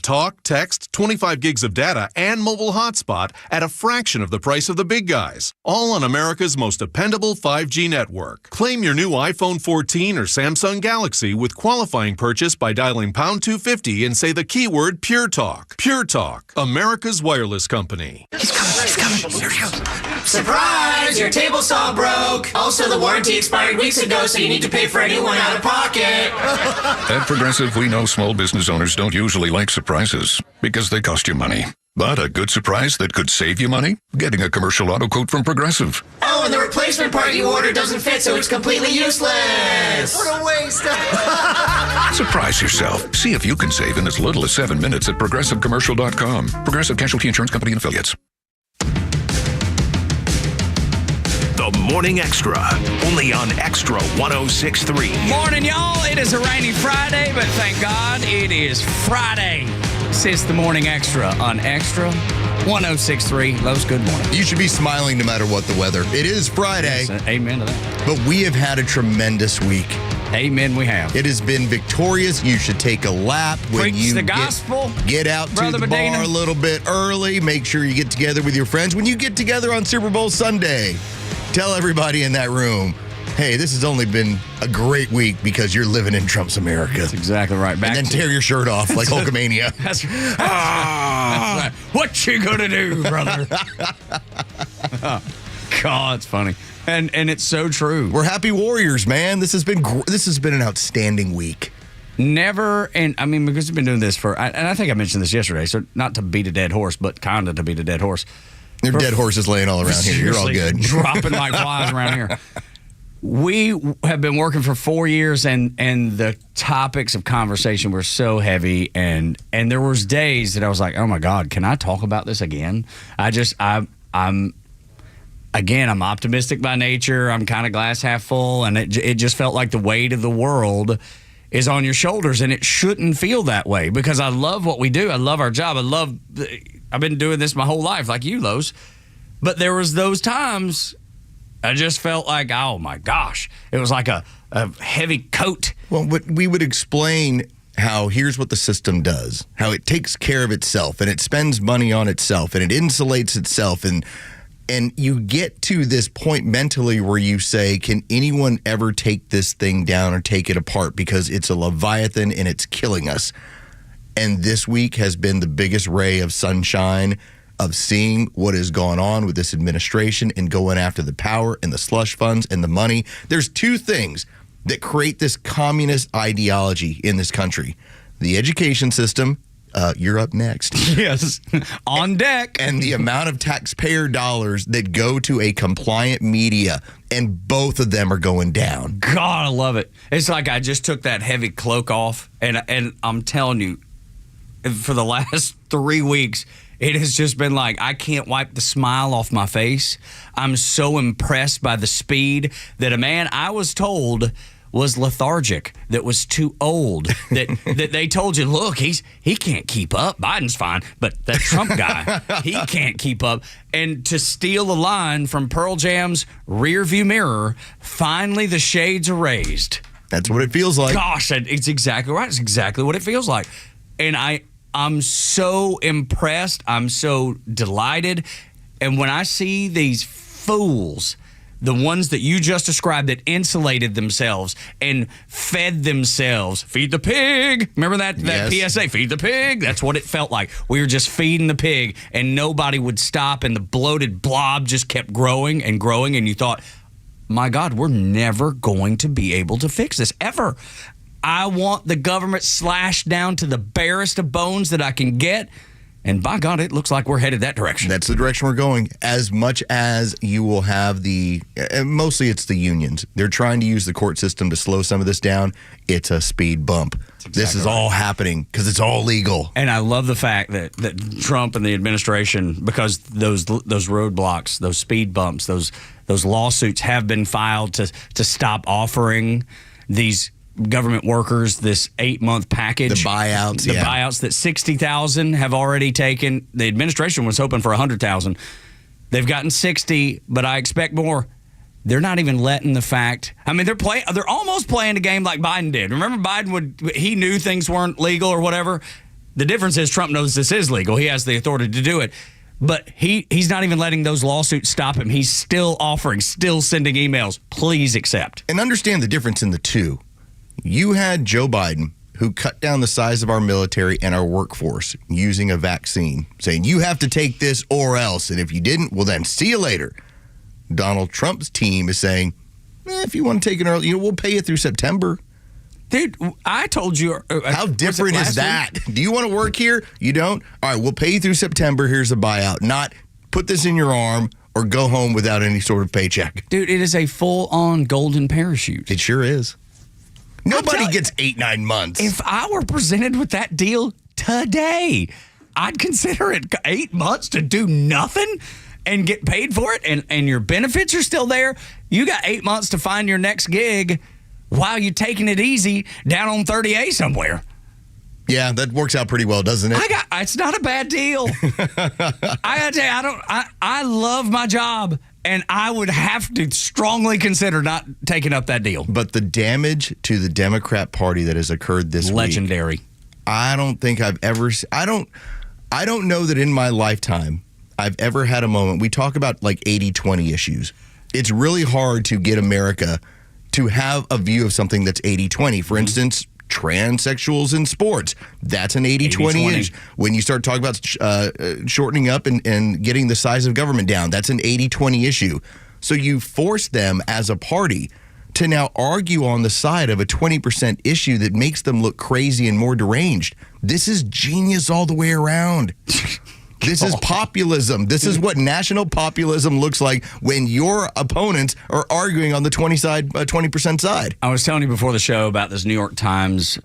talk, text, 25 gigs of data, and mobile hotspot at a fraction of the price of the big guys. All on America's most dependable 5G network. Claim your new iPhone 14 or Samsung Galaxy with qualifying purchase by dialing pound 250 and say the keyword Pure Talk. Pure Talk, America's wireless company. He's coming. Here he goes. Surprise! Your table saw broke. Also, the warranty expired weeks ago, so you need to pay for a new one out of pocket. At Progressive, we know small business owners don't usually like surprises because they cost you money. But a good surprise that could save you money? Getting a commercial auto quote from Progressive. Oh, and the replacement part you ordered doesn't fit, so it's completely useless. What a waste. Surprise yourself. See if you can save in as little as 7 minutes at ProgressiveCommercial.com. Progressive Casualty Insurance Company and Affiliates. The Morning Xtra, only on Xtra 106.3. Morning, y'all. It is a rainy Friday, but thank God it is Friday. This is the Morning Xtra on Xtra 106.3. Los, good morning. You should be smiling no matter what the weather. It is Friday. Yes, amen to that. But we have had a tremendous week. Amen, we have. It has been victorious. You should take a lap when Preach you the gospel. Get out Brother to the Medina. bar a little bit early. Make sure you get together with your friends. When you get together on Super Bowl Sunday, tell everybody in that room, hey, this has only been a great week because you're living in Trump's America. That's exactly right. And then tear your shirt off like Hulkamania. That's right. What you gonna do, brother? God, it's funny. And it's so true. We're happy warriors, man. This has been an outstanding week. Never, and I mean, because we've been doing this and I think I mentioned this yesterday, so not to beat a dead horse, but kind of to beat a dead horse. There are dead horses laying all around here. You're all good. Dropping like flies around here. We have been working for 4 years, and the topics of conversation were so heavy, and there was days that I was like, oh my God, can I talk about this again? I'm optimistic by nature. I'm kind of glass half full, and it just felt like the weight of the world is on your shoulders, and it shouldn't feel that way because I love what we do. I love our job. I've been doing this my whole life, like you, Los. But there was those times I just felt like, oh my gosh, it was like a heavy coat. Well, we would explain how here's what the system does, how it takes care of itself, and it spends money on itself, and it insulates itself, and you get to this point mentally where you say, can anyone ever take this thing down or take it apart because it's a Leviathan and it's killing us? And this week has been the biggest ray of sunshine of seeing what has gone on with this administration and going after the power and the slush funds and the money. There's two things that create this communist ideology in this country. The education system. You're up next. Yes. On deck. And the amount of taxpayer dollars that go to a compliant media, and both of them are going down. God, I love it. It's like I just took that heavy cloak off, and I'm telling you, for the last 3 weeks, it has just been like I can't wipe the smile off my face. I'm so impressed by the speed that a man I was told was lethargic, that was too old, that they told you, look, he can't keep up. Biden's fine, but that Trump guy, he can't keep up. And to steal a line from Pearl Jam's rearview mirror, finally the shades are raised. That's what it feels like. Gosh, it's exactly right. It's exactly what it feels like. And I'm so impressed. I'm so delighted. And when I see these fools, the ones that you just described that insulated themselves and fed themselves. Feed the pig. Remember that Yes. PSA? Feed the pig. That's what it felt like. We were just feeding the pig, and nobody would stop, and the bloated blob just kept growing and growing, and you thought, my God, we're never going to be able to fix this, ever. I want the government slashed down to the barest of bones that I can get. And by God, it looks like we're headed that direction. That's the direction we're going. As much as you will have mostly it's the unions. They're trying to use the court system to slow some of this down. It's a speed bump. Exactly this is all happening because it's all legal. And I love the fact that Trump and the administration, because those roadblocks, those speed bumps, those lawsuits have been filed to stop offering these government workers this 8-month package. The buyouts. The buyouts that 60,000 have already taken. The administration was hoping for 100,000. They've gotten 60, but I expect more. They're not even letting the fact. I mean, they're almost playing a game like Biden did. Remember, he knew things weren't legal or whatever. The difference is Trump knows this is legal. He has the authority to do it. But he's not even letting those lawsuits stop him. He's still offering, still sending emails. Please accept. And understand the difference in the two. You had Joe Biden, who cut down the size of our military and our workforce using a vaccine, saying you have to take this or else. And if you didn't, well, then see you later. Donald Trump's team is saying, if you want to take it early, we'll pay you through September. Dude, I told you. How different is that? Do you want to work here? You don't? All right, we'll pay you through September. Here's a buyout. Not put this in your arm or go home without any sort of paycheck. Dude, it is a full-on golden parachute. It sure is. Nobody gets 8-9 months. If I were presented with that deal today, I'd consider it 8 months to do nothing and get paid for it, and your benefits are still there. You got 8 months to find your next gig while you're taking it easy down on 30A somewhere. Yeah, that works out pretty well, doesn't it? It's not a bad deal. I gotta tell you, I love my job, and I would have to strongly consider not taking up that deal. But the damage to the Democrat Party that has occurred this legendary. week, I don't think I've ever. I don't know that in my lifetime I've ever had a moment. We talk about like 80-20 issues. It's really hard to get America to have a view of something that's 80-20. For instance, transsexuals in sports. That's an 80-20 issue. When you start talking about shortening up and getting the size of government down, that's an 80-20 issue. So you force them as a party to now argue on the side of a 20% issue that makes them look crazy and more deranged. This is genius all the way around. This is populism. This is what national populism looks like when your opponents are arguing on the 20% side. I was telling you before the show about this New York Times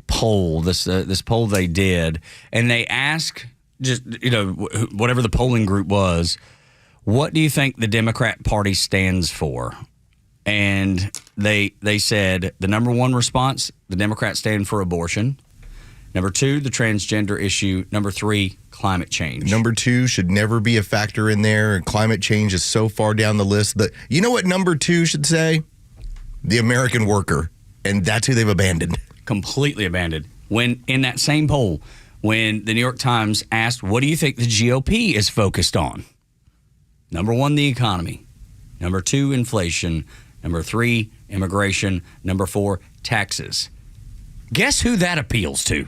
poll, this poll they did, and they asked, just whatever the polling group was, what do you think the Democrat Party stands for? And they said the number one response, the Democrats stand for abortion. Number 2, the transgender issue. Number 3, climate change. Number 2 should never be a factor in there. Climate change is so far down the list that, you know what number 2 should say? The American worker. And that's who they've abandoned. Completely abandoned. When in that same poll, when the New York Times asked, what do you think the GOP is focused on? Number 1, the economy. Number 2, inflation. Number 3, immigration. Number 4, taxes. Guess who that appeals to?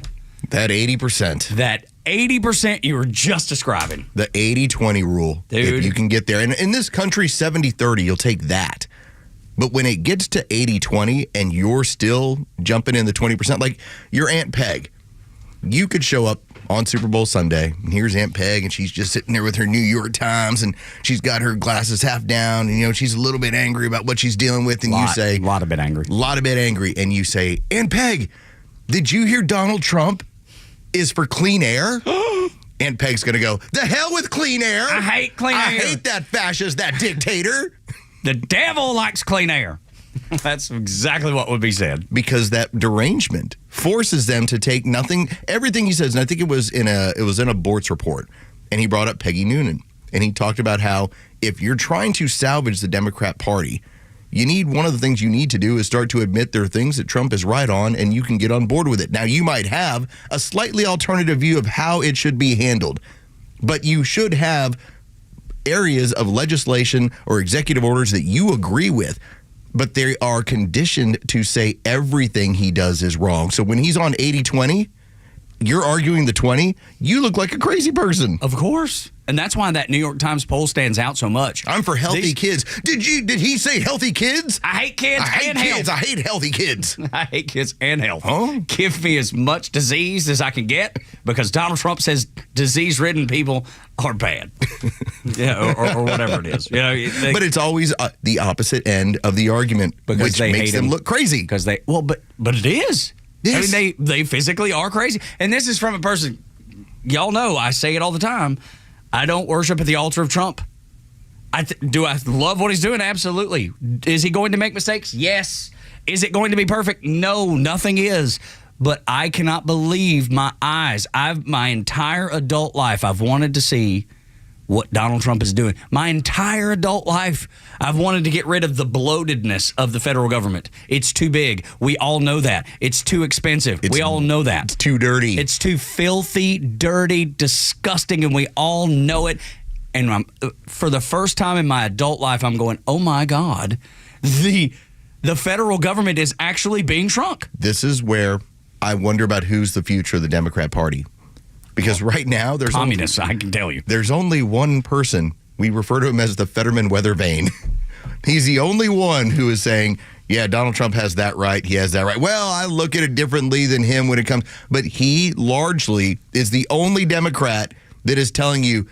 That 80%. That 80% you were just describing. The 80-20 rule. Dude. If you can get there. And in this country, 70-30, you'll take that. But when it gets to 80-20 and you're still jumping in the 20%, like your Aunt Peg, you could show up on Super Bowl Sunday, and here's Aunt Peg, and she's just sitting there with her New York Times, and she's got her glasses half down, and she's a little bit angry about what she's dealing with, and you say... A lot of bit angry. And you say, Aunt Peg, did you hear Donald Trump is for clean air? Aunt Peg's going to go, the hell with clean air. I hate clean air. I hate that fascist, that dictator. The devil likes clean air. That's exactly what would be said. Because that derangement forces them to take everything he says. And I think it was in a Bortz report. And he brought up Peggy Noonan. And he talked about how if you're trying to salvage the Democrat Party, one of the things you need to do is start to admit there are things that Trump is right on, and you can get on board with it. Now, you might have a slightly alternative view of how it should be handled, but you should have areas of legislation or executive orders that you agree with, but they are conditioned to say everything he does is wrong. So when he's on 80-20, you're arguing the 20, you look like a crazy person. Of course. And that's why that New York Times poll stands out so much. I'm for healthy kids. Did he say healthy kids? I hate kids and health. I hate healthy kids. I hate kids and health. Huh? Give me as much disease as I can get, because Donald Trump says disease-ridden people are bad. or whatever it is. But it's always the opposite end of the argument, because which they makes hate them look crazy. Because but it is. Yes. I mean, they physically are crazy. And this is from a person, y'all know, I say it all the time, I don't worship at the altar of Trump. Do I love what he's doing? Absolutely. Is he going to make mistakes? Yes. Is it going to be perfect? No, nothing is. But I cannot believe my eyes. My entire adult life, I've wanted to see what Donald Trump is doing. My entire adult life, I've wanted to get rid of the bloatedness of the federal government. It's too big. We all know that. It's too expensive. We all know that. It's too dirty. It's too filthy, dirty, disgusting, and we all know it. And for the first time in my adult life, I'm going, oh my God, the federal government is actually being shrunk. This is where I wonder about who's the future of the Democrat Party. Because right now, there's communists, I can tell you. There's only one person. We refer to him as the Fetterman weather vane. He's the only one who is saying, yeah, Donald Trump has that right. He has that right. Well, I look at it differently than him when it comes. But he largely is the only Democrat that is telling you,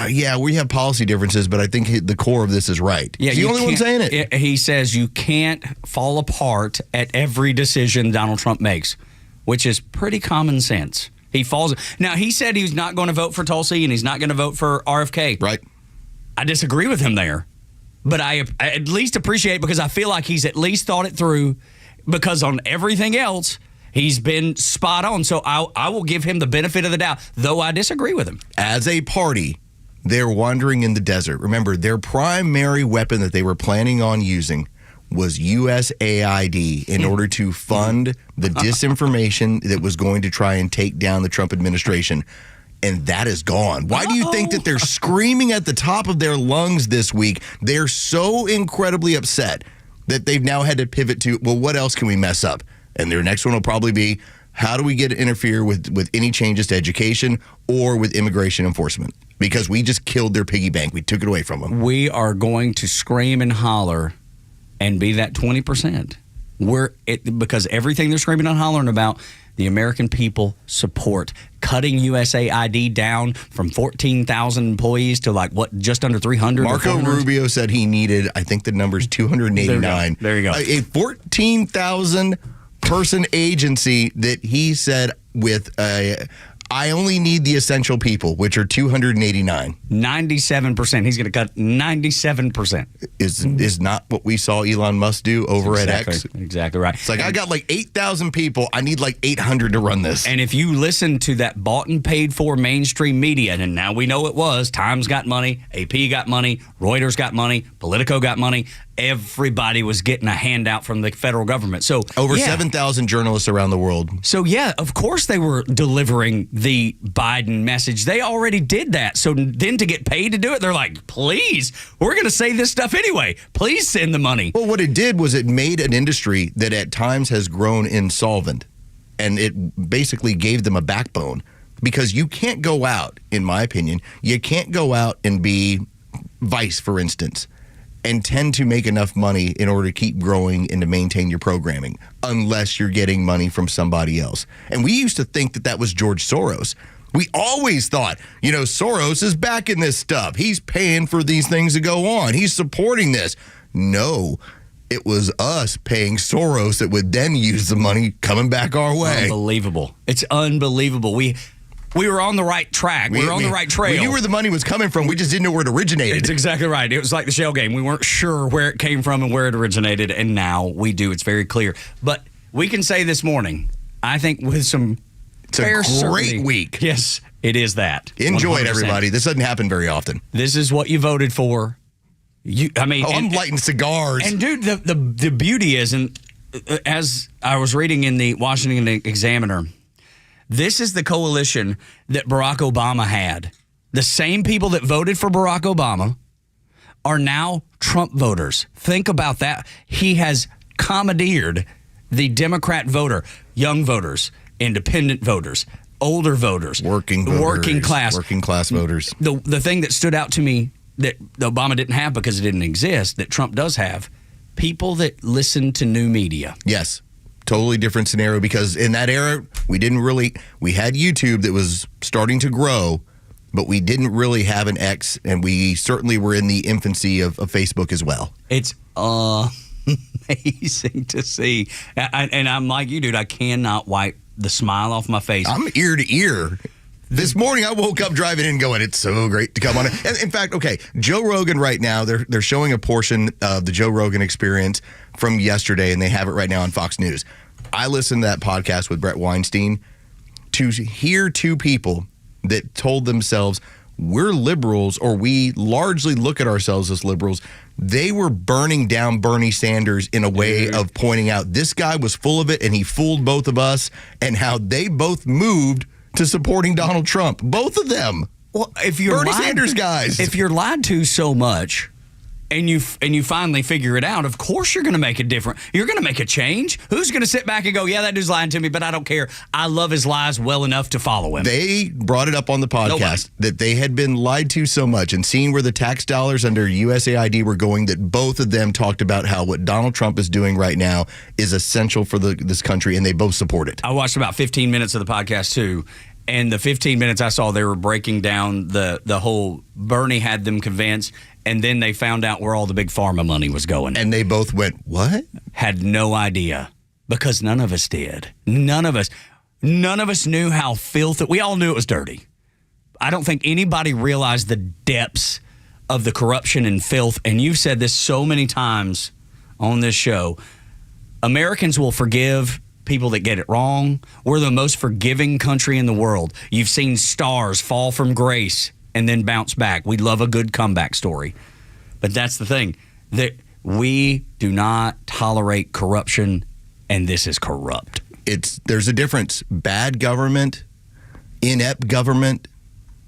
yeah, we have policy differences, but I think the core of this is right. Yeah, he's the only one saying it. He says you can't fall apart at every decision Donald Trump makes, which is pretty common sense. He falls. Now, he said he's not going to vote for Tulsi and he's not going to vote for RFK. Right. I disagree with him there, but I at least appreciate it because I feel like he's at least thought it through because on everything else, he's been spot on. So I will give him the benefit of the doubt, though I disagree with him. As a party, they're wandering in the desert. Remember, their primary weapon that they were planning on using was USAID in order to fund the disinformation that was going to try and take down the Trump administration. And that is gone. Why do you think that they're screaming at the top of their lungs this week? They're so incredibly upset that they've now had to pivot to, well, what else can we mess up? And their next one will probably be, how do we get to interfere with any changes to education or with immigration enforcement? Because we just killed their piggy bank. We took it away from them. We are going to scream and holler and be that 20%. Because everything they're screaming and hollering about, the American people support. Cutting USAID down from 14,000 employees to just under 300. Marco Rubio said he needed, I think the number's 289. There you go. A 14,000 person agency that he said with I only need the essential people, which are 289. 97%. He's going to cut 97%. Is not what we saw Elon Musk do over at X. Exactly right. It's like, I got 8,000 people. I need 800 to run this. And if you listen to that bought and paid for mainstream media, and now we know it was, Times got money, AP got money, Reuters got money, Politico got money, everybody was getting a handout from the federal government. So over 7,000 journalists around the world. So yeah, of course they were delivering the Biden message. They already did that. So then to get paid to do it, they're like, please, we're going to say this stuff anyway. Please send the money. Well, what it did was it made an industry that at times has grown insolvent, and it basically gave them a backbone. Because you can't go out, in my opinion, you can't go out and be Vice, for instance, and tend to make enough money in order to keep growing and to maintain your programming unless you're getting money from somebody else. And we used to think that was George Soros. We always thought, Soros is backing this stuff. He's paying for these things to go on. He's supporting this. No, it was us paying Soros that would then use the money coming back our way. Unbelievable. It's unbelievable. We were on the right track. We were on the right trail. We knew where the money was coming from. We just didn't know where it originated. It's exactly right. It was like the shell game. We weren't sure where it came from and where it originated, and now we do. It's very clear. But we can say this morning, I think with some fair It's a great certainty, week. Yes, it is that. Enjoy it, 100%. everybody. This doesn't happen very often. This is what you voted for. I'm lighting cigars. And dude, the beauty is, and as I was reading in the Washington Examiner, this is the coalition that Barack Obama had. The same people that voted for Barack Obama are now Trump voters. Think about that. He has commandeered the Democrat voter, young voters, independent voters, older voters, working class voters. The thing that stood out to me that Obama didn't have because it didn't exist, that Trump does have, people that listen to new media. Yes. Totally different scenario because in that era, we had YouTube that was starting to grow, but we didn't really have an X, and we certainly were in the infancy of Facebook as well. It's amazing to see. And I'm like you, dude, I cannot wipe the smile off my face. I'm ear to ear. This morning, I woke up driving in going, it's so great to come on. And in fact, okay, Joe Rogan right now, they're showing a portion of the Joe Rogan Experience from yesterday, and they have it right now on Fox News. I listened to that podcast with Brett Weinstein to hear two people that told themselves, we're liberals, or we largely look at ourselves as liberals. They were burning down Bernie Sanders in a way of pointing out this guy was full of it and he fooled both of us, and how they both moved to supporting Donald Trump. Both of them. Well, if you're Bernie Sanders guys. If you're lied to so much and you finally figure it out, of course you're going to make a difference. You're going to make a change. Who's going to sit back and go, yeah, that dude's lying to me, but I don't care. I love his lies well enough to follow him. They brought it up on the podcast that they had been lied to so much, and seeing where the tax dollars under USAID were going, that both of them talked about how what Donald Trump is doing right now is essential for this country, and they both support it. I watched about 15 minutes of the podcast too. And the 15 minutes I saw, they were breaking down the whole Bernie had them convinced, and then they found out where all the big pharma money was going. And they both went, what? Had no idea, because none of us did. None of us knew how filthy. We all knew it was dirty. I don't think anybody realized the depths of the corruption and filth. And you've said this so many times on this show. Americans will forgive people that get it wrong. We're the most forgiving country in the world. You've seen stars fall from grace and then bounce back. We love a good comeback story. But that's the thing, that we do not tolerate corruption, and this is corrupt. There's a difference. Bad government, inept government,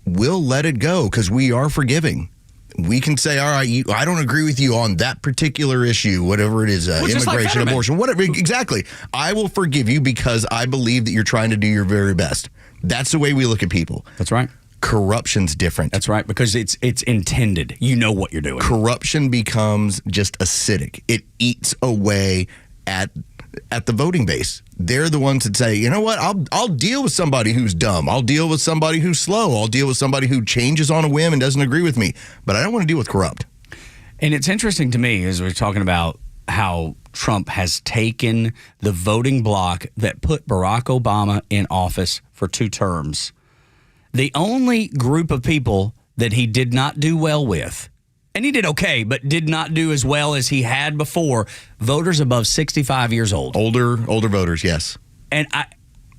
we'll let it go because we are forgiving. We can say, all right, I don't agree with you on that particular issue, whatever it is, immigration, abortion, whatever. Exactly. I will forgive you because I believe that you're trying to do your very best. That's the way we look at people. That's right. Corruption's different. That's right, because it's intended. You know what you're doing. Corruption becomes just acidic. It eats away at the voting base. They're the ones that say, you know what, I'll deal with somebody who's dumb. I'll deal with somebody who's slow. I'll deal with somebody who changes on a whim and doesn't agree with me. But I don't want to deal with corrupt. And it's interesting to me, as we're talking about how Trump has taken the voting bloc that put Barack Obama in office for 2 terms. The only group of people that he did not do well with, and he did okay, but did not do as well as he had before, voters above 65 years old. Older voters, yes. And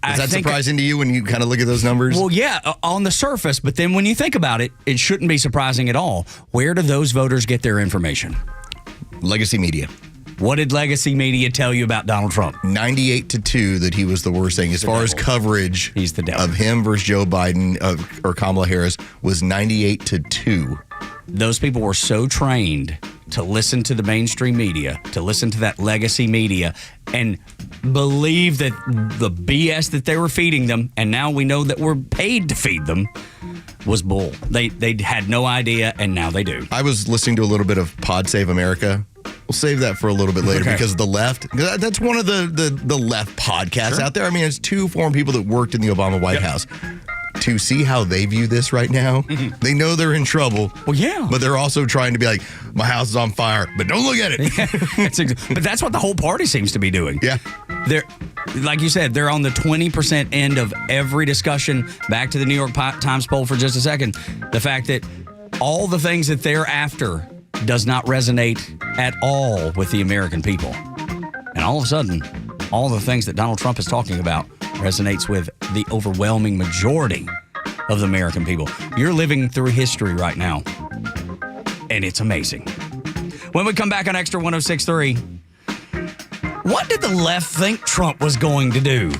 is that surprising to you when you kind of look at those numbers? Well, yeah, on the surface, but then when you think about it, it shouldn't be surprising at all. Where do those voters get their information? Legacy media. What did legacy media tell you about Donald Trump? 98-2 that he was the worst thing. As far as coverage He's the devil. of him versus Joe Biden or Kamala Harris was 98-2. Those people were so trained to listen to the mainstream media, to listen to that legacy media, and believe that the BS that they were feeding them, and now we know that we're paid to feed them, was bull. They had no idea, and now they do. I was listening to a little bit of Pod Save America. We'll save that for a little bit later because the left, that's one of the left podcasts out there. I mean, it's 2 former people that worked in the Obama White House. To see how they view this right now, they know they're in trouble. Well, yeah. But they're also trying to be like, my house is on fire, but don't look at it. But that's what the whole party seems to be doing. Yeah. They're, like you said, they're on the 20% end of every discussion. Back to the New York Times poll for just a second. The fact that all the things that they're after does not resonate at all with the American people. And all of a sudden, all the things that Donald Trump is talking about resonates with the overwhelming majority of the American people. You're living through history right now, and it's amazing. When we come back on Extra 106.3, what did the left think Trump was going to do?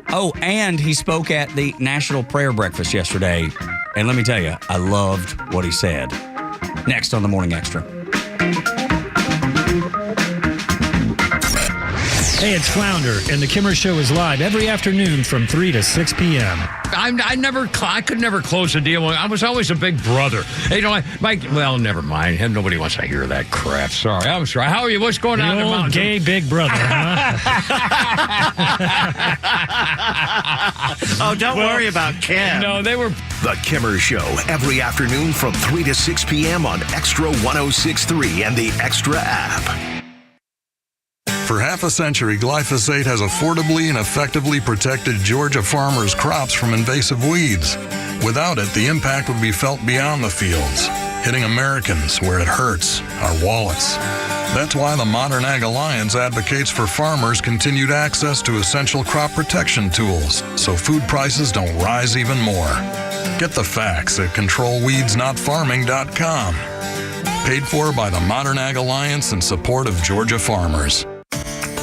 Oh, and he spoke at the National Prayer Breakfast yesterday, and let me tell you, I loved what he said. Next on the Morning Extra. Hey, it's Flounder, and the Kimmer Show is live every afternoon from 3 to 6 p.m. I could never close a deal. I was always a big brother. You know, well, never mind. Nobody wants to hear that crap. Sorry. I'm sorry. How are you? What's going on? The old gay big brother, huh? Oh, don't worry about Kim. No, they were... The Kimmer Show, every afternoon from 3 to 6 p.m. on Extra 106.3 and the Extra app. For half a century, glyphosate has affordably and effectively protected Georgia farmers' crops from invasive weeds. Without it, the impact would be felt beyond the fields, hitting Americans where it hurts, our wallets. That's why the Modern Ag Alliance advocates for farmers' continued access to essential crop protection tools so food prices don't rise even more. Get the facts at controlweedsnotfarming.com. Paid for by the Modern Ag Alliance in support of Georgia farmers.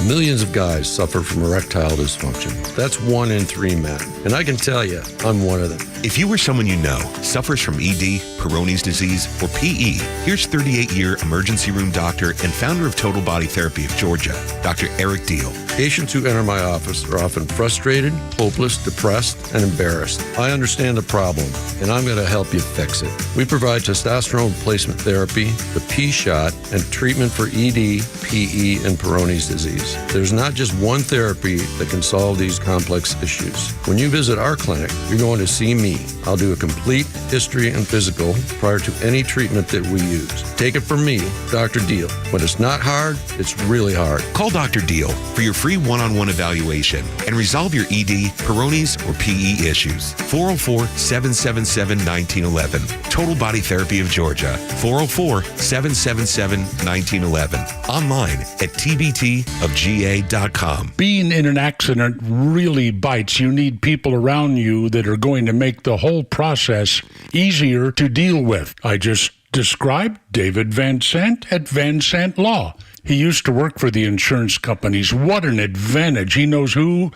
Millions of guys suffer from erectile dysfunction. That's 1 in 3 men. And I can tell you, I'm one of them. If you or someone you know suffers from ED, Peyronie's disease, or PE, here's 38-year emergency room doctor and founder of Total Body Therapy of Georgia, Dr. Eric Deal. Patients who enter my office are often frustrated, hopeless, depressed, and embarrassed. I understand the problem, and I'm going to help you fix it. We provide testosterone replacement therapy, the P-shot, and treatment for ED, PE, and Peyronie's disease. There's not just one therapy that can solve these complex issues. When you visit our clinic, you're going to see me. I'll do a complete history and physical prior to any treatment that we use. Take it from me, Dr. Deal. When it's not hard, it's really hard. Call Dr. Deal for your free one-on-one evaluation and resolve your ED, Peyronie's, or PE issues. 404-777-1911. Total Body Therapy of Georgia. 404-777-1911. Online at tbtofga.com. Being in an accident really bites. You need people around you that are going to make the whole process easier to deal with. I just described David Van Sant at Van Sant Law. He used to work for the insurance companies. What an advantage. He knows who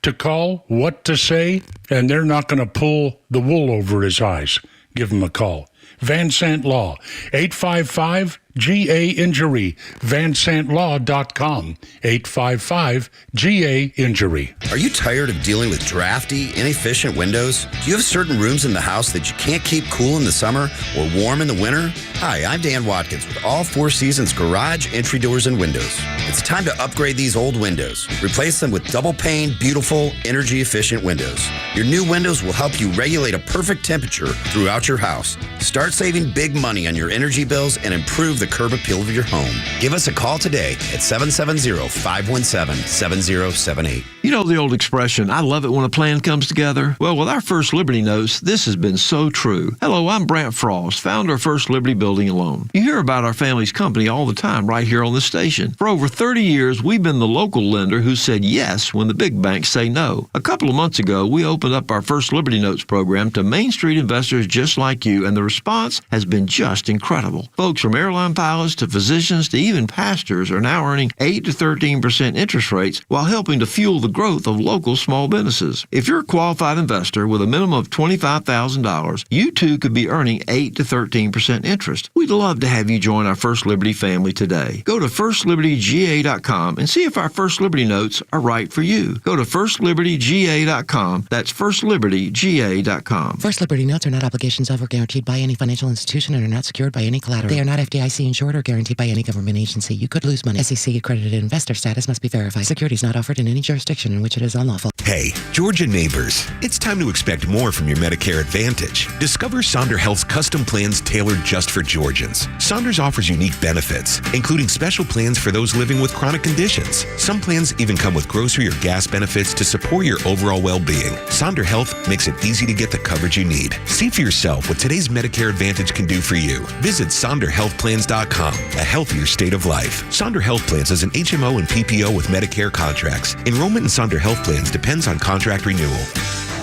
to call, what to say, and they're not going to pull the wool over his eyes. Give him a call. Van Sant Law, 855-GA-INJURY, vansantlaw.com, 855-GA-INJURY. Are you tired of dealing with drafty, inefficient windows? Do you have certain rooms in the house that you can't keep cool in the summer or warm in the winter? Hi, I'm Dan Watkins with All Four Seasons Garage Entry Doors and Windows. It's time to upgrade these old windows. Replace them with double pane, beautiful, energy-efficient windows. Your new windows will help you regulate a perfect temperature throughout your house. Start saving big money on your energy bills and improve the curb appeal of your home. Give us a call today at 770-517-7078. You know the old expression, I love it when a plan comes together? Well, with our First Liberty Notes, this has been so true. Hello, I'm Brant Frost, founder of First Liberty Building and Loan. You hear about our family's company all the time right here on the station. For over 30 years, we've been the local lender who said yes when the big banks say no. A couple of months ago, we opened up our First Liberty Notes program to Main Street investors just like you, and the response has been just incredible. Folks from airline pilots to physicians to even pastors are now earning 8 to 13% interest rates while helping to fuel the growth of local small businesses. If you're a qualified investor with a minimum of $25,000, you too could be earning 8 to 13% interest. We'd love to have you join our First Liberty family today. Go to firstlibertyga.com and see if our First Liberty Notes are right for you. Go to firstlibertyga.com. That's firstlibertyga.com. First Liberty Notes are not obligations of or guaranteed by any financial institution and are not secured by any collateral. They are not FDIC insured or guaranteed by any government agency. You could lose money. SEC accredited investor status must be verified. Securities not offered in any jurisdiction in which it is unlawful. Hey, Georgia neighbors, it's time to expect more from your Medicare Advantage. Discover Sonder Health's custom plans tailored just for Georgians. Saunders offers unique benefits, including special plans for those living with chronic conditions. Some plans even come with grocery or gas benefits to support your overall well-being. Sonder Health makes it easy to get the coverage you need. See for yourself what today's Medicare Advantage can do for you. Visit SonderHealthPlans.com, a healthier state of life. Sonder Health Plans is an HMO and PPO with Medicare contracts. Enrollment in Sonder Health Plans depends on contract renewal.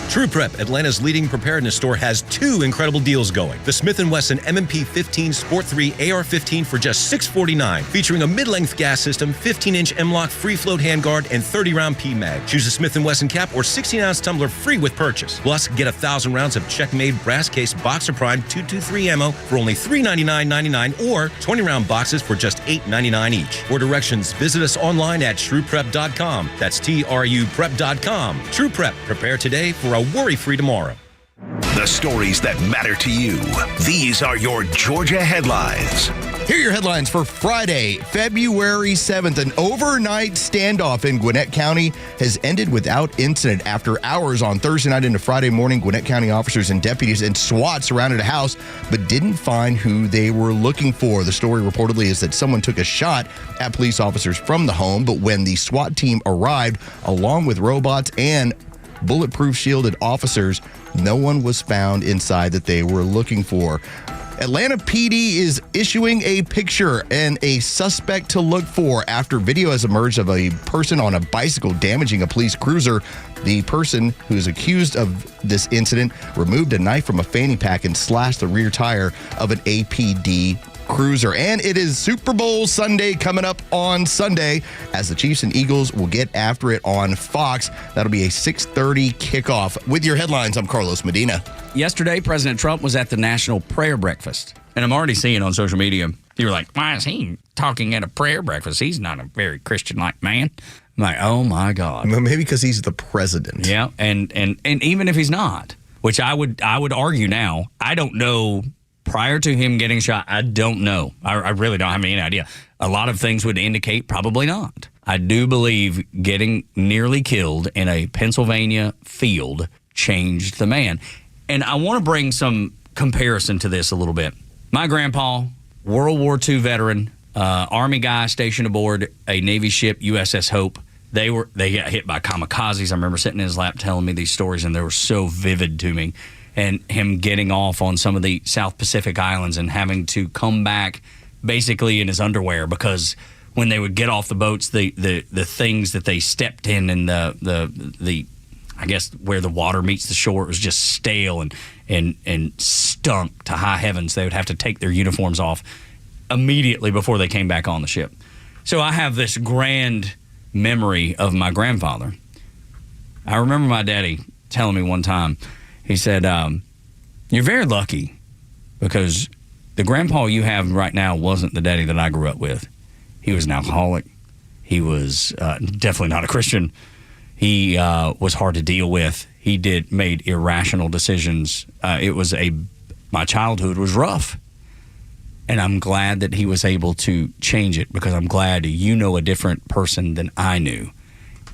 True Prep, Atlanta's leading preparedness store, has 2 incredible deals going. The Smith & Wesson M&P 15 Sport 3 AR-15 for just $649, featuring a mid-length gas system, 15-inch M-LOK free-float handguard, and 30-round P-Mag. Choose a Smith & Wesson cap or 16-ounce tumbler free with purchase. Plus, get 1,000 rounds of check-made brass case Boxer Prime 223 ammo for only $399.99 or 20-round boxes for just $8.99 each. For directions, visit us online at trueprep.com. That's TRUprep.com. True Prep. Prepare today for a worry-free tomorrow. The stories that matter to you. These are your Georgia headlines. Here are your headlines for Friday, February 7th. An overnight standoff in Gwinnett County has ended without incident. After hours on Thursday night into Friday morning, Gwinnett County officers and deputies and SWAT surrounded a house but didn't find who they were looking for. The story reportedly is that someone took a shot at police officers from the home, but when the SWAT team arrived, along with robots and bulletproof shielded officers, no one was found inside that they were looking for. Atlanta PD is issuing a picture and a suspect to look for after video has emerged of a person on a bicycle damaging a police cruiser. The person who is accused of this incident removed a knife from a fanny pack and slashed the rear tire of an APD cruiser. And it is Super Bowl Sunday coming up on Sunday as the Chiefs and Eagles will get after it on Fox. That'll be a 6:30 kickoff. With your headlines, I'm Carlos Medina. Yesterday, President Trump was at the National Prayer Breakfast. And I'm already seeing on social media, you're like, why is he talking at a prayer breakfast? He's not a very Christian-like man. I'm like, oh, my God. Well, maybe because he's the president. Yeah, and even if he's not, which I would argue now, I don't know. Prior to him getting shot, I don't know. I really don't have any idea. A lot of things would indicate probably not. I do believe getting nearly killed in a Pennsylvania field changed the man. And I want to bring some comparison to this a little bit. My grandpa, World War II veteran, Army guy stationed aboard a Navy ship, USS Hope. They got hit by kamikazes. I remember sitting in his lap telling me these stories, and they were so vivid to me. And him getting off on some of the South Pacific islands and having to come back basically in his underwear because when they would get off the boats, the things that they stepped in and the I guess where the water meets the shore, it was just stale and stunk to high heavens. They would have to take their uniforms off immediately before they came back on the ship. So I have this grand memory of my grandfather. I remember my daddy telling me one time, he said, you're very lucky because the grandpa you have right now wasn't the daddy that I grew up with. He was an alcoholic. He was definitely not a Christian. He was hard to deal with. He made irrational decisions. My childhood was rough. And I'm glad that he was able to change it because I'm glad you know a different person than I knew.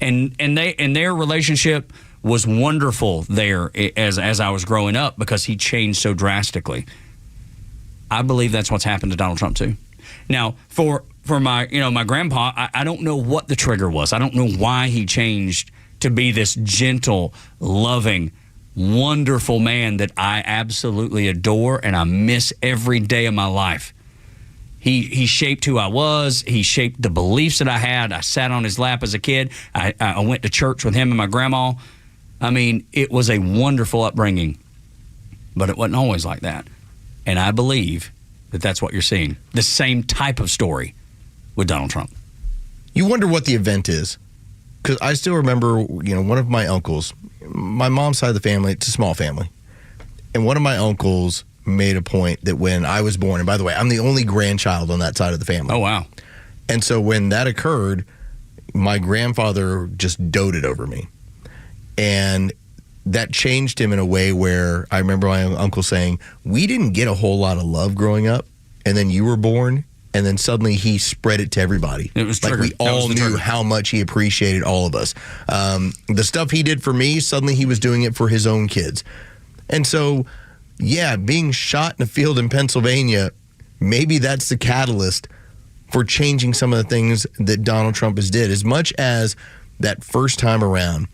And their relationship was wonderful there as I was growing up because he changed so drastically. I believe that's what's happened to Donald Trump too. Now, for my my grandpa, I don't know what the trigger was. I don't know why he changed to be this gentle, loving, wonderful man that I absolutely adore and I miss every day of my life. He shaped who I was. He shaped the beliefs that I had. I sat on his lap as a kid. I went to church with him and my grandma. I mean, it was a wonderful upbringing, but it wasn't always like that. And I believe that that's what you're seeing. The same type of story with Donald Trump. You wonder what the event is. Because I still remember, one of my uncles, my mom's side of the family, it's a small family. And one of my uncles made a point that when I was born, and by the way, I'm the only grandchild on that side of the family. Oh, wow. And so when that occurred, my grandfather just doted over me. And that changed him in a way where I remember my uncle saying, we didn't get a whole lot of love growing up, and then you were born, and then suddenly he spread it to everybody. It was like triggered. We all knew how much he appreciated all of us. The stuff he did for me, suddenly he was doing it for his own kids. And so, yeah, being shot in a field in Pennsylvania, maybe that's the catalyst for changing some of the things that Donald Trump has did. As much as that first time around,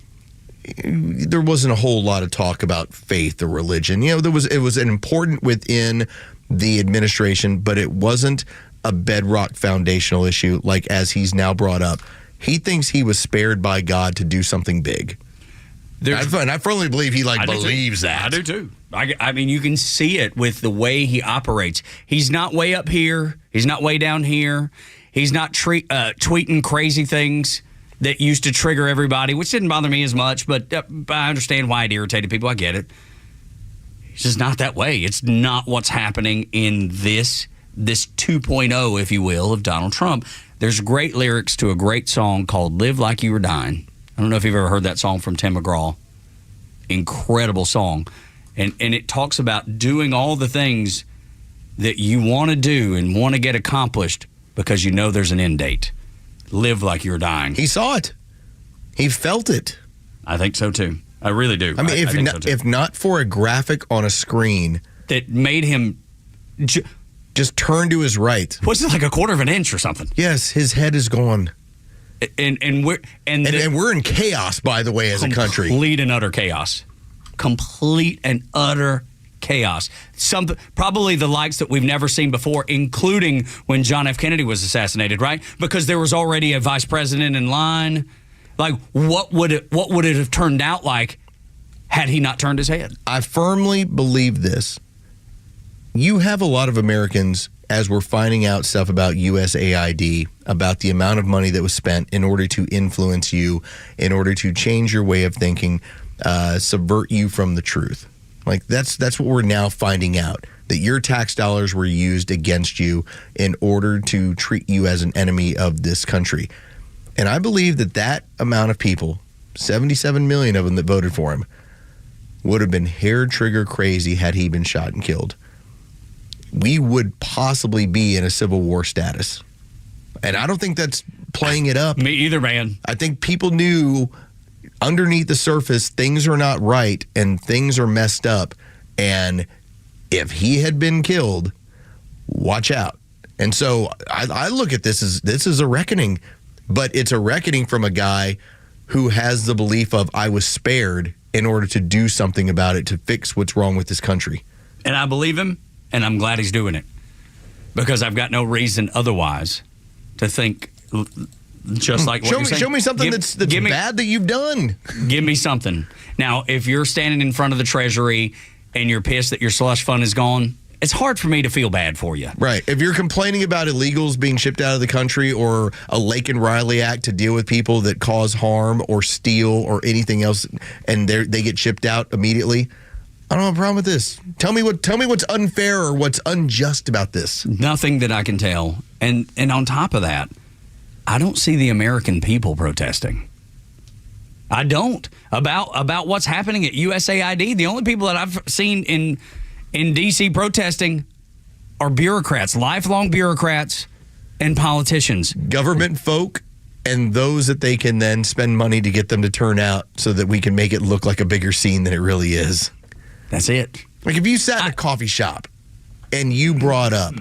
there wasn't a whole lot of talk about faith or religion. It was an important within the administration, but it wasn't a bedrock foundational issue like as he's now brought up. He thinks he was spared by God to do something big. And I firmly believe he believes that. I do too. I mean, you can see it with the way he operates. He's not way up here. He's not way down here. He's not tweeting crazy things that used to trigger everybody, which didn't bother me as much, but I understand why it irritated people. I get it. It's just not that way. It's not what's happening in this 2.0, if you will, of Donald Trump. There's great lyrics to a great song called Live Like You Were Dying. I don't know if you've ever heard that song from Tim McGraw. Incredible song. And it talks about doing all the things that you want to do and want to get accomplished because you know there's an end date. Live like you're dying. He saw it. He felt it. I think so, too. I really do. I mean, if not for a graphic on a screen that made him just turn to his right. Was it like a quarter of an inch or something? Yes, his head is gone. And we're in chaos, by the way, as a country. Complete and utter chaos. Complete and utter chaos. chaos. Probably the likes that we've never seen before, including when John F. Kennedy was assassinated, right? Because there was already a vice president in line. Like, what would it have turned out like had he not turned his head? I firmly believe this. You have a lot of Americans, as we're finding out stuff about USAID, about the amount of money that was spent in order to influence you, in order to change your way of thinking, subvert you from the truth. Like, that's what we're now finding out, that your tax dollars were used against you in order to treat you as an enemy of this country. And I believe that amount of people, 77 million of them that voted for him, would have been hair trigger crazy had he been shot and killed. We would possibly be in a civil war status. And I don't think that's playing it up. Me either, man. I think people knew underneath the surface things are not right and things are messed up. And if he had been killed, watch out. And so I look at this as a reckoning, but it's a reckoning from a guy who has the belief of, I was spared in order to do something about it, to fix what's wrong with this country. And I believe him. And I'm glad he's doing it, because I've got no reason otherwise to think just like what you're saying. Show me something that's bad that you've done. Give me something. Now, if you're standing in front of the Treasury and you're pissed that your slush fund is gone, it's hard for me to feel bad for you. Right. If you're complaining about illegals being shipped out of the country, or a Lake and Riley Act to deal with people that cause harm or steal or anything else, and they get shipped out immediately, I don't have a problem with this. Tell me what's unfair or what's unjust about this. Nothing that I can tell. And on top of that, I don't see the American people protesting. I don't. About what's happening at USAID. The only people that I've seen in D.C. protesting are bureaucrats, lifelong bureaucrats and politicians. Government folk and those that they can then spend money to get them to turn out so that we can make it look like a bigger scene than it really is. That's it. Like, if you sat in a coffee shop and you brought up,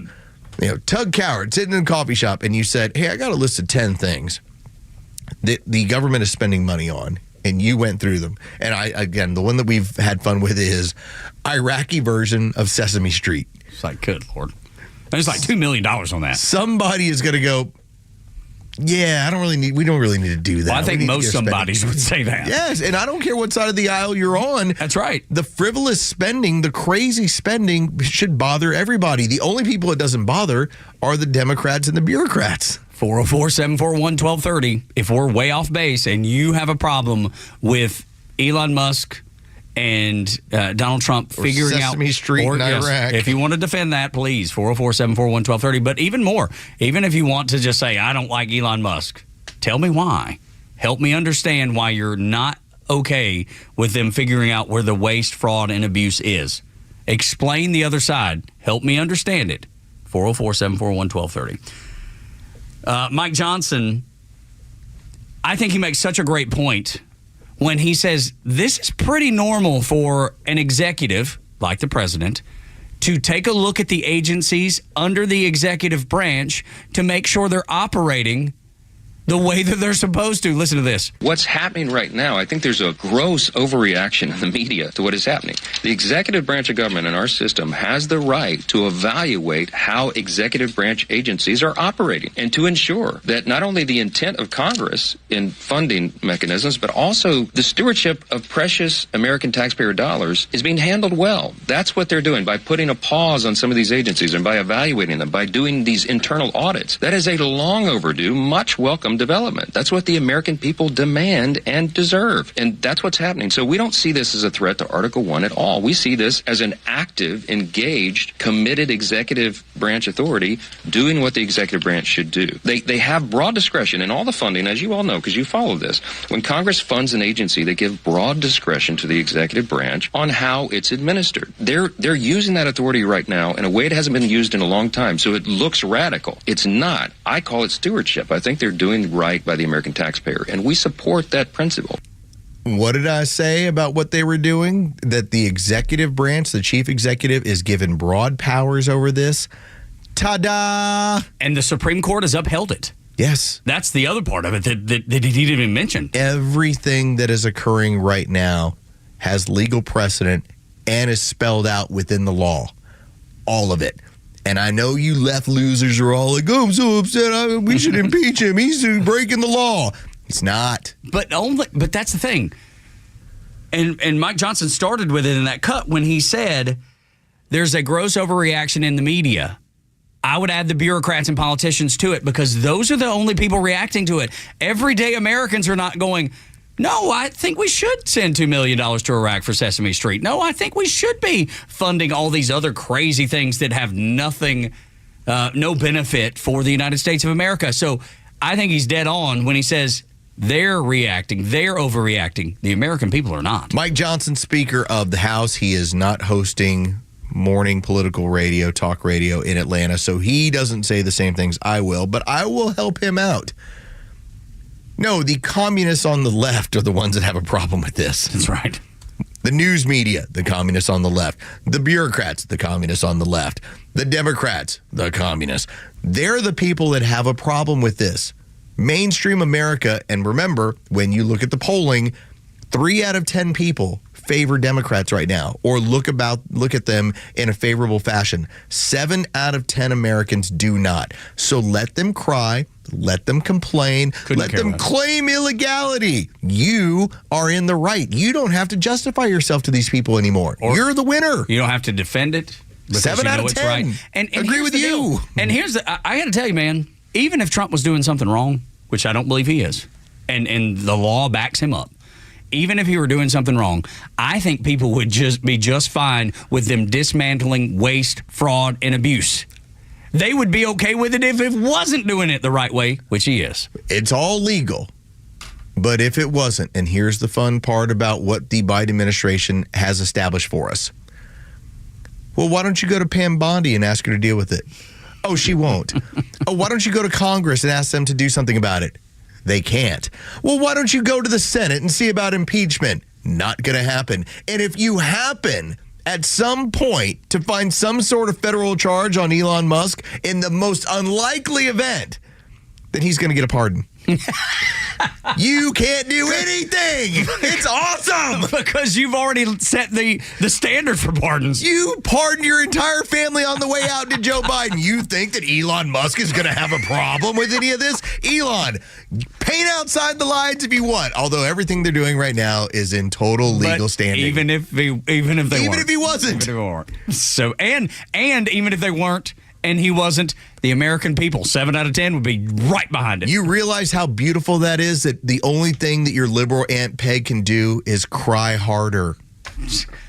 Tug Coward sitting in a coffee shop and you said, hey, I got a list of 10 things that the government is spending money on, and you went through them. And the one that we've had fun with is Iraqi version of Sesame Street. It's like, good Lord. There's like $2 million on that. Somebody is going to go, yeah, we don't really need to do that. Well, I think most somebodies would say that. Yes, and I don't care what side of the aisle you're on. That's right. The frivolous spending, the crazy spending should bother everybody. The only people it doesn't bother are the Democrats and the bureaucrats. 404-741-1230. If we're way off base and you have a problem with Elon Musk and Donald Trump figuring out Sesame Street in Iraq. If you want to defend that, please, 404-741-1230. But even more, even if you want to just say, I don't like Elon Musk, tell me why. Help me understand why you're not okay with them figuring out where the waste, fraud, and abuse is. Explain the other side. Help me understand it. 404-741-1230. Mike Johnson, I think he makes such a great point when he says this is pretty normal for an executive, like the president, to take a look at the agencies under the executive branch to make sure they're operating the way that they're supposed to. Listen to this. What's happening right now, I think there's a gross overreaction in the media to what is happening. The executive branch of government in our system has the right to evaluate how executive branch agencies are operating and to ensure that not only the intent of Congress in funding mechanisms, but also the stewardship of precious American taxpayer dollars is being handled well. That's what they're doing by putting a pause on some of these agencies and by evaluating them, by doing these internal audits. That is a long overdue, much welcome development. That's what the American people demand and deserve. And that's what's happening. So we don't see this as a threat to Article 1 at all. We see this as an active, engaged, committed executive branch authority doing what the executive branch should do. They have broad discretion in all the funding, as you all know, because you follow this. When Congress funds an agency, they give broad discretion to the executive branch on how it's administered. They're using that authority right now in a way it hasn't been used in a long time. So it looks radical. It's not. I call it stewardship. I think they're doing right by the American taxpayer, and we support that principle. What did I say about what they were doing? That the executive branch, the chief executive, is given broad powers over this. Ta-da! And the Supreme Court has upheld it. Yes. That's the other part of it that he didn't even mention. Everything that is occurring right now has legal precedent and is spelled out within the law. All of it. And I know you left losers are all like, oh, I'm so upset. We should impeach him. He's breaking the law. He's not. But that's the thing. And Mike Johnson started with it in that cut when he said there's a gross overreaction in the media. I would add the bureaucrats and politicians to it because those are the only people reacting to it. Everyday Americans are not going, no, I think we should send $2 million to Iraq for Sesame Street. No, I think we should be funding all these other crazy things that have nothing, no benefit for the United States of America. So I think he's dead on when he says they're reacting, they're overreacting. The American people are not. Mike Johnson, Speaker of the House, he is not hosting morning political radio, talk radio in Atlanta, so he doesn't say the same things I will, but I will help him out. No, the communists on the left are the ones that have a problem with this. That's right. The news media, the communists on the left. The bureaucrats, the communists on the left. The Democrats, the communists. They're the people that have a problem with this. Mainstream America, and remember, when you look at the polling, 3 out of 10 people favor Democrats right now, or look at them in a favorable fashion. 7 out of 10 Americans do not. So let them cry, let them complain, let them claim illegality. You are in the right. You don't have to justify yourself to these people anymore. You're the winner. You don't have to defend it. 7 out of 10. Right. And agree with you. And here's I got to tell you, man, even if Trump was doing something wrong, which I don't believe he is, and the law backs him up, even if he were doing something wrong, I think people would just be just fine with them dismantling waste, fraud, and abuse. They would be okay with it if it wasn't doing it the right way, which he is. It's all legal. But if it wasn't, and here's the fun part about what the Biden administration has established for us. Well, why don't you go to Pam Bondi and ask her to deal with it? Oh, she won't. Oh, why don't you go to Congress and ask them to do something about it? They can't. Well, why don't you go to the Senate and see about impeachment? Not going to happen. And if you happen at some point to find some sort of federal charge on Elon Musk, in the most unlikely event, then he's going to get a pardon. You can't do anything. It's awesome. Because you've already set the standard for pardons. You pardoned your entire family on the way out to Joe Biden. You think that Elon Musk is going to have a problem with any of this? Elon, paint outside the lines if you want. Although everything they're doing right now is in total legal standing. Even if he wasn't. So and even if they weren't, and he wasn't, the American people, 7 out of 10, would be right behind it. You realize how beautiful that is, that the only thing that your liberal Aunt Peg can do is cry harder.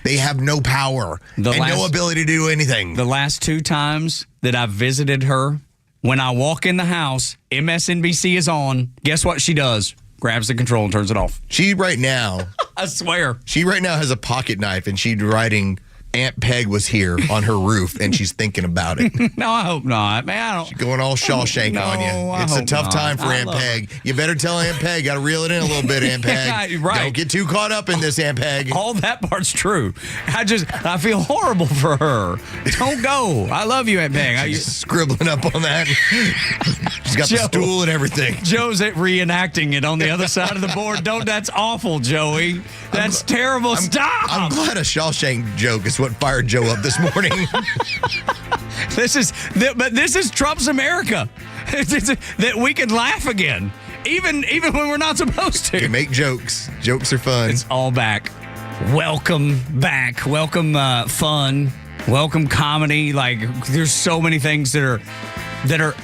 They have no power no ability to do anything. The last 2 times that I've visited her, when I walk in the house, MSNBC is on. Guess what she does? Grabs the control and turns it off. She right now... I swear. She right now has a pocket knife, and she's writing... Aunt Peg was here on her roof, and she's thinking about it. No, I hope not. Man, I don't. She's going all Shawshank on you. It's a tough time for Aunt Peg. You better tell Aunt Peg. Got to reel it in a little bit, Aunt Peg. Right. Don't get too caught up in this, Aunt Peg. All that part's true. I feel horrible for her. Don't go. I love you, Aunt Peg. She's scribbling up on that. She's got the stool and everything. Joe's reenacting it on the other side of the board. That's awful, Joey. That's terrible. Stop. I'm glad a Shawshank joke is what fired Joe up this morning. This is Trump's America. That we can laugh again, even when we're not supposed to. You make jokes. Jokes are fun. It's all back. Welcome back. Welcome fun. Welcome comedy. Like there's so many things that are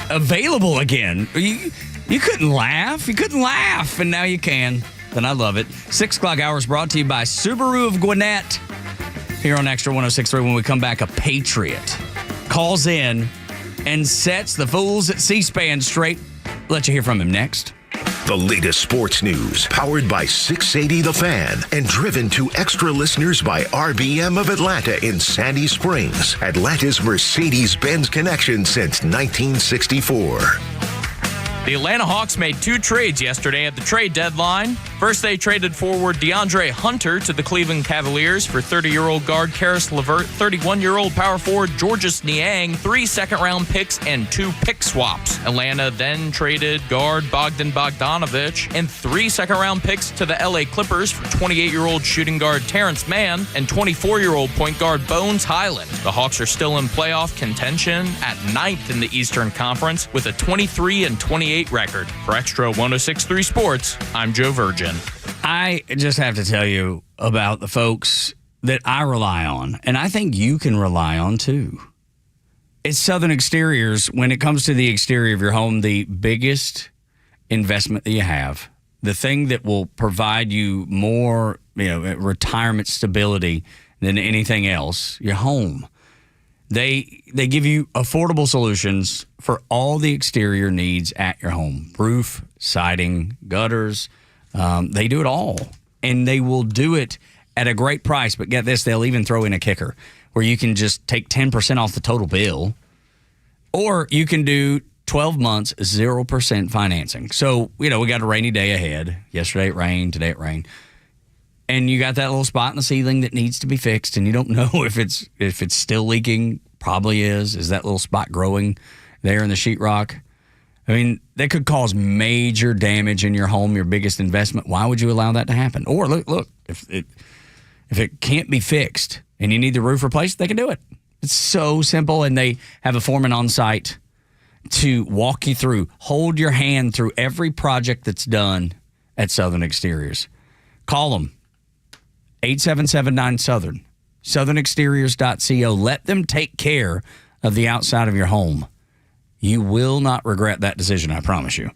available again. You couldn't laugh. You couldn't laugh, and now you can. And I love it. 6 o'clock hour is brought to you by Subaru of Gwinnett. Here on Extra 106.3, when we come back, a patriot calls in and sets the fools at C-SPAN straight. Let you hear from him next. The latest sports news, powered by 680 The Fan, and driven to extra listeners by RBM of Atlanta in Sandy Springs, Atlanta's Mercedes-Benz connection since 1964. The Atlanta Hawks made 2 trades yesterday at the trade deadline. First, they traded forward DeAndre Hunter to the Cleveland Cavaliers for 30-year-old guard Karis LeVert, 31-year-old power forward Georges Niang, 3 second-round picks, and 2 pick swaps. Atlanta then traded guard Bogdan Bogdanovic and 3 second-round picks to the LA Clippers for 28-year-old shooting guard Terrence Mann and 24-year-old point guard Bones Highland. The Hawks are still in playoff contention at 9th in the Eastern Conference with a 23-28 record. For Extra 106.3 Sports, I'm Joe Virgin. I just have to tell you about the folks that I rely on, and I think you can rely on too. It's Southern Exteriors. When it comes to the exterior of your home, the biggest investment that you have, the thing that will provide you more, retirement stability than anything else, your home. They give you affordable solutions for all the exterior needs at your home. Roof, siding, gutters. They do it all, and they will do it at a great price. But get this, they'll even throw in a kicker where you can just take 10% off the total bill, or you can do 12 months, 0% financing. So, we got a rainy day ahead. Yesterday it rained, today it rained. And you got that little spot in the ceiling that needs to be fixed, and you don't know if it's still leaking. Probably is. Is that little spot growing there in the sheetrock? I mean, that could cause major damage in your home, your biggest investment. Why would you allow that to happen? Or look, if it can't be fixed and you need the roof replaced, they can do it. It's so simple, and they have a foreman on site to walk you through, hold your hand through every project that's done at Southern Exteriors. Call them, 877-9-SOUTHERN, southernexteriors.co. Let them take care of the outside of your home. You will not regret that decision, I promise you.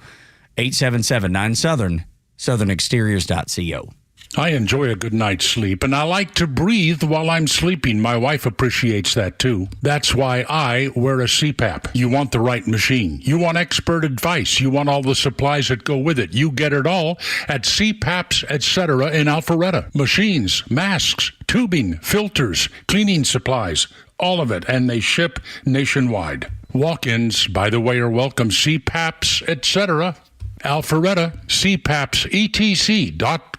877-9-SOUTHERN, southernexteriors.co. I enjoy a good night's sleep, and I like to breathe while I'm sleeping. My wife appreciates that, too. That's why I wear a CPAP. You want the right machine. You want expert advice. You want all the supplies that go with it. You get it all at CPAPs, etc. in Alpharetta. Machines, masks, tubing, filters, cleaning supplies, all of it, and they ship nationwide. Walk-ins, by the way, are welcome. CPAPs, etc. Alpharetta, CPAPSETC.com.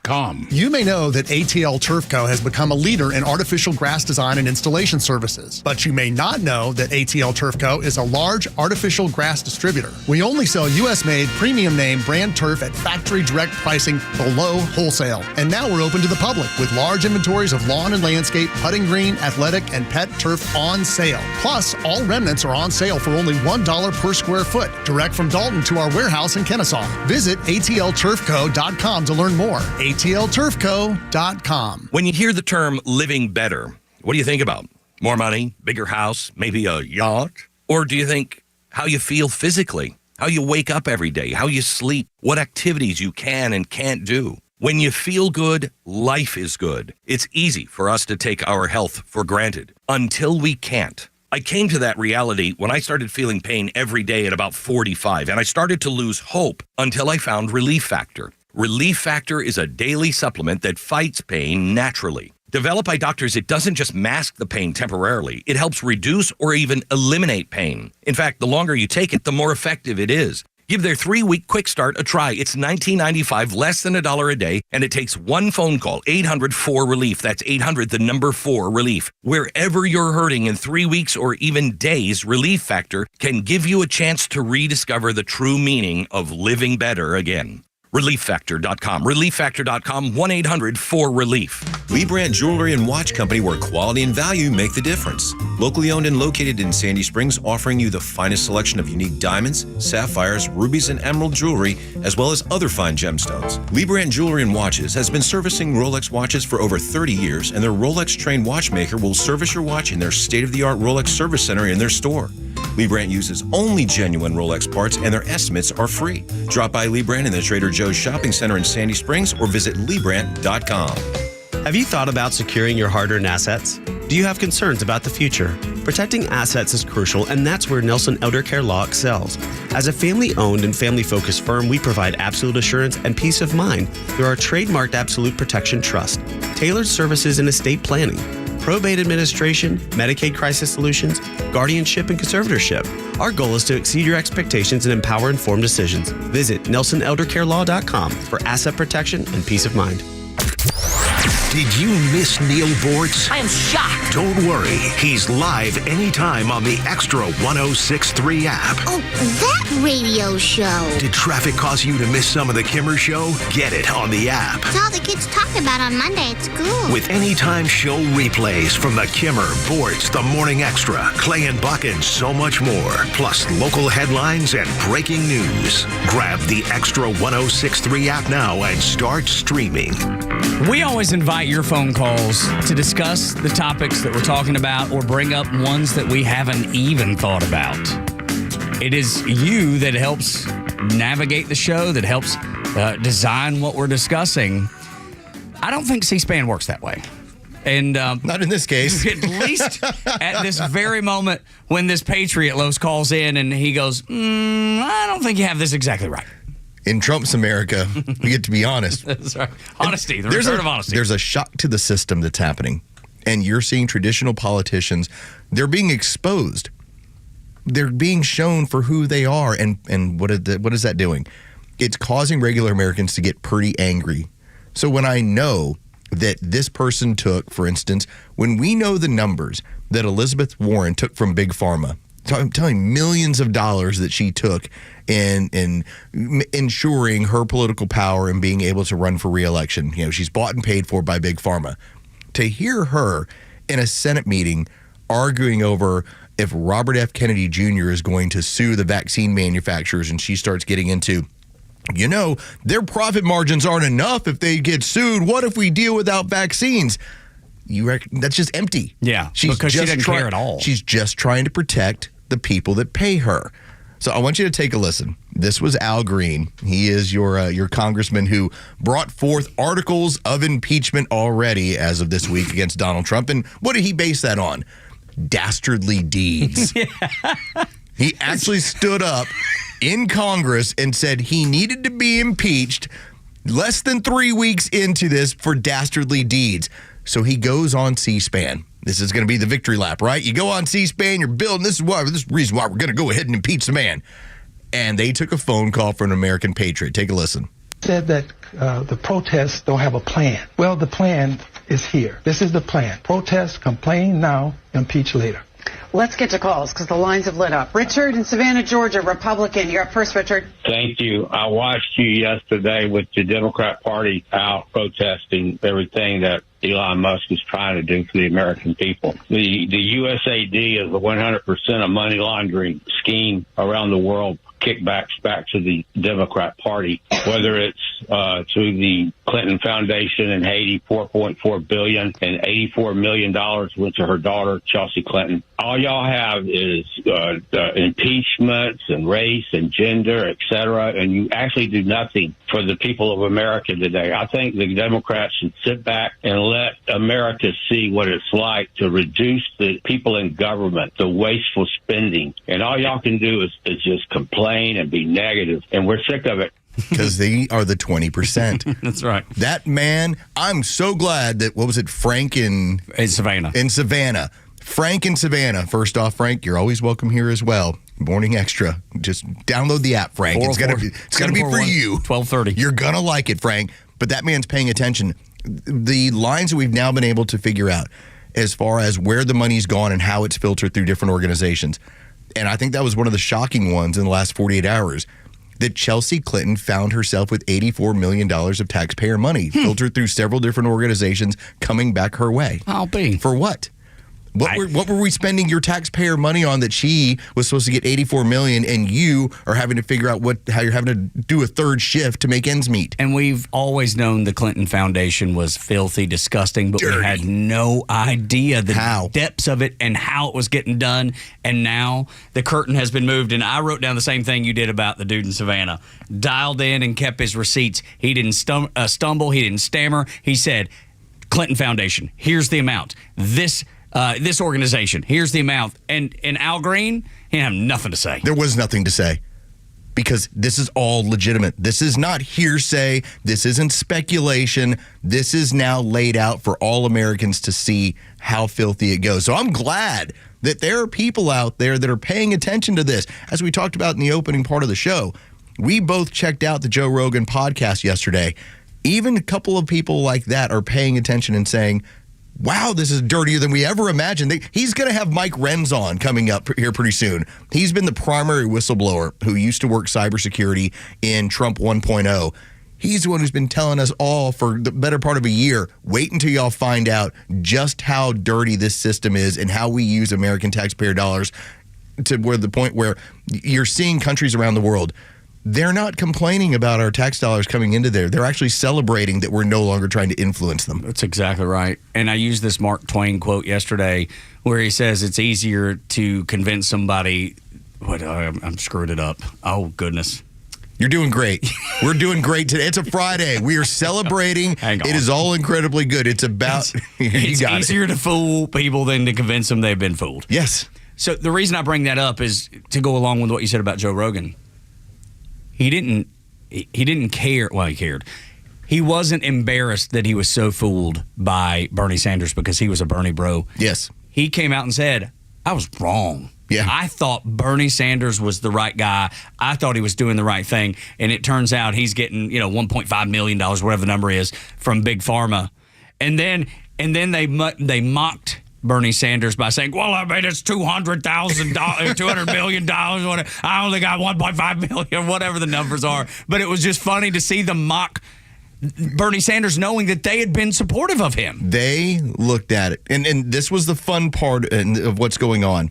You may know that ATL Turf Co. has become a leader in artificial grass design and installation services, but you may not know that ATL Turf Co. is a large artificial grass distributor. We only sell U.S.-made, premium name brand turf at factory direct pricing below wholesale. And now we're open to the public with large inventories of lawn and landscape, putting green, athletic, and pet turf on sale. Plus, all remnants are on sale for only $1 per square foot, direct from Dalton to our warehouse in Kennesaw. Visit atlturfco.com to learn more. atlturfco.com. When you hear the term living better, what do you think about? More money, bigger house, maybe a yacht? Or do you think how you feel physically, how you wake up every day, how you sleep, what activities you can and can't do? When you feel good, life is good. It's easy for us to take our health for granted until we can't. I came to that reality when I started feeling pain every day at about 45, and I started to lose hope until I found Relief Factor. Relief Factor is a daily supplement that fights pain naturally. Developed by doctors, it doesn't just mask the pain temporarily. It helps reduce or even eliminate pain. In fact, the longer you take it, the more effective it is. Give their 3-week quick start a try. It's $19.95, less than $1 a day, and it takes one phone call, 800-4-RELIEF. That's 800, the number 4-RELIEF. Wherever you're hurting in 3 weeks or even days, Relief Factor can give you a chance to rediscover the true meaning of living better again. ReliefFactor.com. ReliefFactor.com, 1-800-4-RELIEF. Lee Brandt Jewelry and Watch Company, where quality and value make the difference. Locally owned and located in Sandy Springs, offering you the finest selection of unique diamonds, sapphires, rubies, and emerald jewelry, as well as other fine gemstones. Lee Brandt Jewelry and Watches has been servicing Rolex watches for over 30 years, and their Rolex-trained watchmaker will service your watch in their state-of-the-art Rolex service center in their store. Lee Brandt uses only genuine Rolex parts, and their estimates are free. Drop by Lee Brandt in the Trader Joe's Shopping Center in Sandy Springs or visit LeeBrandt.com. Have you thought about securing your hard-earned assets? Do you have concerns about the future? Protecting assets is crucial, and that's where Nelson Elder Care Law excels. As a family-owned and family-focused firm, we provide absolute assurance and peace of mind through our trademarked Absolute Protection Trust, tailored services in estate planning, probate administration, Medicaid crisis solutions, guardianship, and conservatorship. Our goal is to exceed your expectations and empower informed decisions. Visit NelsonElderCareLaw.com for asset protection and peace of mind. Did you miss Neil Bortz? I am shocked. Don't worry. He's live anytime on the Extra 106.3 app. Oh, that radio show. Did traffic cause you to miss some of the Kimmer Show? Get it on the app. It's all the kids talk about on Monday at school. With anytime show replays from the Kimmer, Bortz, the Morning Extra, Clay and Buck, and so much more. Plus local headlines and breaking news. Grab the Extra 106.3 app now and start streaming. We always invite your phone calls to discuss the topics that we're talking about or bring up ones that we haven't even thought about. It is you that helps navigate the show, that helps design what we're discussing. I don't think C-SPAN works that way. And not in this case. At least at this very moment when this Patriot Los calls in and he goes, I don't think you have this exactly right. In Trump's America, we get to be honest. That's right. Honesty, the return of honesty. There's a shock to the system that's happening. And you're seeing traditional politicians, they're being exposed. They're being shown for who they are. And what is that doing? It's causing regular Americans to get pretty angry. So when I know that this person took, for instance, when we know the numbers that Elizabeth Warren took from Big Pharma, I'm telling millions of dollars that she took in ensuring her political power and being able to run for re-election. You know, she's bought and paid for by Big Pharma. To hear her in a Senate meeting arguing over if Robert F. Kennedy Jr. is going to sue the vaccine manufacturers, and she starts getting into, you know, their profit margins aren't enough if they get sued. What if we deal without vaccines? That's just empty. Yeah, because she doesn't care at all. She's just trying to protect the people that pay her. So I want you to take a listen. This was Al Green. He is your congressman who brought forth articles of impeachment already as of this week against Donald Trump. And what did he base that on? Dastardly deeds. He actually stood up in Congress and said he needed to be impeached less than 3 weeks into this for dastardly deeds. So he goes on C-SPAN. This is going to be the victory lap, right? You go on C-SPAN, you're building, this is the reason why we're going to go ahead and impeach the man. And they took a phone call from an American patriot. Take a listen. Said that the protests don't have a plan. Well, the plan is here. This is the plan. Protest, complain now, impeach later. Let's get to calls because the lines have lit up. Richard in Savannah, Georgia, Republican. You're up first, Richard. Thank you. I watched you yesterday with the Democrat Party out protesting everything that Elon Musk is trying to do for the American people. The USAID is a 100% a money laundering scheme around the world, kickbacks back to the Democrat Party, whether it's through the Clinton Foundation in Haiti, $4.4 billion and $84 million went to her daughter, Chelsea Clinton. All y'all have is impeachments and race and gender, et cetera, and you actually do nothing for the people of America today. I think the Democrats should sit back and let America see what it's like to reduce the people in government, the wasteful spending. And all y'all can do is just complain and be negative, and we're sick of it. Because they are the 20%. That's right. That man, I'm so glad that, what was it, Frank in Savannah. In Savannah. Frank in Savannah. First off, Frank, you're always welcome here as well. Morning Extra. Just download the app, Frank. It's gonna be for you. 12:30. You're gonna like it, Frank. But that man's paying attention. The lines that we've now been able to figure out as far as where the money's gone and how it's filtered through different organizations. And I think that was one of the shocking ones in the last 48 hours. That Chelsea Clinton found herself with $84 million of taxpayer money filtered through several different organizations coming back her way. I'll be. For what? What were we spending your taxpayer money on that she was supposed to get $84 million and you are having to figure out how you're having to do a third shift to make ends meet? And we've always known the Clinton Foundation was filthy, disgusting, but we had no idea the depths of it and how it was getting done. And now the curtain has been moved. And I wrote down the same thing you did about the dude in Savannah. Dialed in and kept his receipts. He didn't stumble. He didn't stammer. He said, Clinton Foundation, here's the amount. This organization, here's the amount. And Al Green, he didn't have nothing to say. There was nothing to say. because this is all legitimate. This is not hearsay. This isn't speculation. This is now laid out for all Americans to see how filthy it goes. So I'm glad that there are people out there that are paying attention to this. As we talked about in the opening part of the show, we both checked out the Joe Rogan podcast yesterday. Even a couple of people like that are paying attention and saying, wow, this is dirtier than we ever imagined. He's going to have Mike Renz on coming up here pretty soon. He's been the primary whistleblower who used to work cybersecurity in Trump 1.0. He's the one who's been telling us all for the better part of a year, wait until y'all find out just how dirty this system is and how we use American taxpayer dollars to where the point where you're seeing countries around the world, they're not complaining about our tax dollars coming into there. They're actually celebrating that we're no longer trying to influence them. That's exactly right. And I used this Mark Twain quote yesterday where he says it's easier to convince somebody. I'm screwed it up. Oh, goodness. You're doing great. We're doing great today. It's a Friday. We are celebrating. Hang on. It is all incredibly good. It's about... It's easier to fool people than to convince them they've been fooled. Yes. So the reason I bring that up is to go along with what you said about Joe Rogan. He didn't care. Well, he cared. He wasn't embarrassed that he was so fooled by Bernie Sanders because he was a Bernie bro. Yes. He came out and said, I was wrong. Yeah. I thought Bernie Sanders was the right guy. I thought he was doing the right thing. And it turns out he's getting, $1.5 million, whatever the number is, from Big Pharma. And then they mocked Bernie Sanders by saying, well, I mean, it's $200 million. Whatever. I only got 1.5 million, whatever the numbers are. But it was just funny to see them mock Bernie Sanders knowing that they had been supportive of him. They looked at it. And this was the fun part of what's going on.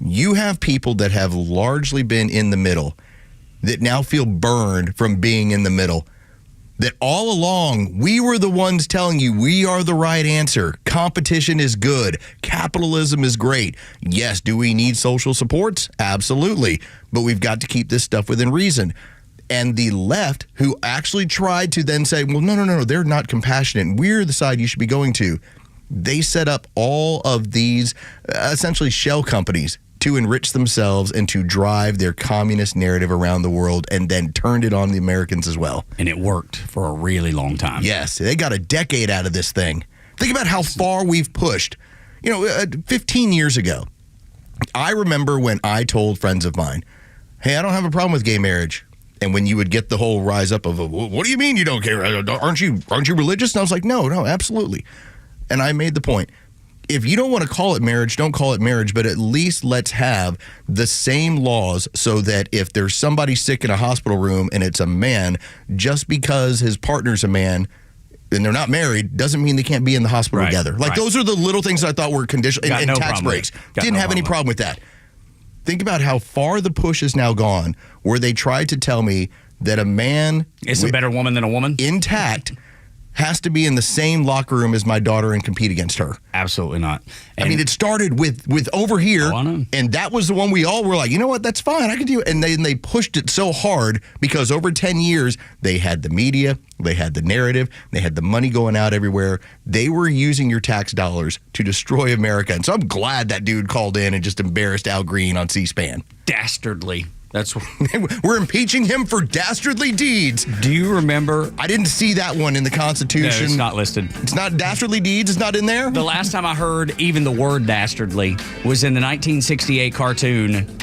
You have people that have largely been in the middle that now feel burned from being in the middle. That all along, we were the ones telling you we are the right answer. Competition is good. Capitalism is great. Yes, do we need social supports? Absolutely. But we've got to keep this stuff within reason. And the left, who actually tried to then say, well, no, they're not compassionate. We're the side you should be going to. They set up all of these essentially shell companies to enrich themselves and to drive their communist narrative around the world, and then turned it on the Americans as well. And it worked for a really long time. Yes, they got a decade out of this thing. Think about how far we've pushed. 15 years ago, I remember when I told friends of mine, hey, I don't have a problem with gay marriage. And when you would get the whole rise up of, what do you mean you don't care? Aren't you religious? And I was like, no, absolutely. And I made the point. If you don't want to call it marriage, don't call it marriage, but at least let's have the same laws so that if there's somebody sick in a hospital room and it's a man, just because his partner's a man and they're not married doesn't mean they can't be in the hospital together. Those are the little things I thought were conditional. And tax breaks. Didn't have any problem with that. Think about how far the push has now gone where they tried to tell me that a man is a better woman than a woman intact has to be in the same locker room as my daughter and compete against her. Absolutely not. And it started with over here, and that was the one we all were like, you know what, that's fine, I can do it. And they pushed it so hard because over 10 years, they had the media, they had the narrative, they had the money going out everywhere. They were using your tax dollars to destroy America. And so I'm glad that dude called in and just embarrassed Al Green on C-SPAN. Dastardly. We're impeaching him for dastardly deeds. Do you remember? I didn't see that one in the Constitution. No, it's not listed. It's not dastardly deeds. It's not in there. The last time I heard even the word dastardly was in the 1968 cartoon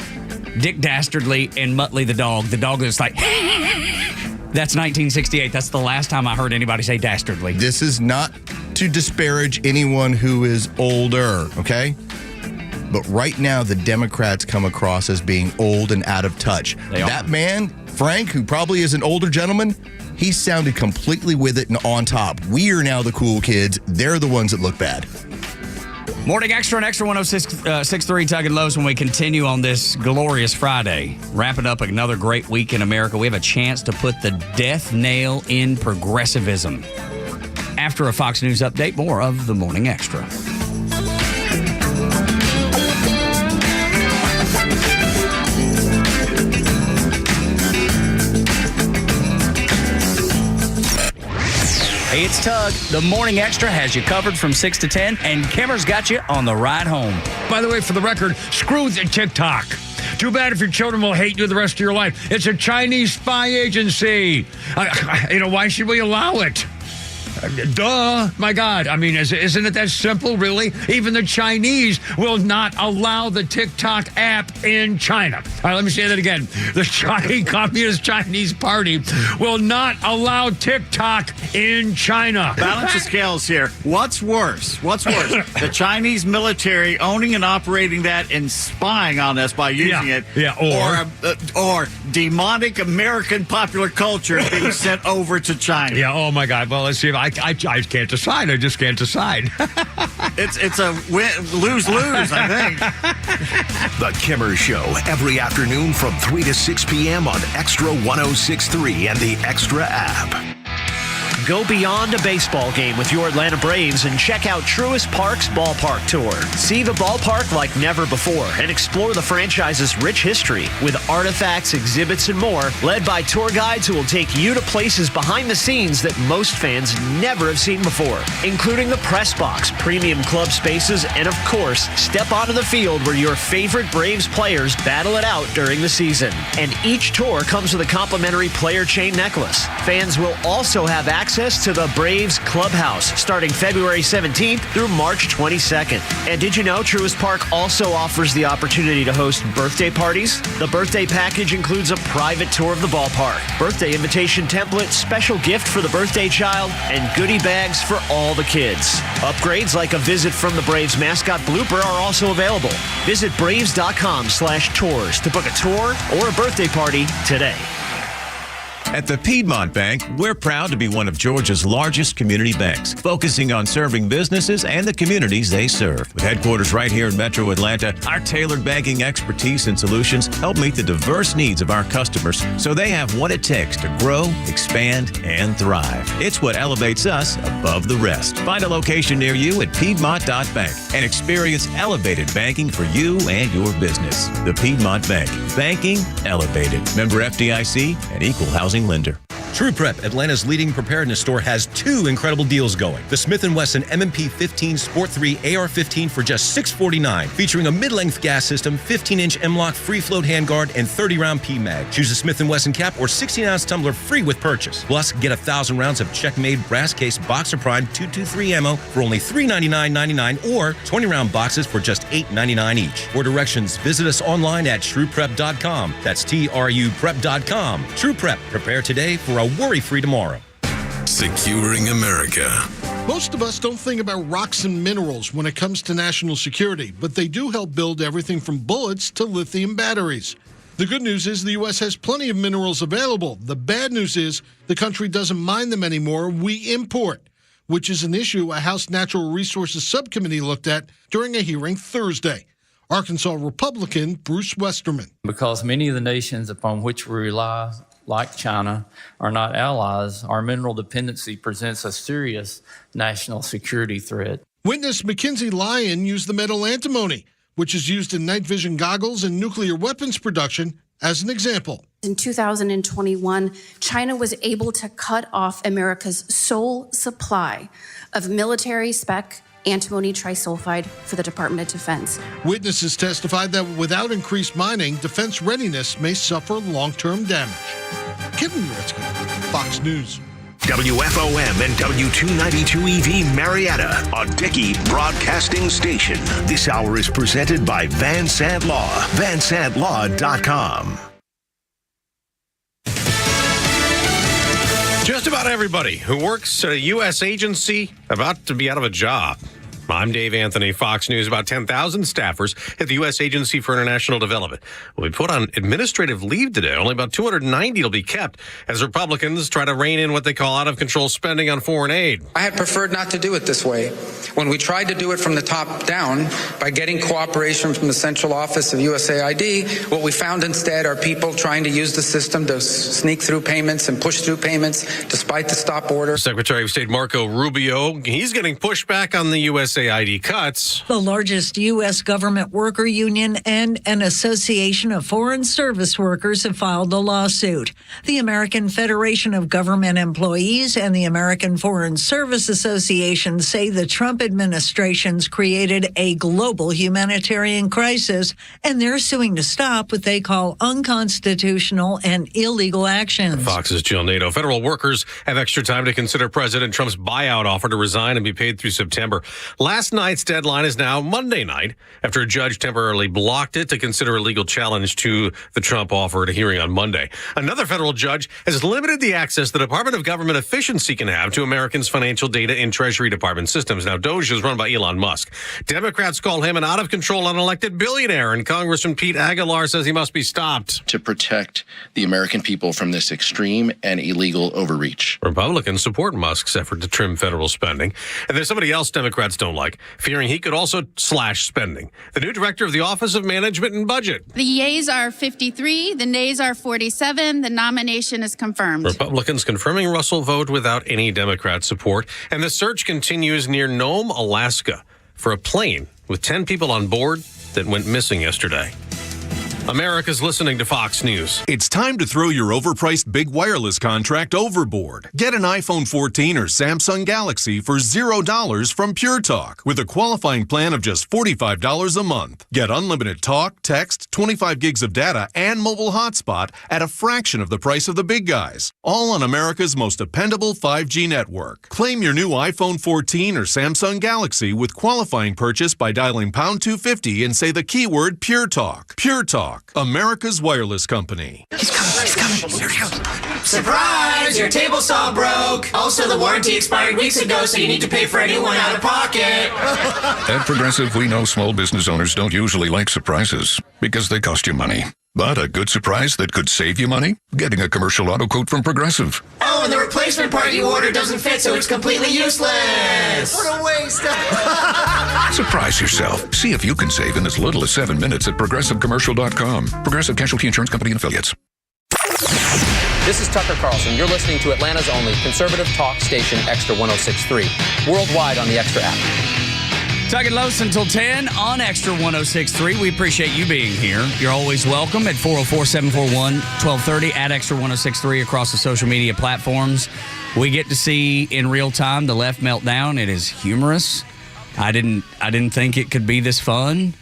Dick Dastardly and Muttley the dog. The dog was like, that's 1968. That's the last time I heard anybody say dastardly. This is not to disparage anyone who is older, okay? But right now, the Democrats come across as being old and out of touch. That man, Frank, who probably is an older gentleman, he sounded completely with it and on top. We are now the cool kids. They're the ones that look bad. Morning Extra and Extra 106.3 Tug and Los when we continue on this glorious Friday. Wrapping up another great week in America. We have a chance to put the death nail in progressivism. After a Fox News update, more of the Morning Extra. Hey, it's Tug. The Morning Extra has you covered from 6 to 10, and Kimmer's got you on the ride home. By the way, for the record, screw the TikTok. Too bad if your children will hate you the rest of your life. It's a Chinese spy agency. Why should we allow it? Duh. My God. I mean, isn't it that simple, really? Even the Chinese will not allow the TikTok app in China. All right, let me say that again. The Communist Chinese Party will not allow TikTok in China. Balance the scales here. What's worse? The Chinese military owning and operating that and spying on us by using it. Yeah, or demonic American popular culture being sent over to China. Yeah, oh my God. Well, let's see if I can't decide. I just can't decide. It's a lose-lose, I think. The Kimmer Show, every afternoon from 3 to 6 p.m. on Extra 106.3 and the Extra app. Go beyond a baseball game with your Atlanta Braves and check out Truist Park's Ballpark Tour. See the ballpark like never before and explore the franchise's rich history with artifacts, exhibits, and more, led by tour guides who will take you to places behind the scenes that most fans never have seen before, including the press box, premium club spaces, and of course, step onto the field where your favorite Braves players battle it out during the season. And each tour comes with a complimentary player chain necklace. Fans will also have access to the Braves Clubhouse starting February 17th through March 22nd. And did you know Truist Park also offers the opportunity to host birthday parties? The birthday package includes a private tour of the ballpark, birthday invitation template, special gift for the birthday child, and goodie bags for all the kids. Upgrades like a visit from the Braves mascot blooper are also available. Visit Braves.com/tours to book a tour or a birthday party today. At the Piedmont Bank, we're proud to be one of Georgia's largest community banks, focusing on serving businesses and the communities they serve. With headquarters right here in Metro Atlanta, our tailored banking expertise and solutions help meet the diverse needs of our customers so they have what it takes to grow, expand, and thrive. It's what elevates us above the rest. Find a location near you at Piedmont.bank and experience elevated banking for you and your business. The Piedmont Bank. Banking elevated. Member FDIC and equal housing lender. True Prep, Atlanta's leading preparedness store, has two incredible deals going. The Smith & Wesson M&P 15 Sport 3 AR-15 for just $649, featuring a mid-length gas system, 15-inch M-LOK free-float handguard, and 30-round P-Mag. Choose a Smith & Wesson cap or 16-ounce tumbler free with purchase. Plus, get 1,000 rounds of check-made brass case Boxer Prime 223 ammo for only $399.99 or 20-round boxes for just $8.99 each. For directions, visit us online at trueprep.com. That's TRUprep.com. True Prep. Prepare today for a worry-free tomorrow. Securing America. Most of us don't think about rocks and minerals when it comes to national security, but they do help build everything from bullets to lithium batteries. The good news is the U.S. has plenty of minerals available. The bad news is the country doesn't mine them anymore. We import, which is an issue a House Natural Resources Subcommittee looked at during a hearing Thursday. Arkansas Republican Bruce Westerman. Because many of the nations upon which we rely, like China, are not allies, our mineral dependency presents a serious national security threat. Witness Mackenzie Lyon used the metal antimony, which is used in night vision goggles and nuclear weapons production, as an example. In 2021, China was able to cut off America's sole supply of military-spec antimony trisulfide for the Department of Defense. Witnesses testified that without increased mining, defense readiness may suffer long-term damage. Kevin Uretsky, Fox News. WFOM and W292 EV Marietta, a Dickey broadcasting station. This hour is presented by Van Sant Law, vansantlaw.com. Just about everybody who works at a U.S. agency about to be out of a job. I'm Dave Anthony, Fox News. About 10,000 staffers at the U.S. Agency for International Development will be put on administrative leave today. Only about 290 will be kept as Republicans try to rein in what they call out-of-control spending on foreign aid. I had preferred not to do it this way. When we tried to do it from the top down by getting cooperation from the central office of USAID, what we found instead are people trying to use the system to sneak through payments and push through payments despite the stop order. Secretary of State Marco Rubio, he's getting pushback on the U.S. USAID cuts. The largest U.S. government worker union and an association of foreign service workers have filed a lawsuit. The American Federation of Government Employees and the American Foreign Service Association say the Trump administration's created a global humanitarian crisis, and they're suing to stop what they call unconstitutional and illegal actions. Fox's Jill Nato. Federal workers have extra time to consider President Trump's buyout offer to resign and be paid through September. Last night's deadline is now Monday night after a judge temporarily blocked it to consider a legal challenge to the Trump offer at a hearing on Monday. Another federal judge has limited the access the Department of Government Efficiency can have to Americans' financial data in Treasury Department systems. Now, DOJ is run by Elon Musk. Democrats call him an out-of-control, unelected billionaire, and Congressman Pete Aguilar says he must be stopped. To protect the American people from this extreme and illegal overreach. Republicans support Musk's effort to trim federal spending. And there's somebody else Democrats don't like, fearing he could also slash spending. The new director of the Office of Management and Budget. The yeas are 53, the nays are 47. The nomination is confirmed. Republicans confirming Russell vote without any Democrat support. And the search continues near Nome, Alaska, for a plane with 10 people on board that went missing yesterday. America's listening to Fox News. It's time to throw your overpriced big wireless contract overboard. Get an iPhone 14 or Samsung Galaxy for $0 from Pure Talk with a qualifying plan of just $45 a month. Get unlimited talk, text, 25 gigs of data, and mobile hotspot at a fraction of the price of the big guys. All on America's most dependable 5G network. Claim your new iPhone 14 or Samsung Galaxy with qualifying purchase by dialing pound 250 and say the keyword Pure Talk. Pure Talk. America's wireless company. He's coming. Here he comes. Surprise! Your table saw broke. Also, the warranty expired weeks ago, so you need to pay for a new one out of pocket. At Progressive, we know small business owners don't usually like surprises because they cost you money. But a good surprise that could save you money? Getting a commercial auto quote from Progressive. Oh, and the replacement part you ordered doesn't fit, so it's completely useless. What a waste. Surprise yourself. See if you can save in as little as 7 minutes at ProgressiveCommercial.com. Progressive Casualty Insurance Company and Affiliates. This is Tucker Carlson. You're listening to Atlanta's only conservative talk station, Xtra 106.3. Worldwide on the Xtra app. Tug and Los until 10 on Xtra 106.3. We appreciate you being here. You're always welcome at 404-741-1230 at Xtra 106.3 across the social media platforms. We get to see in real time the left meltdown. It is humorous. I didn't think it could be this fun.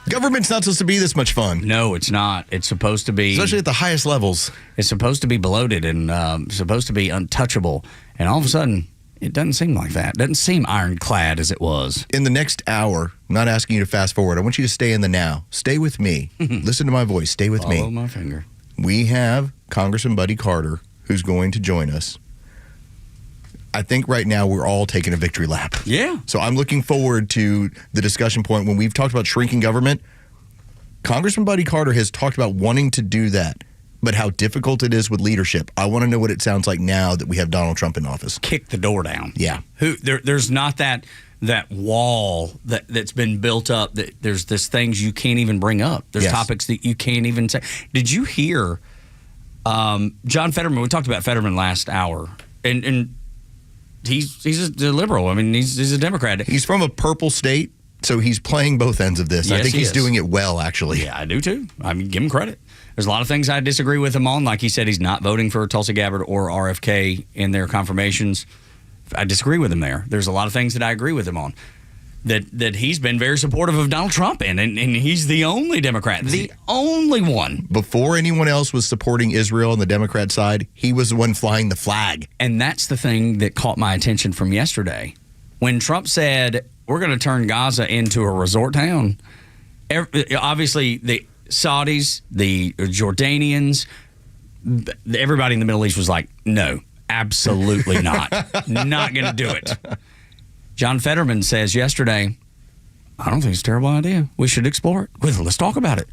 Government's not supposed to be this much fun. No, it's not. It's supposed to be... Especially at the highest levels. It's supposed to be bloated and supposed to be untouchable. And all of a sudden... It doesn't seem like that. It doesn't seem ironclad as it was. In the next hour, I'm not asking you to fast forward. I want you to stay in the now. Stay with me. Listen to my voice. Stay with me. Follow my finger. We have Congressman Buddy Carter, who's going to join us. I think right now we're all taking a victory lap. Yeah. So I'm looking forward to the discussion point when we've talked about shrinking government. Congressman Buddy Carter has talked about wanting to do that. But how difficult it is with leadership. I want to know what it sounds like now that we have Donald Trump in office. Kick the door down. Yeah. There's not that wall that's been built up. That there's things you can't even bring up. There's topics that you can't even say. Did you hear John Fetterman? We talked about Fetterman last hour, and he's a liberal. I mean, he's a Democrat. He's from a purple state, so he's playing both ends of this. Yes, I think he's doing it well, actually. Yeah, I do too. I mean, give him credit. There's a lot of things I disagree with him on. Like he said, he's not voting for Tulsi Gabbard or RFK in their confirmations. I disagree with him there. There's a lot of things that I agree with him on. That he's been very supportive of Donald Trump in, and he's the only Democrat, the only one. Before anyone else was supporting Israel on the Democrat side, he was the one flying the flag. And that's the thing that caught my attention from yesterday. When Trump said, we're going to turn Gaza into a resort town, obviously the Saudis, the Jordanians, everybody in the Middle East was like, no, absolutely not. Not going to do it. John Fetterman says yesterday, I don't think it's a terrible idea. We should explore it. Well, let's talk about it.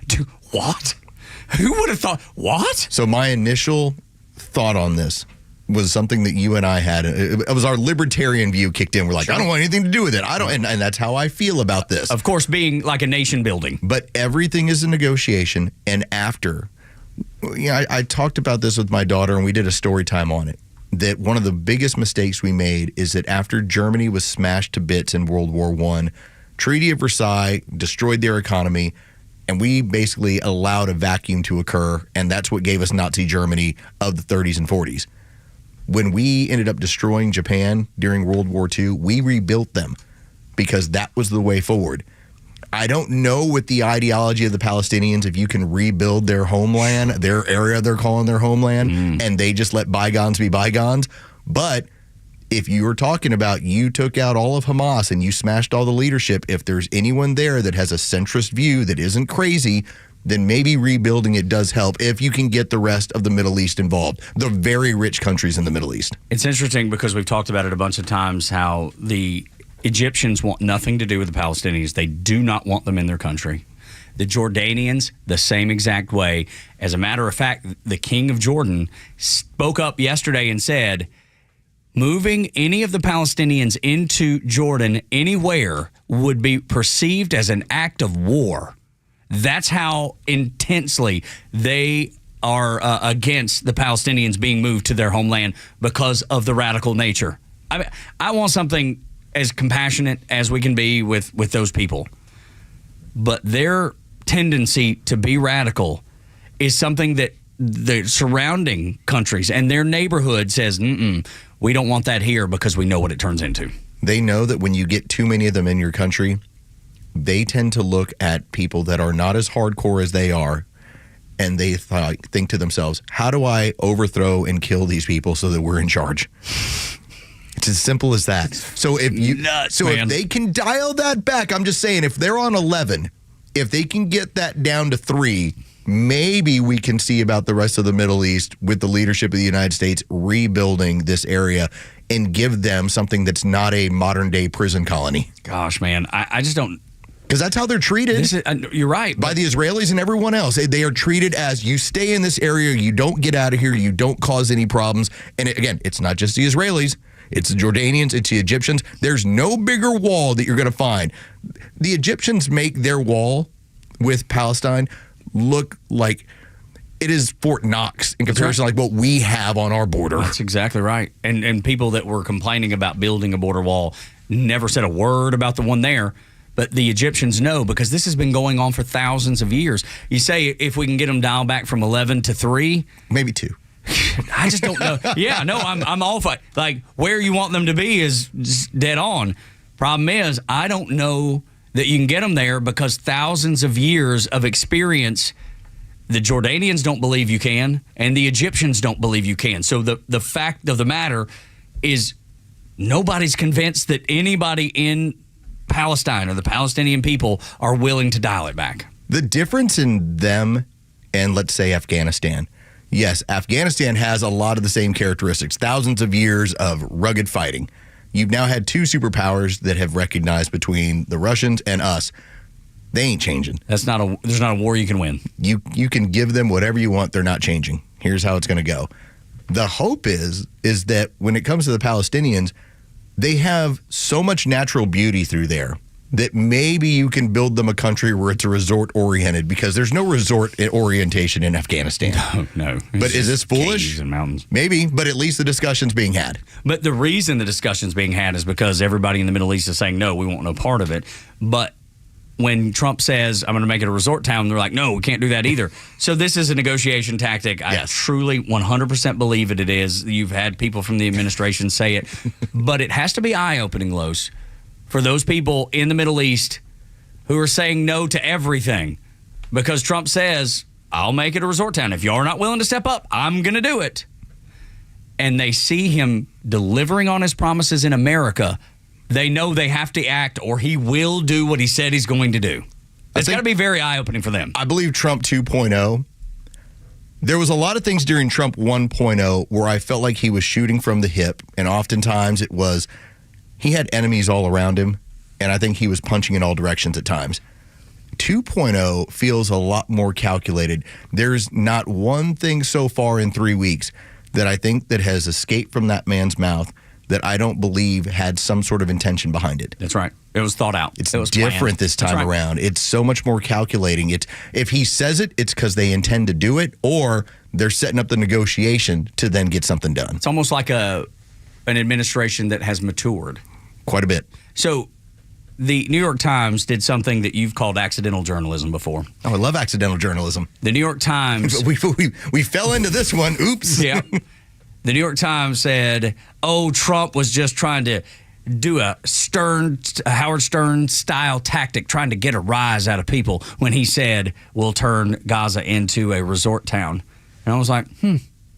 Dude, what? Who would have thought? What? So my initial thought on this was something that you and I had. It was our libertarian view kicked in. We're like, I don't want anything to do with it. And that's how I feel about this. Of course, being like a nation building. But everything is a negotiation. And after, I talked about this with my daughter and we did a story time on it. that one of the biggest mistakes we made is that after Germany was smashed to bits in World War I, Treaty of Versailles destroyed their economy, and we basically allowed a vacuum to occur, and that's what gave us Nazi Germany of the 30s and 40s. When we ended up destroying Japan during World War II, we rebuilt them because that was the way forward. I don't know with the ideology of the Palestinians if you can rebuild their homeland, their area they're calling their homeland, and they just let bygones be bygones. But if you were talking about you took out all of Hamas and you smashed all the leadership, if there's anyone there that has a centrist view that isn't crazy, then maybe rebuilding it does help if you can get the rest of the Middle East involved, the very rich countries in the Middle East. It's interesting because we've talked about it a bunch of times how the Egyptians want nothing to do with the Palestinians. They do not want them in their country. The Jordanians, the same exact way. As a matter of fact, the king of Jordan spoke up yesterday and said, moving any of the Palestinians into Jordan anywhere would be perceived as an act of war. That's how intensely they are against the Palestinians being moved to their homeland because of the radical nature. I want something as compassionate as we can be with those people. But their tendency to be radical is something that the surrounding countries and their neighborhood says, we don't want that here because we know what it turns into. They know that when you get too many of them in your country, they tend to look at people that are not as hardcore as they are, and they think to themselves, how do I overthrow and kill these people so that we're in charge? It's as simple as that. So if if they can dial that back, I'm just saying, if they're on 11, if they can get that down to 3, maybe we can see about the rest of the Middle East with the leadership of the United States rebuilding this area and give them something that's not a modern day prison colony. Gosh, man, I just don't. Because that's how they're treated. You're right. By the Israelis and everyone else. They are treated as you stay in this area, you don't get out of here, you don't cause any problems. And again, it's not just the Israelis. It's the Jordanians, it's the Egyptians. There's no bigger wall that you're going to find. The Egyptians make their wall with Palestine look like it is Fort Knox in comparison to like what we have on our border. That's exactly right. And people that were complaining about building a border wall never said a word about the one there. But the Egyptians know because this has been going on for thousands of years. You say if we can get them dialed back from 11 to 3. Maybe 2. I just don't know. Yeah, no, I'm all for like where you want them to be is just dead on. Problem is, I don't know that you can get them there because thousands of years of experience, the Jordanians don't believe you can, and the Egyptians don't believe you can. So the fact of the matter is nobody's convinced that anybody in Palestine or the Palestinian people are willing to dial it back. The difference in them and, let's say, Afghanistan. Yes, Afghanistan has a lot of the same characteristics, thousands of years of rugged fighting. You've now had 2 superpowers that have recognized between the Russians and us. They ain't changing. There's not a war you can win. You can give them whatever you want. They're not changing. Here's how it's going to go. The hope is that when it comes to the Palestinians, they have so much natural beauty through there that maybe you can build them a country where it's a resort-oriented, because there's no resort orientation in Afghanistan. No. But is this foolish? And mountains. Maybe, but at least the discussion's being had. But the reason the discussion's being had is because everybody in the Middle East is saying, no, we want no part of it. But when Trump says, I'm going to make it a resort town, they're like, no, we can't do that either. So this is a negotiation tactic. I truly 100% believe it is. You've had people from the administration say it. But it has to be eye-opening, Los, for those people in the Middle East who are saying no to everything. Because Trump says, I'll make it a resort town. If y'all are not willing to step up, I'm going to do it. And they see him delivering on his promises in America. They know they have to act or he will do what he said he's going to do. It's got to be very eye-opening for them. I believe Trump 2.0, there was a lot of things during Trump 1.0 where I felt like he was shooting from the hip, and oftentimes it was he had enemies all around him, and I think he was punching in all directions at times. 2.0 feels a lot more calculated. There's not one thing so far in 3 weeks that I think that has escaped from that man's mouth that I don't believe had some sort of intention behind it. That's right. It was thought out. It was different planned. This time around. It's so much more calculating. If he says it, it's because they intend to do it, or they're setting up the negotiation to then get something done. It's almost like an administration that has matured quite a bit. So the New York Times did something that you've called accidental journalism before. Oh, I love accidental journalism. The New York Times. we fell into this one. Oops. Yeah. The New York Times said, Trump was just trying to do a Howard Stern style tactic, trying to get a rise out of people when he said, we'll turn Gaza into a resort town. And I was like,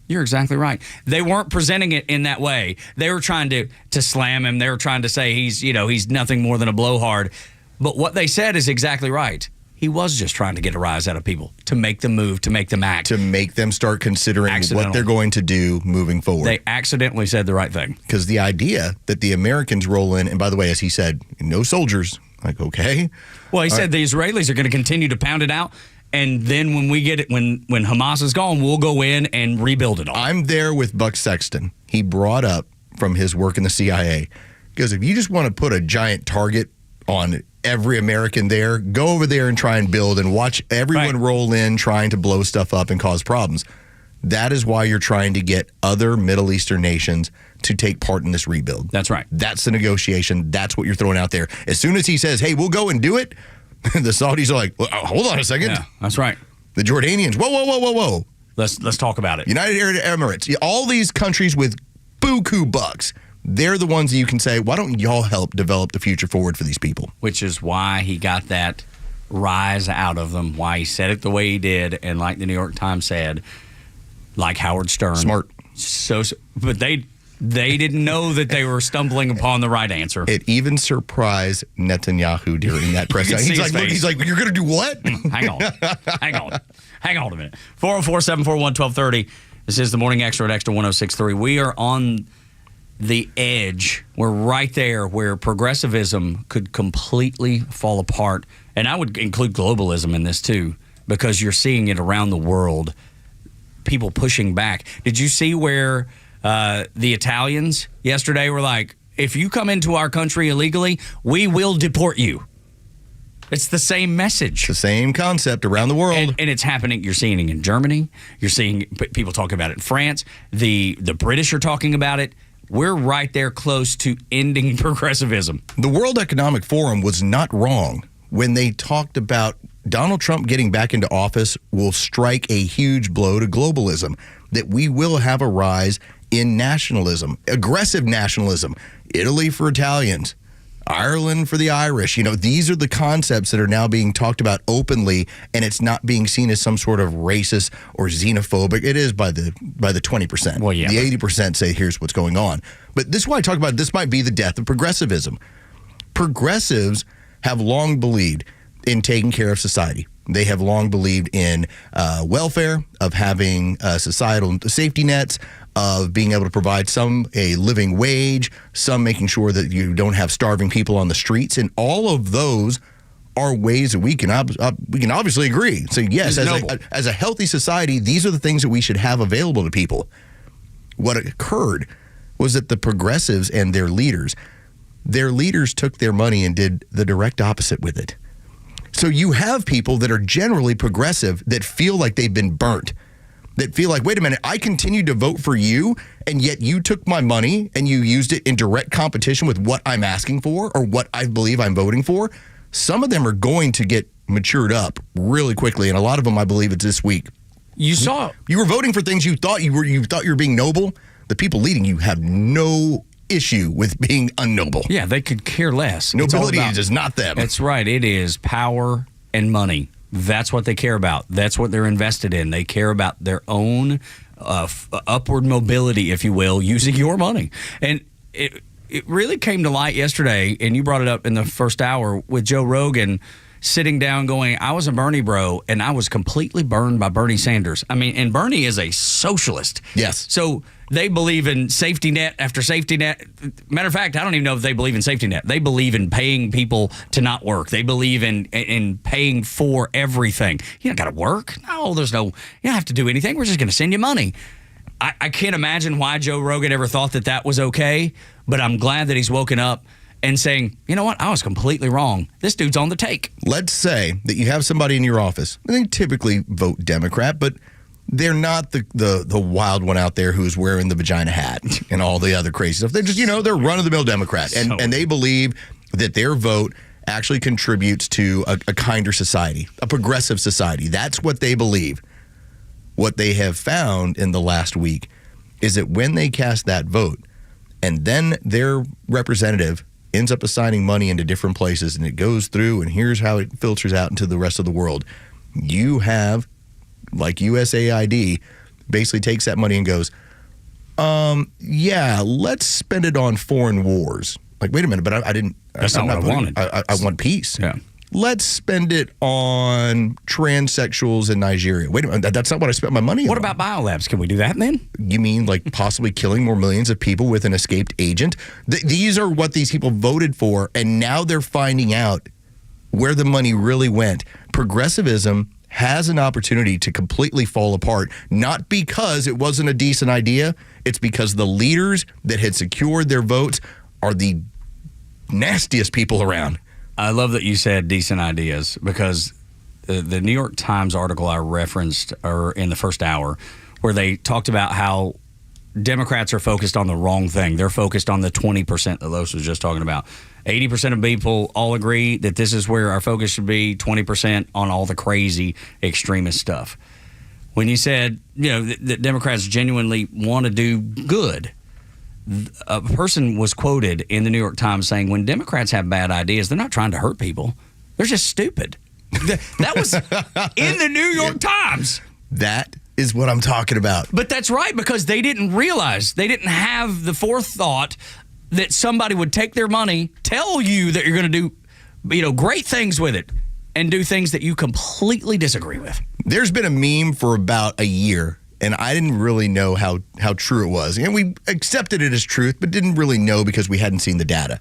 you're exactly right. They weren't presenting it in that way. They were trying to slam him. They were trying to say he's nothing more than a blowhard. But what they said is exactly right. He was just trying to get a rise out of people, to make them move, to make them act. To make them start considering what they're going to do moving forward. They accidentally said the right thing. Because the idea that the Americans roll in, and by the way, as he said, no soldiers. Like, okay. Well, he said the Israelis are going to continue to pound it out. And then when we get it, when Hamas is gone, we'll go in and rebuild it all. I'm there with Buck Sexton. He brought up from his work in the CIA, because if you just want to put a giant target on every American there, go over there and try and build and watch everyone roll in trying to blow stuff up and cause problems. That is why you're trying to get other Middle Eastern nations to take part in this rebuild. That's right. That's the negotiation. That's what you're throwing out there. As soon as he says, hey, we'll go and do it, the Saudis are like, well, hold on a second. Yeah, that's right. The Jordanians, whoa. Let's talk about it. United Arab Emirates, all these countries with buku bucks, they're the ones that you can say, why don't y'all help develop the future forward for these people? Which is why he got that rise out of them, why he said it the way he did, and like the New York Times said, like Howard Stern. Smart. But they didn't know that they were stumbling upon the right answer. It even surprised Netanyahu during that press conference. He's like, you're going to do what? Hang on a minute. 404-741-1230. This is the Morning Xtra at Extra 106.3. We are on the edge. We're right there where progressivism could completely fall apart. And I would include globalism in this too, because you're seeing it around the world. People pushing back. Did you see where the Italians yesterday were like, if you come into our country illegally, we will deport you? It's the same message. The same concept around the world. And it's happening. You're seeing it in Germany. You're seeing people talking about it in France. The British are talking about it. We're right there close to ending progressivism. The World Economic Forum was not wrong when they talked about Donald Trump getting back into office will strike a huge blow to globalism, that we will have a rise in nationalism, aggressive nationalism, Italy for Italians, Ireland for the Irish. These are the concepts that are now being talked about openly, and it's not being seen as some sort of racist or xenophobic. It is by the 20%. Well, yeah. The 80% say, here's what's going on. But this is why I talk about this might be the death of progressivism. Progressives have long believed in taking care of society. They have long believed in welfare, of having societal safety nets, of being able to provide a living wage, some making sure that you don't have starving people on the streets. And all of those are ways that we can obviously agree. So yes, as a healthy society, these are the things that we should have available to people. What occurred was that the progressives and their leaders took their money and did the direct opposite with it. So you have people that are generally progressive that feel like they've been burnt, that feel like, wait a minute, I continued to vote for you, and yet you took my money and you used it in direct competition with what I'm asking for or what I believe I'm voting for. Some of them are going to get matured up really quickly, and a lot of them, I believe, it's this week. You were voting for things you thought you were being noble. The people leading you have no issue with being unnoble. Yeah, they could care less. Nobility is not them. That's right. It is power and money. That's what they care about. That's what they're invested in. They care about their own upward mobility, if you will, using your money. And it really came to light yesterday, and you brought it up in the first hour with Joe Rogan sitting down going, I was a Bernie bro, and I was completely burned by Bernie Sanders. I mean, and Bernie is a socialist. Yes. So they believe in safety net after safety net. Matter of fact, I don't even know if they believe in safety net. They believe in paying people to not work. They believe in paying for everything. You don't got to work. No, you don't have to do anything. We're just going to send you money. I can't imagine why Joe Rogan ever thought that was okay, but I'm glad that he's woken up and saying, you know what, I was completely wrong. This dude's on the take. Let's say that you have somebody in your office. They typically vote Democrat, but they're not the wild one out there who's wearing the vagina hat and all the other crazy stuff. They're just, they're run-of-the-mill Democrat. And they believe that their vote actually contributes to a kinder society, a progressive society. That's what they believe. What they have found in the last week is that when they cast that vote and then their representative ends up assigning money into different places and it goes through and here's how it filters out into the rest of the world, you have, like USAID, basically takes that money and goes, yeah, let's spend it on foreign wars. Like, wait a minute, but I didn't. That's not what I wanted. I want peace. Yeah. Let's spend it on transsexuals in Nigeria. Wait a minute, that's not what I spent my money on. What about biolabs? Can we do that then? You mean like possibly killing more millions of people with an escaped agent? These are what these people voted for, and now they're finding out where the money really went. Progressivism has an opportunity to completely fall apart, not because it wasn't a decent idea. It's because the leaders that had secured their votes are the nastiest people around. I love that you said decent ideas, because the New York Times article I referenced in the first hour, where they talked about how Democrats are focused on the wrong thing. They're focused on the 20% that Los was just talking about. 80% of people all agree that this is where our focus should be, 20% on all the crazy extremist stuff. When you said, that Democrats genuinely want to do good, a person was quoted in the New York Times saying, when Democrats have bad ideas, they're not trying to hurt people. They're just stupid. That was in the New York Times. That is what I'm talking about. But that's right, because they didn't realize, they didn't have the forethought that somebody would take their money, tell you that you're going to do, great things with it, and do things that you completely disagree with. There's been a meme for about a year, and I didn't really know how true it was. And we accepted it as truth, but didn't really know because we hadn't seen the data.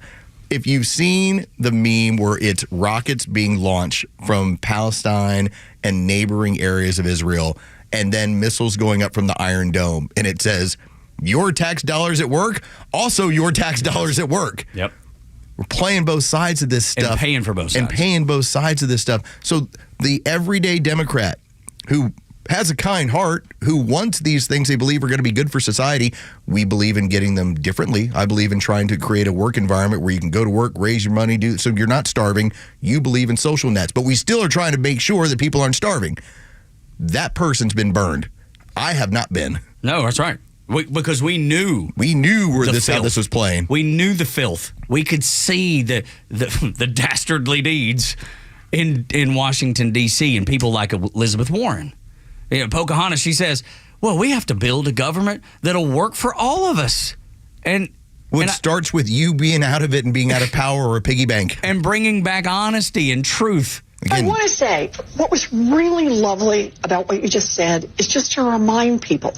If you've seen the meme where it's rockets being launched from Palestine and neighboring areas of Israel, and then missiles going up from the Iron Dome, and it says, your tax dollars at work, also your tax dollars at work. Yep. We're playing both sides of this stuff. And paying for both sides. And paying both sides of this stuff. So the everyday Democrat who has a kind heart, who wants these things they believe are going to be good for society, we believe in getting them differently. I believe in trying to create a work environment where you can go to work, raise your money, so you're not starving. You believe in social nets. But we still are trying to make sure that people aren't starving. That person's been burned. I have not been. No, that's right. Because we knew how this was playing. We knew the filth. We could see the dastardly deeds in Washington, D.C., and people like Elizabeth Warren. Pocahontas, she says, well, we have to build a government that'll work for all of us. And it starts with you being out of it and being out of power or a piggy bank. And bringing back honesty and truth. Again, I want to say, what was really lovely about what you just said is just to remind people,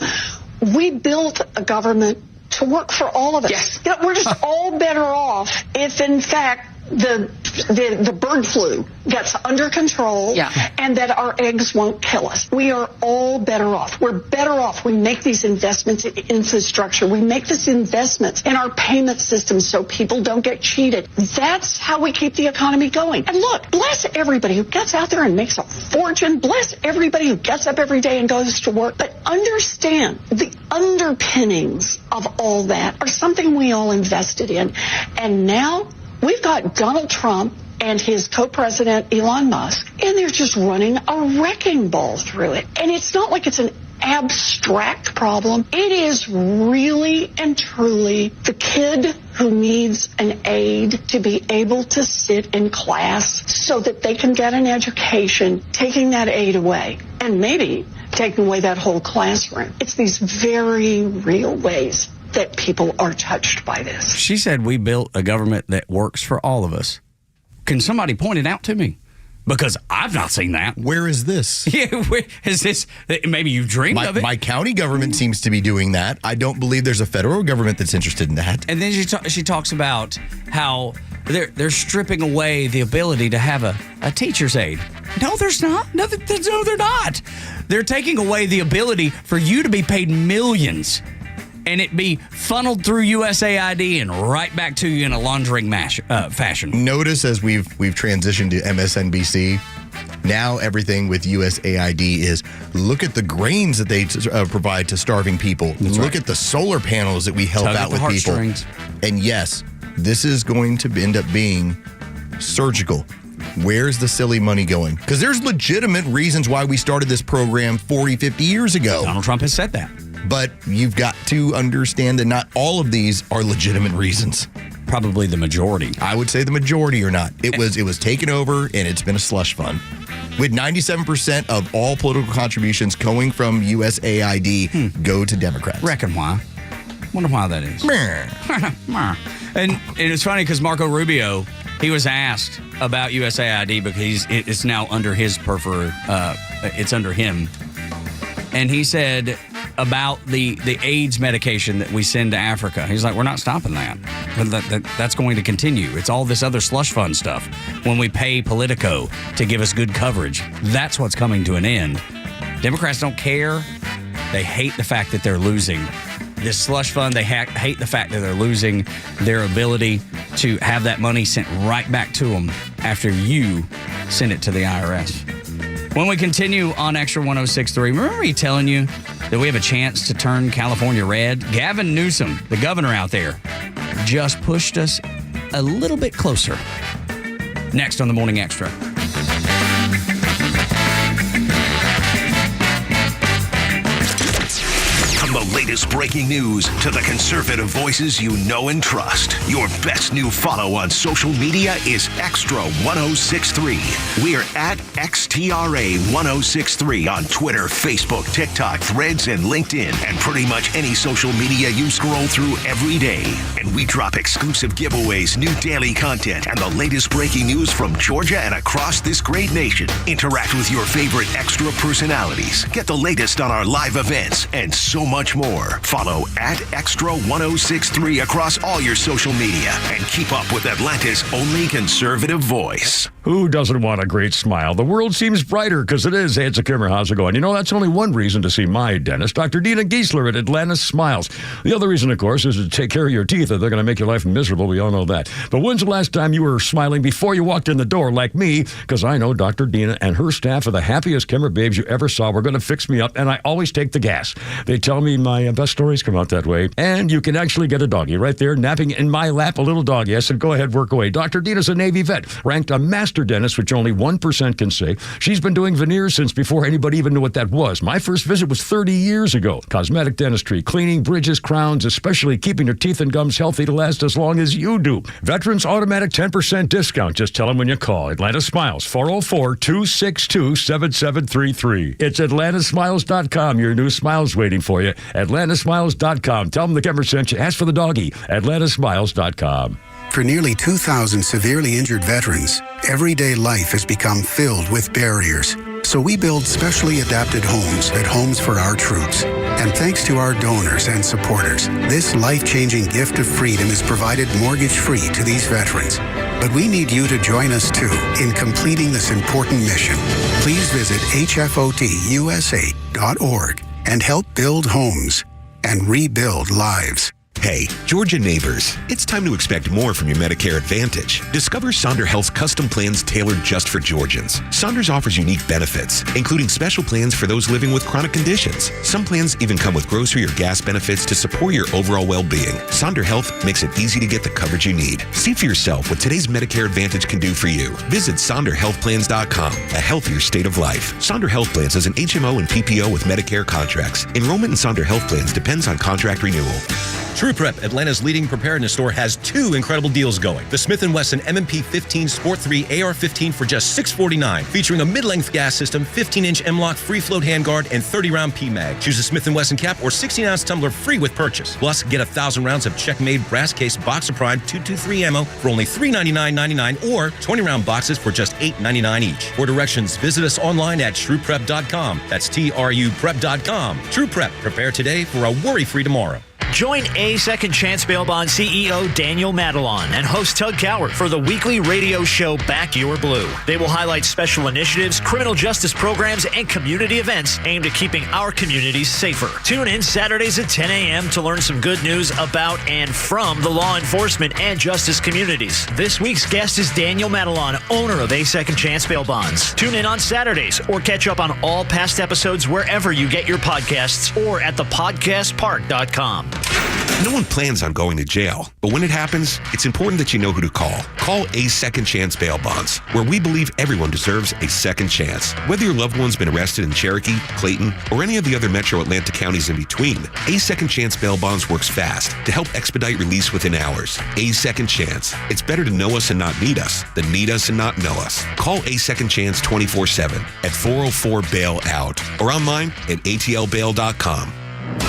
we built a government to work for all of us. Yes. We're just all better off if, in fact, the bird flu gets under control, and that our eggs won't kill us. We are all better off. We're better off. We make these investments in infrastructure. We make these investments in our payment systems so people don't get cheated. That's how we keep the economy going. And look, bless everybody who gets out there and makes a fortune. Bless everybody who gets up every day and goes to work. But understand the underpinnings of all that are something we all invested in. And now we've got Donald Trump and his co-president, Elon Musk, and they're just running a wrecking ball through it. And it's not like it's an abstract problem. It is really and truly the kid who needs an aide to be able to sit in class so that they can get an education, taking that aide away, and maybe taking away that whole classroom. It's these very real ways that people are touched by this. She said we built a government that works for all of us. Can somebody point it out to me? Because I've not seen that. Where is this? Yeah, where is this? Maybe you've dreamed of it. My county government seems to be doing that. I don't believe there's a federal government that's interested in that. And then she talks about how they're stripping away the ability to have a teacher's aide. No, there's not. No, they're not. They're taking away the ability for you to be paid millions and it be funneled through USAID and right back to you in a laundering fashion. Notice as we've transitioned to MSNBC, Now everything with USAID is look at the grains that they provide to starving people. Look at the solar panels that we help out with people. And yes, this is going to end up being surgical. Where's the silly money going? Because there's legitimate reasons why we started this program 40, 50 years ago. Donald Trump has said that. But you've got to understand that not all of these are legitimate reasons. Probably the majority. I would say the majority are not. It was taken over, and it's been a slush fund. With 97% of all political contributions going from USAID go to Democrats. Reckon why. Wonder why that is. And it's funny because Marco Rubio, he was asked about USAID because it's now under his it's under him. And he said about the AIDS medication that we send to Africa. He's like, we're not stopping that. That's going to continue. It's all this other slush fund stuff. When we pay Politico to give us good coverage, that's what's coming to an end. Democrats don't care. They hate the fact that they're losing. This slush fund, they hate the fact that they're losing their ability to have that money sent right back to them after you send it to the IRS. When we continue on Extra 106.3, remember me telling you that we have a chance to turn California red? Gavin Newsom, the governor out there, just pushed us a little bit closer. Next on the Morning Extra. From the latest breaking news to the conservative voices you know and trust, your best new follow on social media is Extra 106.3. We're at XTRA 106.3 on Twitter, Facebook, TikTok, Threads, and LinkedIn, and pretty much any social media you scroll through every day. And we drop exclusive giveaways, new daily content, and the latest breaking news from Georgia and across this great nation. Interact with your favorite Extra personalities. Get the latest on our live events and so much more. Follow at Extra 106.3 across all your social media and keep up with Atlanta's only conservative voice. Who doesn't want a great smile? The world seems brighter because it is. Hey, it's a Kimmer. How's it going? You know, that's only one reason to see my dentist, Dr. Dina Giesler at Atlanta Smiles. The other reason, of course, is to take care of your teeth, or they're going to make your life miserable. We all know that. But when's the last time you were smiling before you walked in the door like me? Because I know Dr. Dina and her staff are the happiest Kimmer babes you ever saw. We're going to fix me up, and I always take the gas. They tell me my best stories come out that way. And you can actually get a doggy right there, napping in my lap, a little doggy. I said, go ahead, work away. Dr. Dina's a Navy vet, ranked a master dentist, which only 1% can say. She's been doing veneers since before anybody even knew what that was. My first visit was 30 years ago. Cosmetic dentistry, cleaning, bridges, crowns, especially keeping your teeth and gums healthy to last as long as you do. Veterans automatic 10% discount. Just tell them when you call. Atlanta Smiles, 404-262-7733. It's atlantasmiles.com. Your new smile's waiting for you. atlantasmiles.com. Tell them the Kimmer sent you. Ask for the doggy. atlantasmiles.com. For nearly 2,000 severely injured veterans, everyday life has become filled with barriers. So we build specially adapted homes at Homes for Our Troops. And thanks to our donors and supporters, this life-changing gift of freedom is provided mortgage-free to these veterans. But we need you to join us, too, in completing this important mission. Please visit hfotusa.org and help build homes and rebuild lives. Hey, Georgia neighbors, it's time to expect more from your Medicare Advantage. Discover Sonder Health's custom plans tailored just for Georgians. Saunders offers unique benefits, including special plans for those living with chronic conditions. Some plans even come with grocery or gas benefits to support your overall well-being. Sonder Health makes it easy to get the coverage you need. See for yourself what today's Medicare Advantage can do for you. Visit SonderHealthPlans.com, a healthier state of life. Sonder Health Plans is an HMO and PPO with Medicare contracts. Enrollment in Sonder Health Plans depends on contract renewal. True Prep, Atlanta's leading preparedness store, has two incredible deals going. The Smith & Wesson M&P 15 Sport 3 AR-15 for just $649, featuring a mid-length gas system, 15-inch M-LOK free float handguard, and 30-round P-Mag. Choose a Smith & Wesson cap or 16-ounce tumbler free with purchase. Plus, get 1,000 rounds of check-made brass case Boxer Prime 223 ammo for only $399.99 or 20-round boxes for just $8.99 each. For directions, visit us online at TruePrep.com. That's TRUPrep.com. True Prep. Prepare today for a worry-free tomorrow. Join A Second Chance Bail Bond CEO Daniel Madelon and host Tug Cowart for the weekly radio show Back Your Blue. They will highlight special initiatives, criminal justice programs, and community events aimed at keeping our communities safer. Tune in Saturdays at 10 a.m. to learn some good news about and from the law enforcement and justice communities. This week's guest is Daniel Madelon, owner of A Second Chance Bail Bonds. Tune in on Saturdays or catch up on all past episodes wherever you get your podcasts or at thepodcastpark.com. No one plans on going to jail, but when it happens, it's important that you know who to call. Call A Second Chance Bail Bonds, where we believe everyone deserves a second chance. Whether your loved one's been arrested in Cherokee, Clayton, or any of the other metro Atlanta counties in between, A Second Chance Bail Bonds works fast to help expedite release within hours. A Second Chance. It's better to know us and not need us than need us and not know us. Call A Second Chance 24/7 at 404-BAIL-OUT or online at atlbail.com.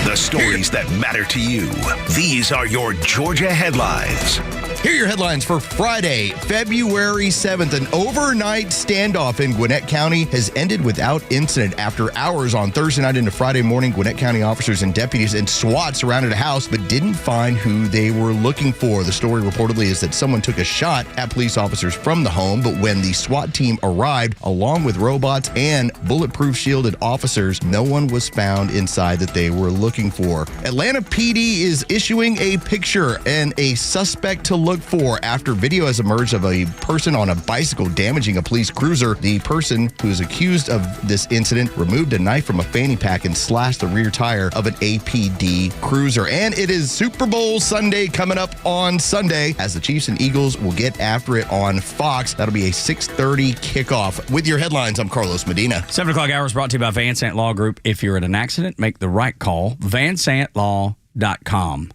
The stories that matter to you. These are your Georgia headlines. Here are your headlines for Friday, February 7th. An overnight standoff in Gwinnett County has ended without incident. After hours on Thursday night into Friday morning, Gwinnett County officers and deputies and SWAT surrounded a house but didn't find who they were looking for. The story reportedly is that someone took a shot at police officers from the home, but when the SWAT team arrived, along with robots and bulletproof shielded officers, no one was found inside that they were looking for. Atlanta PD is issuing a picture and a suspect to look for after video has emerged of a person on a bicycle damaging a police cruiser. The person who is accused of this incident removed a knife from a fanny pack and slashed the rear tire of an APD cruiser. And it is Super Bowl Sunday coming up on Sunday as the Chiefs and Eagles will get after it on Fox. That'll be a 6:30 kickoff. With your headlines, I'm Carlos Medina. 7 o'clock hour is brought to you by Van Sant Law Group. If you're in an accident, make the right call. VanSantLaw.com.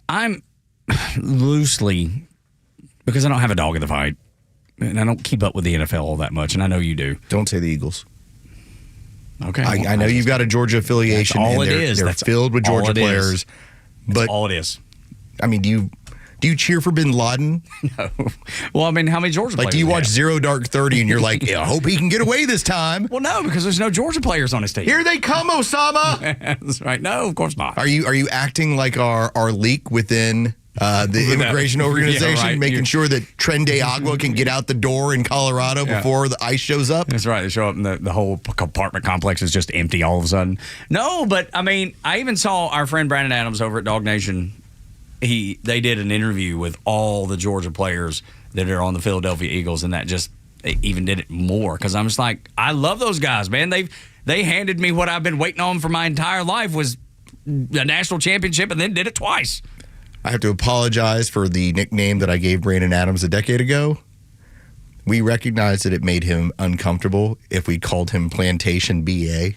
I'm loosely, because I don't have a dog in the fight, and I don't keep up with the NFL all that much, and I know you do. Don't say the Eagles. Okay. I know you've got a Georgia affiliation. That's all and it is. They're filled with Georgia players. But all it is. I mean, do you cheer for Bin Laden? No. Well, I mean, how many Georgia players? Like, do you watch Zero Dark 30 and you're like, I hope he can get away this time? Well, no, because there's no Georgia players on his team. Here they come, Osama. That's right. No, of course not. Are you acting like our leak within the immigration organization, yeah, right. making sure that Tren de Agua can get out the door in Colorado before the ice shows up? That's right. They show up and the whole apartment complex is just empty all of a sudden. No, but I mean, I even saw our friend Brandon Adams over at Dog Nation. They did an interview with all the Georgia players that are on the Philadelphia Eagles, and that just they even did it more because I'm just like, I love those guys, man. They handed me what I've been waiting on for my entire life was a national championship, and then did it twice. I have to apologize for the nickname that I gave Brandon Adams a decade ago. We recognized that it made him uncomfortable if we called him Plantation BA.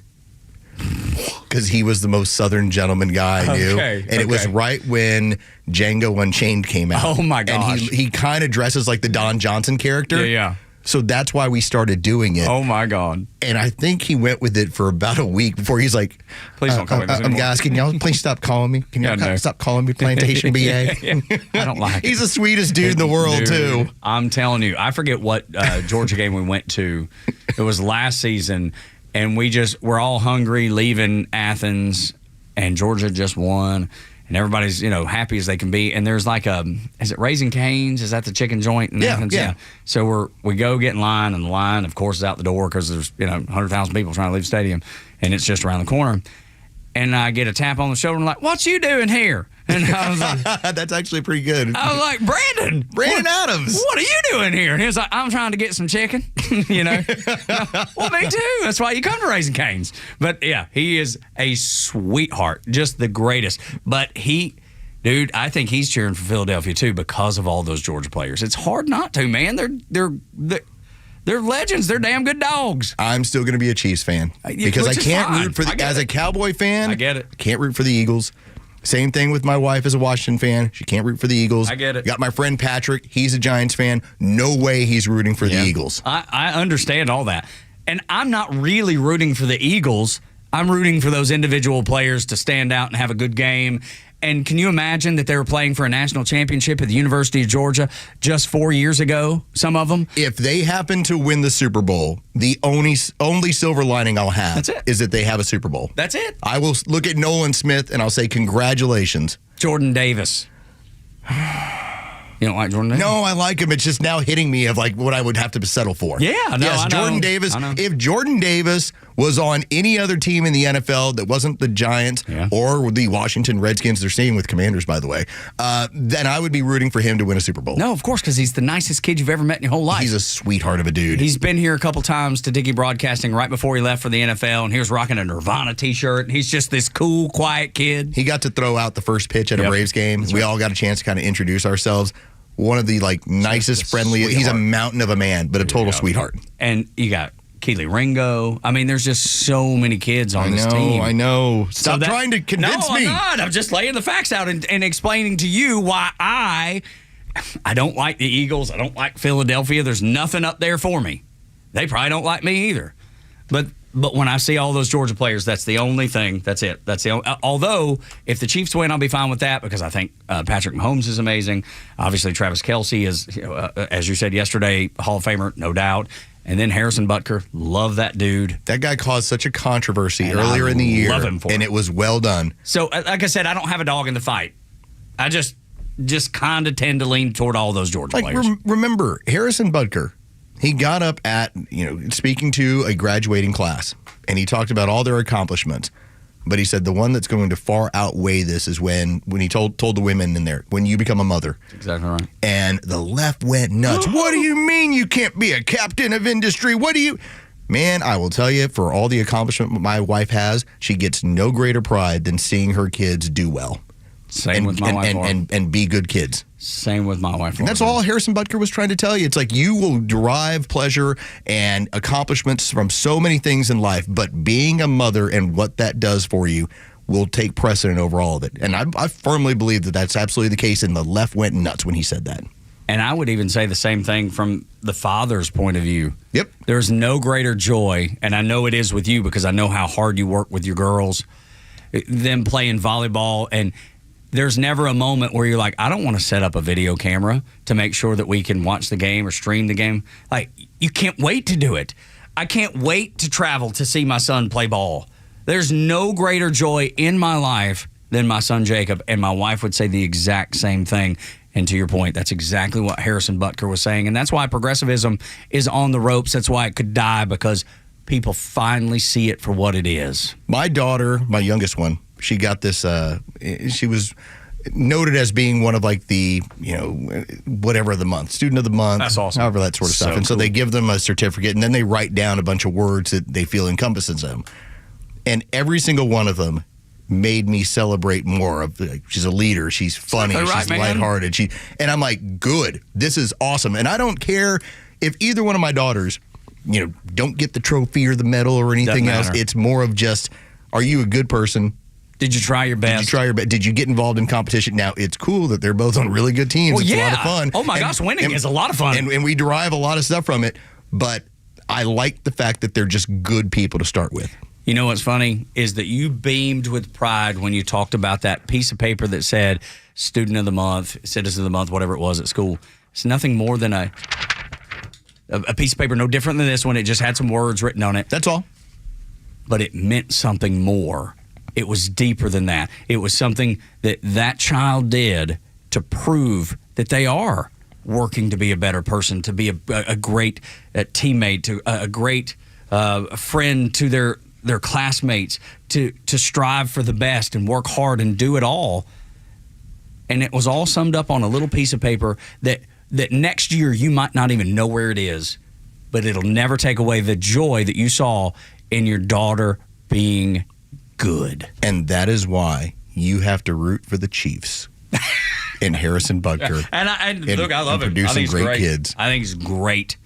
Because he was the most Southern gentleman guy I knew. And it was right when Django Unchained came out. Oh, my gosh. And he kind of dresses like the Don Johnson character. Yeah. So that's why we started doing it. Oh, my God. And I think he went with it for about a week before he's like, please don't call me this anymore. Guys, can y'all please stop calling me? Can y'all stop calling me Plantation BA? I don't like it. He's the sweetest dude in the world, too. I'm telling you. I forget what Georgia game we went to. It was last season, and we're all hungry leaving Athens, and Georgia just won. And everybody's, happy as they can be. And there's like is it Raising Cane's? Is that the chicken joint in Athens? Yeah. So we go get in line, and the line, of course, is out the door because there's, 100,000 people trying to leave the stadium, and it's just around the corner. And I get a tap on the shoulder, and I'm like, what you doing here? And I was like, that's actually pretty good. I was like, Brandon Adams, what are you doing here? And he was like, I'm trying to get some chicken. Well, me too. That's why you come to Raising Cane's. But yeah, he is a sweetheart, just the greatest. But dude, I think he's cheering for Philadelphia too because of all those Georgia players. It's hard not to, man. They're legends. They're damn good dogs. I'm still going to be a Chiefs fan because I can't root for as a Cowboy fan. I get it. I can't root for the Eagles. Same thing with my wife as a Washington fan. She can't root for the Eagles. I get it. Got my friend Patrick. He's a Giants fan. No way he's rooting for the Eagles. I understand all that. And I'm not really rooting for the Eagles. I'm rooting for those individual players to stand out and have a good game. And can you imagine that they were playing for a national championship at the University of Georgia just 4 years ago, some of them? If they happen to win the Super Bowl, the only silver lining I'll have is that they have a Super Bowl. That's it. I will look at Nolan Smith and I'll say congratulations. Jordan Davis. You don't like Jordan Davis? No, I like him. It's just now hitting me of like what I would have to settle for. Yeah, no, yes, I know. Jordan Davis. I know. If Jordan Davis was on any other team in the NFL that wasn't the Giants or the Washington Redskins, they're staying with Commanders, by the way, then I would be rooting for him to win a Super Bowl. No, of course, because he's the nicest kid you've ever met in your whole life. He's a sweetheart of a dude. He's been here a couple times to Dickey Broadcasting right before he left for the NFL, and he was rocking a Nirvana T-shirt. He's just this cool, quiet kid. He got to throw out the first pitch at a Braves game. We all got a chance to kind of introduce ourselves. One of the nicest, friendliest. He's a mountain of a man, but a total sweetheart. And you got Keely Ringo. I mean, there's just so many kids on this team. I know. Stop trying to convince me. No, I'm not. I'm just laying the facts out and explaining to you why I don't like the Eagles. I don't like Philadelphia. There's nothing up there for me. They probably don't like me either. But when I see all those Georgia players, that's the only thing. That's it. That's the only, although if the Chiefs win, I'll be fine with that because I think Patrick Mahomes is amazing. Obviously, Travis Kelce is, as you said yesterday, Hall of Famer, no doubt. And then Harrison Butker, love that dude. That guy caused such a controversy earlier in the year, love him for and it was well done. So, like I said, I don't have a dog in the fight. I just kind of tend to lean toward all those Georgia players. Remember, Harrison Butker, he got up at, speaking to a graduating class, and he talked about all their accomplishments. But he said the one that's going to far outweigh this is when he told the women in there, when you become a mother. That's exactly right. And the left went nuts. What do you mean you can't be a captain of industry? What do you... Man, I will tell you, for all the accomplishment my wife has, she gets no greater pride than seeing her kids do well. Same with my wife. And be good kids. Same with my wife. And that's all Harrison Butker was trying to tell you. It's like you will derive pleasure and accomplishments from so many things in life, but being a mother and what that does for you will take precedent over all of it. And I firmly believe that that's absolutely the case, and the left went nuts when he said that. And I would even say the same thing from the father's point of view. Yep. There's no greater joy, and I know it is with you because I know how hard you work with your girls, them playing volleyball, and there's never a moment where you're like, I don't want to set up a video camera to make sure that we can watch the game or stream the game. Like, you can't wait to do it. I can't wait to travel to see my son play ball. There's no greater joy in my life than my son Jacob, and my wife would say the exact same thing. And to your point, that's exactly what Harrison Butker was saying. And that's why progressivism is on the ropes. That's why it could die, because people finally see it for what it is. My daughter, my youngest one, she got this, she was noted as being one of like the, whatever of the month, student of the month. That's awesome. However, that sort of stuff. And so they give them a certificate, and then they write down a bunch of words that they feel encompasses them. And every single one of them made me celebrate more of, like, she's a leader, she's funny, she's lighthearted. And I'm like, good, this is awesome. And I don't care if either one of my daughters, don't get the trophy or the medal or anything else. It's more of just, are you a good person? Did you try your best? Did you get involved in competition? Now, it's cool that they're both on really good teams. Well, it's a lot of fun. Oh, my gosh, winning is a lot of fun. And we derive a lot of stuff from it. But I like the fact that they're just good people to start with. You know what's funny is that you beamed with pride when you talked about that piece of paper that said Student of the Month, Citizen of the Month, whatever it was at school. It's nothing more than a piece of paper, no different than this one. It just had some words written on it. That's all. But it meant something more. It was deeper than that. It was something that child did to prove that they are working to be a better person, to be a great teammate, to a great friend to their classmates, to strive for the best and work hard and do it all. And it was all summed up on a little piece of paper that next year you might not even know where it is, but it'll never take away the joy that you saw in your daughter being good. And that is why you have to root for the Chiefs and Harrison Butker. Look, I love him. Producing great kids. I think he's great.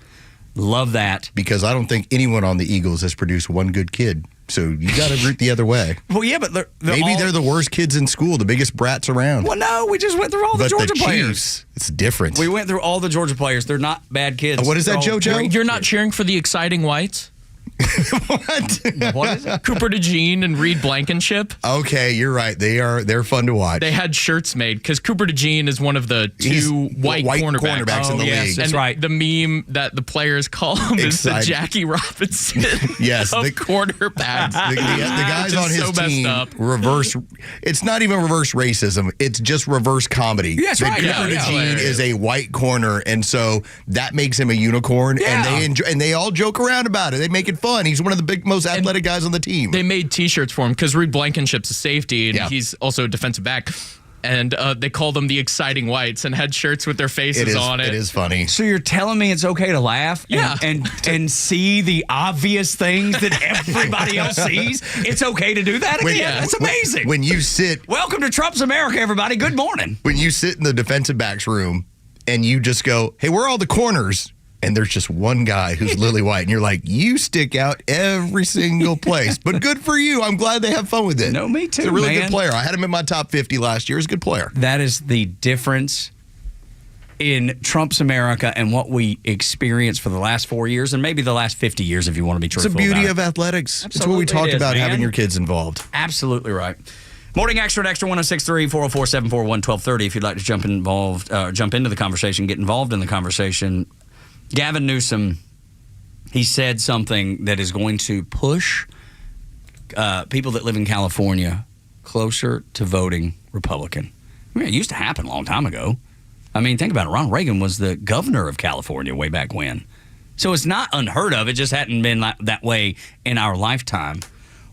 Love that. Because I don't think anyone on the Eagles has produced one good kid. So you got to root the other way. Well, yeah, but they're the worst kids in school, the biggest brats around. Well, no, we just went through all the Georgia players. Chiefs, it's different. We went through all the Georgia players. They're not bad kids. What is that, JoJo? You're not cheering for the exciting whites? What is it? Cooper DeJean and Reed Blankenship. Okay, you're right. They're fun to watch. They had shirts made because Cooper DeJean is one of the two white cornerbacks in the league. That's right. The meme that the players call him is the Jackie Robinson yes, of quarterbacks. The guys on his so team reverse. It's not even reverse racism. It's just reverse comedy. Yeah, that's right. Cooper DeJean is a white corner, and so that makes him a unicorn. Yeah. And they enjoy, and they all joke around about it. They make it fun. He's one of the most athletic guys on the team. They made T-shirts for him because Reed Blankenship's a safety, and he's also a defensive back. And they called them the Exciting Whites and had shirts with their faces on it. It is funny. So you're telling me it's okay to laugh and see the obvious things that everybody else sees? It's okay to do that again? That's amazing. When you sit... Welcome to Trump's America, everybody. Good morning. When you sit in the defensive backs room and you just go, hey, where are all the corners? And there's just one guy who's lily white. And you're like, you stick out every single place. But good for you. I'm glad they have fun with it. No, me too, He's a really man. good player. I had him in my top 50 last year. He's a good player. That is the difference in Trump's America and what we experienced for the last 4 years and maybe the last 50 years, if you want to be truthful. It's the beauty about of athletics. Absolutely, it's what we talked about, man. having your kids involved. Absolutely right. Morning Extra at Extra 1063 404 741 1230. If you'd like to jump into the conversation, get involved in the conversation. Gavin Newsom, he said something that is going to push people that live in California closer to voting Republican. I mean, it used to happen a long time ago. I mean, think about it. Ronald Reagan was the governor of California way back when. So it's not unheard of. It just hadn't been that way in our lifetime.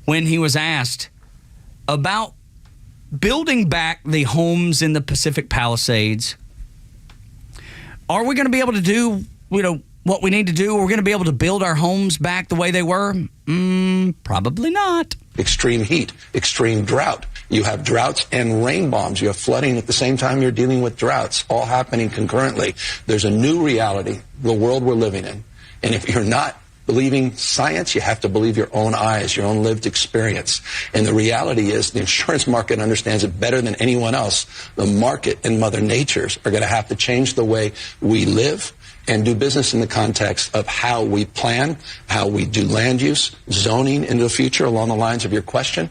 When he was asked about building back the homes in the Pacific Palisades, are we going to be able to do what we need to do? We're going to be able to build our homes back the way they were? Probably not. Extreme heat, extreme drought. You have droughts and rain bombs. You have flooding at the same time you're dealing with droughts, all happening concurrently. There's a new reality, the world we're living in. And if you're not believing science, you have to believe your own eyes, your own lived experience. And the reality is the insurance market understands it better than anyone else. The market and Mother Nature's are going to have to change the way we live and do business in the context of how we plan, how we do land use, zoning into the future along the lines of your question.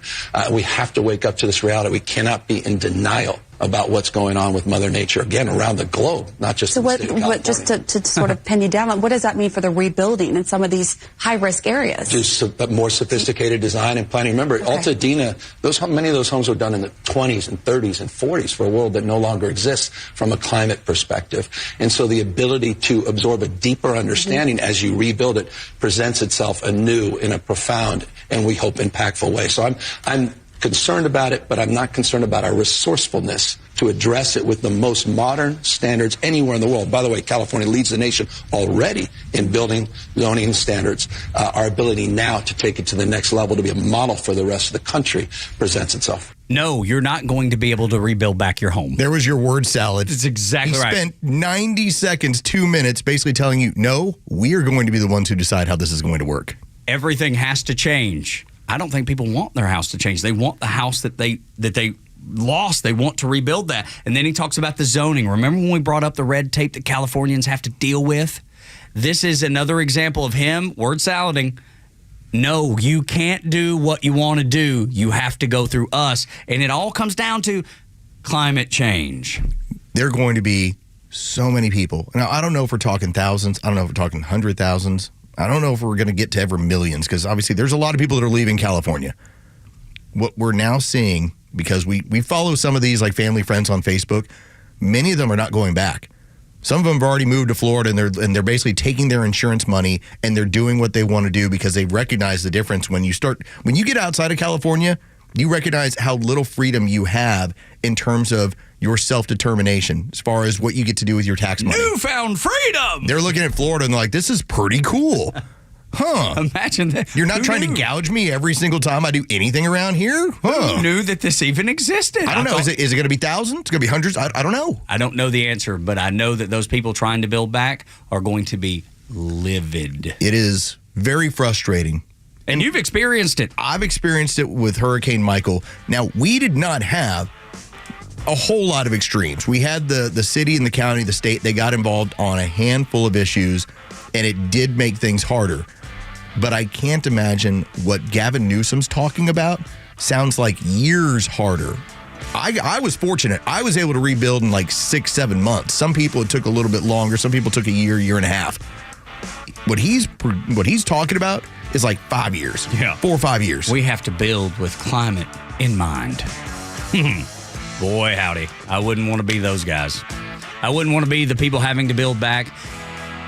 We have to wake up to this reality. We cannot be in denial about what's going on with Mother Nature, again, around the globe, not just in the state of California. Just to sort of pin you down, what does that mean for the rebuilding in some of these high-risk areas? Do more sophisticated design and planning. Remember, Altadena, many of those homes were done in the 20s and 30s and 40s for a world that no longer exists from a climate perspective. And so the ability to absorb a deeper understanding as you rebuild it presents itself anew in a profound and we hope impactful way. So I'm concerned about it, but I'm not concerned about our resourcefulness to address it with the most modern standards anywhere in the world. By the way, California leads the nation already in building zoning standards. Our ability now to take it to the next level, to be a model for the rest of the country, presents itself. No, you're not going to be able to rebuild back your home. There was your word salad. That's exactly right. He spent 90 seconds, 2 minutes, basically telling you, no, we are going to be the ones who decide how this is going to work. Everything has to change. I don't think people want their house to change. They want the house that they lost. They want to rebuild that. And then he talks about the zoning. Remember when we brought up the red tape that Californians have to deal with? This is another example of him word salading. No, you can't do what you want to do. You have to go through us. And it all comes down to climate change. There are going to be so many people. Now, I don't know if we're talking thousands. I don't know if we're talking 100,000s. I don't know if we're going to get to ever millions, because obviously there's a lot of people that are leaving California. What we're now seeing, because we follow some of these like family friends on Facebook, many of them are not going back. Some of them have already moved to Florida, and they're basically taking their insurance money and they're doing what they want to do because they recognize the difference. When you get outside of California, you recognize how little freedom you have in terms of your self-determination as far as what you get to do with your tax money. Newfound freedom! They're looking at Florida and they're like, this is pretty cool. Huh. Imagine that. You're not trying to gouge me every single time I do anything around here? Huh. Who knew that this even existed? I don't know. Is it going to be thousands? It's going to be hundreds? I don't know. I don't know the answer, but I know that those people trying to build back are going to be livid. It is very frustrating. And you've experienced it. I've experienced it with Hurricane Michael. Now, we did not have a whole lot of extremes. We had the city and the county, the state, they got involved on a handful of issues, and it did make things harder. but I can't imagine what Gavin Newsom's talking about sounds like years harder. I was fortunate. I was able to rebuild in like 6-7 months. Some people, it took a little bit longer. Some people took a year and a half. What he's talking about is like 5 years. Yeah. 4 or 5 years. We have to build with climate in mind. Boy, howdy. I wouldn't want to be those guys. I wouldn't want to be the people having to build back,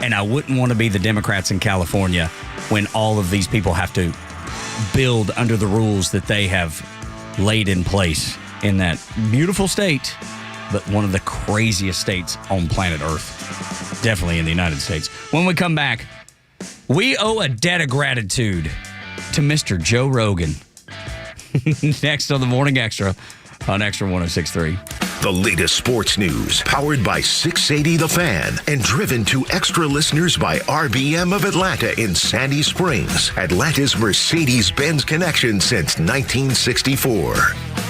and I wouldn't want to be the Democrats in California when all of these people have to build under the rules that they have laid in place in that beautiful state, but one of the craziest states on planet Earth. Definitely in the United States. When we come back, we owe a debt of gratitude to Mr. Joe Rogan. Next on the Morning Xtra on Xtra 106.3. The latest sports news, powered by 680 The Fan, and driven to extra listeners by RBM of Atlanta in Sandy Springs, Atlanta's Mercedes-Benz connection since 1964.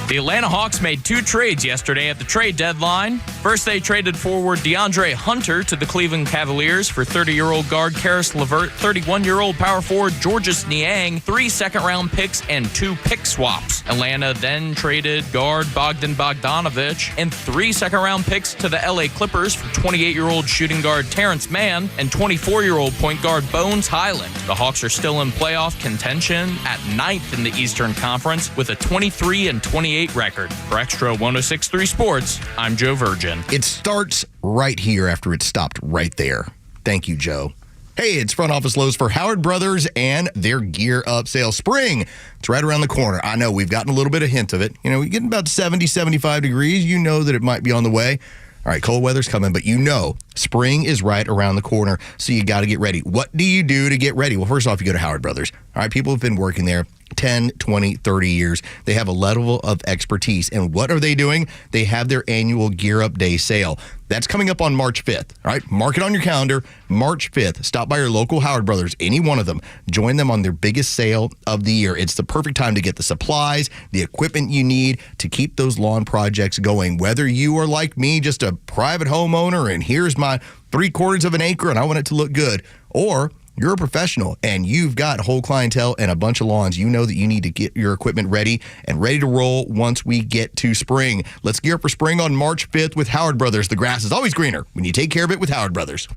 The Atlanta Hawks made 2 trades yesterday at the trade deadline. First, they traded forward DeAndre Hunter to the Cleveland Cavaliers for 30-year-old guard Karis LeVert, 31-year-old power forward Georges Niang, 3 second-round picks, and 2 pick swaps. Atlanta then traded guard Bogdan Bogdanovic and 3 second-round picks to the LA Clippers for 28-year-old shooting guard Terrence Mann and 24-year-old point guard Bones Highland. The Hawks are still in playoff contention at 9th in the Eastern Conference with a 23-28 record. For Xtra 106.3 Sports, I'm Joe Virgin. It starts right here after it stopped right there. Thank you, Joe. Hey, it's Front Office Lows for Howard Brothers and their Gear Up sale. Spring, it's right around the corner. I know we've gotten a little bit of hint of it. You know, we get about 70, 75 degrees. You know that it might be on the way. All right, cold weather's coming, but you know spring is right around the corner, so you got to get ready. What do you do to get ready? Well, first off, you go to Howard Brothers. All right, people have been working there 10, 20, 30 years. They have a level of expertise. And what are they doing? They have their annual Gear Up Day sale. That's coming up on March 5th. All right, mark it on your calendar. March 5th. Stop by your local Howard Brothers, any one of them. Join them on their biggest sale of the year. It's the perfect time to get the supplies, the equipment you need to keep those lawn projects going. Whether you are like me, just a private homeowner, and here's my 3/4 of an acre and I want it to look good, or you're a professional and you've got a whole clientele and a bunch of lawns. You know that you need to get your equipment ready and ready to roll once we get to spring. Let's gear up for spring on March 5th with Howard Brothers. The grass is always greener when you take care of it with Howard Brothers.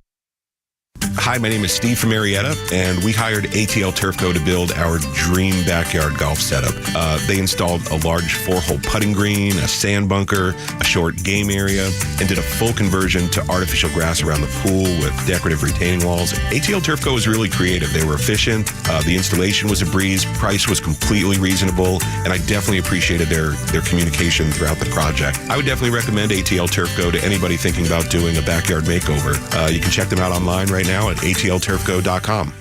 Hi, my name is Steve from Marietta, and we hired ATL Turf Co. to build our dream backyard golf setup. They installed a large 4-hole putting green, a sand bunker, a short game area, and did a full conversion to artificial grass around the pool with decorative retaining walls. ATL Turf Co. was really creative. They were efficient. The installation was a breeze. Price was completely reasonable, and I definitely appreciated their communication throughout the project. I would definitely recommend ATL Turf Co. to anybody thinking about doing a backyard makeover. You can check them out online right now at atlturfco.com.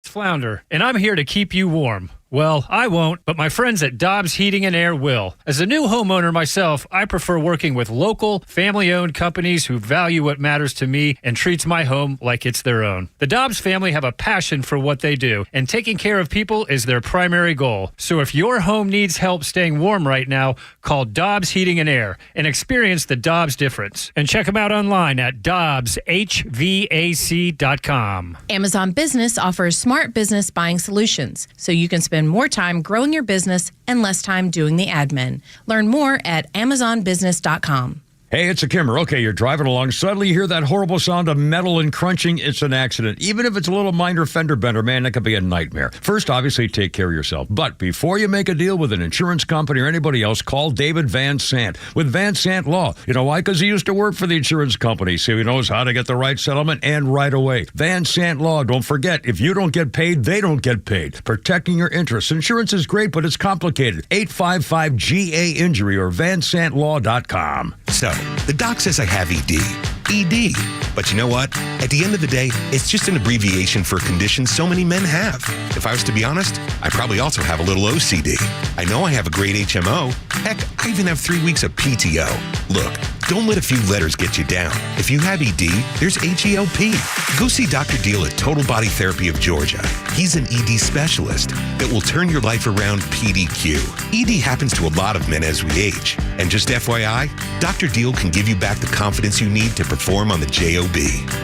It's Flounder, and I'm here to keep you warm. Well, I won't, but my friends at Dobbs Heating and Air will. As a new homeowner myself, I prefer working with local, family-owned companies who value what matters to me and treats my home like it's their own. The Dobbs family have a passion for what they do, and taking care of people is their primary goal. So if your home needs help staying warm right now, call Dobbs Heating and Air and experience the Dobbs difference. And check them out online at dobbshvac.com. Amazon Business offers smart business buying solutions, so you can spend more time growing your business and less time doing the admin. Learn more at amazonbusiness.com. Hey, it's a Kimmer. Okay, you're driving along. Suddenly you hear that horrible sound of metal and crunching. It's an accident. Even if it's a little minor fender bender, man, that could be a nightmare. First, obviously, take care of yourself. But before you make a deal with an insurance company or anybody else, call David Van Sant with Van Sant Law. You know why? Because he used to work for the insurance company, so he knows how to get the right settlement and right away. Van Sant Law. Don't forget, if you don't get paid, they don't get paid. Protecting your interests. Insurance is great, but it's complicated. 855-GA-INJURY or vansantlaw.com. So, the doc says I have ED. ED. But you know what? At the end of the day, it's just an abbreviation for a condition so many men have. If I was to be honest, I probably also have a little OCD. I know I have a great HMO. Heck, I even have 3 weeks of PTO. Look, don't let a few letters get you down. If you have ED, there's HELP. Go see Dr. Deal at Total Body Therapy of Georgia. He's an ED specialist that will turn your life around PDQ. ED happens to a lot of men as we age. And just FYI, Dr. Deal can give you back the confidence you need to perform on the JOB.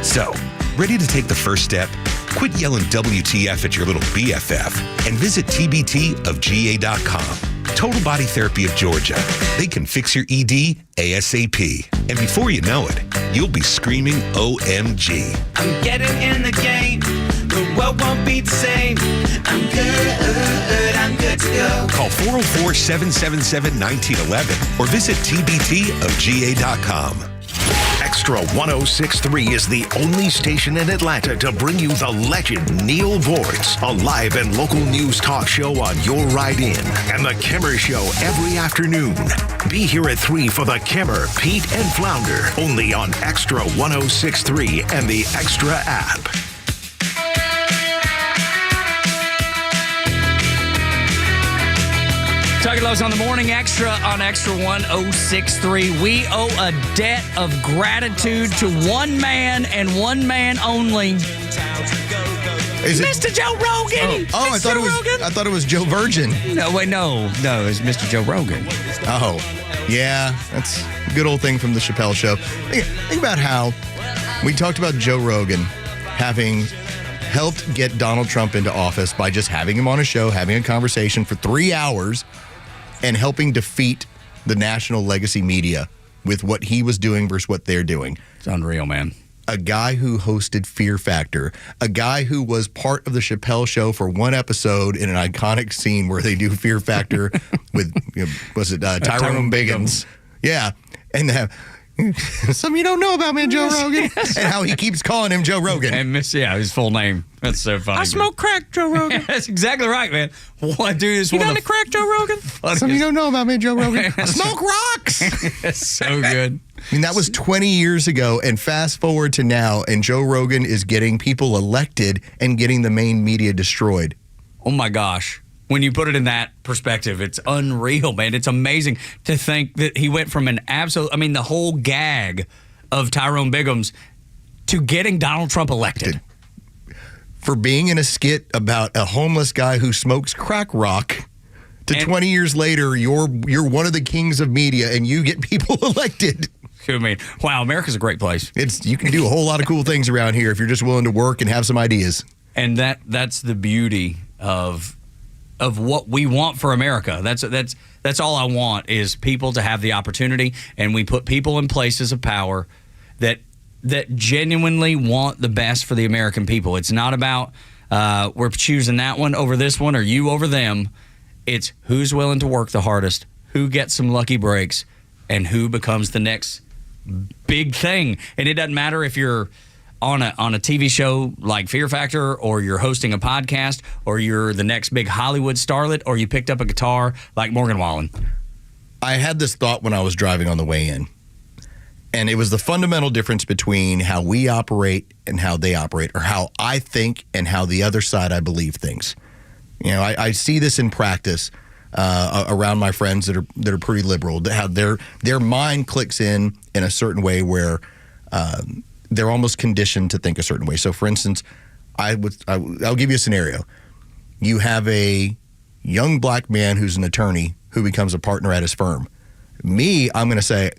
So, ready to take the first step? Quit yelling WTF at your little BFF and visit tbtofga.com. Total Body Therapy of Georgia. They can fix your ED ASAP. And before you know it, you'll be screaming OMG. I'm getting in the game. The world won't be the same. I'm good to go. Call 404-777-1911 or visit tbtofga.com. Extra 106.3 is the only station in Atlanta to bring you the legend Neil Vortz, a live and local news talk show on your ride in, and the Kimmer Show every afternoon. Be here at 3 for the Kimmer, Pete, and Flounder, only on Extra 106.3 and the Extra app. Tug and Los on the Morning Extra on Extra 106.3. We owe a debt of gratitude to one man and one man only. Mr. Joe Rogan. I thought it was Joe Virgin. No, wait, no, it's Mr. Joe Rogan. Oh, yeah, that's a good old thing from the Chappelle Show. Think about how we talked about Joe Rogan having helped get Donald Trump into office by just having him on a show, having a conversation for 3 hours, and helping defeat the national legacy media with what he was doing versus what they're doing. It's unreal, man. A guy who hosted Fear Factor, a guy who was part of the Chappelle Show for one episode in an iconic scene where they do Fear Factor with, Tyrone Biggins? Yeah. And something you don't know about me, Joe Rogan. And how he keeps calling him Joe Rogan. And his full name. That's so funny. I smoke crack, Joe Rogan. That's exactly right, man. What, dude, is You one got of any crack, Joe Rogan? Something you don't know about me, Joe Rogan. I smoke rocks. That's so good. I mean, that was 20 years ago, and fast forward to now, and Joe Rogan is getting people elected and getting the main media destroyed. Oh, my gosh. When you put it in that perspective, it's unreal, man. It's amazing to think that he went from the whole gag of Tyrone Biggins to getting Donald Trump elected. For being in a skit about a homeless guy who smokes crack rock, to 20 years later, you're one of the kings of media and you get people elected. I mean, wow, America's a great place. You can do a whole lot of cool things around here if you're just willing to work and have some ideas. And that's the beauty of what we want for America. That's all I want is people to have the opportunity, and we put people in places of power that genuinely want the best for the American people. It's not about we're choosing that one over this one or you over them. It's who's willing to work the hardest, who gets some lucky breaks, and who becomes the next big thing. And it doesn't matter if you're on a TV show like Fear Factor, or you're hosting a podcast, or you're the next big Hollywood starlet, or you picked up a guitar like Morgan Wallen. I had this thought when I was driving on the way in, and it was the fundamental difference between how we operate and how they operate, or how I think and how the other side, I believe, thinks. You know, I see this in practice around my friends that are pretty liberal, how their mind clicks in a certain way where they're almost conditioned to think a certain way. So, for instance, I'll give you a scenario. You have a young black man who's an attorney who becomes a partner at his firm. Me, I'm going to say,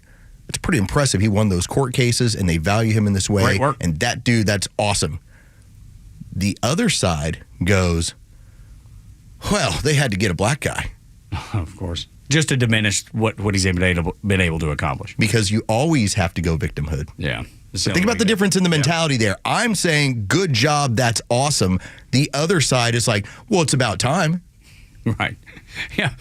it's pretty impressive. He won those court cases, and they value him in this way. Great work. And that dude, that's awesome. The other side goes, well, they had to get a black guy. Of course. Just to diminish what he's been able to accomplish. Because you always have to go victimhood. Yeah. But think about the difference in the mentality there. I'm saying, good job, that's awesome. The other side is like, well, it's about time. Right. Yeah.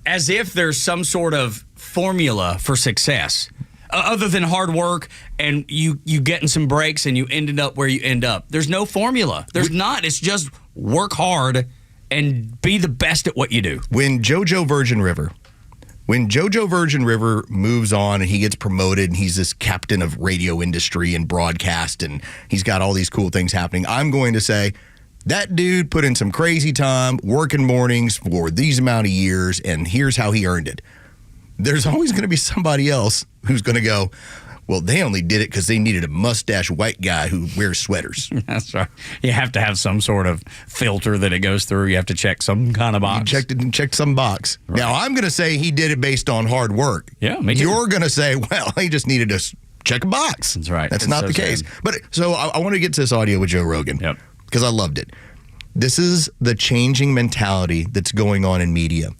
As if there's some sort of formula for success other than hard work and you getting some breaks and you ended up where you end up. There's no formula. There's not. It's just work hard and be the best at what you do. When JoJo Virgin River moves on and he gets promoted and he's this captain of radio industry and broadcast and he's got all these cool things happening, I'm going to say, that dude put in some crazy time working mornings for these amount of years, and here's how he earned it. There's always going to be somebody else who's going to go, well, they only did it because they needed a mustache white guy who wears sweaters. That's right. You have to have some sort of filter that it goes through. You have to check some kind of box. You checked some box. Right. Now, I'm going to say he did it based on hard work. Yeah, me too. You're going to say, well, he just needed to check a box. That's right. That's not the case. But so I want to get to this audio with Joe Rogan. Yep. because I loved it. This is the changing mentality that's going on in media.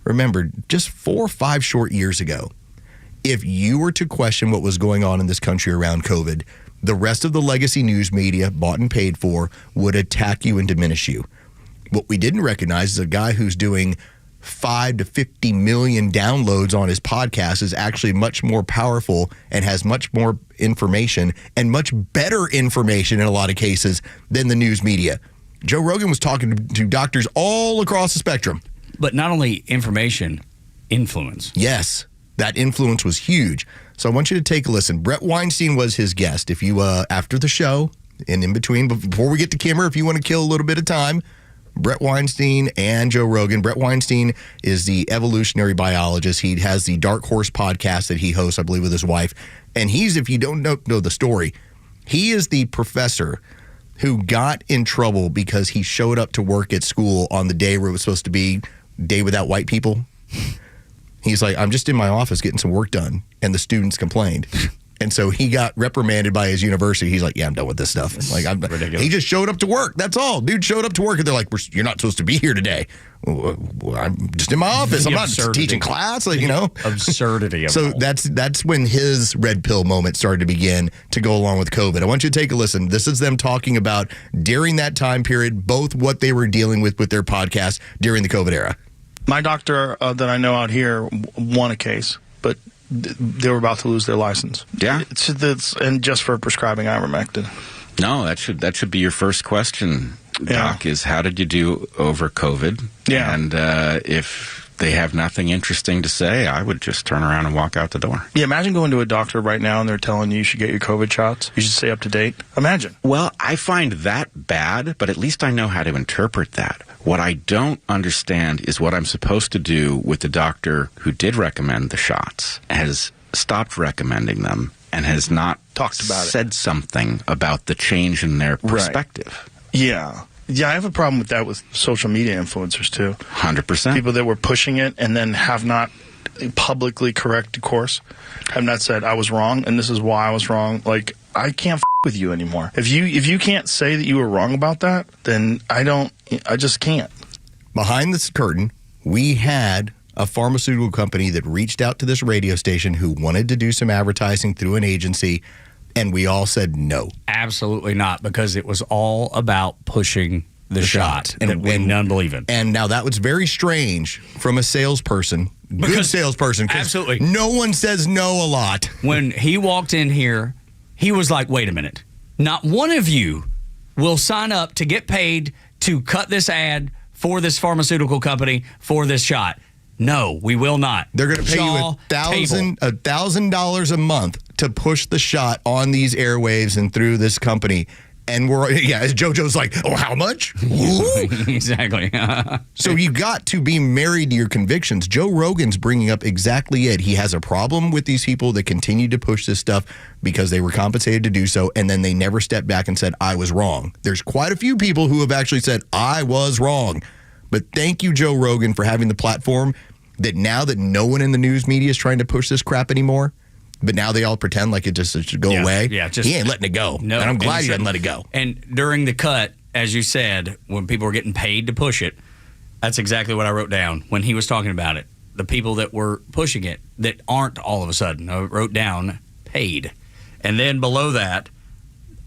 Remember, just 4 or 5 short years ago, if you were to question what was going on in this country around COVID, the rest of the legacy news media, bought and paid for, would attack you and diminish you. What we didn't recognize is a guy who's doing 5 to 50 million downloads on his podcast is actually much more powerful and has much more information and much better information in a lot of cases than the news media. Joe Rogan was talking to doctors all across the spectrum. But not only information, influence. Yes, that influence was huge. So I want you to take a listen. Brett Weinstein was his guest. If you, after the show and in between, before we get to Kimmer, if you want to kill a little bit of time, Brett Weinstein and Joe Rogan. Brett Weinstein is the evolutionary biologist. He has the Dark Horse podcast that he hosts, I believe, with his wife. And he's, if you don't know the story, he is the professor who got in trouble because he showed up to work at school on the day where it was supposed to be Day Without White People. He's like, I'm just in my office getting some work done, and the students complained. And so he got reprimanded by his university. He's like, yeah, I'm done with this stuff. Like, he just showed up to work. That's all. Dude showed up to work, and they're like, you're not supposed to be here today. Well, I'm just in my office. I'm not teaching class, like, you know. Absurdity of So it all. that's when his red pill moment started to begin to go along with COVID. I want you to take a listen. This is them talking about during that time period, both what they were dealing with their podcast during the COVID era. My doctor that I know out here won a case, but they were about to lose their license. Yeah. And just for prescribing ivermectin. No, that should be your first question, Doc, is how did you do over COVID? Yeah. And if they have nothing interesting to say, I would just turn around and walk out the door. Yeah, imagine going to a doctor right now and they're telling you should get your COVID shots. You should stay up to date. Imagine. Well, I find that bad, but at least I know how to interpret that. What I don't understand is what I'm supposed to do with the doctor who did recommend the shots, has stopped recommending them, and has not said something about the change in their perspective. Right. Yeah. Yeah, I have a problem with that with social media influencers, too. 100%. People that were pushing it and then have not publicly corrected course, have not said, I was wrong, and this is why I was wrong. Like, I can't with you anymore. If you can't say that you were wrong about that, then I just can't. Behind this curtain, we had a pharmaceutical company that reached out to this radio station who wanted to do some advertising through an agency, and we all said no. Absolutely not, because it was all about pushing the shot that we none believe in. And now that was very strange from a salesperson, good salesperson. Absolutely. No one says no a lot. When he walked in here, he was like, wait a minute. Not one of you will sign up to get paid to cut this ad for this pharmaceutical company for this shot. No, we will not. They're going to pay you $1,000 a month to push the shot on these airwaves and through this company. And as JoJo's like, oh, how much? Exactly. So you got to be married to your convictions. Joe Rogan's bringing up exactly it. He has a problem with these people that continue to push this stuff because they were compensated to do so, and then they never stepped back and said, I was wrong. There's quite a few people who have actually said, I was wrong. But thank you, Joe Rogan, for having the platform that now that no one in the news media is trying to push this crap anymore, but now they all pretend like it just should go away. Yeah, he ain't letting it go. No, and I'm glad he doesn't let it go. And during the cut, as you said, when people were getting paid to push it, that's exactly what I wrote down when he was talking about it. The people that were pushing it that aren't all of a sudden, I wrote down paid. And then below that,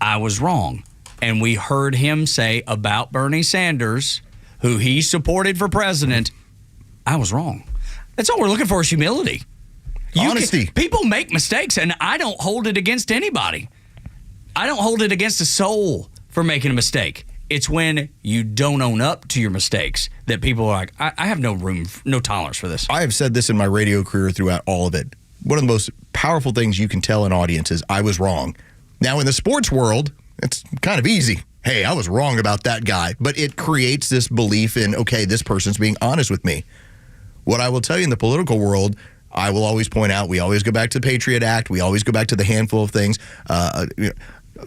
I was wrong. And we heard him say about Bernie Sanders, who he supported for president, I was wrong. That's all we're looking for is humility. Honesty. People make mistakes, and I don't hold it against anybody. I don't hold it against a soul for making a mistake. It's when you don't own up to your mistakes that people are like, I have no tolerance for this. I have said this in my radio career throughout all of it. One of the most powerful things you can tell an audience is, I was wrong. Now, in the sports world, it's kind of easy. Hey, I was wrong about that guy. But it creates this belief in, okay, this person's being honest with me. What I will tell you in the political world, I will always point out, we always go back to the Patriot Act. We always go back to the handful of things.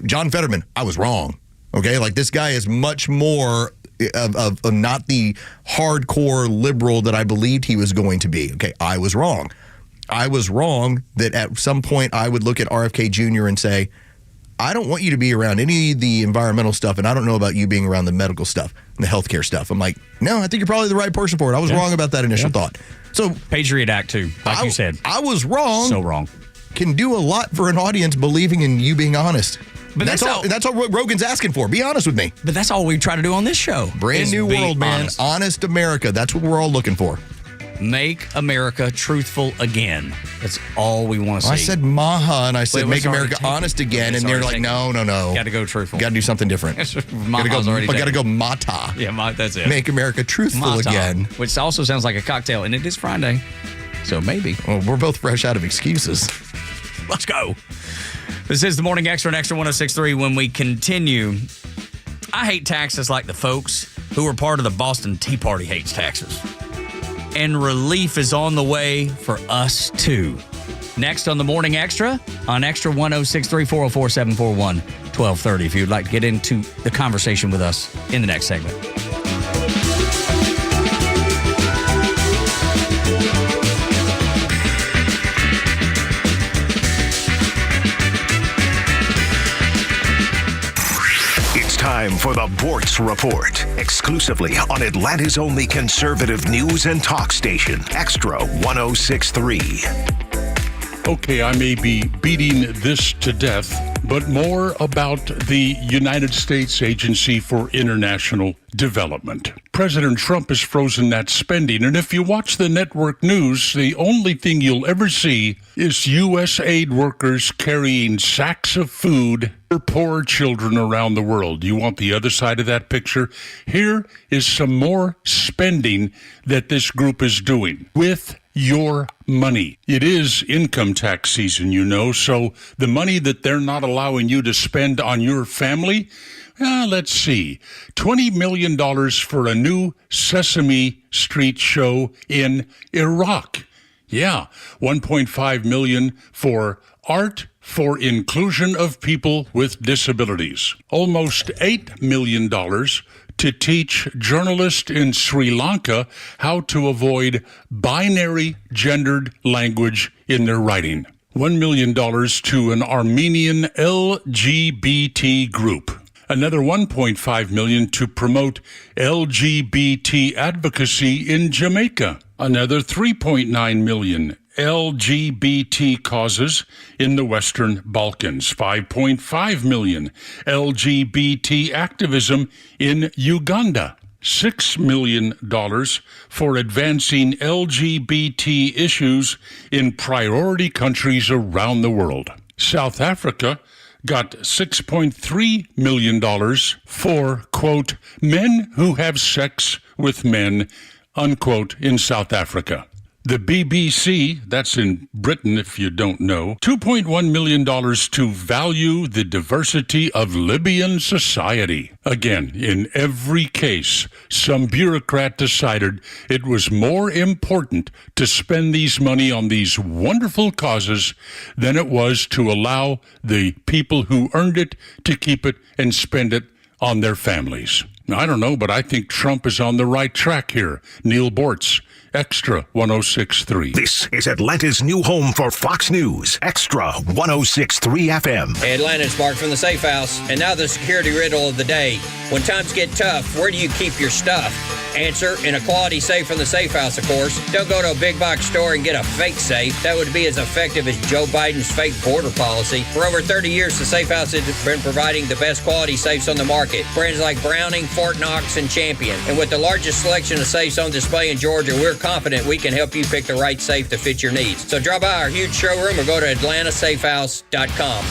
John Fetterman, I was wrong. Okay, like this guy is much more of not the hardcore liberal that I believed he was going to be. Okay, I was wrong. I was wrong that at some point I would look at RFK Jr. and say, I don't want you to be around any of the environmental stuff, and I don't know about you being around the medical stuff and the healthcare stuff. I'm like, no, I think you're probably the right person for it. I was wrong about that initial thought. So Patriot Act too, like you said. I was wrong. So wrong. Can do a lot for an audience believing in you being honest. But that's all Rogan's asking for. Be honest with me. But that's all we try to do on this show. Brand new world, man. Honest. Honest America. That's what we're all looking for. Make America truthful again. That's all we want to see. I said maha, and I said make America honest again, and they're like, no. Got to go truthful. Got to do something different. Got to go mata. Yeah, that's it. Make America truthful Mata, again. which also sounds like a cocktail, and it is Friday, so maybe. Well, we're both fresh out of excuses. Let's go. This is the Morning Extra on Extra 106.3. When we continue, I hate taxes like the folks who were part of the Boston Tea Party hates taxes. And relief is on the way for us, too. Next on the Morning Extra, on Extra 106.3 404 741 1230, if you'd like to get into the conversation with us in the next segment. Time for the Bortz Report, exclusively on Atlanta's only conservative news and talk station, Extra 106.3. Okay, I may be beating this to death, but more about the United States Agency for International Development. President Trump has frozen that spending, and if you watch the network news, the only thing you'll ever see is U.S. aid workers carrying sacks of food for poor children around the world. You want the other side of that picture? Here is some more spending that this group is doing with your money. It is income tax season, you know, so the money that they're not allowing you to spend on your family, let's see, $20 million for a new Sesame Street show in Iraq. Yeah, $1.5 million for art for inclusion of people with disabilities. Almost $8 million to teach journalists in Sri Lanka how to avoid binary gendered language in their writing. $1 million to an Armenian LGBT group. Another $1.5 million to promote LGBT advocacy in Jamaica. Another $3.9 million LGBT causes in the Western Balkans. $5.5 million LGBT activism in Uganda. $6 million for advancing LGBT issues in priority countries around the world. South Africa got $6.3 million for, quote, men who have sex with men, unquote, in South Africa. The BBC, that's in Britain if you don't know, $2.1 million to value the diversity of Libyan society. Again, in every case, some bureaucrat decided it was more important to spend these money on these wonderful causes than it was to allow the people who earned it to keep it and spend it on their families. Now, I don't know, but I think Trump is on the right track here. Neil Bortz, Extra 106.3. This is Atlanta's new home for Fox News, Extra 106.3 FM. Hey, Atlanta, it's Mark from the Safe House. And now the security riddle of the day. When times get tough, where do you keep your stuff? Answer, in a quality safe from the Safe House, of course. Don't go to a big box store and get a fake safe. That would be as effective as Joe Biden's fake border policy. For over 30 years, the Safe House has been providing the best quality safes on the market. Brands like Browning, Fort Knox, and Champion. And with the largest selection of safes on display in Georgia, we're confident we can help you pick the right safe to fit your needs. So drop by our huge showroom or go to atlantasafehouse.com.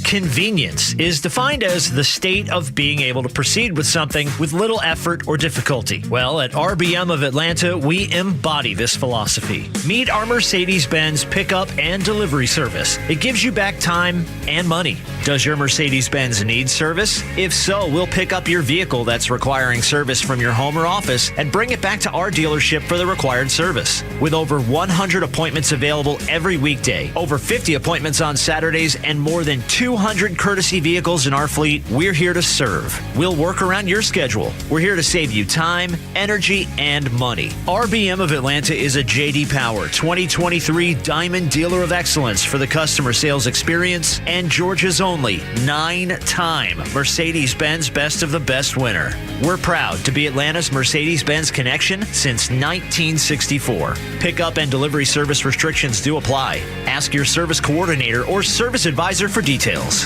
Convenience is defined as the state of being able to proceed with something with little effort or difficulty. Well, at RBM of Atlanta, we embody this philosophy. Meet our Mercedes-Benz pickup and delivery service. It gives you back time and money. Does your Mercedes-Benz need service? If so, we'll pick up your vehicle that's requiring service from your home or office and bring it back to our dealership for the required service. With over 100 appointments available every weekday, over 50 appointments on Saturdays, and more than 200 courtesy vehicles in our fleet, we're here to serve. We'll work around your schedule. We're here to save you time, energy, and money. RBM of Atlanta is a J.D. Power 2023 Diamond Dealer of Excellence for the customer sales experience and Georgia's own only 9-time Mercedes-Benz Best of the Best winner. We're proud to be Atlanta's Mercedes-Benz connection since 1964. Pickup and delivery service restrictions do apply. Ask your service coordinator or service advisor for details.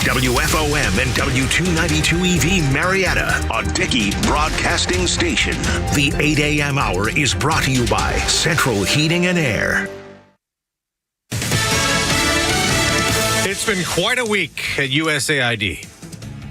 WFOM and W292 EV Marietta, a Dickey broadcasting station. The 8 a.m. hour is brought to you by Central Heating and Air. It's been quite a week at USAID.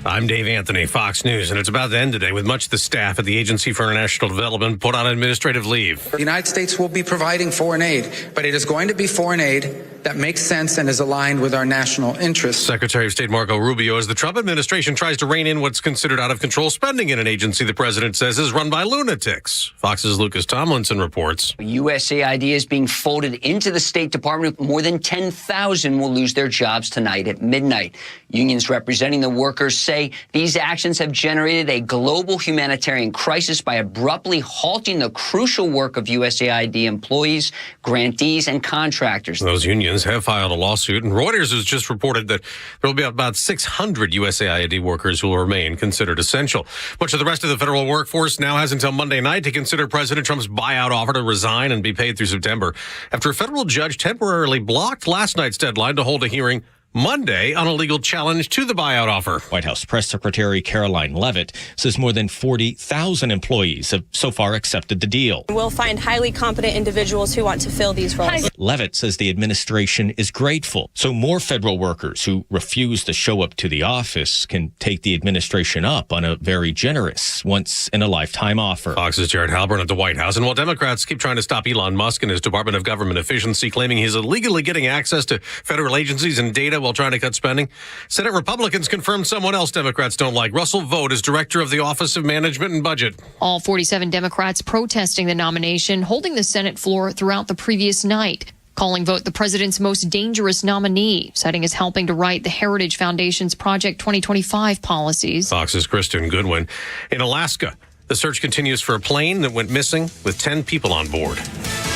I'm Dave Anthony, Fox News, and it's about to end today with much of the staff at the Agency for International Development put on administrative leave. The United States will be providing foreign aid, but it is going to be foreign aid that makes sense and is aligned with our national interests. Secretary of State Marco Rubio, as the Trump administration tries to rein in what's considered out-of-control spending in an agency the president says is run by lunatics. Fox's Lucas Tomlinson reports. USAID is being folded into the State Department. More than 10,000 will lose their jobs tonight at midnight. Unions representing the workers say these actions have generated a global humanitarian crisis by abruptly halting the crucial work of USAID employees, grantees, and contractors. Those unions have filed a lawsuit, and Reuters has just reported that there will be about 600 USAID workers who will remain considered essential. Much of the rest of the federal workforce now has until Monday night to consider President Trump's buyout offer to resign and be paid through September, after a federal judge temporarily blocked last night's deadline to hold a hearing Monday on a legal challenge to the buyout offer. White House Press Secretary Caroline Leavitt says more than 40,000 employees have so far accepted the deal. We'll find highly competent individuals who want to fill these roles. Leavitt says the administration is grateful, so more federal workers who refuse to show up to the office can take the administration up on a very generous, once-in-a-lifetime offer. Fox's Jared Halpern at the White House. And while Democrats keep trying to stop Elon Musk and his Department of Government Efficiency, claiming he's illegally getting access to federal agencies and data while trying to cut spending, Senate Republicans confirmed someone else Democrats don't like. Russell Vought is director of the Office of Management and Budget. All 47 Democrats protesting the nomination, holding the Senate floor throughout the previous night, calling Vought the president's most dangerous nominee, citing as helping to write the Heritage Foundation's Project 2025 policies. Fox's Kristen Goodwin. In Alaska, the search continues for a plane that went missing with 10 people on board.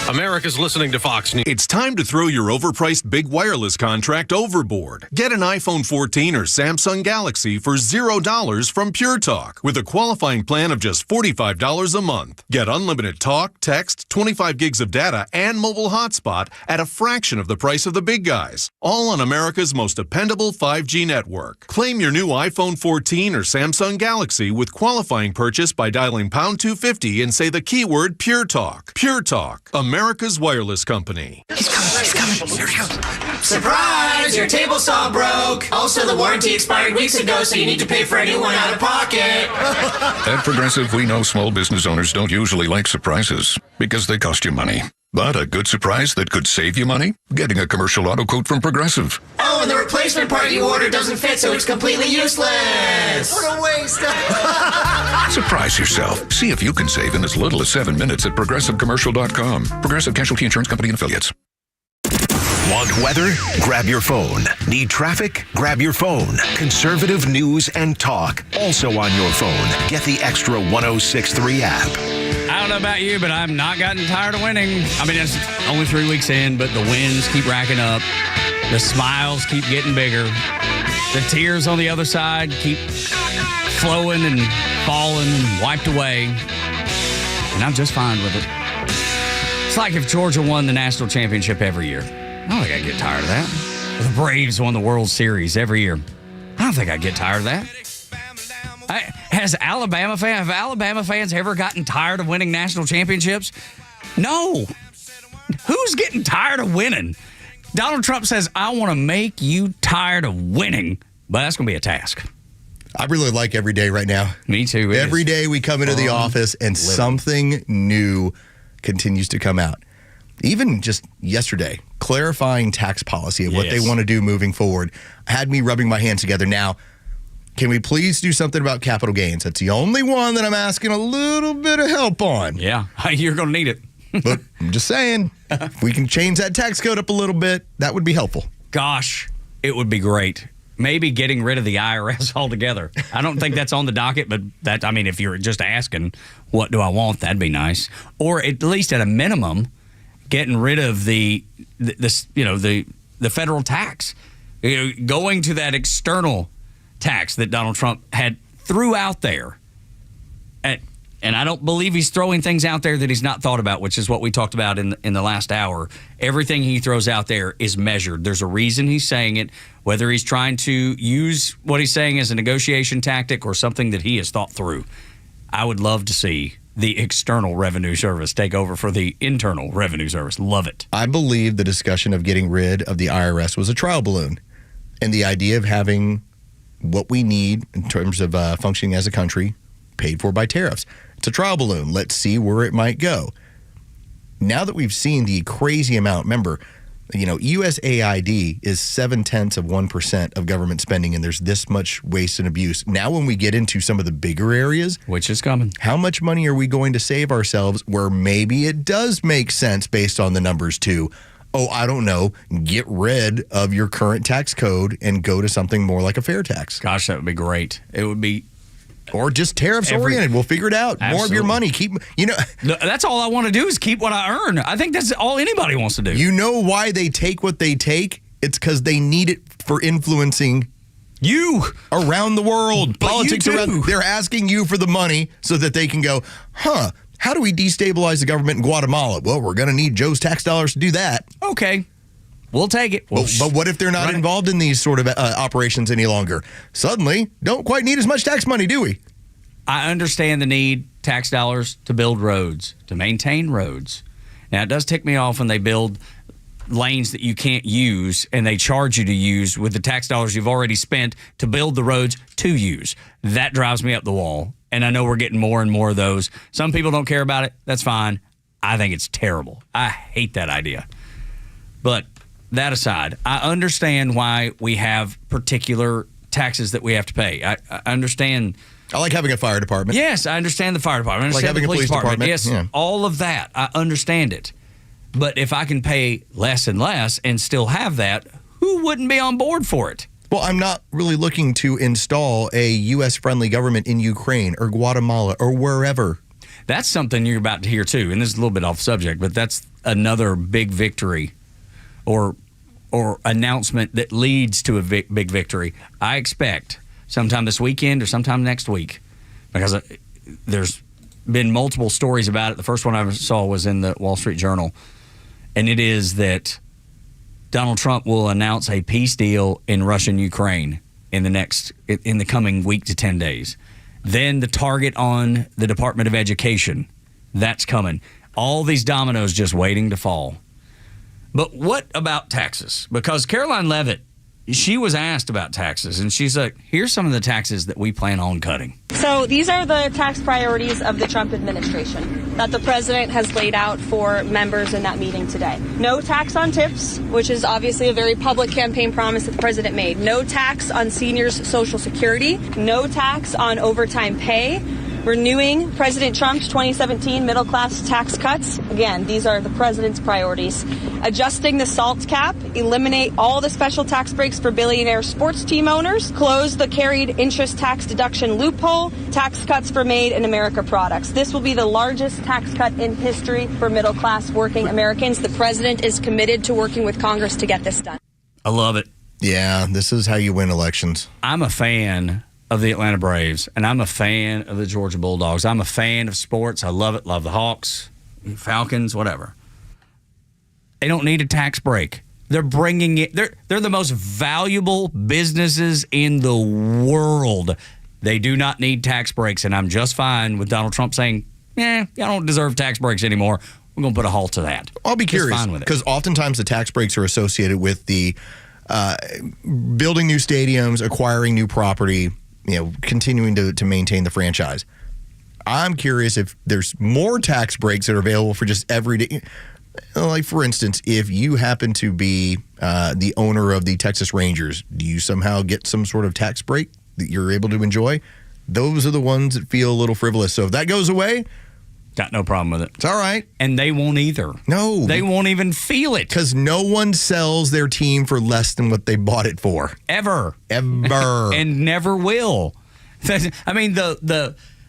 America's listening to Fox News. It's time to throw your overpriced big wireless contract overboard. Get an iPhone 14 or Samsung Galaxy for $0 from Pure Talk with a qualifying plan of just $45 a month. Get unlimited talk, text, 25 gigs of data, and mobile hotspot at a fraction of the price of the big guys. All on America's most dependable 5G network. Claim your new iPhone 14 or Samsung Galaxy with qualifying purchase by dialing pound 250 and say the keyword Pure Talk. Pure Talk, America's wireless company. He's coming. Here he goes. Surprise! Your table saw broke. Also, the warranty expired weeks ago, so you need to pay for a new one out of pocket. At Progressive, we know small business owners don't usually like surprises because they cost you money. But a good surprise that could save you money? Getting a commercial auto quote from Progressive. Oh, and the replacement part you ordered doesn't fit, so it's completely useless. What a waste. Surprise yourself. See if you can save in as little as 7 minutes at ProgressiveCommercial.com. Progressive Casualty Insurance Company and Affiliates. Want weather? Grab your phone. Need traffic? Grab your phone. Conservative news and talk, also on your phone. Get the Extra 106.3 app. I don't know about you, but I've not gotten tired of winning. I mean, it's only 3 weeks in, but the wins keep racking up. The smiles keep getting bigger. The tears on the other side keep flowing and falling and wiped away. And I'm just fine with it. It's like if Georgia won the national championship every year. I don't think I'd get tired of that. Or the Braves won the World Series every year. I don't think I'd get tired of that. Have Alabama fans ever gotten tired of winning national championships? No. Who's getting tired of winning? Donald Trump says, I want to make you tired of winning, but that's going to be a task. I really like every day right now. Me too. Every day we come into the office and something new continues to come out. Even just yesterday, clarifying tax policy of what they want to do moving forward had me rubbing my hands together. Now, can we please do something about capital gains? That's the only one that I'm asking a little bit of help on. Yeah, you're going to need it. But I'm just saying, if we can change that tax code up a little bit, that would be helpful. Gosh, it would be great. Maybe getting rid of the IRS altogether. I don't think that's on the docket, but that, I mean, if you're just asking, what do I want, that'd be nice. Or at least at a minimum, getting rid of the federal tax. Going to that external tax that Donald Trump threw out there. And I don't believe he's throwing things out there that he's not thought about, which is what we talked about in the last hour. Everything he throws out there is measured. There's a reason he's saying it, whether he's trying to use what he's saying as a negotiation tactic or something that he has thought through. I would love to see the external revenue service take over for the internal revenue service. Love it. I believe the discussion of getting rid of the IRS was a trial balloon. And the idea of having what we need in terms of functioning as a country paid for by tariffs. It's a trial balloon. Let's see where it might go. Now that we've seen the crazy amount, remember, USAID is 0.7% of government spending, and there's this much waste and abuse. Now when we get into some of the bigger areas, which is coming, how much money are we going to save ourselves where maybe it does make sense based on the numbers to, I don't know, get rid of your current tax code and go to something more like a fair tax? Gosh, that would be great. It would be... Or just tariffs oriented. We'll figure it out. Absolutely. More of your money. That's all I want to do is keep what I earn. I think that's all anybody wants to do. You know why they take what they take? It's because they need it for influencing you around the world. Politics around. They're asking you for the money so that they can go, how do we destabilize the government in Guatemala? Well, we're going to need Joe's tax dollars to do that. Okay. We'll take it. But what if they're not involved in these sort of operations any longer? Suddenly, don't quite need as much tax money, do we? I understand the need, tax dollars, to build roads, to maintain roads. Now, it does tick me off when they build lanes that you can't use and they charge you to use with the tax dollars you've already spent to build the roads to use. That drives me up the wall. And I know we're getting more and more of those. Some people don't care about it. That's fine. I think it's terrible. I hate that idea. But that aside, I understand why we have particular taxes that we have to pay. I understand. I like having a fire department. Yes, I understand the fire department. I understand like having the police department. Yes, all of that. I understand it. But if I can pay less and less and still have that, who wouldn't be on board for it? Well, I'm not really looking to install a U.S.-friendly government in Ukraine or Guatemala or wherever. That's something you're about to hear, too. And this is a little bit off subject, but that's another big victory or announcement that leads to a big victory. I expect sometime this weekend or sometime next week, because there's been multiple stories about it. The first one I saw was in the Wall Street Journal, and it is that Donald Trump will announce a peace deal in Russia and Ukraine in the coming week to 10 days. Then the target on the Department of Education, that's coming. All these dominoes just waiting to fall. But what about taxes? Because Caroline Leavitt, she was asked about taxes, and she's like, here's some of the taxes that we plan on cutting. So these are the tax priorities of the Trump administration that the president has laid out for members in that meeting today. No tax on tips, which is obviously a very public campaign promise that the president made. No tax on seniors' Social Security. No tax on overtime pay. Renewing President Trump's 2017 middle-class tax cuts. Again, these are the president's priorities. Adjusting the SALT cap, eliminate all the special tax breaks for billionaire sports team owners, close the carried interest tax deduction loophole, tax cuts for Made in America products. This will be the largest tax cut in history for middle-class working Americans. The president is committed to working with Congress to get this done. I love it. Yeah, this is how you win elections. I'm a fan of the Atlanta Braves, and I'm a fan of the Georgia Bulldogs. I'm a fan of sports. I love it. Love the Hawks, Falcons, whatever. They don't need a tax break. They're bringing it. They're the most valuable businesses in the world. They do not need tax breaks, and I'm just fine with Donald Trump saying, y'all don't deserve tax breaks anymore. We're going to put a halt to that. I'll be curious, fine with it. because oftentimes the tax breaks are associated with the building new stadiums, acquiring new property, continuing to maintain the franchise. I'm curious if there's more tax breaks that are available for just everyday. Like, for instance, if you happen to be the owner of the Texas Rangers, do you somehow get some sort of tax break that you're able to enjoy? Those are the ones that feel a little frivolous. So if that goes away, got no problem with it. It's all right. And they won't either. No. They won't even feel it. Because no one sells their team for less than what they bought it for. Ever. And never will. I mean,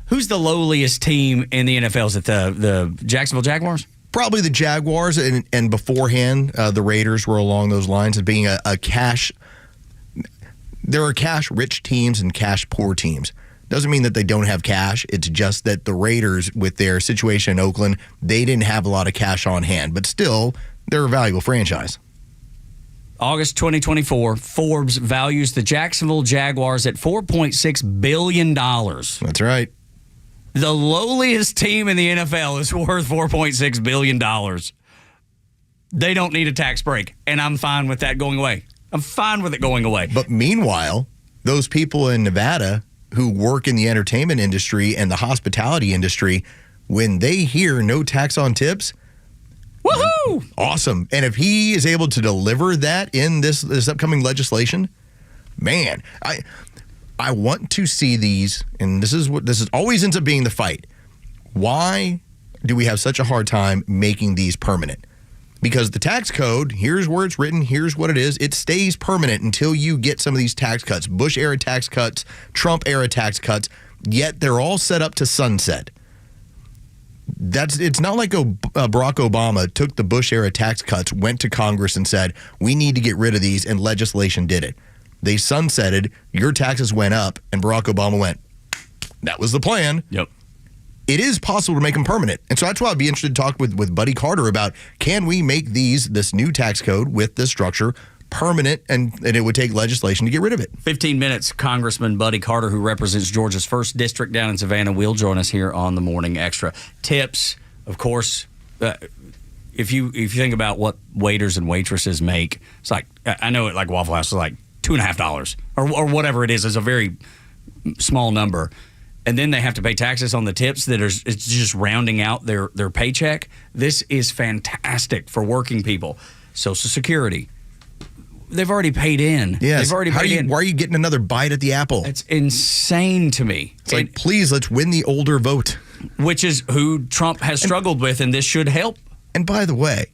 who's the lowliest team in the NFL? Is it the Jacksonville Jaguars? Probably the Jaguars, and beforehand, the Raiders were along those lines of being a cash There are cash-rich teams and cash-poor teams. Doesn't mean that they don't have cash. It's just that the Raiders, with their situation in Oakland, they didn't have a lot of cash on hand. But still, they're a valuable franchise. August 2024, Forbes values the Jacksonville Jaguars at $4.6 billion. That's right. The lowliest team in the NFL is worth $4.6 billion. They don't need a tax break, and I'm fine with that going away. I'm fine with it going away. But meanwhile, those people in Nevada who work in the entertainment industry and the hospitality industry, when they hear no tax on tips, woohoo! Awesome. And if he is able to deliver that in this upcoming legislation, man, I want to see these, and this is always ends up being the fight. Why do we have such a hard time making these permanent? Because the tax code, here's where it's written, here's what it is. It stays permanent until you get some of these tax cuts, Bush-era tax cuts, Trump-era tax cuts, yet they're all set up to sunset. It's not like Barack Obama took the Bush-era tax cuts, went to Congress and said, we need to get rid of these, and legislation did it. They sunsetted, your taxes went up, and Barack Obama went, that was the plan. Yep. It is possible to make them permanent. And so that's why I'd be interested to talk with Buddy Carter about, can we make this new tax code with this structure permanent, and it would take legislation to get rid of it. 15 minutes, Congressman Buddy Carter, who represents Georgia's 1st District down in Savannah, will join us here on the Morning Extra. Tips, of course, if you think about what waiters and waitresses make, it's like, I know it like Waffle House is like $2.50 or whatever it is a very small number. And then they have to pay taxes on the tips it's just rounding out their paycheck. This is fantastic for working people. Social Security, they've already paid in. Yes. They've already paid in. Why are you getting another bite at the apple? It's insane to me. It's like, please, let's win the older vote. Which is who Trump has struggled with, and this should help. And by the way,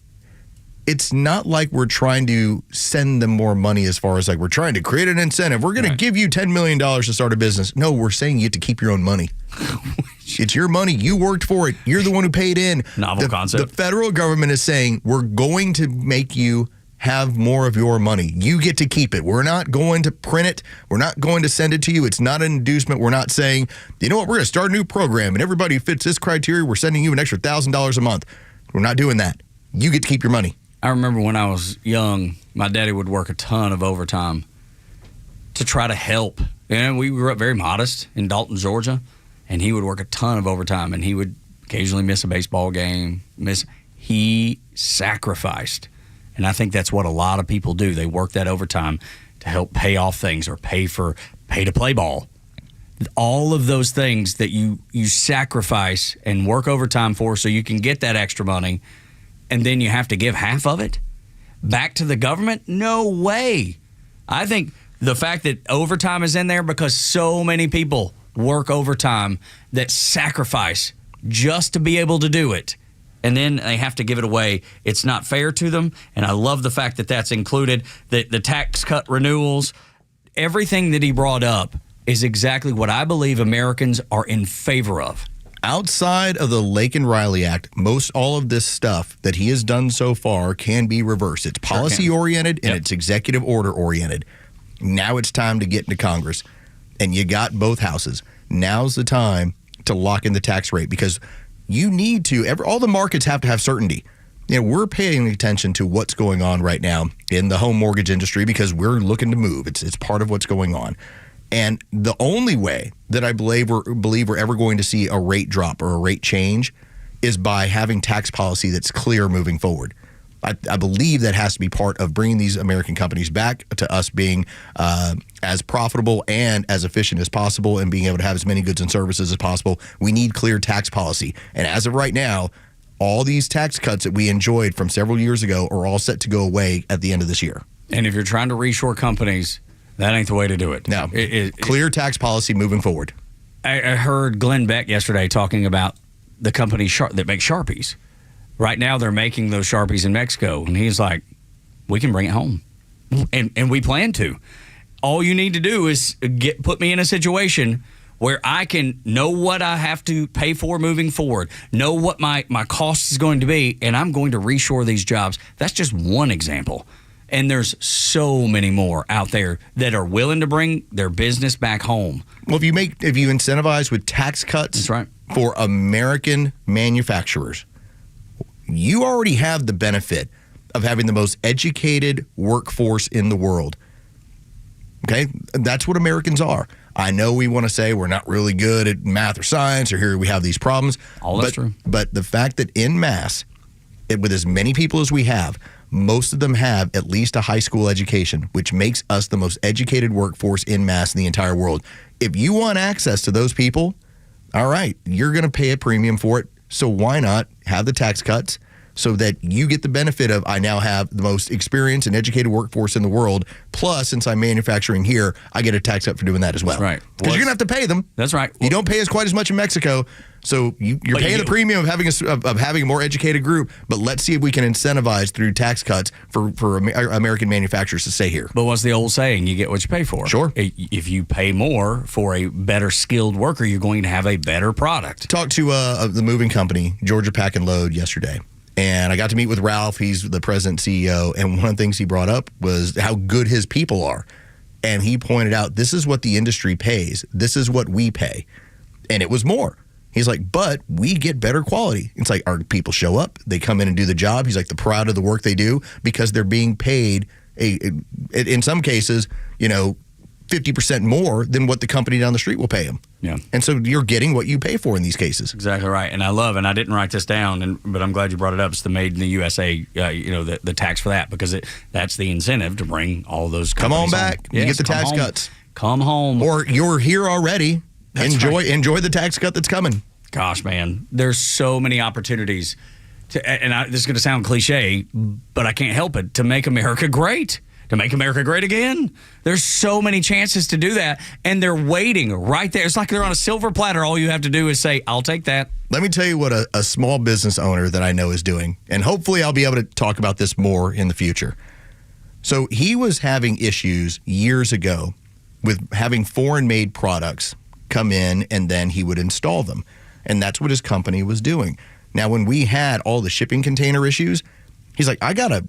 it's not like we're trying to send them more money as far as like we're trying to create an incentive. We're going to give you $10 million to start a business. No, we're saying you have to keep your own money. It's your money. You worked for it. You're the one who paid in. Novel concept. The federal government is saying we're going to make you have more of your money. You get to keep it. We're not going to print it. We're not going to send it to you. It's not an inducement. We're not saying, you know what, we're going to start a new program and everybody who fits this criteria, we're sending you an extra $1,000 a month. We're not doing that. You get to keep your money. I remember when I was young, my daddy would work a ton of overtime to try to help. And we grew up very modest in Dalton, Georgia, and he would work a ton of overtime, and he would occasionally miss a baseball game. He sacrificed. And I think that's what a lot of people do. They work that overtime to help pay off things or pay to play ball. All of those things that you sacrifice and work overtime for so you can get that extra money, and then you have to give half of it back to the government? No way. I think the fact that overtime is in there because so many people work overtime that sacrifice just to be able to do it, and then they have to give it away. It's not fair to them, and I love the fact that that's included, that the tax cut renewals, everything that he brought up is exactly what I believe Americans are in favor of. Outside of the Laken Riley Act, most all of this stuff that he has done so far can be reversed. It's policy-oriented and it's executive order-oriented. Now it's time to get into Congress, and you got both houses. Now's the time to lock in the tax rate because you need to. All the markets have to have certainty. You know, we're paying attention to what's going on right now in the home mortgage industry because we're looking to move. It's part of what's going on. And the only way that I believe we're ever going to see a rate drop or a rate change is by having tax policy that's clear moving forward. I believe that has to be part of bringing these American companies back to us being as profitable and as efficient as possible and being able to have as many goods and services as possible. We need clear tax policy. And as of right now, all these tax cuts that we enjoyed from several years ago are all set to go away at the end of this year. And if you're trying to reshore companies, that ain't the way to do it. No. Clear tax policy moving forward. I heard Glenn Beck yesterday talking about the company that makes Sharpies. Right now, they're making those Sharpies in Mexico. And he's like, we can bring it home. And we plan to. All you need to do is put me in a situation where I can know what I have to pay for moving forward, know what my cost is going to be, and I'm going to reshore these jobs. That's just one example. And there's so many more out there that are willing to bring their business back home. Well, if you incentivize with tax cuts That's right. for American manufacturers, you already have the benefit of having the most educated workforce in the world. Okay? That's what Americans are. I know we want to say we're not really good at math or science, or here we have these problems. That's true. But the fact that en masse, with as many people as we have, most of them have at least a high school education, which makes us the most educated workforce en masse in the entire world. If you want access to those people, all right, you're going to pay a premium for it. So why not have the tax cuts so that you get the benefit of, I now have the most experienced and educated workforce in the world. Plus, since I'm manufacturing here, I get a tax cut for doing that as well. That's right. Because you're going to have to pay them. That's right. You don't pay us quite as much in Mexico. So you're paying the premium of having a more educated group, but let's see if we can incentivize through tax cuts for American manufacturers to stay here. But what's the old saying? You get what you pay for. Sure. If you pay more for a better skilled worker, you're going to have a better product. Talked to the moving company, Georgia Pack and Load, yesterday. And I got to meet with Ralph. He's the president and CEO. And one of the things he brought up was how good his people are. And he pointed out, this is what the industry pays. This is what we pay. And it was more. He's like, but we get better quality. It's like our people show up. They come in and do the job. He's like, they're proud of the work they do because they're being paid, in some cases, 50% more than what the company down the street will pay them. Yeah. And so you're getting what you pay for in these cases. Exactly right. And I didn't write this down, but I'm glad you brought it up. It's the Made in the USA, the tax for that, because that's the incentive to bring all those companies Come on back. Home. You get the tax cuts. Come home. Or you're here already. That's Enjoy the tax cut that's coming. Gosh, man, there's so many opportunities. This is going to sound cliche, but I can't help it, to make America great. To make America great again. There's so many chances to do that, and they're waiting right there. It's like they're on a silver platter. All you have to do is say, I'll take that. Let me tell you what a small business owner that I know is doing, and hopefully I'll be able to talk about this more in the future. So he was having issues years ago with having foreign-made products come in, and then he would install them, and that's what his company was doing. Now, when we had all the shipping container issues, he's like, I got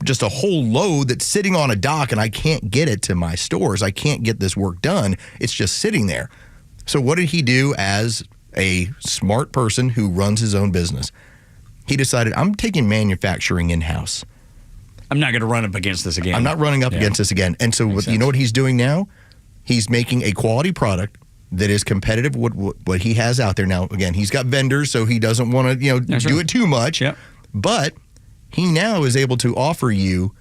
just a whole load that's sitting on a dock and I can't get it to my stores. I can't get this work done. It's just sitting there. So what did he do as a smart person who runs his own business? He decided, I'm taking manufacturing in-house. I'm not going to run up against this again. I'm not running up against this again. And so you know what he's doing now? He's making a quality product that is competitive with what he has out there. Now, again, he's got vendors, so he doesn't want to do it too much. Yep. But he now is able to offer you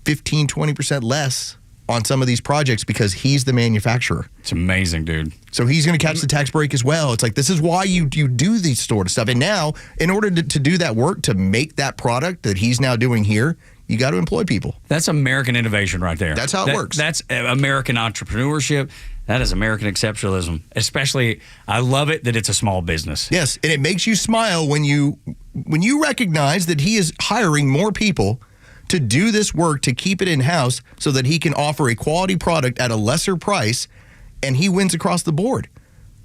15, 20% less on some of these projects because he's the manufacturer. It's amazing, dude. So he's going to catch the tax break as well. It's like, this is why you do these sort of stuff. And now, in order to do that work, to make that product that he's now doing here, you got to employ people. That's American innovation right there. That's how it works. That's American entrepreneurship. That is American exceptionalism. Especially, I love it that it's a small business. Yes, and it makes you smile when you recognize that he is hiring more people to do this work, to keep it in-house so that he can offer a quality product at a lesser price, and he wins across the board.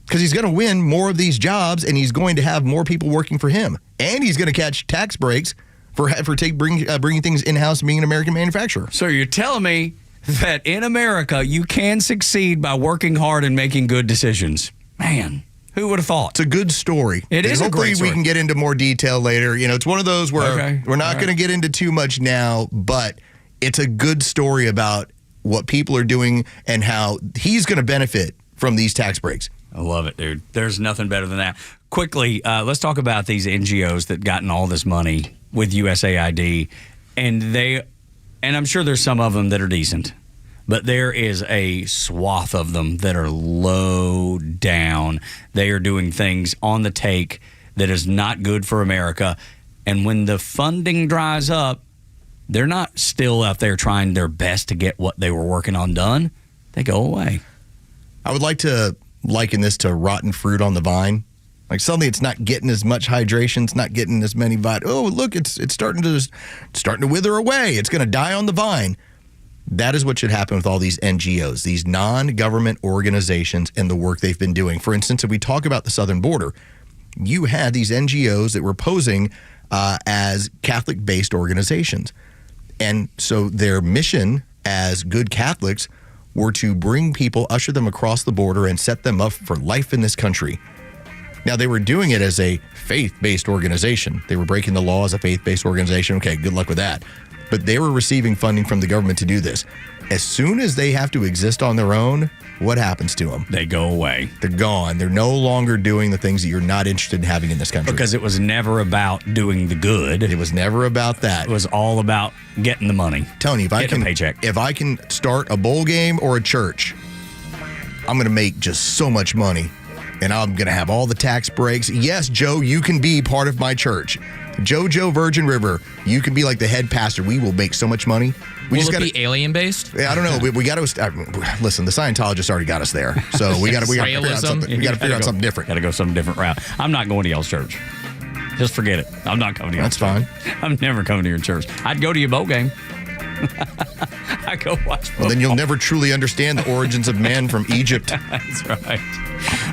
Because he's going to win more of these jobs, and he's going to have more people working for him. And he's going to catch tax breaks for bringing things in-house and being an American manufacturer. So you're telling me that in America, you can succeed by working hard and making good decisions. Man, who would have thought? It's a good story. It is a great Hopefully story. we can get into more detail later. It's one of those where we're not going to get into too much now, but it's a good story about what people are doing and how he's going to benefit from these tax breaks. I love it, dude. There's nothing better than that. Quickly, let's talk about these NGOs that gotten all this money with USAID, and I'm sure there's some of them that are decent, but there is a swath of them that are low down. They are doing things on the take that is not good for America, and when the funding dries up, they're not still out there trying their best to get what they were working on done. They go away. I would like to liken this to rotten fruit on the vine. Like suddenly it's not getting as much hydration, it's not getting as many oh, look, it's starting to wither away. It's going to die on the vine. That is what should happen with all these NGOs, these non-government organizations, and the work they've been doing. For instance, if we talk about the southern border, you had these NGOs that were posing as Catholic-based organizations. And so their mission as good Catholics were to bring people, usher them across the border, and set them up for life in this country. Now, they were doing it as a faith-based organization. They were breaking the law as a faith-based organization. Okay, good luck with that. But they were receiving funding from the government to do this. As soon as they have to exist on their own, what happens to them? They go away. They're gone. They're no longer doing the things that you're not interested in having in this country. Because it was never about doing the good. It was never about that. It was all about getting the money. Tony, if I can, a paycheck. If I can start a bowl game or a church, I'm going to make just so much money. And I'm going to have all the tax breaks. Yes, Joe, you can be part of my church. JoJo Virgin River, you can be like the head pastor. We will make so much money. Will it be alien-based? I don't know. We got to listen. The Scientologists already got us there, so we got to figure out something. We got to figure out something different. Got to go some different route. I'm not going to y'all's church. Just forget it. I'm not coming to y'all's church. That's fine. I'm never coming to your church. I'd go to your boat game. I go watch football. Well, then you'll never truly understand the origins of man from Egypt. That's right.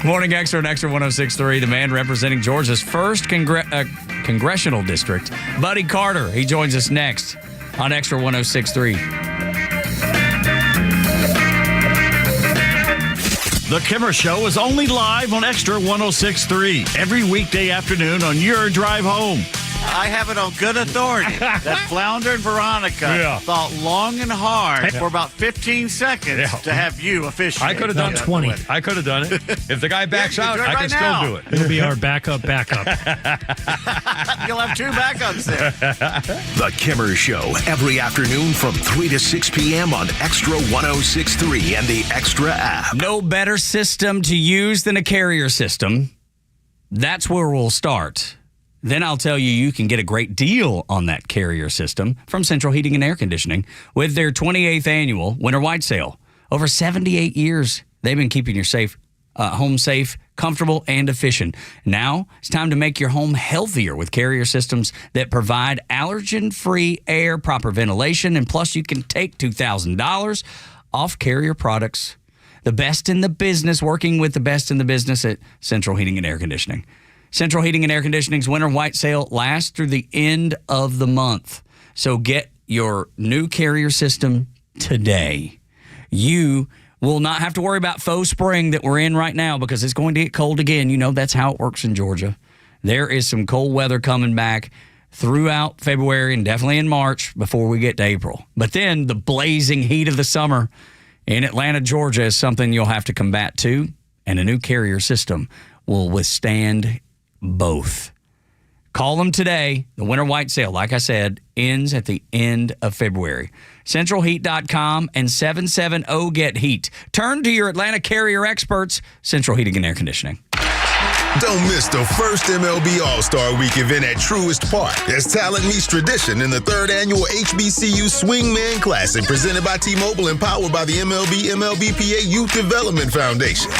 Morning Xtra and Xtra 106.3. The man representing Georgia's first congressional district, Buddy Carter. He joins us next on Xtra 106.3. The Kimmer Show is only live on Xtra 106.3 every weekday afternoon on your drive home. I have it on good authority that Flounder and Veronica thought long and hard for about 15 seconds to have you officiate. I could have done 20. I could have done it. If the guy backs out, I can still do it. It'll be our backup. You'll have two backups there. The Kimmer Show, every afternoon from 3 to 6 p.m. on Xtra 106.3 and the Xtra app. No better system to use than a carrier system. That's where we'll start. Then I'll tell you can get a great deal on that carrier system from Central Heating and Air Conditioning with their 28th annual Winter White Sale. Over 78 years, they've been keeping your home safe, comfortable, and efficient. Now it's time to make your home healthier with carrier systems that provide allergen-free air, proper ventilation, and plus you can take $2,000 off carrier products. The best in the business, working with the best in the business at Central Heating and Air Conditioning. Central Heating and Air Conditioning's Winter White Sale lasts through the end of the month. So get your new carrier system today. You will not have to worry about faux spring that we're in right now because it's going to get cold again. You know that's how it works in Georgia. There is some cold weather coming back throughout February and definitely in March before we get to April. But then the blazing heat of the summer in Atlanta, Georgia is something you'll have to combat too. And a new carrier system will withstand both. Call them today. The Winter White Sale, like I said, ends at the end of February. CentralHeat.com and 770-GET-HEAT. Turn to your Atlanta carrier experts, Central Heating and Air Conditioning. Don't miss the first MLB All-Star Week event at Truist Park as talent meets tradition in the third annual HBCU Swingman Classic presented by T-Mobile and powered by the MLBPA Youth Development Foundation.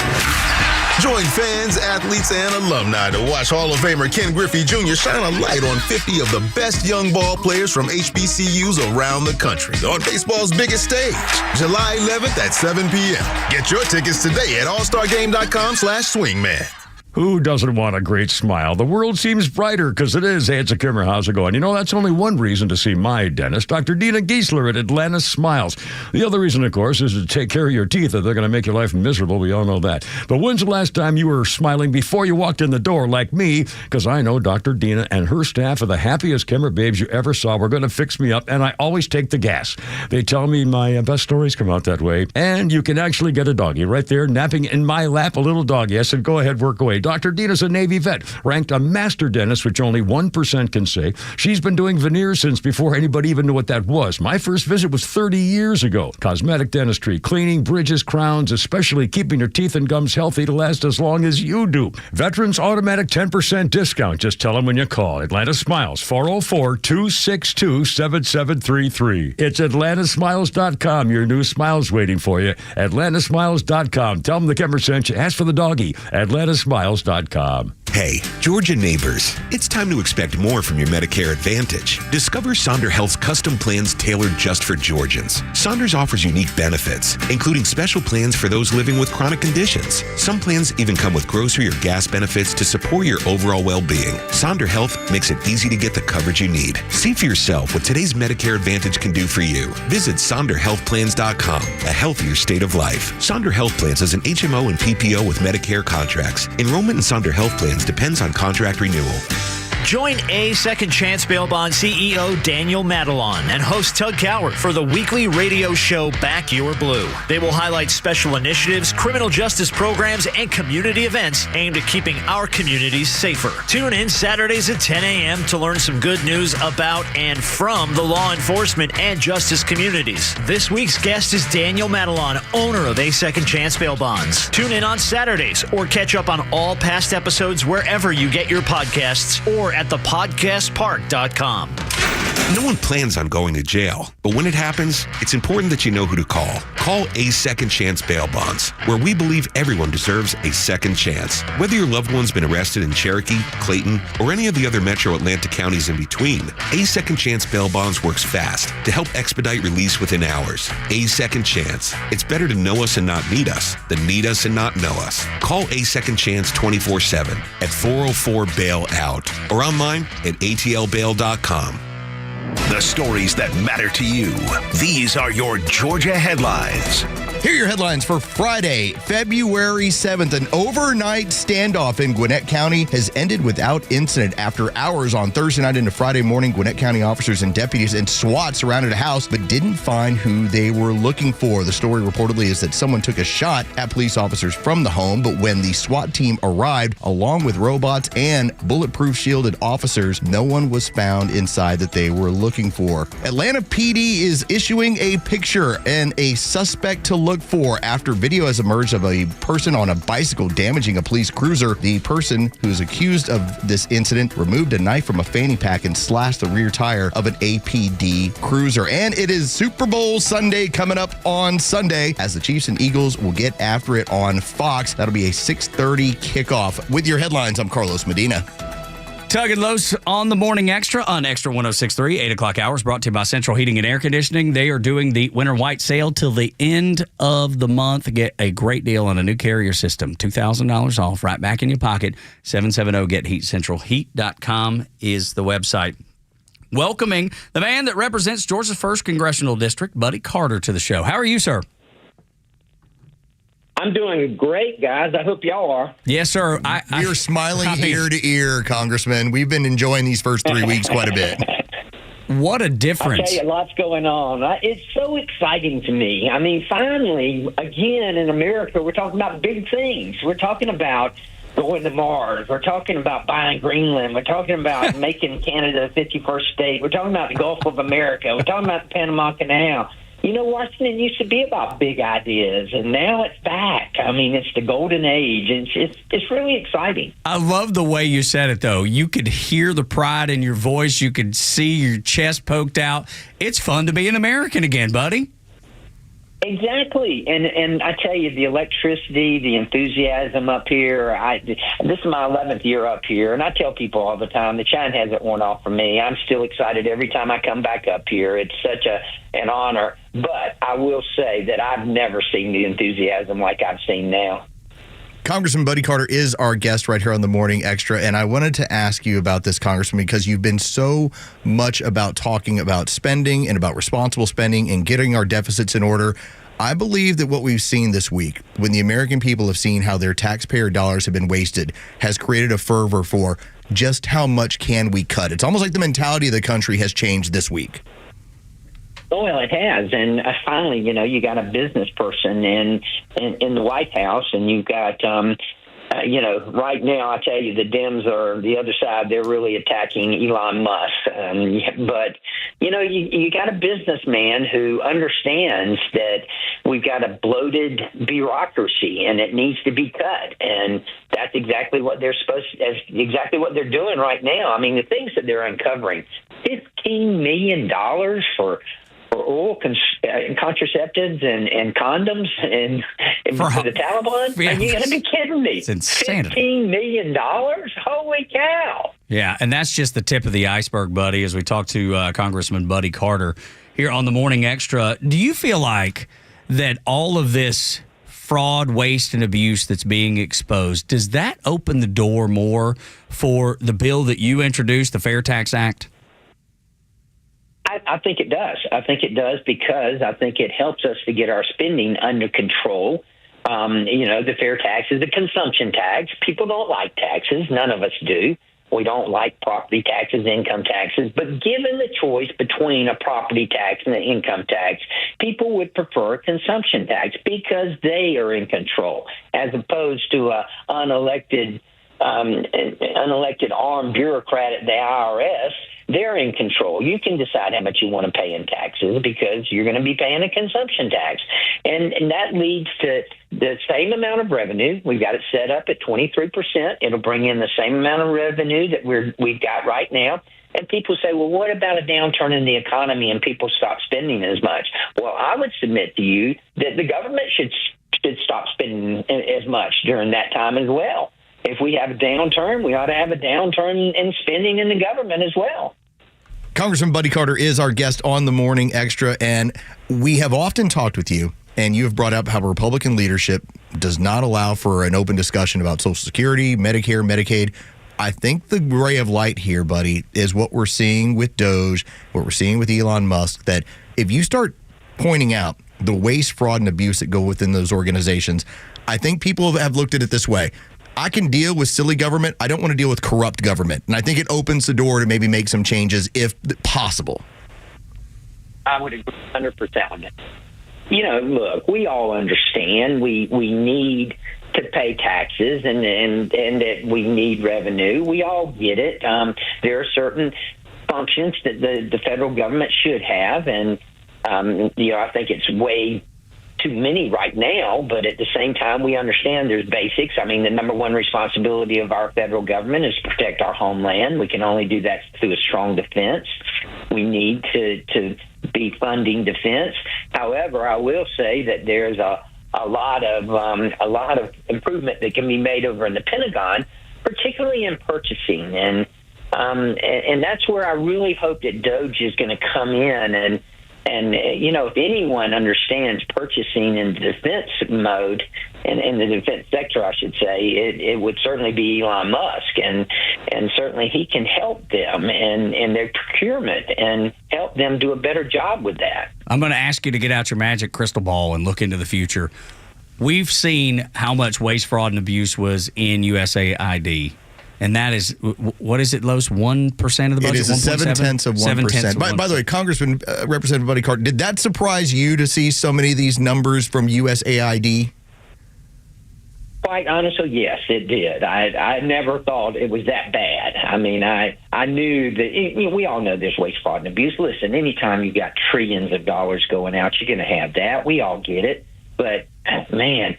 Join fans, athletes, and alumni to watch Hall of Famer Ken Griffey Jr. shine a light on 50 of the best young ball players from HBCUs around the country on baseball's biggest stage, July 11th at 7 p.m. Get your tickets today at allstargame.com/swingman. Who doesn't want a great smile? The world seems brighter because it is. Hey, it's a Kimmer. How's it going? You know, that's only one reason to see my dentist, Dr. Dina Giesler at Atlanta Smiles. The other reason, of course, is to take care of your teeth if they're going to make your life miserable. We all know that. But when's the last time you were smiling before you walked in the door like me? Because I know Dr. Dina and her staff are the happiest Kimmer babes you ever saw. We're going to fix me up, and I always take the gas. They tell me my best stories come out that way. And you can actually get a doggy right there napping in my lap, a little doggy. I said, go ahead, work away. Dr. Dina's a Navy vet, ranked a master dentist, which only 1% can say. She's been doing veneers since before anybody even knew what that was. My first visit was 30 years ago. Cosmetic dentistry, cleaning, bridges, crowns, especially keeping your teeth and gums healthy to last as long as you do. Veterans automatic 10% discount. Just tell them when you call. Atlanta Smiles, 404-262-7733. It's atlantasmiles.com. Your new smile's waiting for you. atlantasmiles.com. Tell them the Kimmer sent you. Ask for the doggy. atlantasmiles.com. Hey, Georgia neighbors, it's time to expect more from your Medicare Advantage. Discover Sonder Health's custom plans tailored just for Georgians. Saunders offers unique benefits, including special plans for those living with chronic conditions. Some plans even come with grocery or gas benefits to support your overall well-being. Sonder Health makes it easy to get the coverage you need. See for yourself what today's Medicare Advantage can do for you. Visit SonderHealthPlans.com, a healthier state of life. Sonder Health Plans is an HMO and PPO with Medicare contracts. Enrollment in Sonder Health Plans depends on contract renewal. Join A Second Chance Bail Bond CEO Daniel Madelon and host Tug Cowart for the weekly radio show Back Your Blue. They will highlight special initiatives, criminal justice programs, and community events aimed at keeping our communities safer. Tune in Saturdays at 10 a.m. to learn some good news about and from the law enforcement and justice communities. This week's guest is Daniel Madelon, owner of A Second Chance Bail Bonds. Tune in on Saturdays or catch up on all past episodes wherever you get your podcasts or at thepodcastpark.com. No one plans on going to jail, but when it happens, it's important that you know who to call. Call A Second Chance Bail Bonds, where we believe everyone deserves a second chance. Whether your loved one's been arrested in Cherokee, Clayton, or any of the other metro Atlanta counties in between, A Second Chance Bail Bonds works fast to help expedite release within hours. A Second Chance. It's better to know us and not need us than need us and not know us. Call A Second Chance 24/7 at 404-BAIL-OUT or online at atlbail.com. The stories that matter to you. These are your Georgia headlines. Here are your headlines for Friday, February 7th. An overnight standoff in Gwinnett County has ended without incident. After hours on Thursday night into Friday morning, Gwinnett County officers and deputies and SWAT surrounded a house but didn't find who they were looking for. The story reportedly is that someone took a shot at police officers from the home, but when the SWAT team arrived, along with robots and bulletproof shielded officers, no one was found inside that they were looking for. Atlanta PD is issuing a picture and a suspect to look for after video has emerged of a person on a bicycle damaging a police cruiser. The person who is accused of this incident removed a knife from a fanny pack and slashed the rear tire of an APD cruiser. And it is Super Bowl Sunday coming up on Sunday as the Chiefs and Eagles will get after it on Fox. That'll be a 6:30 kickoff. With your headlines, I'm Carlos Medina. Tug and Los on the Morning Xtra on Extra 106.3, 8 o'clock hours, brought to you by Central Heating and Air Conditioning. They are doing the Winter White Sale till the end of the month. Get a great deal on a new Carrier system. $2,000 off, right back in your pocket. 770-GET-HEAT. CentralHeat.com is the website. Welcoming the man that represents Georgia's 1st Congressional District, Buddy Carter, to the show. How are you, sir? I'm doing great, guys. I hope y'all are. Yes, sir. We're smiling ear to ear, Congressman. We've been enjoying these first 3 weeks quite a bit. What a difference. I tell you, lots going on. It's so exciting to me. I mean, finally, again, in America, we're talking about big things. We're talking about going to Mars. We're talking about buying Greenland. We're talking about making Canada the 51st state. We're talking about the Gulf of America. We're talking about the Panama Canal. You know, Washington used to be about big ideas, and now it's back. I mean, it's the golden age. It's really exciting. I love the way you said it, though. You could hear the pride in your voice. You could see your chest poked out. It's fun to be an American again, buddy. Exactly. And I tell you, the electricity, the enthusiasm up here, this is my 11th year up here, and I tell people all the time, the shine hasn't worn off for me. I'm still excited every time I come back up here. It's such an honor. But I will say that I've never seen the enthusiasm like I've seen now. Congressman Buddy Carter is our guest right here on the Morning Extra, and I wanted to ask you about this, Congressman, because you've been so much about talking about spending and about responsible spending and getting our deficits in order. I believe that what we've seen this week, when the American people have seen how their taxpayer dollars have been wasted, has created a fervor for just how much can we cut. It's almost like the mentality of the country has changed this week. Oh, well, it has. And finally, you know, you got a business person in the White House, and you've got, you know, right now, I tell you, the Dems are the other side. They're really attacking Elon Musk. But, you know, you got a businessman who understands that we've got a bloated bureaucracy and it needs to be cut. And that's exactly what they're exactly what they're doing right now. I mean, the things that they're uncovering, $15 million for for oral contraceptives and condoms and for the Taliban? Yeah. Are you going to be kidding me? It's insanity. $15 million? Holy cow. Yeah, and that's just the tip of the iceberg, buddy, as we talk to Congressman Buddy Carter here on the Morning Extra. Do you feel like that all of this fraud, waste, and abuse that's being exposed, does that open the door more for the bill that you introduced, the Fair Tax Act? I think it does. I think it does because I think it helps us to get our spending under control. The fair tax is a consumption tax. People don't like taxes. None of us do. We don't like property taxes, income taxes. But given the choice between a property tax and an income tax, people would prefer a consumption tax because they are in control, as opposed to an unelected armed bureaucrat at the IRS. They're in control. You can decide how much you want to pay in taxes because you're going to be paying a consumption tax. And that leads to the same amount of revenue. We've got it set up at 23%. It'll bring in the same amount of revenue that we've got right now. And people say, well, what about a downturn in the economy and people stop spending as much? Well, I would submit to you that the government should stop spending as much during that time as well. If we have a downturn, we ought to have a downturn in spending in the government as well. Congressman Buddy Carter is our guest on the Morning Extra, and we have often talked with you, and you have brought up how Republican leadership does not allow for an open discussion about Social Security, Medicare, Medicaid. I think the ray of light here, buddy, is what we're seeing with Doge, what we're seeing with Elon Musk, that if you start pointing out the waste, fraud, and abuse that go within those organizations, I think people have looked at it this way. I can deal with silly government. I don't want to deal with corrupt government. And I think it opens the door to maybe make some changes if possible. I would agree 100% on that. Look, we all understand we need to pay taxes and that we need revenue. We all get it. There are certain functions that the federal government should have. And, I think it's way too many right now, but at the same time, we understand there's basics. I mean, the number one responsibility of our federal government is to protect our homeland. We can only do that through a strong defense. We need to be funding defense. However, I will say that there's a lot of improvement that can be made over in the Pentagon, particularly in purchasing, and that's where I really hope that Doge is going to come in and if anyone understands purchasing in the defense mode, in the defense sector, I should say, it would certainly be Elon Musk, and certainly he can help them in their procurement and help them do a better job with that. I'm going to ask you to get out your magic crystal ball and look into the future. We've seen how much waste, fraud, and abuse was in USAID. And that is, what is it, Los? 1% of the budget? It is 0.7 of 1%. By the way, Congressman, Representative Buddy Carter, did that surprise you to see so many of these numbers from USAID? Quite honestly, yes, it did. I never thought it was that bad. I mean, I knew that we all know there's waste, fraud, and abuse. Listen, anytime you got trillions of dollars going out, you're going to have that. We all get it. But, man,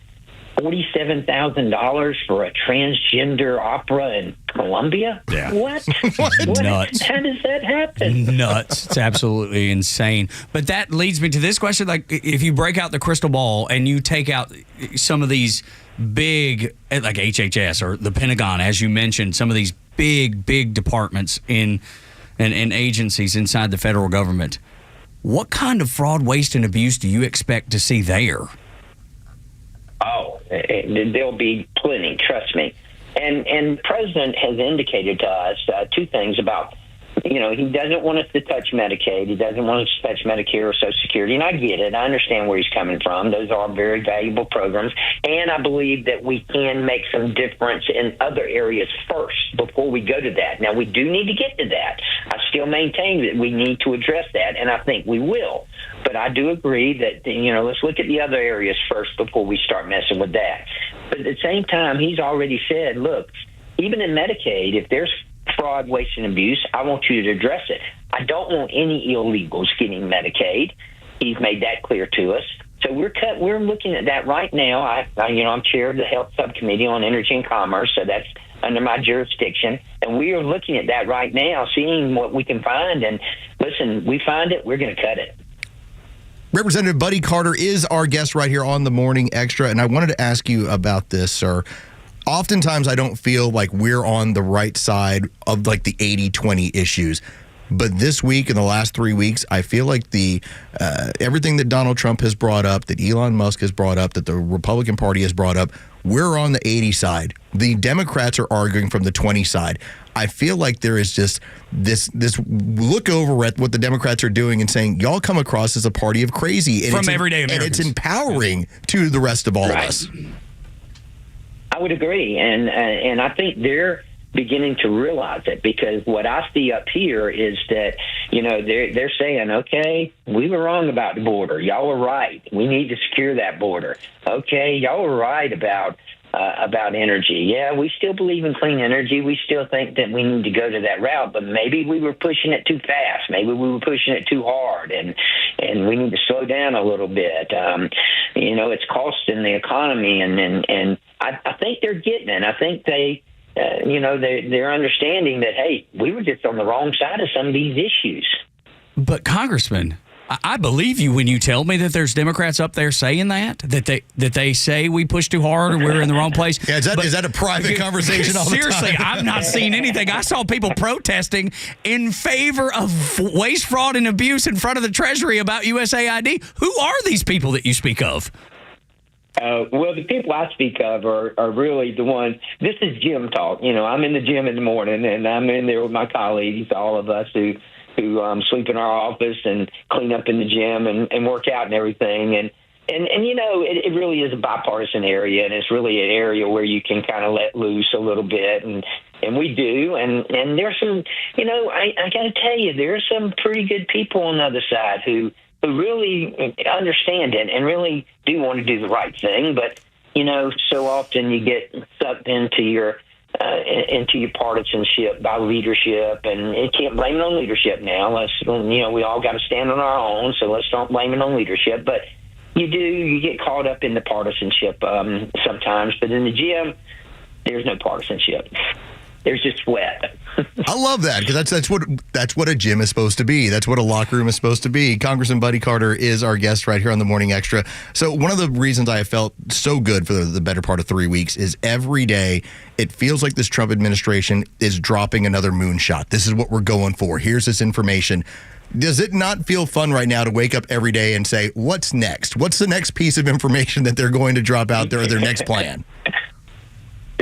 $47,000 for a transgender opera in Colombia? Yeah. What? Nuts. How does that happen? Nuts. It's absolutely insane. But that leads me to this question. Like, if you break out the crystal ball and you take out some of these big, like HHS or the Pentagon, as you mentioned, some of these big departments and agencies inside the federal government, what kind of fraud, waste, and abuse do you expect to see there? Oh, there'll be plenty, trust me. And the president has indicated to us two things about, he doesn't want us to touch Medicaid. He doesn't want us to touch Medicare or Social Security. And I get it. I understand where he's coming from. Those are very valuable programs. And I believe that we can make some difference in other areas first before we go to that. Now, we do need to get to that. I still maintain that we need to address that, and I think we will. But I do agree that, let's look at the other areas first before we start messing with that. But at the same time, he's already said, look, even in Medicaid, if there's fraud, waste, and abuse, I want you to address it. I don't want any illegals getting Medicaid. He's made that clear to us. So we're looking at that right now. I'm chair of the Health Subcommittee on Energy and Commerce, so that's under my jurisdiction. And we are looking at that right now, seeing what we can find. And listen, we find it, we're going to cut it. Representative Buddy Carter is our guest right here on the Morning Extra, and I wanted to ask you about this, sir. Oftentimes, I don't feel like we're on the right side of like the 80-20 issues. But this week, in the last 3 weeks, I feel like everything that Donald Trump has brought up, that Elon Musk has brought up, that the Republican Party has brought up, we're on the 80 side. The Democrats are arguing from the 20 side. I feel like there is just this look over at what the Democrats are doing and saying, y'all come across as a party of crazy. And from everyday Americans. And it's empowering to the rest of all of us. I would agree. And I think they're beginning to realize it, because what I see up here is that, they're saying, okay, we were wrong about the border. Y'all were right. We need to secure that border. Okay, y'all were right about energy. Yeah, we still believe in clean energy. We still think that we need to go to that route, but maybe we were pushing it too fast. Maybe we were pushing it too hard, and we need to slow down a little bit. It's costing the economy, and I think they're getting it. I think they're understanding that, hey, we were just on the wrong side of some of these issues. But Congressman, I believe you when you tell me that there's Democrats up there saying that they say we push too hard or we're in the wrong place. Yeah, is that a private conversation all the time? Seriously, I've not seen anything. I saw people protesting in favor of waste, fraud, and abuse in front of the Treasury about USAID. Who are these people that you speak of? Well, the people I speak of are really the ones. This is gym talk. I'm in the gym in the morning, and I'm in there with my colleagues, all of us who sleep in our office and clean up in the gym and work out and everything. And it really is a bipartisan area, and it's really an area where you can kind of let loose a little bit, and we do. And there's some, I got to tell you, there are some pretty good people on the other side who really understand it and really do want to do the right thing. But, so often you get sucked into your partisanship by leadership, and you can't blame it on leadership now. We all got to stand on our own, so let's don't blame it on leadership. But you get caught up in the partisanship sometimes. But in the gym, there's no partisanship. There's just sweat. I love that, because that's what a gym is supposed to be. That's what a locker room is supposed to be. Congressman Buddy Carter is our guest right here on the Morning Extra. So one of the reasons I have felt so good for the better part of 3 weeks is every day it feels like this Trump administration is dropping another moonshot. This is what we're going for. Here's this information. Does it not feel fun right now to wake up every day and say, what's next? What's the next piece of information that they're going to drop out there, or their next plan?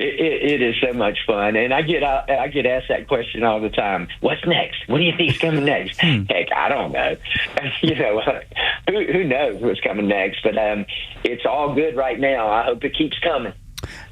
It is so much fun, and I get asked that question all the time. What's next? What do you think is coming next? Heck, I don't know. Who knows what's coming next? But it's all good right now. I hope it keeps coming.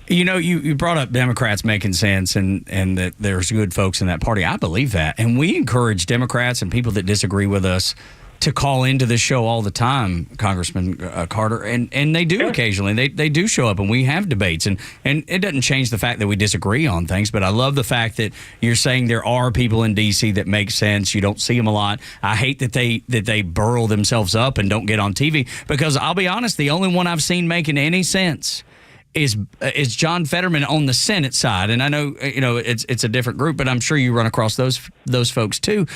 You brought up Democrats making sense and that there's good folks in that party. I believe that, and we encourage Democrats and people that disagree with us to call into this show all the time, Congressman Carter, and they do occasionally. They do show up, and we have debates, and it doesn't change the fact that we disagree on things, but I love the fact that you're saying there are people in D.C. that make sense. You don't see them a lot. I hate that they burrow themselves up and don't get on TV, because I'll be honest, the only one I've seen making any sense is John Fetterman on the Senate side, and I know it's a different group, but I'm sure you run across those folks too,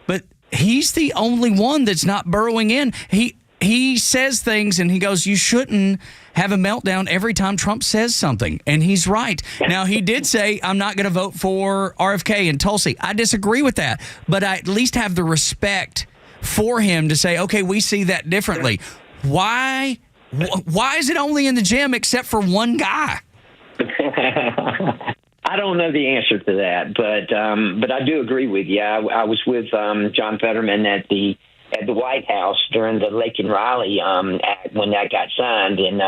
but he's the only one that's not burrowing in. He says things and he goes, you shouldn't have a meltdown every time Trump says something. And he's right. Now, he did say, I'm not going to vote for RFK and Tulsi. I disagree with that. But I at least have the respect for him to say, okay, we see that differently. Why is it only in the gym except for one guy? I don't know the answer to that, but I do agree with you. I was with John Fetterman at the White House during the Laken Riley act when that got signed, and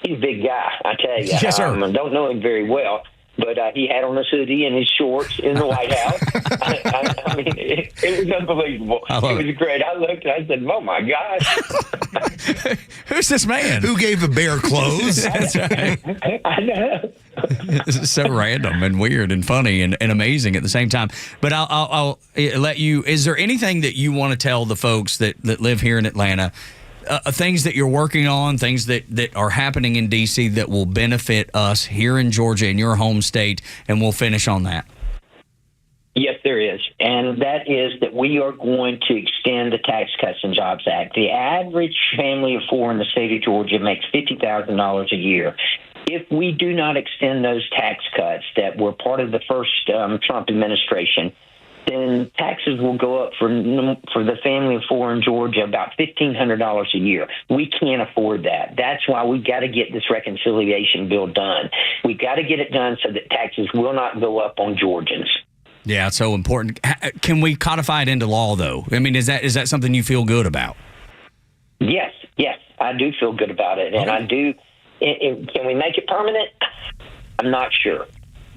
he's a big guy, I tell you. Yes, sir. I don't know him very well, but he had on his hoodie and his shorts in the White House. I mean, it was unbelievable. It was great. I looked and I said, oh, my gosh. Who's this man? Who gave the bear clothes? That's right. I know. This is so random and weird and funny and amazing at the same time. But I'll let you. Is there anything that you want to tell the folks that live here in Atlanta, things that you're working on, things that are happening in D.C. that will benefit us here in Georgia, in your home state, and we'll finish on that? Yes, there is. And that is that we are going to extend the Tax Cuts and Jobs Act. The average family of four in the state of Georgia makes $50,000 a year. If we do not extend those tax cuts that were part of the first Trump administration, then taxes will go up for the family of four in Georgia about $1,500 a year. We can't afford that. That's why we got to get this reconciliation bill done. We got to get it done so that taxes will not go up on Georgians. Yeah, it's so important. Can we codify it into law, though? I mean, is that something you feel good about? Yes, I do feel good about it, and I do. Can we make it permanent? I'm not sure.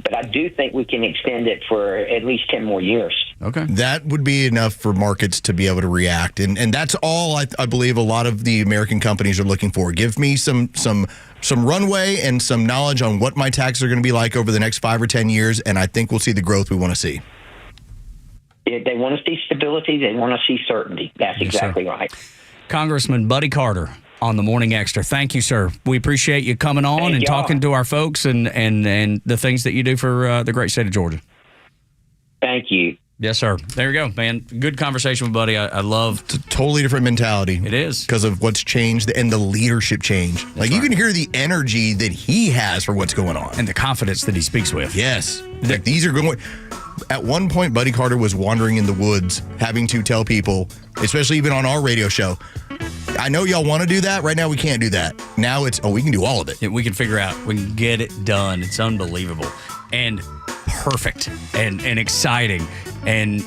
But I do think we can extend it for at least 10 more years. Okay. That would be enough for markets to be able to react. And that's all I believe a lot of the American companies are looking for. Give me some runway and some knowledge on what my taxes are going to be like over the next 5 or 10 years, and I think we'll see the growth we want to see. They want to see stability. They want to see certainty. That's exactly right. Congressman Buddy Carter on the Morning Xtra. Thank you, sir. We appreciate you coming on and talking to our folks and the things that you do for the great state of Georgia. Thank you. Yes, sir. There you go, man. Good conversation with Buddy. I love. It's a totally different mentality. It is. Because of what's changed and the leadership change. You can hear the energy that he has for what's going on. And the confidence that he speaks with. Yes. Like these are going. At one point, Buddy Carter was wandering in the woods, having to tell people, especially even on our radio show, I know y'all want to do that. Right now, we can't do that. Now it's, we can do all of it. Yeah, we can figure out. We can get it done. It's unbelievable. And perfect and exciting. And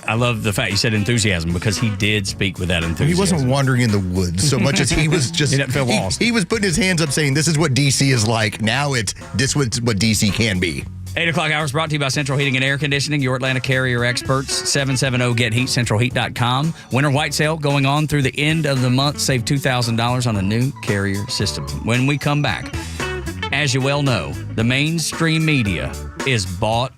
I love the fact you said enthusiasm, because he did speak with that enthusiasm. He wasn't wandering in the woods so much as he was just... He didn't feel lost. He was putting his hands up saying, this is what D.C. is like. Now this is what D.C. can be. 8 o'clock hours brought to you by Central Heating and Air Conditioning, your Atlanta carrier experts. 770-GET-HEAT, centralheat.com. Winter white sale going on through the end of the month. Save $2,000 on a new carrier system. When we come back, as you well know, the mainstream media is bought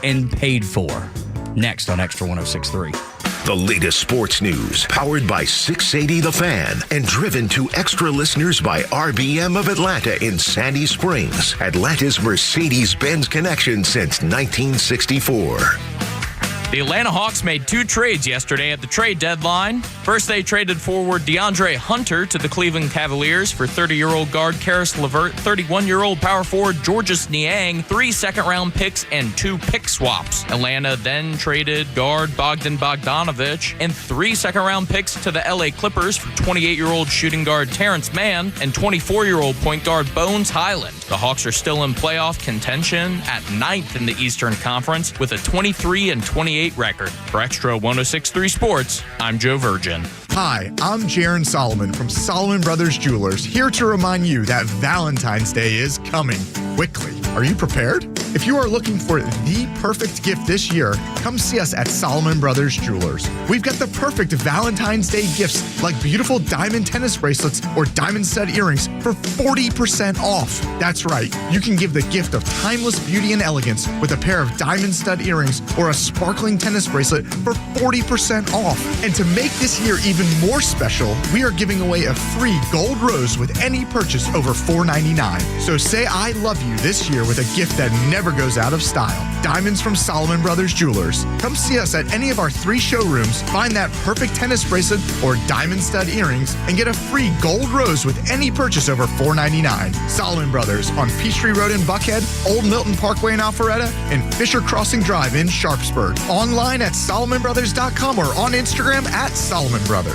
and paid for. Next on Xtra 106.3. The latest sports news, powered by 680 The Fan, and driven to extra listeners by RBM of Atlanta in Sandy Springs, Atlanta's Mercedes-Benz connection since 1964. The Atlanta Hawks made 2 trades yesterday at the trade deadline. First, they traded forward DeAndre Hunter to the Cleveland Cavaliers for 30-year-old guard Karis LeVert, 31-year-old power forward Georges Niang, 3 second-round picks, and 2 pick swaps. Atlanta then traded guard Bogdan Bogdanovic and 3 second-round picks to the LA Clippers for 28-year-old shooting guard Terrence Mann and 24-year-old point guard Bones Highland. The Hawks are still in playoff contention at 9th in the Eastern Conference with a 23-28 record. For Xtra 106.3 Sports, I'm Joe Virgin. Hi, I'm Jaron Solomon from Solomon Brothers Jewelers, here to remind you that Valentine's Day is coming quickly. Are you prepared? If you are looking for the perfect gift this year, come see us at Solomon Brothers Jewelers. We've got the perfect Valentine's Day gifts like beautiful diamond tennis bracelets or diamond stud earrings for 40% off. That's right, you can give the gift of timeless beauty and elegance with a pair of diamond stud earrings or a sparkling tennis bracelet for 40% off. And to make this year even more special, we are giving away a free gold rose with any purchase over $4.99. So say I love you this year with a gift that never goes out of style. Diamonds from Solomon Brothers Jewelers. Come see us at any of our 3 showrooms, find that perfect tennis bracelet or diamond stud earrings, and get a free gold rose with any purchase over $4.99. Solomon Brothers on Peachtree Road in Buckhead, Old Milton Parkway in Alpharetta, and Fisher Crossing Drive in Sharpsburg. Online at SolomonBrothers.com or on Instagram at Solomon Brothers.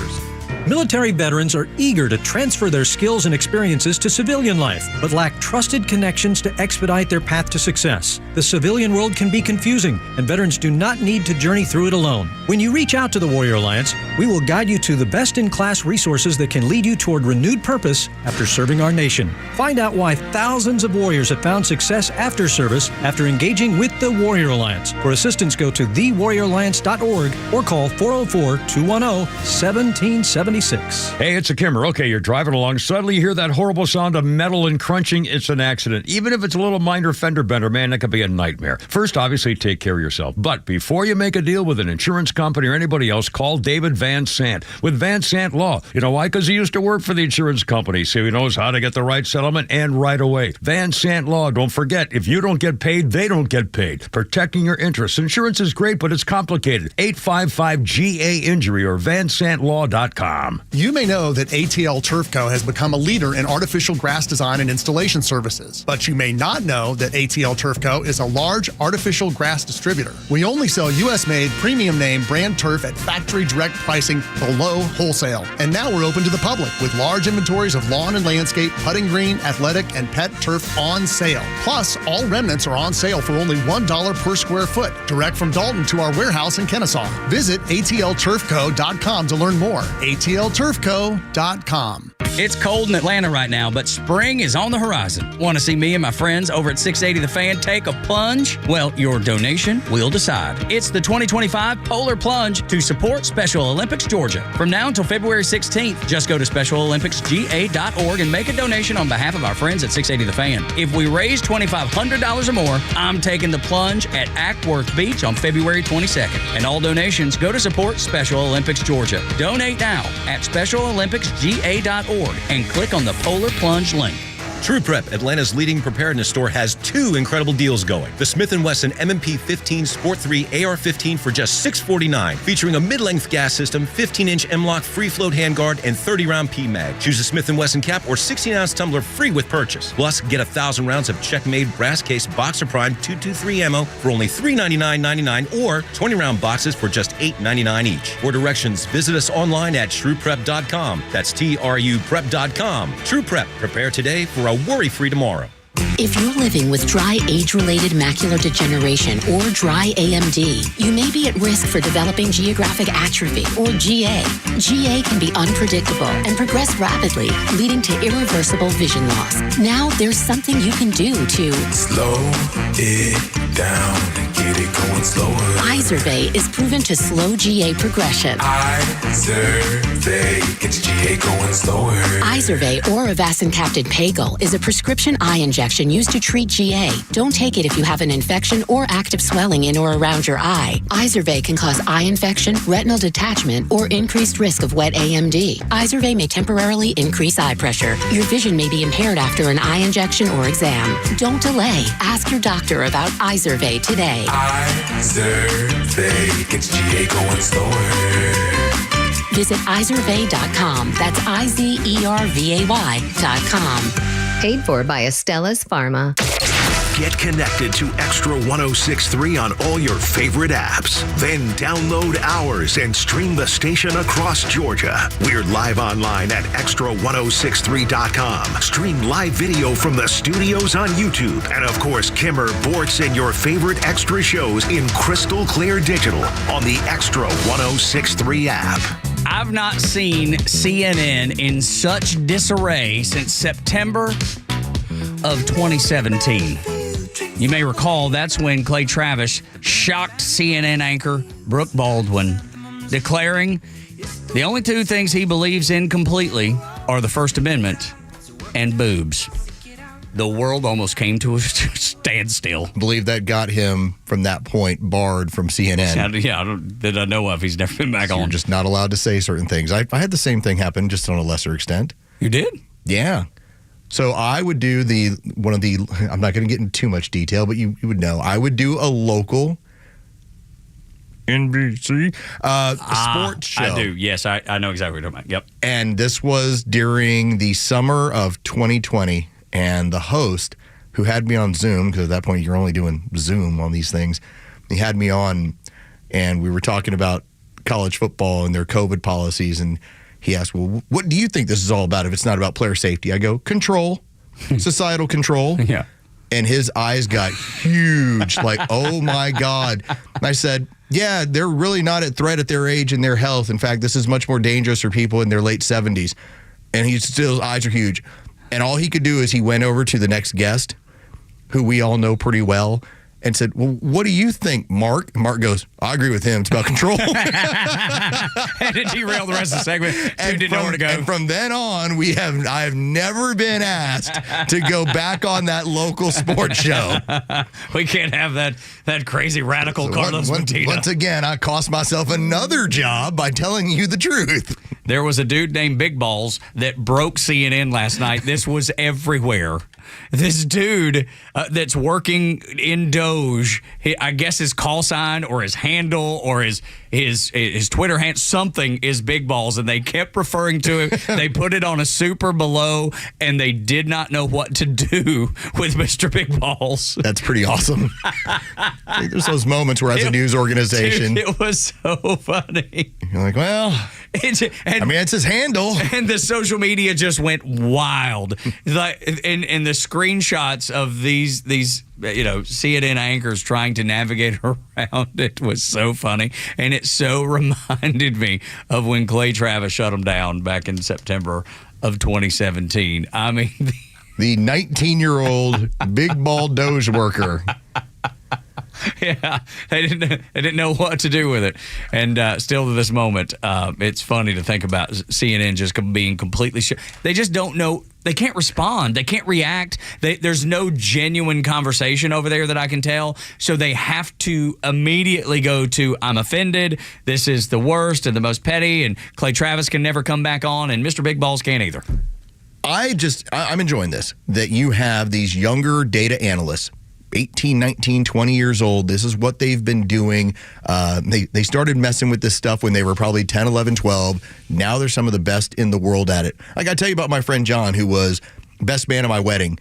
Military veterans are eager to transfer their skills and experiences to civilian life, but lack trusted connections to expedite their path to success. The civilian world can be confusing, and veterans do not need to journey through it alone. When you reach out to the Warrior Alliance, we will guide you to the best-in-class resources that can lead you toward renewed purpose after serving our nation. Find out why thousands of warriors have found success after service after engaging with the Warrior Alliance. For assistance, go to thewarrioralliance.org or call 404-210-1770. 26. Hey, it's a Kimmer. Okay, you're driving along. Suddenly you hear that horrible sound of metal and crunching. It's an accident. Even if it's a little minor fender bender, man, that could be a nightmare. First, obviously, take care of yourself. But before you make a deal with an insurance company or anybody else, call David Van Sant with Van Sant Law. You know why? Because he used to work for the insurance company, so he knows how to get the right settlement and right away. Van Sant Law. Don't forget, if you don't get paid, they don't get paid. Protecting your interests. Insurance is great, but it's complicated. 855-GA-INJURY or vansantlaw.com. You may know that ATL Turf Co. has become a leader in artificial grass design and installation services. But you may not know that ATL Turf Co. is a large artificial grass distributor. We only sell U.S.-made, premium name brand turf at factory direct pricing below wholesale. And now we're open to the public with large inventories of lawn and landscape, putting green, athletic, and pet turf on sale. Plus, all remnants are on sale for only $1 per square foot, direct from Dalton to our warehouse in Kennesaw. Visit atlturfco.com to learn more. atlturfco.com. It's cold in Atlanta right now, but spring is on the horizon. Want to see me and my friends over at 680 The Fan take a plunge? Well, your donation will decide. It's the 2025 Polar Plunge to support Special Olympics Georgia. From now until February 16th, just go to SpecialOlympicsGA.org and make a donation on behalf of our friends at 680 The Fan. If we raise $2,500 or more, I'm taking the plunge at Ackworth Beach on February 22nd. And all donations go to support Special Olympics Georgia. Donate now at SpecialOlympicsGA.org and click on the Polar Plunge link. True Prep, Atlanta's leading preparedness store, has two incredible deals going. The Smith & Wesson M&P 15 Sport 3 AR-15 for just $649, featuring a mid-length gas system, 15-inch M-LOK free float handguard, and 30-round P-Mag. Choose a Smith & Wesson cap or 16-ounce tumbler free with purchase. Plus, get 1,000 rounds of check-made brass case Boxer Prime 223 ammo for only $399.99 or 20-round boxes for just $8.99 each. For directions, visit us online at trueprep.com. That's TRUprep.com. True Prep. Prepare today for a worry-free tomorrow. If you're living with dry age-related macular degeneration or dry AMD, you may be at risk for developing geographic atrophy or GA. GA can be unpredictable and progress rapidly, leading to irreversible vision loss. Now there's something you can do to slow it down and get it going slower. Izervay is proven to slow GA progression. Izervay gets GA going slower. Izervay or avacincaptad pagel is a prescription eye injection used to treat GA. Don't take it if you have an infection or active swelling in or around your eye. Izervay can cause eye infection, retinal detachment, or increased risk of wet AMD. Izervay may temporarily increase eye pressure. Your vision may be impaired after an eye injection or exam. Don't delay. Ask your doctor about Izervay today. Izervay gets GA going slower. Visit Izervay.com. That's IZERVAY.com. Paid for by Estella's Pharma. Get connected to Extra 106.3 on all your favorite apps. Then download ours and stream the station across Georgia. We're live online at extra1063.com. Stream live video from the studios on YouTube. And of course, Kimmer, Bortz, and your favorite Extra shows in crystal clear digital on the Extra 106.3 app. I've not seen CNN in such disarray since September of 2017. You may recall that's when Clay Travis shocked CNN anchor Brooke Baldwin, declaring the only two things he believes in completely are the First Amendment and boobs. The world almost came to a standstill. I believe that got him from that point barred from CNN. Yeah, that I know of. He's never been back on. You're just not allowed to say certain things. I had the same thing happen, just on a lesser extent. You did? Yeah. So I would do I'm not going to get into too much detail, but you would know. I would do a local NBC sports show. I do, yes. I know exactly what you're talking about. Yep. And this was during the summer of 2020. And the host, who had me on Zoom, because at that point you're only doing Zoom on these things, he had me on, and we were talking about college football and their COVID policies, and he asked, well, what do you think this is all about if it's not about player safety? I go, control, societal control. Yeah. And his eyes got huge, like, oh my God. And I said, yeah, they're really not at threat at their age and their health. In fact, this is much more dangerous for people in their late 70s. And his eyes are huge. And all he could do is he went over to the next guest, who we all know pretty well, and said, well, what do you think, Mark? And Mark goes, I agree with him. It's about control. And it derailed the rest of the segment. And Didn't know where to go. And from then on, I have never been asked to go back on that local sports show. We can't have that crazy radical Carlos Medina. Once again, I cost myself another job by telling you the truth. There was a dude named Big Balls that broke CNN last night. This was everywhere. This dude that's working in Doge, I guess his call sign or his handle or his Twitter handle, something is Big Balls, and they kept referring to it. They put it on a super below, and they did not know what to do with Mr. Big Balls. That's pretty awesome. There's those moments where, as a news organization, dude, it was so funny. You're like, well, it's his handle. And the social media just went wild. Like, and the screenshots of these CNN anchors trying to navigate around it was so funny. And it so reminded me of when Clay Travis shut them down back in September of 2017. I mean, the 19-year-old big ball Doge worker. Yeah, they didn't know what to do with it, and still to this moment, it's funny to think about CNN just being completely. They just don't know. They can't respond. They can't react. There's no genuine conversation over there that I can tell. So they have to immediately go to, I'm offended. This is the worst and the most petty. And Clay Travis can never come back on, and Mr. Big Balls can't either. I'm enjoying this, that you have these younger data analysts, 18, 19, 20 years old. This is what they've been doing. They started messing with this stuff when they were probably 10, 11, 12. Now they're some of the best in the world at it. I got to tell you about my friend John, who was best man at my wedding.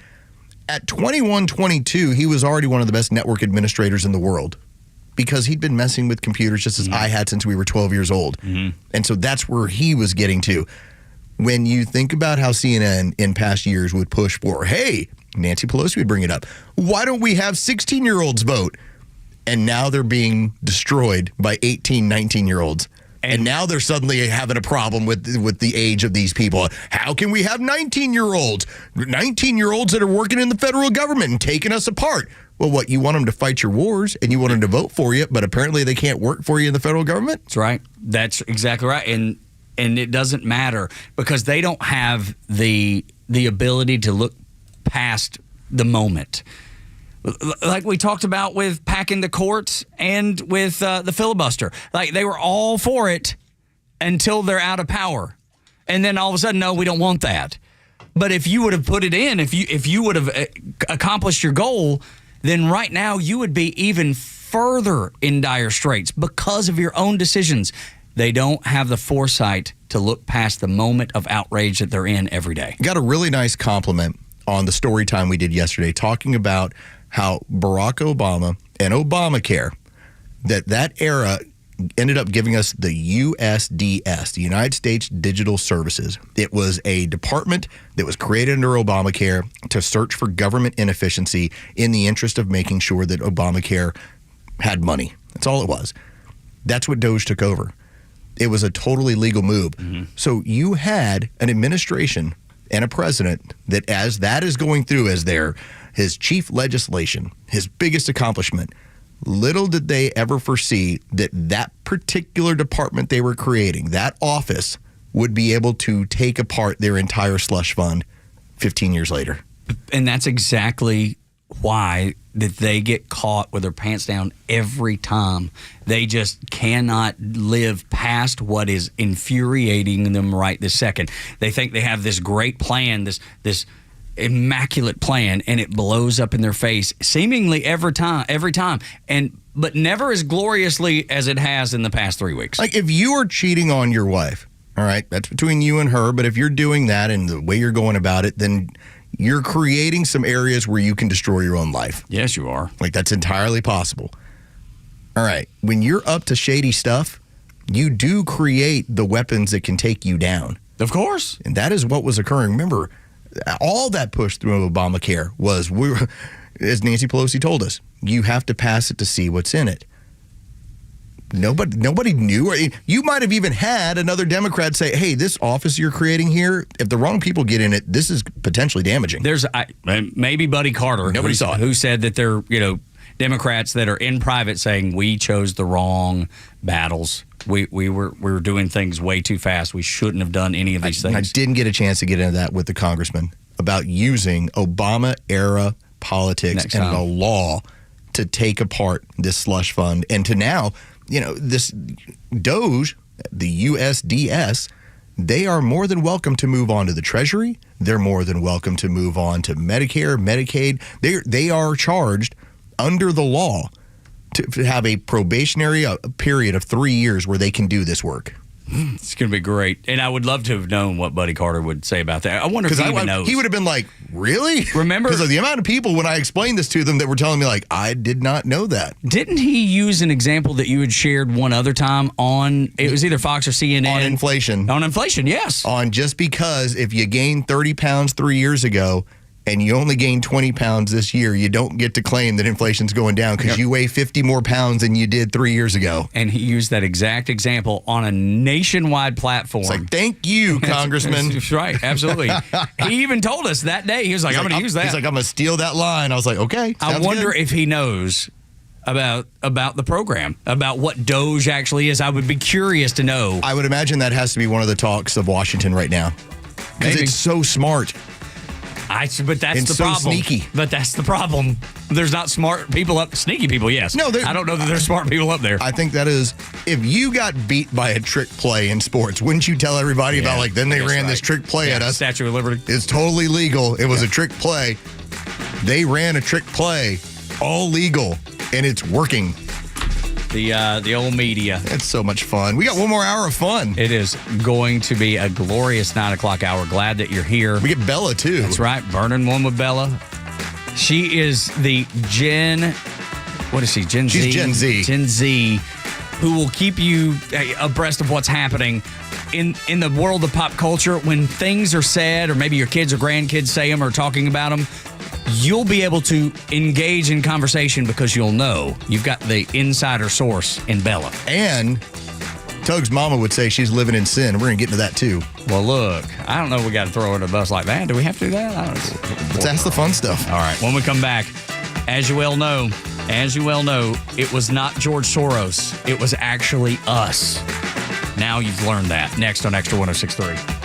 At 21, 22, he was already one of the best network administrators in the world because he'd been messing with computers just as I had since we were 12 years old. Mm-hmm. And so that's where he was getting to. When you think about how CNN in past years would push for, hey, Nancy Pelosi would bring it up, why don't we have 16-year-olds vote? And now they're being destroyed by 18, 19-year-olds. And now they're suddenly having a problem with the age of these people. How can we have 19-year-olds? 19-year-olds that are working in the federal government and taking us apart. Well, what, you want them to fight your wars and you want them to vote for you, but apparently they can't work for you in the federal government? That's right. That's exactly right. And it doesn't matter because they don't have the ability to look past the moment. Like we talked about with packing the courts and with the filibuster. Like they were all for it until they're out of power. And then all of a sudden, no, we don't want that. But if you would have put it in, if you would have accomplished your goal, then right now you would be even further in dire straits because of your own decisions. They don't have the foresight to look past the moment of outrage that they're in every day. Got a really nice compliment on the story time we did yesterday, talking about how Barack Obama and Obamacare, that era ended up giving us the USDS, the United States Digital Services. It was a department that was created under Obamacare to search for government inefficiency in the interest of making sure that Obamacare had money. That's all it was. That's what Doge took over. It was a totally legal move. Mm-hmm. So you had an administration and a president that, as that is going through as his chief legislation, his biggest accomplishment, little did they ever foresee that particular department they were creating, that office, would be able to take apart their entire slush fund 15 years later. And that's exactly why that they get caught with their pants down every time. They just cannot live past what is infuriating them right this second. They think they have this great plan, this immaculate plan, and it blows up in their face seemingly every time, but never as gloriously as it has in the past 3 weeks. Like if you are cheating on your wife, all right, that's between you and her, but if you're doing that and the way you're going about it, then you're creating some areas where you can destroy your own life. Yes, you are. Like, that's entirely possible. All right. When you're up to shady stuff, you do create the weapons that can take you down. Of course. And that is what was occurring. Remember, all that push through Obamacare was, as Nancy Pelosi told us, you have to pass it to see what's in it. Nobody knew. You might have even had another Democrat say, hey, this office you're creating here, if the wrong people get in it, this is potentially damaging. There's maybe Buddy Carter. Nobody saw it. Who said that they're, Democrats that are in private saying we chose the wrong battles. We were doing things way too fast. We shouldn't have done any of these things. I didn't get a chance to get into that with the congressman about using Obama-era politics and the law to take apart this slush fund. And to now, this Doge, the USDS, they are more than welcome to move on to the Treasury. They're more than welcome to move on to Medicare, Medicaid. They are charged under the law to have a probationary period of 3 years where they can do this work. It's going to be great. And I would love to have known what Buddy Carter would say about that. I wonder if he even knows. He would have been like, really? Remember? Because of the amount of people, when I explained this to them, that were telling me, like, I did not know that. Didn't he use an example that you had shared one other time on, it was either Fox or CNN? On inflation. On inflation, yes. On just because if you gained 30 pounds 3 years ago, and you only gain 20 pounds this year, you don't get to claim that inflation's going down because you weigh 50 more pounds than you did 3 years ago. And he used that exact example on a nationwide platform. It's like, thank you, Congressman. That's right, absolutely. He even told us that day, he was like, I'm going to use that. He's like, I'm going to steal that line. I was like, okay, I wonder if he knows about the program, about what Doge actually is. I would be curious to know. I would imagine that has to be one of the talks of Washington right now. Because it's so smart. But that's and the so problem. Sneaky. But that's the problem. There's not smart people up. Sneaky people, yes. No, I don't know that there's smart people up there. I think that is, if you got beat by a trick play in sports, wouldn't you tell everybody about, like, then they ran this trick play at us? Statue of Liberty. It's totally legal. It was a trick play. They ran a trick play, all legal, and it's working. The old media. It's so much fun. We got one more hour of fun. It is going to be a glorious 9 o'clock hour. Glad that you're here. We get Bella, too. That's right. Burning one with Bella. She is the what is she? Gen Z? She's Gen Z. Gen Z, who will keep you abreast of what's happening in the world of pop culture. When things are said, or maybe your kids or grandkids say them or talking about them, you'll be able to engage in conversation because you'll know you've got the insider source in Bella. And Tug's mama would say she's living in sin. We're going to get into that, too. Well, look, I don't know if we got to throw her to the bus like that. Do we have to do that? Let's ask the fun stuff. All right. When we come back, as you well know, it was not George Soros. It was actually us. Now you've learned that. Next on Xtra 106.3.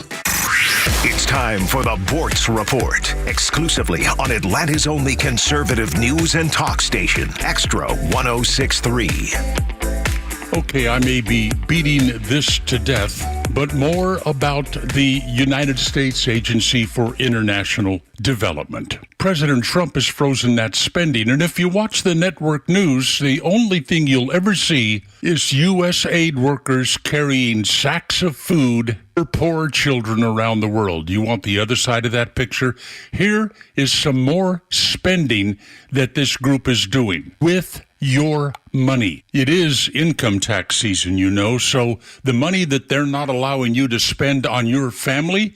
It's time for the Bortz Report, exclusively on Atlanta's only conservative news and talk station, Xtra 106.3. Okay, I may be beating this to death, but more about the United States Agency for International Development. President Trump has frozen that spending, and if you watch the network news, the only thing you'll ever see is U.S. aid workers carrying sacks of food for poor children around the world. You want the other side of that picture? Here is some more spending that this group is doing with your money. It is income tax season, so the money that they're not allowing you to spend on your family,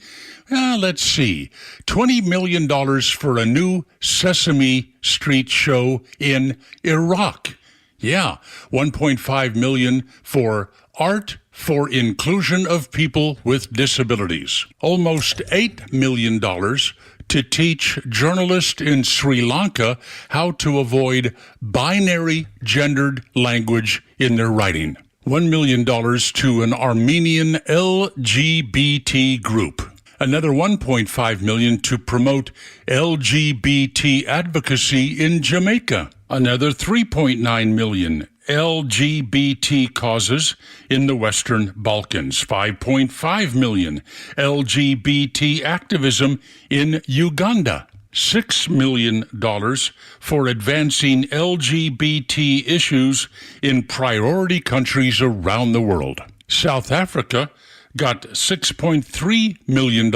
let's see, $20 million for a new Sesame Street show in Iraq. Yeah, $1.5 million for art for inclusion of people with disabilities. Almost $8 million to teach journalists in Sri Lanka how to avoid binary gendered language in their writing. $1 million to an Armenian LGBT group. Another $1.5 million to promote LGBT advocacy in Jamaica. Another $3.9 million LGBT causes in the Western Balkans. $5.5 million LGBT activism in Uganda. $6 million for advancing LGBT issues in priority countries around the world. South Africa got $6.3 million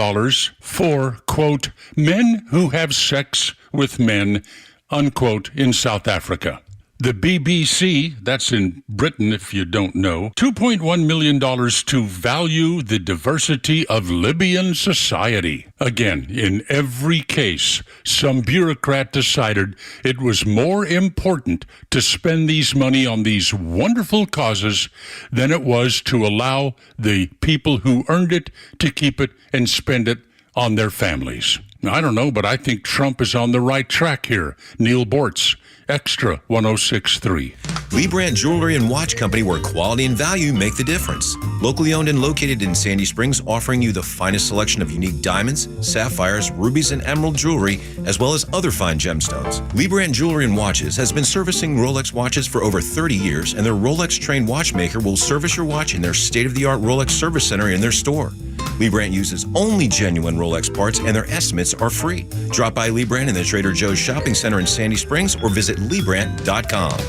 for, quote, men who have sex with men, unquote, in South Africa. The BBC, that's in Britain if you don't know, $2.1 million to value the diversity of Libyan society. Again, in every case, some bureaucrat decided it was more important to spend these money on these wonderful causes than it was to allow the people who earned it to keep it and spend it on their families. Now, I don't know, but I think Trump is on the right track here. Neil Bortz, Extra 106.3. Lee Brandt Jewelry and Watch Company, where quality and value make the difference. Locally owned and located in Sandy Springs, offering you the finest selection of unique diamonds, sapphires, rubies, and emerald jewelry, as well as other fine gemstones. Lee Brandt Jewelry and Watches has been servicing Rolex watches for over 30 years, and their Rolex-trained watchmaker will service your watch in their state-of-the-art Rolex service center in their store. Lee Brandt uses only genuine Rolex parts, and their estimates are free. Drop by Lee Brandt in the Trader Joe's Shopping Center in Sandy Springs or visit LeeBrandt.com.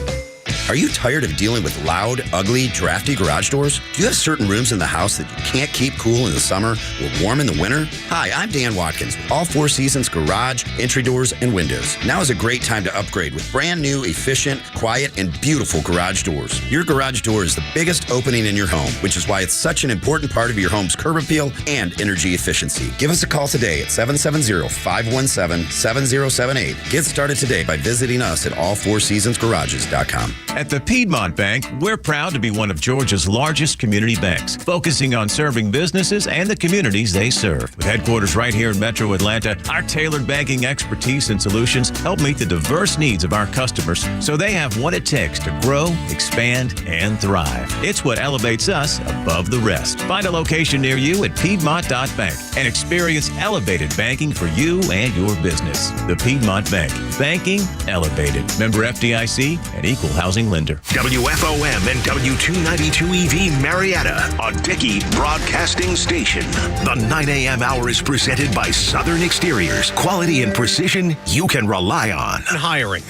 Are you tired of dealing with loud, ugly, drafty garage doors? Do you have certain rooms in the house that you can't keep cool in the summer or warm in the winter? Hi, I'm Dan Watkins with All Four Seasons Garage, Entry Doors, and Windows. Now is a great time to upgrade with brand new, efficient, quiet, and beautiful garage doors. Your garage door is the biggest opening in your home, which is why it's such an important part of your home's curb appeal and energy efficiency. Give us a call today at 770-517-7078. Get started today by visiting us at allfourseasonsgarages.com. At the Piedmont Bank, we're proud to be one of Georgia's largest community banks, focusing on serving businesses and the communities they serve. With headquarters right here in Metro Atlanta, our tailored banking expertise and solutions help meet the diverse needs of our customers so they have what it takes to grow, expand, and thrive. It's what elevates us above the rest. Find a location near you at Piedmont.bank and experience elevated banking for you and your business. The Piedmont Bank. Banking elevated. Member FDIC and Equal Housing Lender. WFOM and W292EV Marietta, a Dickey broadcasting station. The 9 a.m. hour is presented by Southern Exteriors. Quality and precision you can rely on. Hiring.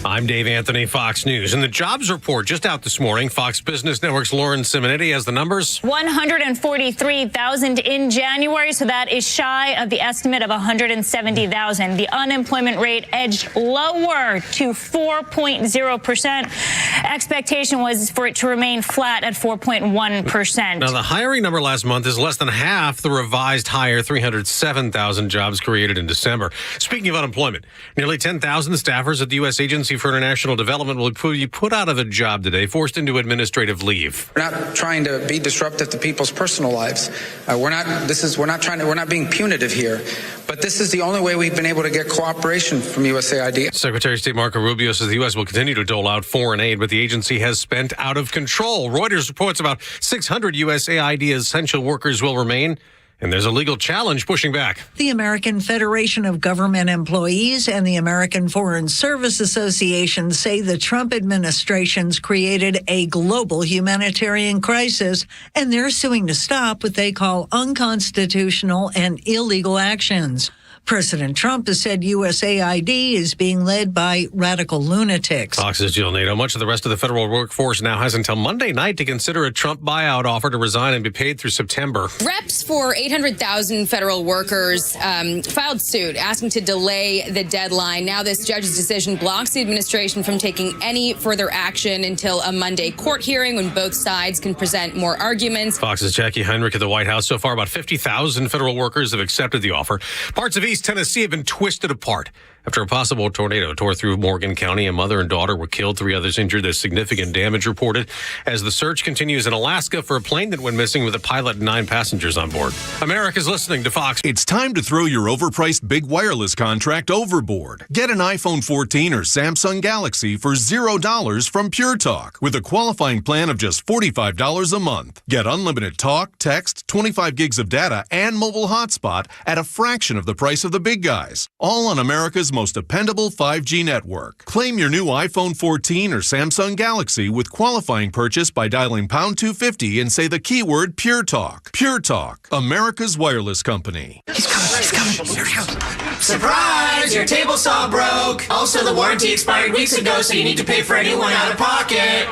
I'm Dave Anthony, Fox News. And the jobs report just out this morning. Fox Business Network's Lauren Simonetti has the numbers. 143,000 in January, so that is shy of the estimate of 170,000. The unemployment rate edged lower to 4.0%. Expectation was for it to remain flat at 4.1%. Now, the hiring number last month is less than half the revised higher 307,000 jobs created in December. Speaking of unemployment, nearly 10,000 staffers at the U.S. Agency for International Development will be put out of a job today, forced into administrative leave. We're not trying to be disruptive to people's personal lives. We're not being punitive here. But this is the only way we've been able to get cooperation from USAID. Secretary of State Marco Rubio says the U.S. will continue to dole out foreign aid, but the agency has spent out of control. Reuters reports about 600 USAID essential workers will remain. And there's a legal challenge pushing back. The American Federation of Government Employees and the American Foreign Service Association say the Trump administration's created a global humanitarian crisis, and they're suing to stop what they call unconstitutional and illegal actions. President Trump has said USAID is being led by radical lunatics. Fox's Jill Nato. Much of the rest of the federal workforce now has until Monday night to consider a Trump buyout offer to resign and be paid through September. Reps for 800,000 federal workers filed suit asking to delay the deadline. Now this judge's decision blocks the administration from taking any further action until a Monday court hearing when both sides can present more arguments. Fox's Jackie Heinrich at the White House. So far, about 50,000 federal workers have accepted the offer. Parts of East Tennessee have been twisted apart after a possible tornado tore through Morgan County. A mother and daughter were killed, 3 others injured. There's significant damage reported as the search continues in Alaska for a plane that went missing with a pilot and 9 passengers on board. America's listening to Fox. It's time to throw your overpriced big wireless contract overboard. Get an iPhone 14 or Samsung Galaxy for $0 from Pure Talk with a qualifying plan of just $45 a month. Get unlimited talk, text, 25 gigs of data, and mobile hotspot at a fraction of the price of the big guys. All on America's most dependable 5G network. Claim your new iPhone 14 or Samsung Galaxy with qualifying purchase by dialing pound 250 and say the keyword Pure Talk. Pure Talk, America's wireless company. He's coming. Here he comes. Surprise! Your table saw broke. Also, the warranty expired weeks ago, so you need to pay for a new one out of pocket.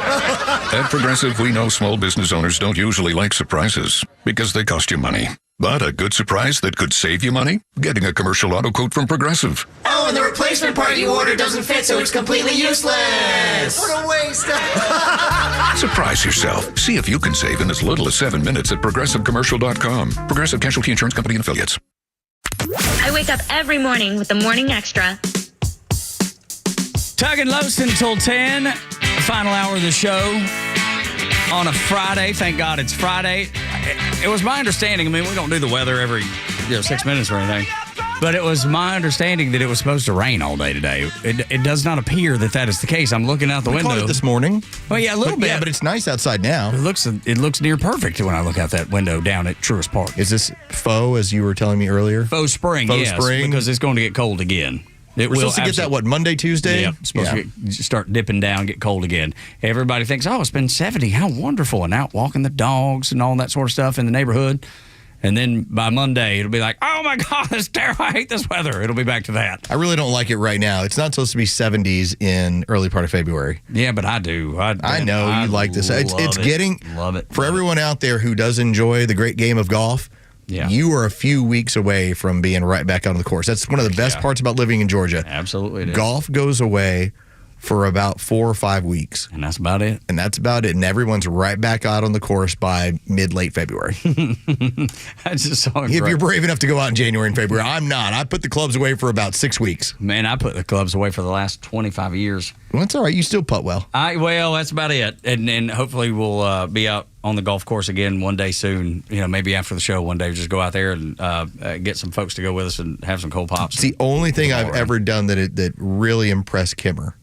At Progressive, we know small business owners don't usually like surprises because they cost you money. But a good surprise that could save you money? Getting a commercial auto quote from Progressive. Oh, and the replacement part you ordered doesn't fit, so it's completely useless. What a waste. Surprise yourself. See if you can save in as little as 7 minutes at ProgressiveCommercial.com. Progressive Casualty Insurance Company and Affiliates. I wake up every morning with the Morning Extra. Tug and Los until 10. The final hour of the show on a Friday. Thank God it's Friday. It was my understanding, we don't do the weather every 6 minutes or anything. But it was my understanding that it was supposed to rain all day today. It does not appear that is the case. I'm looking out the window. Caught it this morning. Well, yeah, a little bit. Yeah, but it's nice outside now. It looks near perfect when I look out that window down at Truist Park. Is this faux, as you were telling me earlier? Faux spring, yes, because it's going to get cold again. We're supposed to get that, Monday, Tuesday? Yeah, supposed to start dipping down, get cold again. Everybody thinks, it's been 70. How wonderful. And out walking the dogs and all that sort of stuff in the neighborhood. And then by Monday, it'll be like, oh, my God, it's terrible. I hate this weather. It'll be back to that. I really don't like it right now. It's not supposed to be 70s in early part of February. Yeah, but I do. I know you like this. It's getting, love it. For everyone out there who does enjoy the great game of golf, you are a few weeks away from being right back out on the course. That's one of the best parts about living in Georgia. Absolutely it is. Golf goes away for about 4 or 5 weeks. And that's about it. And everyone's right back out on the course by mid-late February. I just saw if you're brave enough to go out in January and February. I'm not. I put the clubs away for about 6 weeks. Man, I put the clubs away for the last 25 years. Well, that's all right. You still putt well. Well, that's about it. And hopefully we'll be out on the golf course again one day soon. Maybe after the show one day, just go out there and get some folks to go with us and have some cold pops. It's the only thing I've ever done that really impressed Kimmer.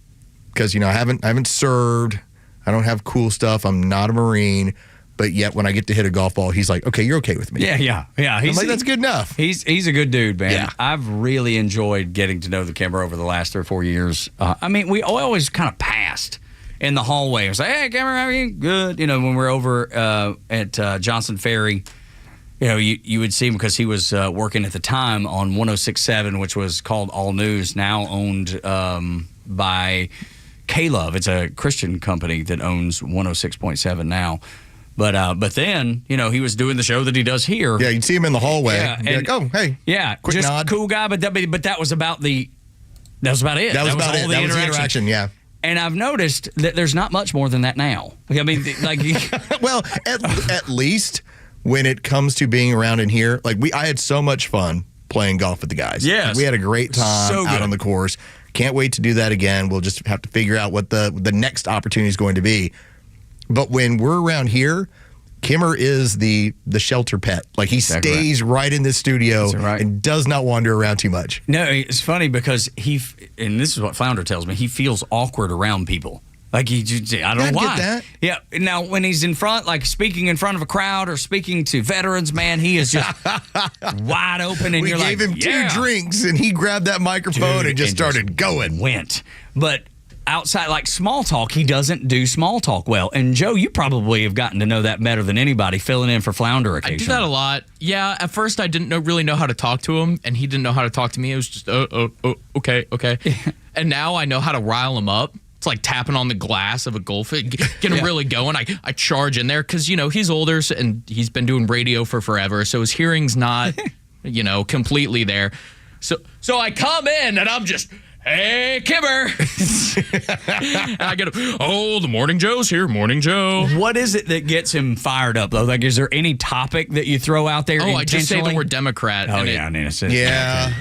Because, I haven't served. I don't have cool stuff. I'm not a Marine. But yet when I get to hit a golf ball, he's like, okay, you're okay with me. Yeah. He's like, that's good enough. He's a good dude, man. Yeah. I've really enjoyed getting to know the Kimmer over the last 3 or 4 years. We always kind of passed in the hallway. I was like, hey, Kimmer, how are you? Good. When we're over at Johnson Ferry, you would see him because he was working at the time on 106.7, which was called All News, now owned by K-Love. It's a Christian company that owns 106.7 now. But then, he was doing the show that he does here. Yeah, you'd see him in the hallway. Yeah, and be like, oh, hey. Yeah, quick just nod. Cool guy, but that was about it. That was about it. That was the interaction, yeah. And I've noticed that there's not much more than that now. Well, at least when it comes to being around in here, I had so much fun playing golf with the guys. Yes. We had a great time out on the course. Can't wait to do that again. We'll just have to figure out what the next opportunity is going to be. But when we're around here, Kimmer is the shelter pet. He stays right in this studio and does not wander around too much. No, it's funny because and this is what Flounder tells me, he feels awkward around people. I don't know why. Get that. Yeah. Now, when he's in front, speaking in front of a crowd or speaking to veterans, man, he is just wide open. And we you're gave him 2 drinks, and he grabbed that microphone and just started going. Went. But outside, small talk, he doesn't do small talk well. And, Joe, you probably have gotten to know that better than anybody, filling in for Flounder occasionally. I do that a lot. Yeah, at first I didn't really know how to talk to him, and he didn't know how to talk to me. It was just, okay. And now I know how to rile him up. It's like tapping on the glass of a golf, get him really going. I charge in there because, he's older and he's been doing radio for forever. So his hearing's not, completely there. So I come in and I'm just, hey, Kimmer. And I get him, the Morning Joe's here. Morning Joe. What is it that gets him fired up, though? Is there any topic that you throw out there intentionally? I just say the word Democrat. Oh, yeah.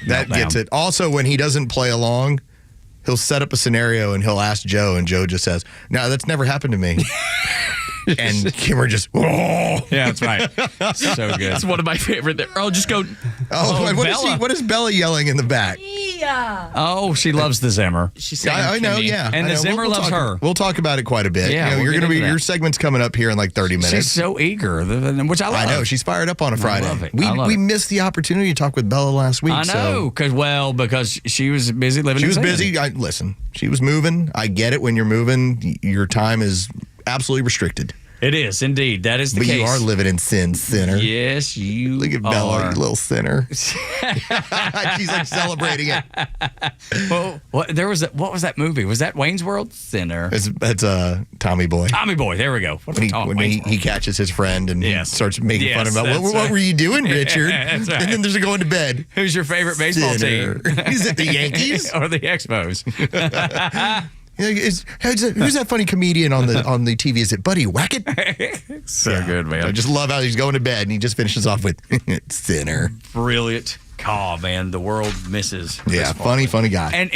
That gets it. Also, when he doesn't play along, he'll set up a scenario and he'll ask Joe, and Joe just says, "No, that's never happened to me." And Kimmer just, whoa. Yeah, that's right. So good. That's one of my favorite. I'll just go. What is Bella yelling in the back? Yeah. Oh, she loves the Zimmer. I know, yeah. And the Zimmer loves her. We'll talk about it quite a bit. Yeah, your segment's coming up here in 30 minutes. She's so eager, which I love. I know, she's fired up on a Friday. I love it. We missed the opportunity to talk with Bella last week. I know, because she was busy living. She was busy. Listen, she was moving. I get it. When you're moving, your time is absolutely restricted. It is, indeed. That is the case. But you are living in sin, sinner. Yes, you Look at Bella, you little sinner. She's celebrating it. Well, what was that movie? Was that Wayne's World? Sinner. That's Tommy Boy. Tommy Boy, there we go. When he catches his friend and starts making fun about, what were you doing, Richard? That's right. And then there's a going to bed. Who's your favorite baseball team? Is it the Yankees? Or the Expos? Who's that funny comedian on the TV? Is it Buddy Wackett? So good, man. I just love how he's going to bed and he just finishes off with sinner. Brilliant. Oh, man, the world misses. Yeah, funny guy. And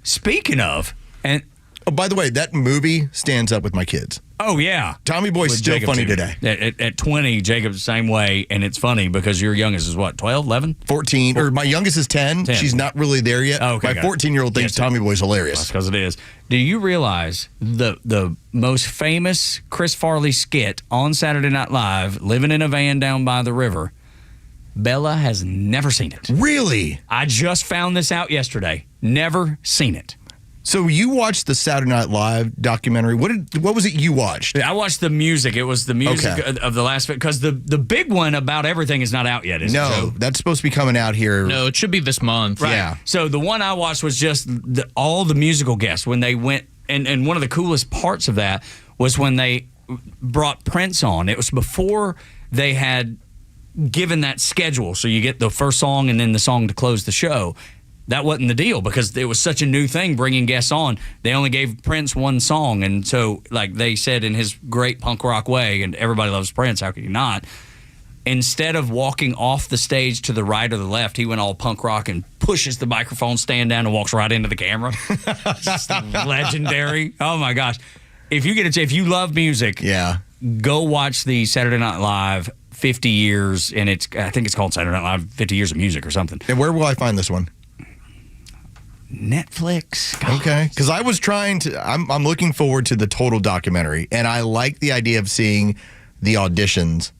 speaking of, and Oh, by the way, that movie stands up with my kids. Oh, yeah. Tommy Boy's With still Jacob funny too. today. At 20, Jacob's the same way, and it's funny because your youngest is what, 12, 11? 14. Or my youngest is 10. She's not really there yet. Oh, okay, my 14-year-old thinks Tommy Boy's hilarious. That's because it is. Do you realize the most famous Chris Farley skit on Saturday Night Live, living in a van down by the river, Bella has never seen it. Really? I just found this out yesterday. Never seen it. So you watched the Saturday Night Live documentary. What was it you watched? I watched the music. It was the music of the last, because the big one about everything is not out yet, is it? No, that's supposed to be coming out here. No, it should be this month. Right. Yeah. So the one I watched was just all the musical guests when they went, and one of the coolest parts of that was when they brought Prince on. It was before they had given that schedule, so you get the first song and then the song to close the show. That wasn't the deal because it was such a new thing bringing guests on. They only gave Prince one song, and so like they said in his great punk rock way, and everybody loves Prince, how could you not? Instead of walking off the stage to the right or the left, he went all punk rock and pushes the microphone stand down and walks right into the camera. Just legendary. Oh my gosh. If you love music, go watch the Saturday Night Live 50 years, and I think it's called Saturday Night Live 50 Years of Music or something. And where will I find this one? Netflix. God. Okay, because I was trying to. I'm looking forward to the total documentary, and I like the idea of seeing the auditions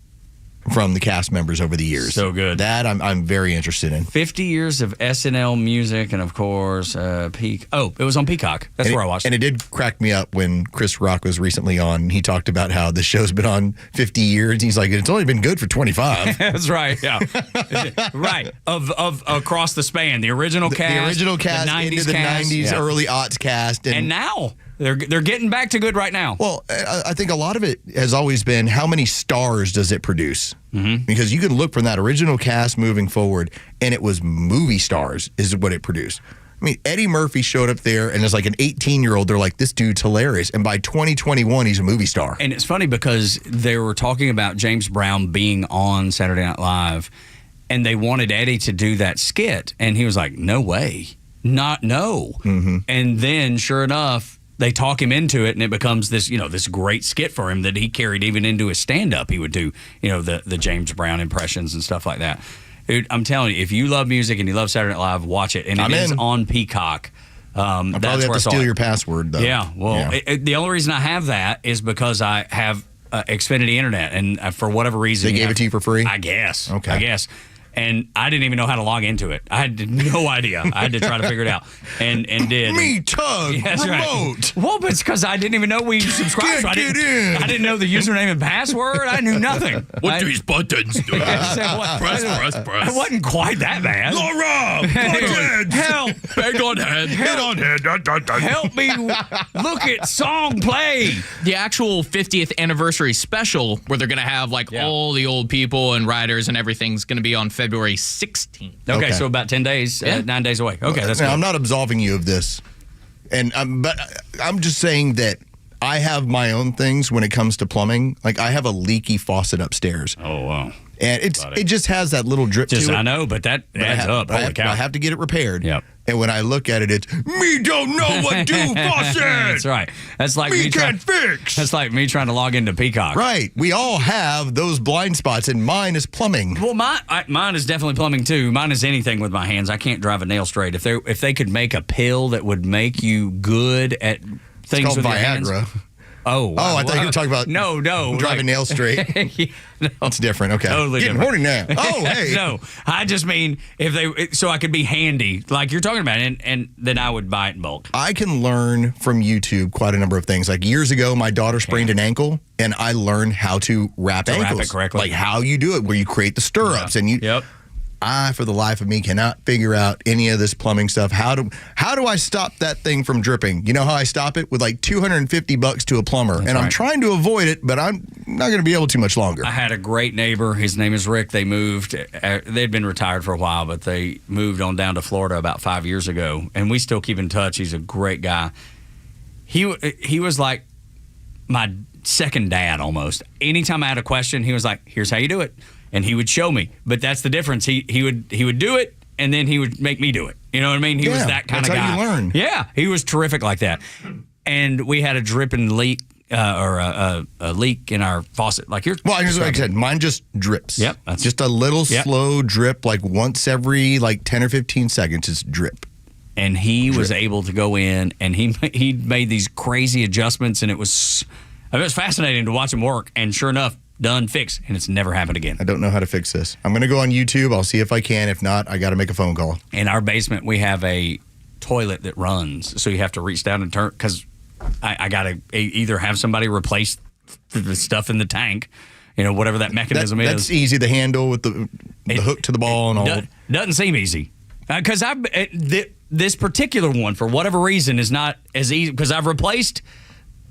from the cast members over the years. So good. That I'm very interested in. 50 years of SNL music, and of course, it was on Peacock. That's where I watched it. And it did crack me up when Chris Rock was recently on. He talked about how the show's been on 50 years. He's like, it's only been good for 25. That's right. Yeah. Right. Of across the span, the original cast, the original cast, the 90s into the cast, 90s, early aughts cast, and now. They're getting back to good right now. Well, I think a lot of it has always been how many stars does it produce? Mm-hmm. Because you could look from that original cast moving forward, and it was movie stars is what it produced. I mean, Eddie Murphy showed up there, and as like an 18-year-old, they're like, this dude's hilarious. And by 2021, he's a movie star. And it's funny because they were talking about James Brown being on Saturday Night Live, and they wanted Eddie to do that skit. And he was like, no way. No. Mm-hmm. And then, sure enough, they talk him into it, and it becomes this, this great skit for him that he carried even into his stand-up. He would do, the James Brown impressions and stuff like that. Dude, I'm telling you, if you love music and you love Saturday Night Live, watch it. And it is on Peacock. I probably have to steal your password, though. Yeah, well, the only reason I have that is because I have Xfinity Internet, and for whatever reason. They gave it to you for free? I guess. Okay. I guess. And I didn't even know how to log into it. I had no idea. I had to try to figure it out, and did. Me, Tug, remote. Right. Well, but it's because I didn't even know we subscribed. So I didn't know the username and password. I knew nothing. What these buttons do? Press. It wasn't quite that bad. Laura, buttons. Help. Bang on head. Hit on head. Help me look at song play. The actual 50th anniversary special, where they're going to have all the old people and writers and everything's going to be on February 16th. Okay, so about 10 days, 9 days away. Okay, that's now, good. I'm not absolving you of this, but I'm just saying that I have my own things when it comes to plumbing. Like, I have a leaky faucet upstairs. Oh, wow. And it just has that little drip to it. I know, but that adds up. Holy cow. I have to get it repaired. Yep. And when I look at it, it's, me don't know what do faucet. That's right. That's like me can't fix. That's like me trying to log into Peacock. Right. We all have those blind spots, and mine is plumbing. Well, mine is definitely plumbing, too. Mine is anything with my hands. I can't drive a nail straight. If they could make a pill that would make you good at things with Viagra. your hands. Oh, wow. I thought you were talking about driving nails straight. No. It's different. Okay. Totally Getting different. horny now. Oh, hey. No, I just mean so I could be handy, like you're talking about, and then I would buy it in bulk. I can learn from YouTube quite a number of things. Like years ago, my daughter sprained an ankle, and I learned how to wrap ankles. Wrap it correctly. Like how you do it, where you create the stirrups. And I, for the life of me, cannot figure out any of this plumbing stuff. How do I stop that thing from dripping? You know how I stop it? With like $250 to a plumber. That's and right. I'm trying to avoid it, but I'm not going to be able to much longer. I had a great neighbor. His name is Rick. They moved. They'd been retired for a while, but they moved on down to Florida about 5 years ago. And we still keep in touch. He's a great guy. He was like my second dad almost. Anytime I had a question, he was like, here's how you do it. And he would show me. But that's the difference. He would do it, and then he would make me do it. You know what I mean? He was that kind of guy. That's how you learn. Yeah, he was terrific like that. and we had a dripping leak or a leak in our faucet. Like you're. Well, like I said, mine just drips. Yep. That's just a little slow drip, like once every 10 or 15 seconds, it's drip. And he was able to go in, and he made these crazy adjustments, and it was fascinating to watch him work. And sure enough, done, fixed, and it's never happened again. I don't know how to fix this. I'm going to go on YouTube. I'll see if I can. If not, I got to make a phone call. In our basement, we have a toilet that runs, so you have to reach down and turn, because I got to either have somebody replace the stuff in the tank, whatever that mechanism is. That's easy. The handle with the hook to the ball and all. Doesn't seem easy. Because this particular one, for whatever reason, is not as easy, because I've replaced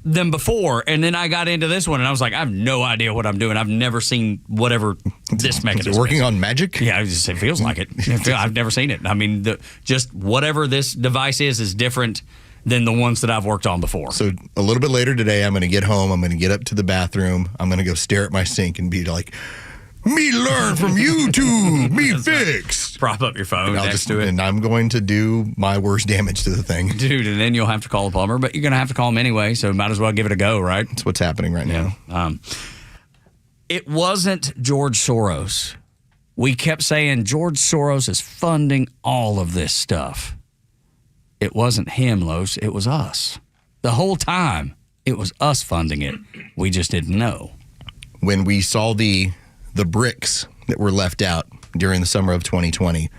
them before, and then I got into this one, and I was like, I have no idea what I'm doing. I've never seen whatever this mechanism is. Working on magic? Yeah, it feels like it. I've never seen it. I mean, just whatever this device is different than the ones that I've worked on before. So a little bit later today, I'm going to get home. I'm going to get up to the bathroom. I'm going to go stare at my sink and be like, me learn from YouTube, me fix. Prop up your phone next to it. And I'm going to do my worst damage to the thing. Dude, and then you'll have to call a plumber, but you're going to have to call him anyway, so might as well give it a go, right? That's what's happening right now. It wasn't George Soros. We kept saying George Soros is funding all of this stuff. It wasn't him, Los. It was us. The whole time, it was us funding it. We just didn't know. When we saw the bricks that were left out during the summer of 2020,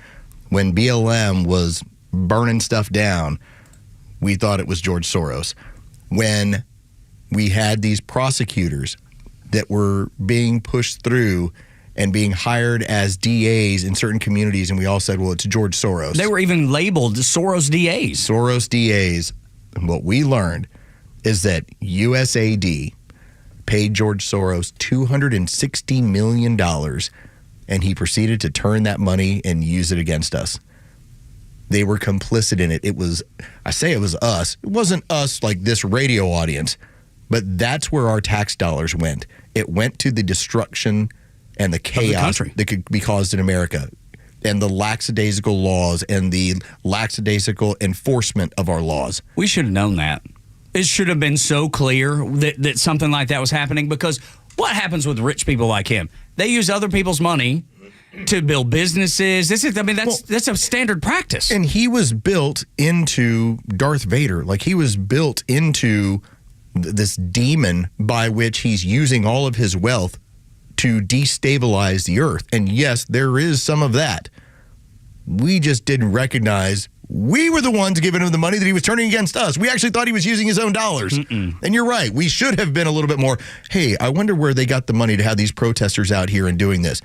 when BLM was burning stuff down, we thought it was George Soros. When we had these prosecutors that were being pushed through and being hired as DAs in certain communities, and we all said, well, it's George Soros. They were even labeled Soros DAs. Soros DAs. And what we learned is that USAID paid George Soros $260 million, and he proceeded to turn that money and use it against us. They were complicit in it. It was us. It wasn't us like this radio audience, but that's where our tax dollars went. It went to the destruction and the chaos that could be caused in America, and the lackadaisical laws and the lackadaisical enforcement of our laws. We should have known that. It should have been so clear that something like that was happening, because what happens with rich people like him? They use other people's money to build businesses. That's a standard practice. And he was built into Darth Vader. Like, he was built into this demon by which he's using all of his wealth to destabilize the earth. And yes, there is some of that. We just didn't recognize we were the ones giving him the money that he was turning against us. We actually thought he was using his own dollars. And you're right. We should have been a little bit more, hey, I wonder where they got the money to have these protesters out here and doing this.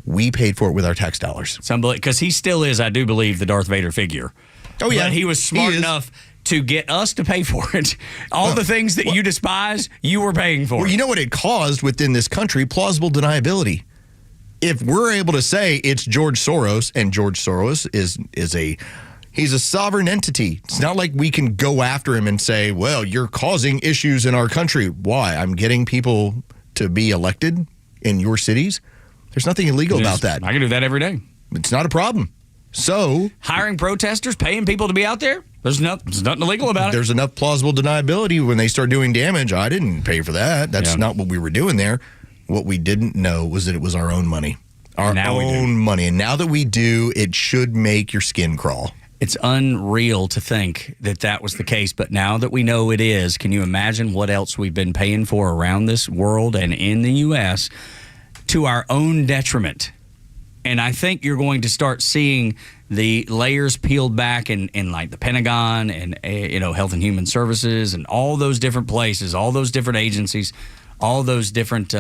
We paid for it with our tax dollars. Because he still is, I do believe, the Darth Vader figure. Oh, yeah. But he was smart enough to get us to pay for it. All the things that you despise, you were paying for. Well, you know what it caused within this country? Plausible deniability. If we're able to say it's George Soros, and George Soros he's a sovereign entity. It's not like we can go after him and say, well, you're causing issues in our country. Why? I'm getting people to be elected in your cities. There's nothing illegal about that. I can do that every day. It's not a problem. So hiring protesters, paying people to be out there, there's nothing illegal about it. There's enough plausible deniability when they start doing damage. I didn't pay for that. That's not what we were doing there. What we didn't know was that it was our own money. Our own money. And now that we do, it should make your skin crawl. It's unreal to think that was the case, but now that we know it is, can you imagine what else we've been paying for around this world and in the U.S. to our own detriment? And I think you're going to start seeing the layers peeled back in like the Pentagon and Health and Human Services and all those different places, all those different agencies, all those different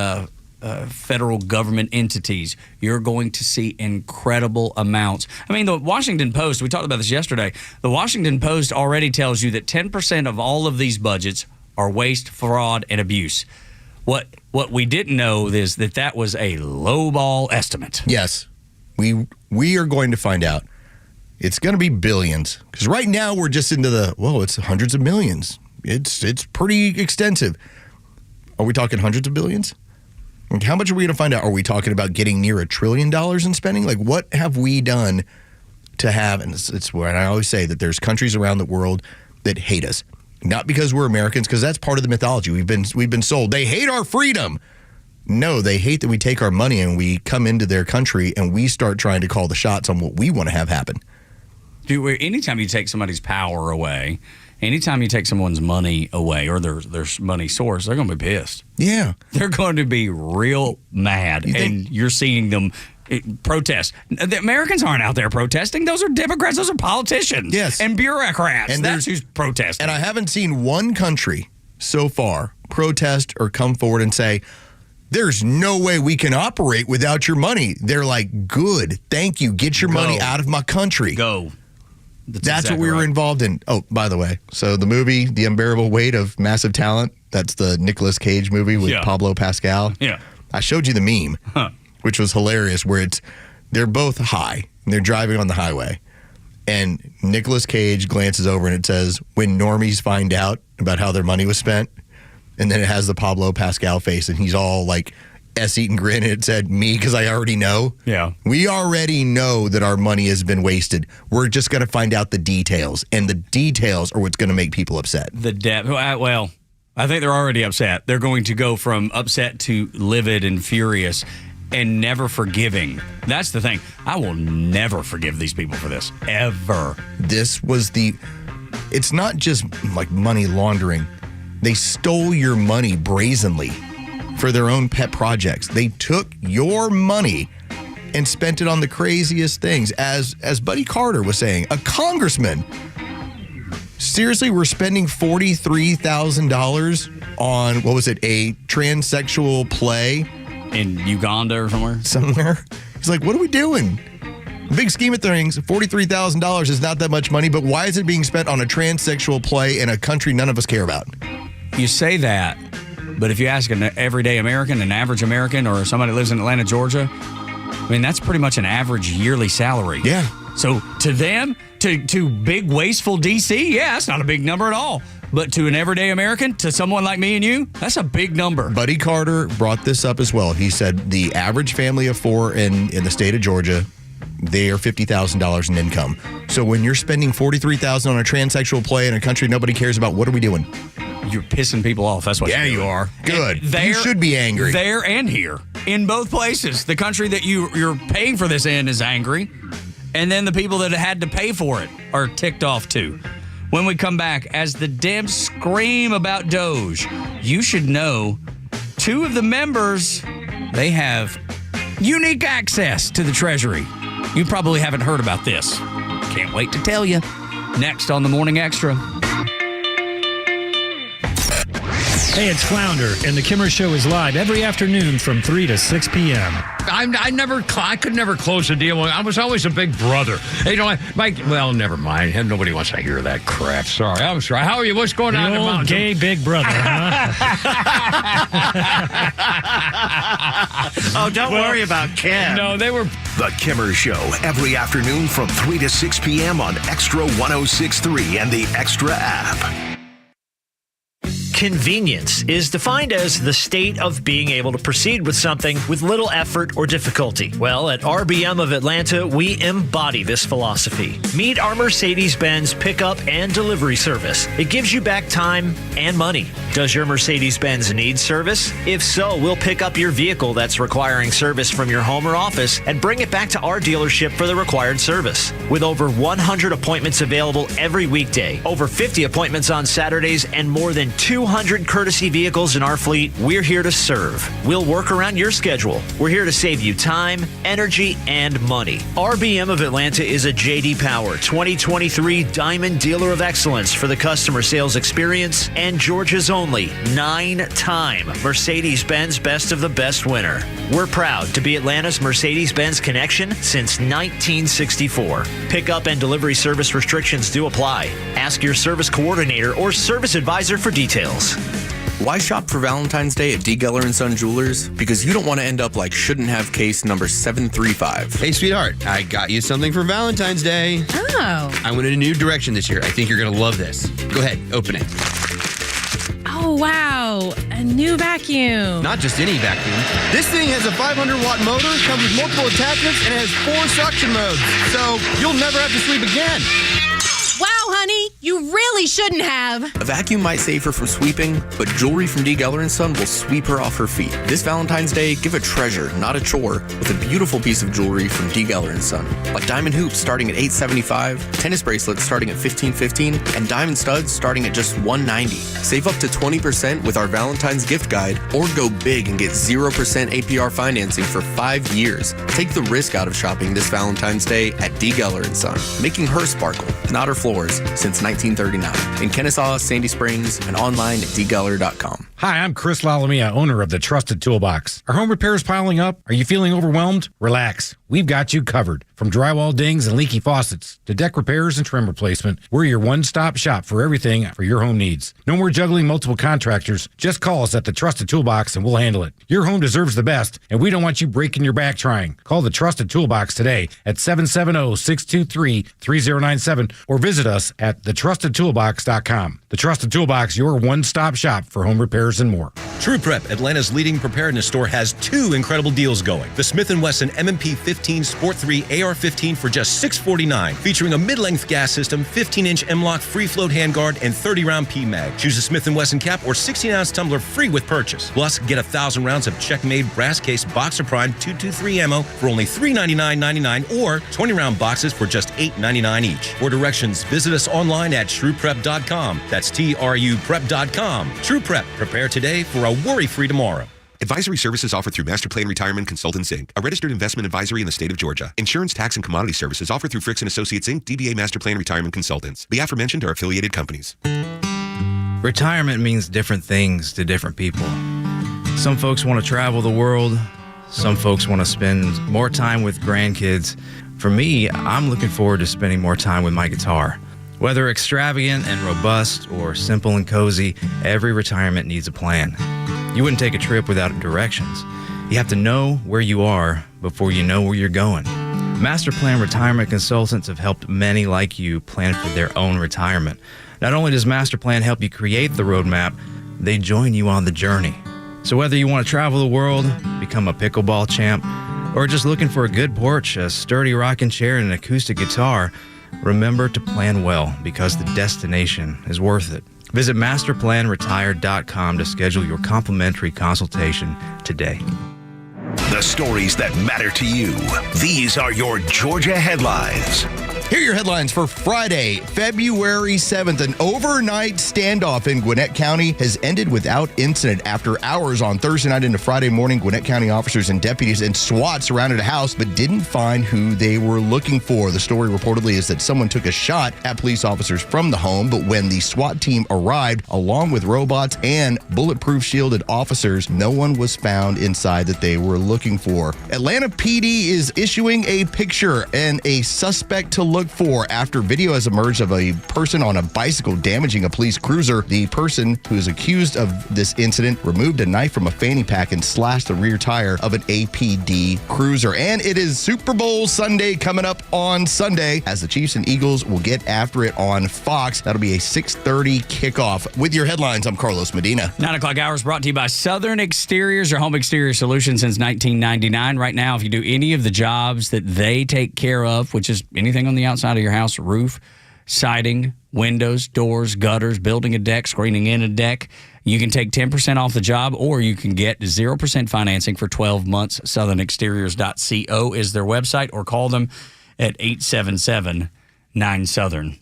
federal government entities. You're going to see incredible amounts. I mean, the Washington Post, we talked about this yesterday, the Washington Post already tells you that 10% of all of these budgets are waste, fraud, and abuse. What we didn't know is that was a lowball estimate. Yes. We are going to find out. It's going to be billions. Because right now we're just into it's hundreds of millions. It's pretty extensive. Are we talking hundreds of billions? How much are we going to find out? Are we talking about getting near $1 trillion in spending? Like, what have we done to have, and it's where I always say that there's countries around the world that hate us. Not because we're Americans, because that's part of the mythology. We've been sold. They hate our freedom. No, they hate that we take our money and we come into their country and we start trying to call the shots on what we want to have happen. Dude, anytime you take somebody's power away, anytime you take someone's money away or their money source, they're going to be pissed. Yeah. They're going to be real mad. And you're seeing them protest. The Americans aren't out there protesting. Those are Democrats. Those are politicians. Yes. And bureaucrats. And that's who's protesting. And I haven't seen one country so far protest or come forward and say, there's no way we can operate without your money. They're like, good, thank you. Get your money out of my country. Go. That's exactly what we were right. involved in. Oh, by the way, so the movie, The Unbearable Weight of Massive Talent, that's the Nicolas Cage movie with Pablo Pascal. Yeah. I showed you the meme, which was hilarious, where they're both high, and they're driving on the highway. And Nicolas Cage glances over and it says, when normies find out about how their money was spent. And then it has the Pablo Pascal face, and he's all like S-eating grin, and it said, me, because I already know. Yeah. We already know that our money has been wasted. We're just going to find out the details, and the details are what's going to make people upset. Well, I think they're already upset. They're going to go from upset to livid and furious and never forgiving. That's the thing. I will never forgive these people for this, ever. It's not just like money laundering. They stole your money brazenly for their own pet projects. They took your money and spent it on the craziest things. As Buddy Carter was saying, a congressman. Seriously, we're spending $43,000 on, what was it, a transsexual play? In Uganda or somewhere. He's like, what are we doing? Big scheme of things, $43,000 is not that much money, but why is it being spent on a transsexual play in a country none of us care about? You say that, but if you ask an everyday American, an average American, or somebody who lives in Atlanta, Georgia, I mean, that's pretty much an average yearly salary. Yeah. So to them, to big, wasteful D.C., yeah, that's not a big number at all. But to an everyday American, to someone like me and you, that's a big number. Buddy Carter brought this up as well. He said the average family of four in the state of Georgia, they are $50,000 in income. So when you're spending $43,000 on a transsexual play in a country nobody cares about, what are we doing? You're pissing people off. That's what you are. Good. You should be angry. There and here. In both places. The country that you're paying for this in is angry. And then the people that had to pay for it are ticked off too. When we come back, as the Dems scream about Doge, you should know 2 of the members, they have unique access to the Treasury. You probably haven't heard about this. Can't wait to tell you. Next on the Morning Extra. Hey, it's Flounder, and the Kimmer Show is live every afternoon from 3 to 6 p.m. I could never close a deal. I was always a big brother. You know, well, never mind. Nobody wants to hear that crap. Sorry. I'm sorry. How are you? What's going on in the mountains? Gay big brother, huh? Oh, don't worry about Kim. No, they were... The Kimmer Show, every afternoon from 3 to 6 p.m. on Extra 106.3 and the Extra app. Convenience is defined as the state of being able to proceed with something with little effort or difficulty. Well, at RBM of Atlanta, we embody this philosophy. Meet our Mercedes-Benz pickup and delivery service. It gives you back time and money. Does your Mercedes-Benz need service? If so, we'll pick up your vehicle that's requiring service from your home or office and bring it back to our dealership for the required service. With over 100 appointments available every weekday, over 50 appointments on Saturdays, and more than 200 courtesy vehicles in our fleet, we're here to serve. We'll work around your schedule. We're here to save you time, energy, and money. RBM of Atlanta is a J.D. Power 2023 Diamond Dealer of Excellence for the customer sales experience and Georgia's only 9-time Mercedes-Benz Best of the Best winner. We're proud to be Atlanta's Mercedes-Benz connection since 1964. Pickup and delivery service restrictions do apply. Ask your service coordinator or service advisor for details. Why shop for Valentine's Day at D. Geller & Son Jewelers? Because you don't want to end up like shouldn't have case number 735. Hey, sweetheart, I got you something for Valentine's Day. Oh. I went in a new direction this year. I think you're going to love this. Go ahead, open it. Oh, wow. A new vacuum. Not just any vacuum. This thing has a 500-watt motor, comes with multiple attachments, and has 4 suction modes. So you'll never have to sweep again. Wow, honey. You really shouldn't have. A vacuum might save her from sweeping, but jewelry from D. Geller & Son will sweep her off her feet. This Valentine's Day, give a treasure, not a chore, with a beautiful piece of jewelry from D. Geller & Son. Like diamond hoops starting at $875, tennis bracelets starting at $15.15, and diamond studs starting at just $190. Save up to 20% with our Valentine's gift guide, or go big and get 0% APR financing for 5 years. Take the risk out of shopping this Valentine's Day at D. Geller & Son, making her sparkle, not her floors, since 1939. In Kennesaw, Sandy Springs, and online at dgeller.com. Hi, I'm Chris Lalamia, owner of the Trusted Toolbox. Are home repairs piling up? Are you feeling overwhelmed? Relax. We've got you covered. From drywall dings and leaky faucets to deck repairs and trim replacement, we're your one-stop shop for everything for your home needs. No more juggling multiple contractors. Just call us at the Trusted Toolbox and we'll handle it. Your home deserves the best, and we don't want you breaking your back trying. Call the Trusted Toolbox today at 770-623-3097 or visit us at thetrustedtoolbox.com. The Trusted Toolbox, your one-stop shop for home repairs and more. True Prep, Atlanta's leading preparedness store, has 2 incredible deals going. The Smith & Wesson M&P 15 Sport 3 AR-15 for just $649, featuring a mid-length gas system, 15-inch M-LOK free-float handguard, and 30-round P-Mag. Choose a Smith & Wesson cap or 16-ounce tumbler free with purchase. Plus, get 1,000 rounds of check-made brass case Boxer Prime 223 ammo for only $399.99 or 20-round boxes for just $8.99 each. For directions, visit us online at trueprep.com. That's TRUprep.com. True Prep. Prepare today for a worry-free tomorrow. Advisory services offered through Master Plan Retirement Consultants, Inc., a registered investment advisory in the state of Georgia. Insurance, tax, and commodity services offered through Fricks & Associates, Inc., DBA Master Plan Retirement Consultants. The aforementioned are affiliated companies. Retirement means different things to different people. Some folks want to travel the world. Some folks want to spend more time with grandkids. For me, I'm looking forward to spending more time with my guitar. Whether extravagant and robust or simple and cozy, every retirement needs a plan. You wouldn't take a trip without directions. You have to know where you are before you know where you're going. Master Plan Retirement Consultants have helped many like you plan for their own retirement. Not only does Master Plan help you create the roadmap, they join you on the journey. So whether you want to travel the world, become a pickleball champ, or just looking for a good porch, a sturdy rocking chair, and an acoustic guitar, remember to plan well, because the destination is worth it. Visit masterplanretired.com to schedule your complimentary consultation today. The stories that matter to you. These are your Georgia headlines. Here are your headlines for Friday, February 7th. An overnight standoff in Gwinnett County has ended without incident. After hours on Thursday night into Friday morning, Gwinnett County officers and deputies and SWAT surrounded a house but didn't find who they were looking for. The story reportedly is that someone took a shot at police officers from the home, but when the SWAT team arrived, along with robots and bulletproof shielded officers, no one was found inside that they were looking for. Atlanta PD is issuing a picture and a suspect to look for after video has emerged of a person on a bicycle damaging a police cruiser. The person who is accused of this incident removed a knife from a fanny pack and slashed the rear tire of an APD cruiser. And it is Super Bowl Sunday coming up on Sunday, as the Chiefs and Eagles will get after it on Fox. That'll be a 6:30 kickoff. With your headlines, I'm Carlos Medina. 9 o'clock hours brought to you by Southern Exteriors, your home exterior solution since 1999. Right now, if you do any of the jobs that they take care of, which is anything on the outside of your house, roof, siding, windows, doors, gutters, building a deck, screening in a deck, you can take 10% off the job, or you can get 0% financing for 12 months. SouthernExteriors.co is their website, or call them at 877-9Southern.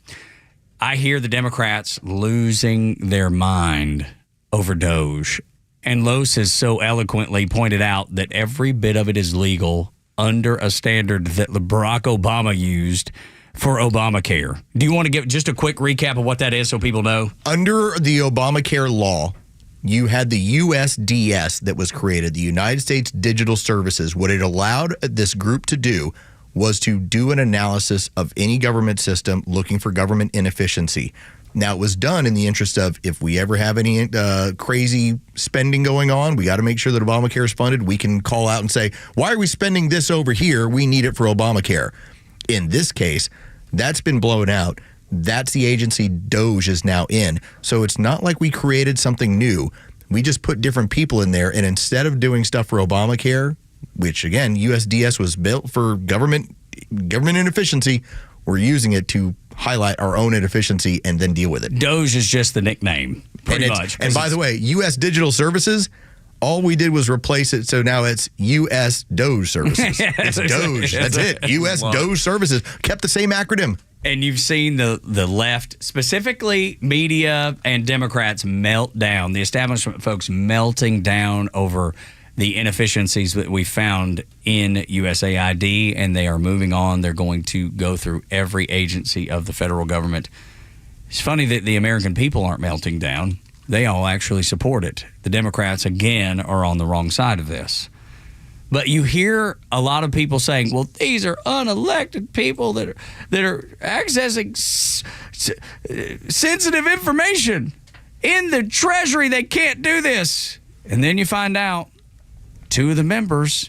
I hear the Democrats losing their mind over Doge. And Los has so eloquently pointed out that every bit of it is legal under a standard that Barack Obama used for Obamacare. Do you want to give just a quick recap of what that is so people know? Under the Obamacare law, you had the USDS that was created, the United States Digital Services. What it allowed this group to do was to do an analysis of any government system looking for government inefficiency. Now, it was done in the interest of, if we ever have any crazy spending going on, we got to make sure that Obamacare is funded. We can call out and say, why are we spending this over here? We need it for Obamacare. In this case, that's been blown out. That's the agency Doge is now in. So it's not like we created something new. We just put different people in there. And instead of doing stuff for Obamacare, which, again, USDS was built for government inefficiency, we're using it to highlight our own inefficiency and then deal with it. Doge is just the nickname, pretty much. And by the way, U.S. Digital Services, all we did was replace it, so now it's U.S. Doge Services. It's Doge. That's it. U.S. Doge Services. Kept the same acronym. And you've seen the left, specifically media and Democrats, melt down, the establishment folks melting down over the inefficiencies that we found in USAID, and they are moving on. They're going to go through every agency of the federal government. It's funny that the American people aren't melting down. They all actually support it. The Democrats, again, are on the wrong side of this. But you hear a lot of people saying, well, these are unelected people that are accessing sensitive information in the Treasury. They can't do this. And then you find out 2 of the members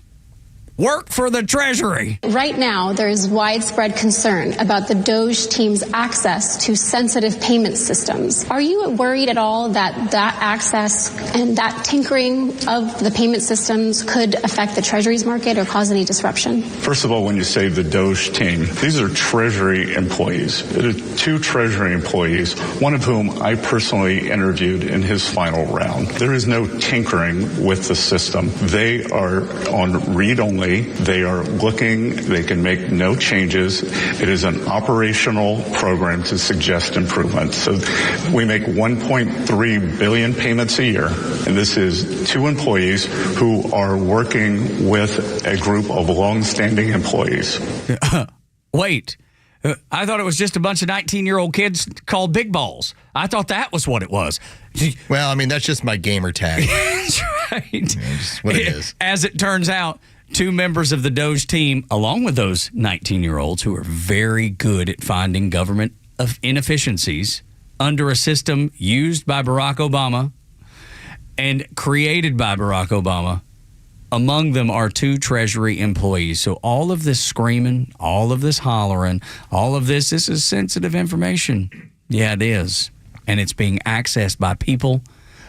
work for the Treasury. Right now, there is widespread concern about the Doge team's access to sensitive payment systems. Are you worried at all that that access and that tinkering of the payment systems could affect the Treasury's market or cause any disruption? First of all, when you say the Doge team, these are Treasury employees. It is 2 Treasury employees, one of whom I personally interviewed in his final round. There is no tinkering with the system. They are on read-only. They are looking, they can make no changes. It is an operational program to suggest improvements. So we make 1.3 billion payments a year, and this is 2 employees who are working with a group of long-standing employees. Wait. I thought it was just a bunch of 19-year-old kids called big balls. I thought that was what it was. Well, I mean, that's just my gamer tag. That's right. Just what it is. As it turns out, 2 members of the Doge team, along with those 19-year-olds who are very good at finding government inefficiencies under a system used by Barack Obama and created by Barack Obama. Among them are 2 Treasury employees. So all of this screaming, all of this hollering, all of this is sensitive information. Yeah, it is. And it's being accessed by people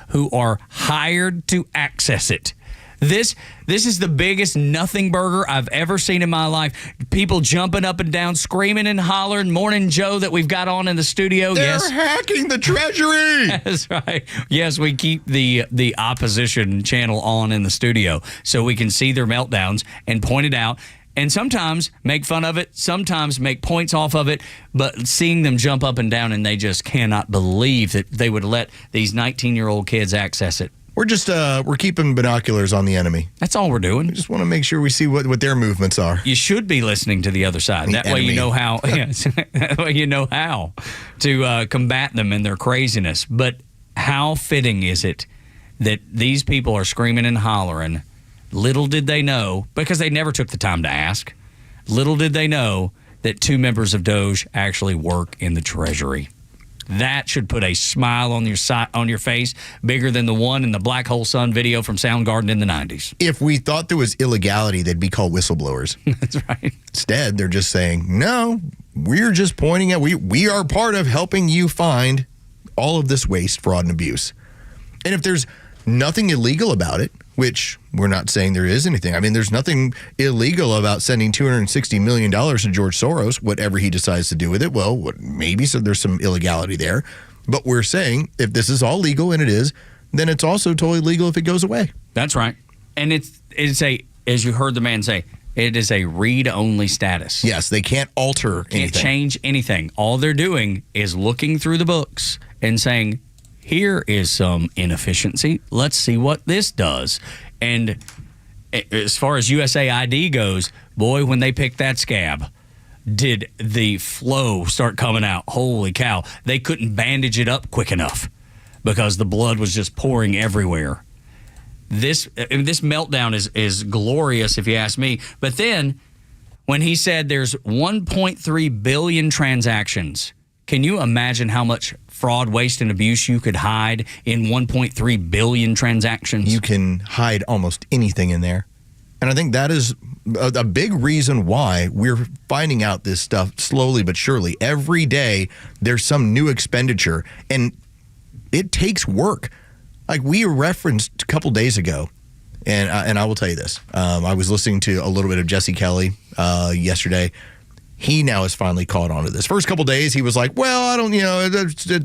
who are hired to access it. This is the biggest nothing burger I've ever seen in my life. People jumping up and down, screaming and hollering. Morning Joe that we've got on in the studio. They're hacking the Treasury. That's right. Yes, we keep the opposition channel on in the studio so we can see their meltdowns and point it out. And sometimes make fun of it, sometimes make points off of it, but seeing them jump up and down and they just cannot believe that they would let these 19-year-old kids access it. We're just we're keeping binoculars on the enemy. That's all we're doing. We just want to make sure we see what their movements are. You should be listening to the other side. That way you know how. That way you know how to combat them in their craziness. But how fitting is it that these people are screaming and hollering? Little did they know, because they never took the time to ask. Little did they know that 2 members of Doge actually work in the Treasury. That should put a smile on your face bigger than the one in the Black Hole Sun video from Soundgarden in the 90s. If we thought there was illegality, they'd be called whistleblowers. That's right. Instead, they're just saying, no, we're just pointing out, we are part of helping you find all of this waste, fraud, and abuse. And if there's nothing illegal about it, which we're not saying there is anything. I mean, there's nothing illegal about sending $260 million to George Soros, whatever he decides to do with it. Well, maybe so there's some illegality there. But we're saying if this is all legal, and it is, then it's also totally legal if it goes away. That's right. And it's as you heard the man say, it is a read-only status. Yes, they can't alter anything. Can't change anything. All they're doing is looking through the books and saying, here is some inefficiency. Let's see what this does. And as far as USAID goes, boy, when they picked that scab, did the flow start coming out. Holy cow. They couldn't bandage it up quick enough because the blood was just pouring everywhere. This meltdown is glorious, if you ask me. But then when he said there's 1.3 billion transactions, can you imagine how much fraud, waste, and abuse you could hide in 1.3 billion transactions? You can hide almost anything in there. And I think that is a big reason why we're finding out this stuff slowly but surely. Every day, there's some new expenditure, and it takes work. Like we referenced a couple days ago, and I will tell you this. I was listening to a little bit of Jesse Kelly yesterday. He now has finally caught on to this. First couple days, he was like, well, I don't,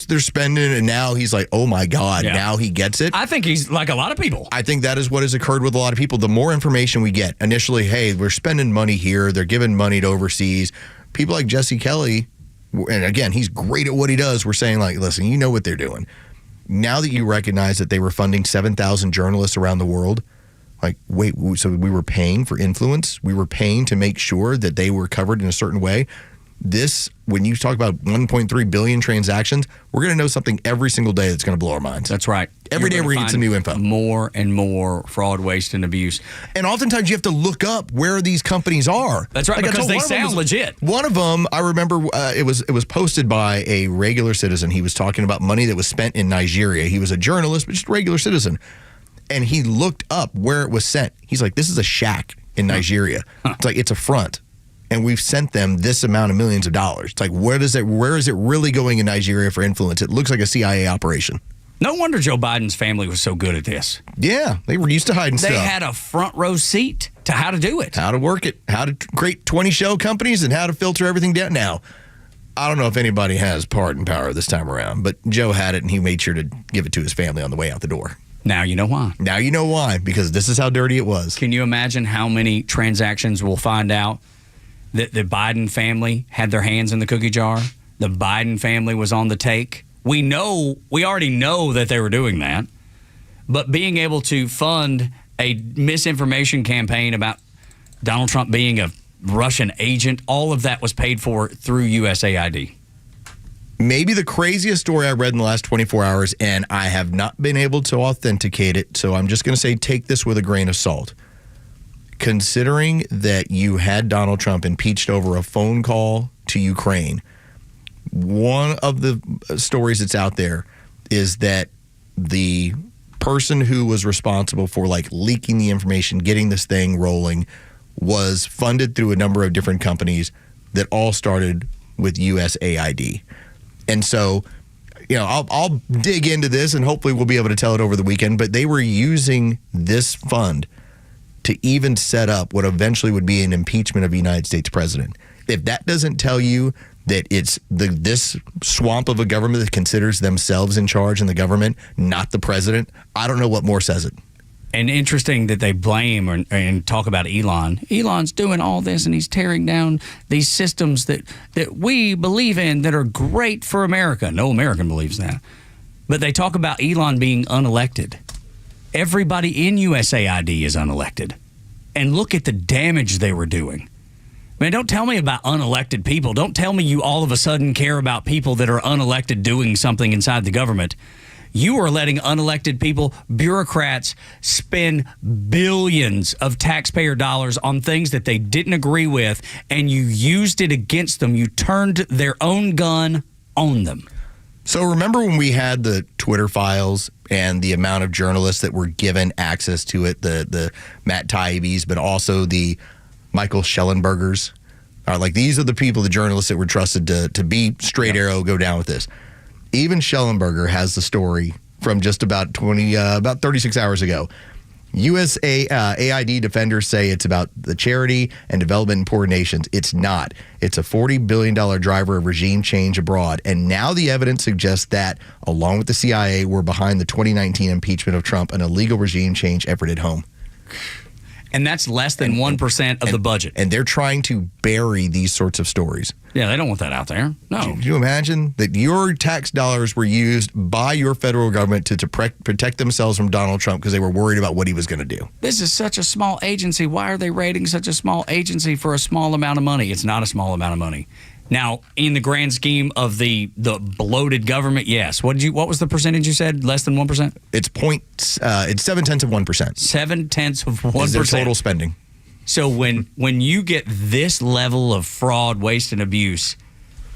they're spending. And now he's like, oh my God, now he gets it. I think he's like a lot of people. I think that is what has occurred with a lot of people. The more information we get, initially, hey, we're spending money here. They're giving money to overseas. People like Jesse Kelly, and again, he's great at what he does. We're saying like, listen, you know what they're doing. Now that you recognize that they were funding 7,000 journalists around the world, like, wait, so we were paying for influence? We were paying to make sure that they were covered in a certain way? This, when you talk about 1.3 billion transactions, we're going to know something every single day that's going to blow our minds. That's right. Every day we're going to get some new info. More and more fraud, waste, and abuse. And oftentimes you have to look up where these companies are. That's right, because they sound legit. One of them, I remember, it was posted by a regular citizen. He was talking about money that was spent in Nigeria. He was a journalist, but just a regular citizen. And he looked up where it was sent. He's like, this is a shack in Nigeria. It's like, it's a front. And we've sent them this amount of millions of dollars. It's like, where is it really going in Nigeria for influence? It looks like a CIA operation. No wonder Joe Biden's family was so good at this. Yeah, they were used to hiding stuff. They had a front row seat to how to do it. How to work it, how to create 20 shell companies, and how to filter everything down. Now, I don't know if anybody has pardon power this time around, but Joe had it, and he made sure to give it to his family on the way out the door. Now you know why. Now you know why, because this is how dirty it was. Can you imagine how many transactions we'll find out that the Biden family had their hands in the cookie jar? The Biden family was on the take. We already know that they were doing that. But being able to fund a misinformation campaign about Donald Trump being a Russian agent, all of that was paid for through USAID. Maybe the craziest story I read in the last 24 hours, and I have not been able to authenticate it, so I'm just going to say take this with a grain of salt. Considering that you had Donald Trump impeached over a phone call to Ukraine, one of the stories that's out there is that the person who was responsible for like leaking the information, getting this thing rolling, was funded through a number of different companies that all started with USAID. And so, I'll dig into this and hopefully we'll be able to tell it over the weekend, but they were using this fund to even set up what eventually would be an impeachment of the United States president. If that doesn't tell you that it's this swamp of a government that considers themselves in charge in the government, not the president, I don't know what more says it. And interesting that they blame and talk about Elon. Elon's doing all this and he's tearing down these systems that we believe in that are great for America. No American believes that. But they talk about Elon being unelected. Everybody in USAID is unelected. And look at the damage they were doing. Man, don't tell me about unelected people. Don't tell me you all of a sudden care about people that are unelected doing something inside the government. You are letting unelected people, bureaucrats, spend billions of taxpayer dollars on things that they didn't agree with, and you used it against them. You turned their own gun on them. So remember when we had the Twitter files and the amount of journalists that were given access to it, the Matt Taibbi's, but also the Michael Schellenbergers? Like, these are the people, the journalists that were trusted to be straight arrow, go down with this. Even Schellenberger has the story from just about 36 hours ago. USAID defenders say it's about the charity and development in poor nations. It's not. It's a $40 billion driver of regime change abroad. And now the evidence suggests that, along with the CIA, we're behind the 2019 impeachment of Trump, an illegal regime change effort at home. And that's less than 1% of the budget. And they're trying to bury these sorts of stories. Yeah, they don't want that out there. No. Can you imagine that your tax dollars were used by your federal government to protect themselves from Donald Trump because they were worried about what he was going to do? This is such a small agency. Why are they raiding such a small agency for a small amount of money? It's not a small amount of money. Now, in the grand scheme of the bloated government, yes. What was the percentage you said? Less than 1%? It's 0.7 of 1%. 0.7 of 1%. Is their total spending. So when you get this level of fraud, waste, and abuse,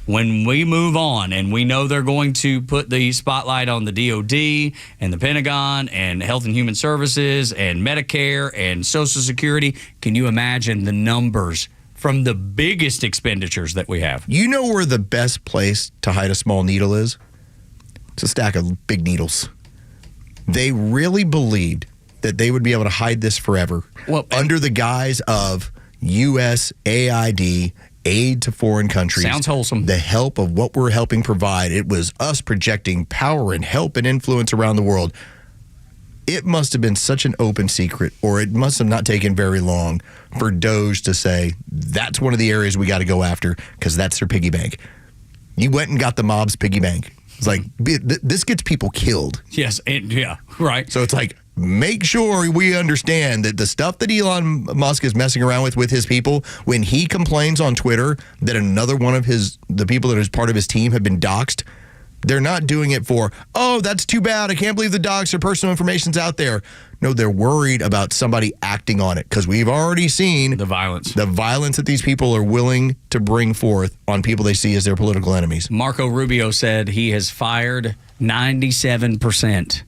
when we move on and we know they're going to put the spotlight on the DOD and the Pentagon and Health and Human Services and Medicare and Social Security, can you imagine the numbers from the biggest expenditures that we have? You know where the best place to hide a small needle is? It's a stack of big needles. They really believed that they would be able to hide this forever under the guise of USAID aid to foreign countries. Sounds wholesome. The help of what we're helping provide. It was us projecting power and help and influence around the world. It must have been such an open secret, or it must have not taken very long for Doge to say, that's one of the areas we got to go after because that's their piggy bank. You went and got the mob's piggy bank. It's like, this gets people killed. Yes, yeah, right. So it's like, make sure we understand that the stuff that Elon Musk is messing around with his people, when he complains on Twitter that another one of the people that is part of his team have been doxxed, they're not doing it for, oh, that's too bad. I can't believe the docs or personal information's out there. No, they're worried about somebody acting on it because we've already seen the violence that these people are willing to bring forth on people they see as their political enemies. Marco Rubio said he has fired 97%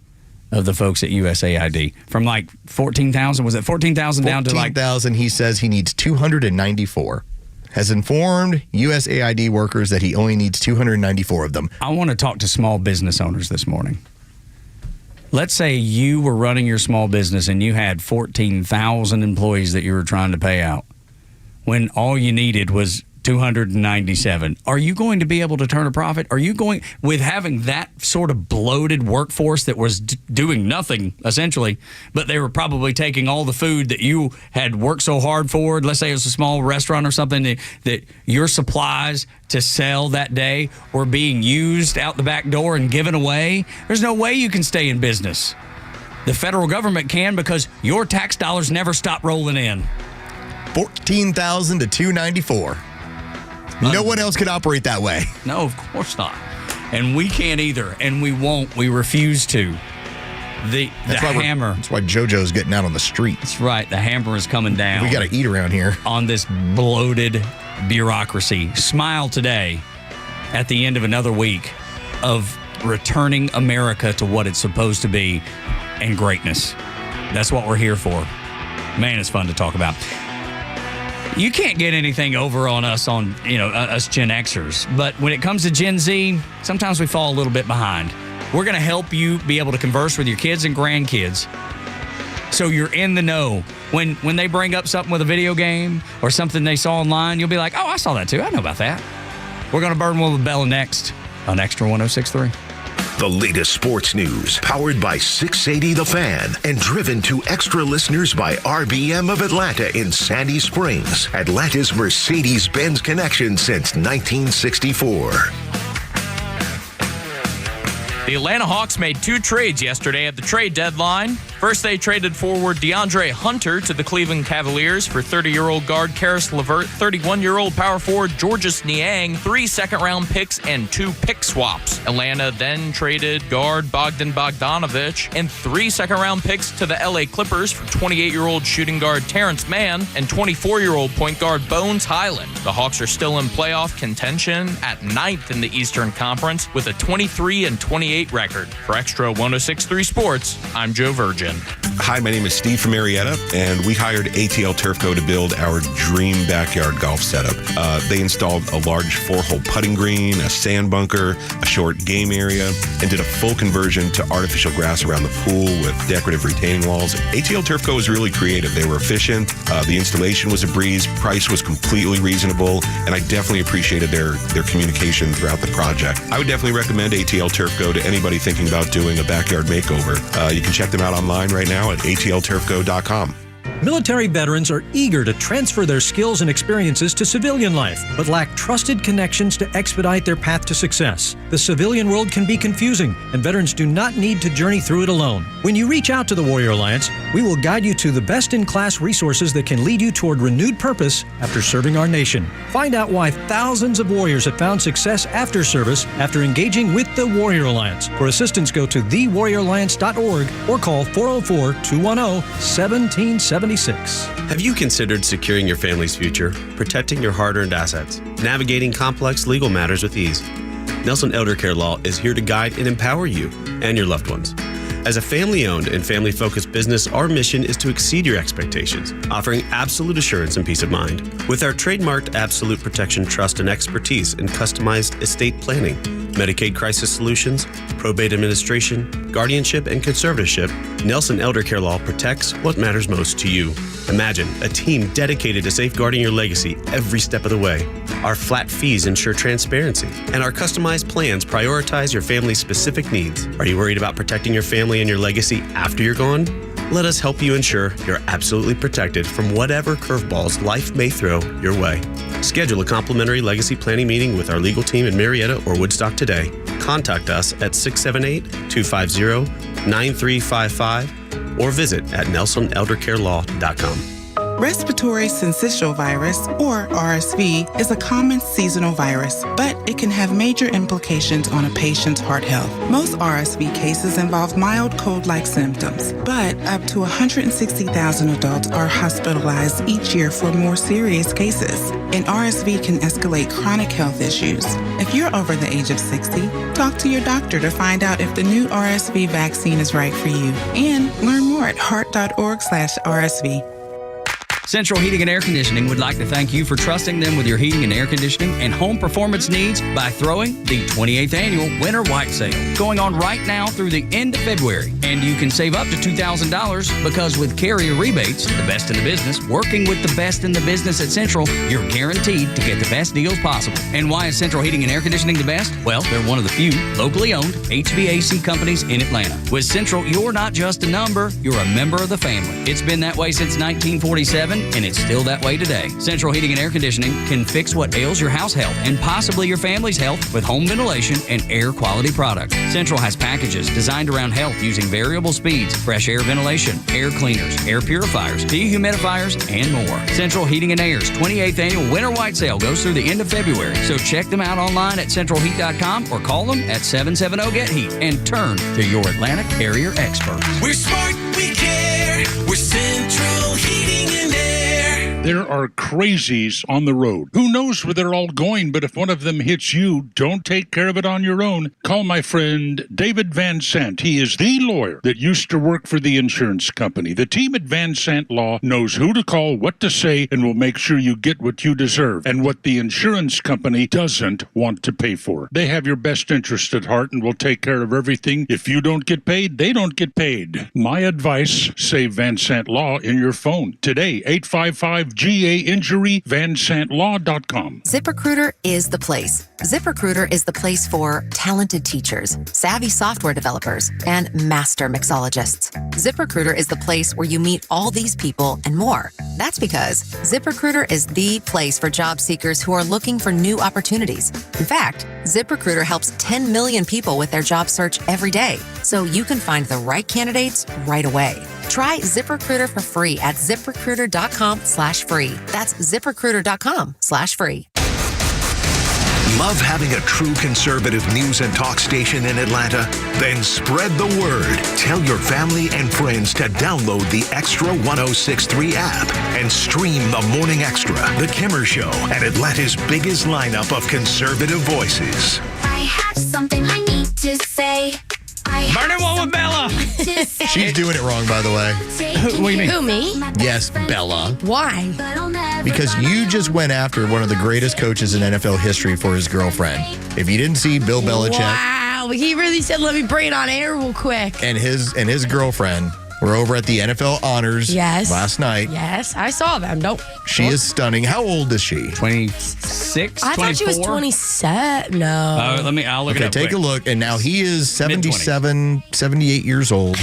of the folks at USAID from like 14,000. Was it 14,000 down to like 14,000? He says he needs 294. Has informed USAID workers that he only needs 294 of them. I want to talk to small business owners this morning. Let's say you were running your small business and you had 14,000 employees that you were trying to pay out when all you needed was 297. Are you going to be able to turn a profit? Are you going, with having that sort of bloated workforce that was doing nothing, essentially, but they were probably taking all the food that you had worked so hard for, let's say it was a small restaurant or something, that your supplies to sell that day were being used out the back door and given away? There's no way you can stay in business. The federal government can because your tax dollars never stop rolling in. 14,000 to 294. No one else could operate that way. No, of course not. And we can't either, and we won't. We refuse to. The hammer. That's why JoJo's getting out on the street. That's right. The hammer is coming down. We got to eat around here. On this bloated bureaucracy. Smile today at the end of another week of returning America to what it's supposed to be and greatness. That's what we're here for. Man, it's fun to talk about. You can't get anything over on us us Gen Xers. But when it comes to Gen Z, sometimes we fall a little bit behind. We're going to help you be able to converse with your kids and grandkids so you're in the know. When they bring up something with a video game or something they saw online, you'll be like, oh, I saw that too. I know about that. We're going to burn one with Bella next on Extra 106.3. The latest sports news, powered by 680 The Fan, and driven to extra listeners by RBM of Atlanta in Sandy Springs, Atlanta's Mercedes-Benz connection since 1964. The Atlanta Hawks made 2 trades yesterday at the trade deadline. First, they traded forward DeAndre Hunter to the Cleveland Cavaliers for 30-year-old guard Karis LeVert, 31-year-old power forward Georges Niang, 3 second-round picks, and 2 pick swaps. Atlanta then traded guard Bogdan Bogdanovic and 3 second-round picks to the LA Clippers for 28-year-old shooting guard Terrence Mann and 24-year-old point guard Bones Highland. The Hawks are still in playoff contention at 9th in the Eastern Conference with a 23-28 record. For Extra 106.3 Sports, I'm Joe Virgin. Hi, my name is Steve from Marietta, and we hired ATL Turfco to build our dream backyard golf setup. They installed a large 4-hole putting green, a sand bunker, a short game area, and did a full conversion to artificial grass around the pool with decorative retaining walls. ATL Turfco was really creative. They were efficient. The installation was a breeze. Price was completely reasonable, and I definitely appreciated their communication throughout the project. I would definitely recommend ATL Turfco to anybody thinking about doing a backyard makeover. You can check them out online right now at atlturfco.com. Military veterans are eager to transfer their skills and experiences to civilian life, but lack trusted connections to expedite their path to success. The civilian world can be confusing, and veterans do not need to journey through it alone. When you reach out to the Warrior Alliance, we will guide you to the best-in-class resources that can lead you toward renewed purpose after serving our nation. Find out why thousands of warriors have found success after service after engaging with the Warrior Alliance. For assistance, go to thewarrioralliance.org or call 404-210-1776. Have you considered securing your family's future, protecting your hard-earned assets, navigating complex legal matters with ease? Nelson Elder Care Law is here to guide and empower you and your loved ones. As a family-owned and family-focused business, our mission is to exceed your expectations, offering absolute assurance and peace of mind. With our trademarked Absolute Protection Trust and expertise in customized estate planning, Medicaid crisis solutions, probate administration, guardianship, and conservatorship, Nelson Elder Care Law protects what matters most to you. Imagine a team dedicated to safeguarding your legacy every step of the way. Our flat fees ensure transparency, and our customized plans prioritize your family's specific needs. Are you worried about protecting your family and your legacy after you're gone? Let us help you ensure you're absolutely protected from whatever curveballs life may throw your way. Schedule a complimentary legacy planning meeting with our legal team in Marietta or Woodstock today. Contact us at 678-250-9355 or visit at nelsoneldercarelaw.com. Respiratory syncytial virus, or RSV, is a common seasonal virus, but it can have major implications on a patient's heart health. Most RSV cases involve mild cold-like symptoms, but up to 160,000 adults are hospitalized each year for more serious cases, and RSV can escalate chronic health issues. If you're over the age of 60, talk to your doctor to find out if the new RSV vaccine is right for you, and learn more at heart.org/RSV. Central Heating and Air Conditioning would like to thank you for trusting them with your heating and air conditioning and home performance needs by throwing the 28th Annual Winter White Sale going on right now through the end of February. And you can save up to $2,000 because with carrier rebates, the best in the business, working with the best in the business at Central, you're guaranteed to get the best deals possible. And why is Central Heating and Air Conditioning the best? Well, they're one of the few locally owned HVAC companies in Atlanta. With Central, you're not just a number, you're a member of the family. It's been that way since 1947. And it's still that way today. Central Heating and Air Conditioning can fix what ails your house health and possibly your family's health with home ventilation and air quality products. Central has packages designed around health using variable speeds, fresh air ventilation, air cleaners, air purifiers, dehumidifiers, and more. Central Heating and Air's 28th Annual Winter White Sale goes through the end of February. So check them out online at centralheat.com or call them at 770-GET-HEAT and turn to your Atlanta carrier experts. We're smart, we care. We're Central Heating and Air. There are crazies on the road. Who knows where they're all going, but if one of them hits you, don't take care of it on your own. Call my friend David Van Sant. He is the lawyer that used to work for the insurance company. The team at Van Sant Law knows who to call, what to say, and will make sure you get what you deserve and what the insurance company doesn't want to pay for. They have your best interest at heart and will take care of everything. If you don't get paid, they don't get paid. My advice, save Van Sant Law in your phone. Today, 855-GA-INJURY, vansantlaw.com. ZipRecruiter is the place. ZipRecruiter is the place for talented teachers, savvy software developers, and master mixologists. ZipRecruiter is the place where you meet all these people and more. That's because ZipRecruiter is the place for job seekers who are looking for new opportunities. In fact, ZipRecruiter helps 10 million people with their job search every day, so you can find the right candidates right away. Try ZipRecruiter for free at ZipRecruiter.com/free. That's ZipRecruiter.com/free. Love having a true conservative news and talk station in Atlanta? Then spread the word. Tell your family and friends to download the Xtra 106.3 app and stream the Morning Xtra, The Kimmer Show, and Atlanta's biggest lineup of conservative voices. I have something I need to say. Burning one with Bella. She's doing it wrong, by the way. What do you mean? Who, me? Yes, Bella. Why? Because you just went after one of the greatest coaches in NFL history for his girlfriend. If you didn't see Bill Belichick Wow, he really said, let me bring it on air real quick. and his girlfriend were over at the NFL Honors last night. Yes, I saw them. She is stunning. How old is she? 26, I thought she was 27. No. I'll look it Okay, up take quick. a look. And now he is 77, 78 years old.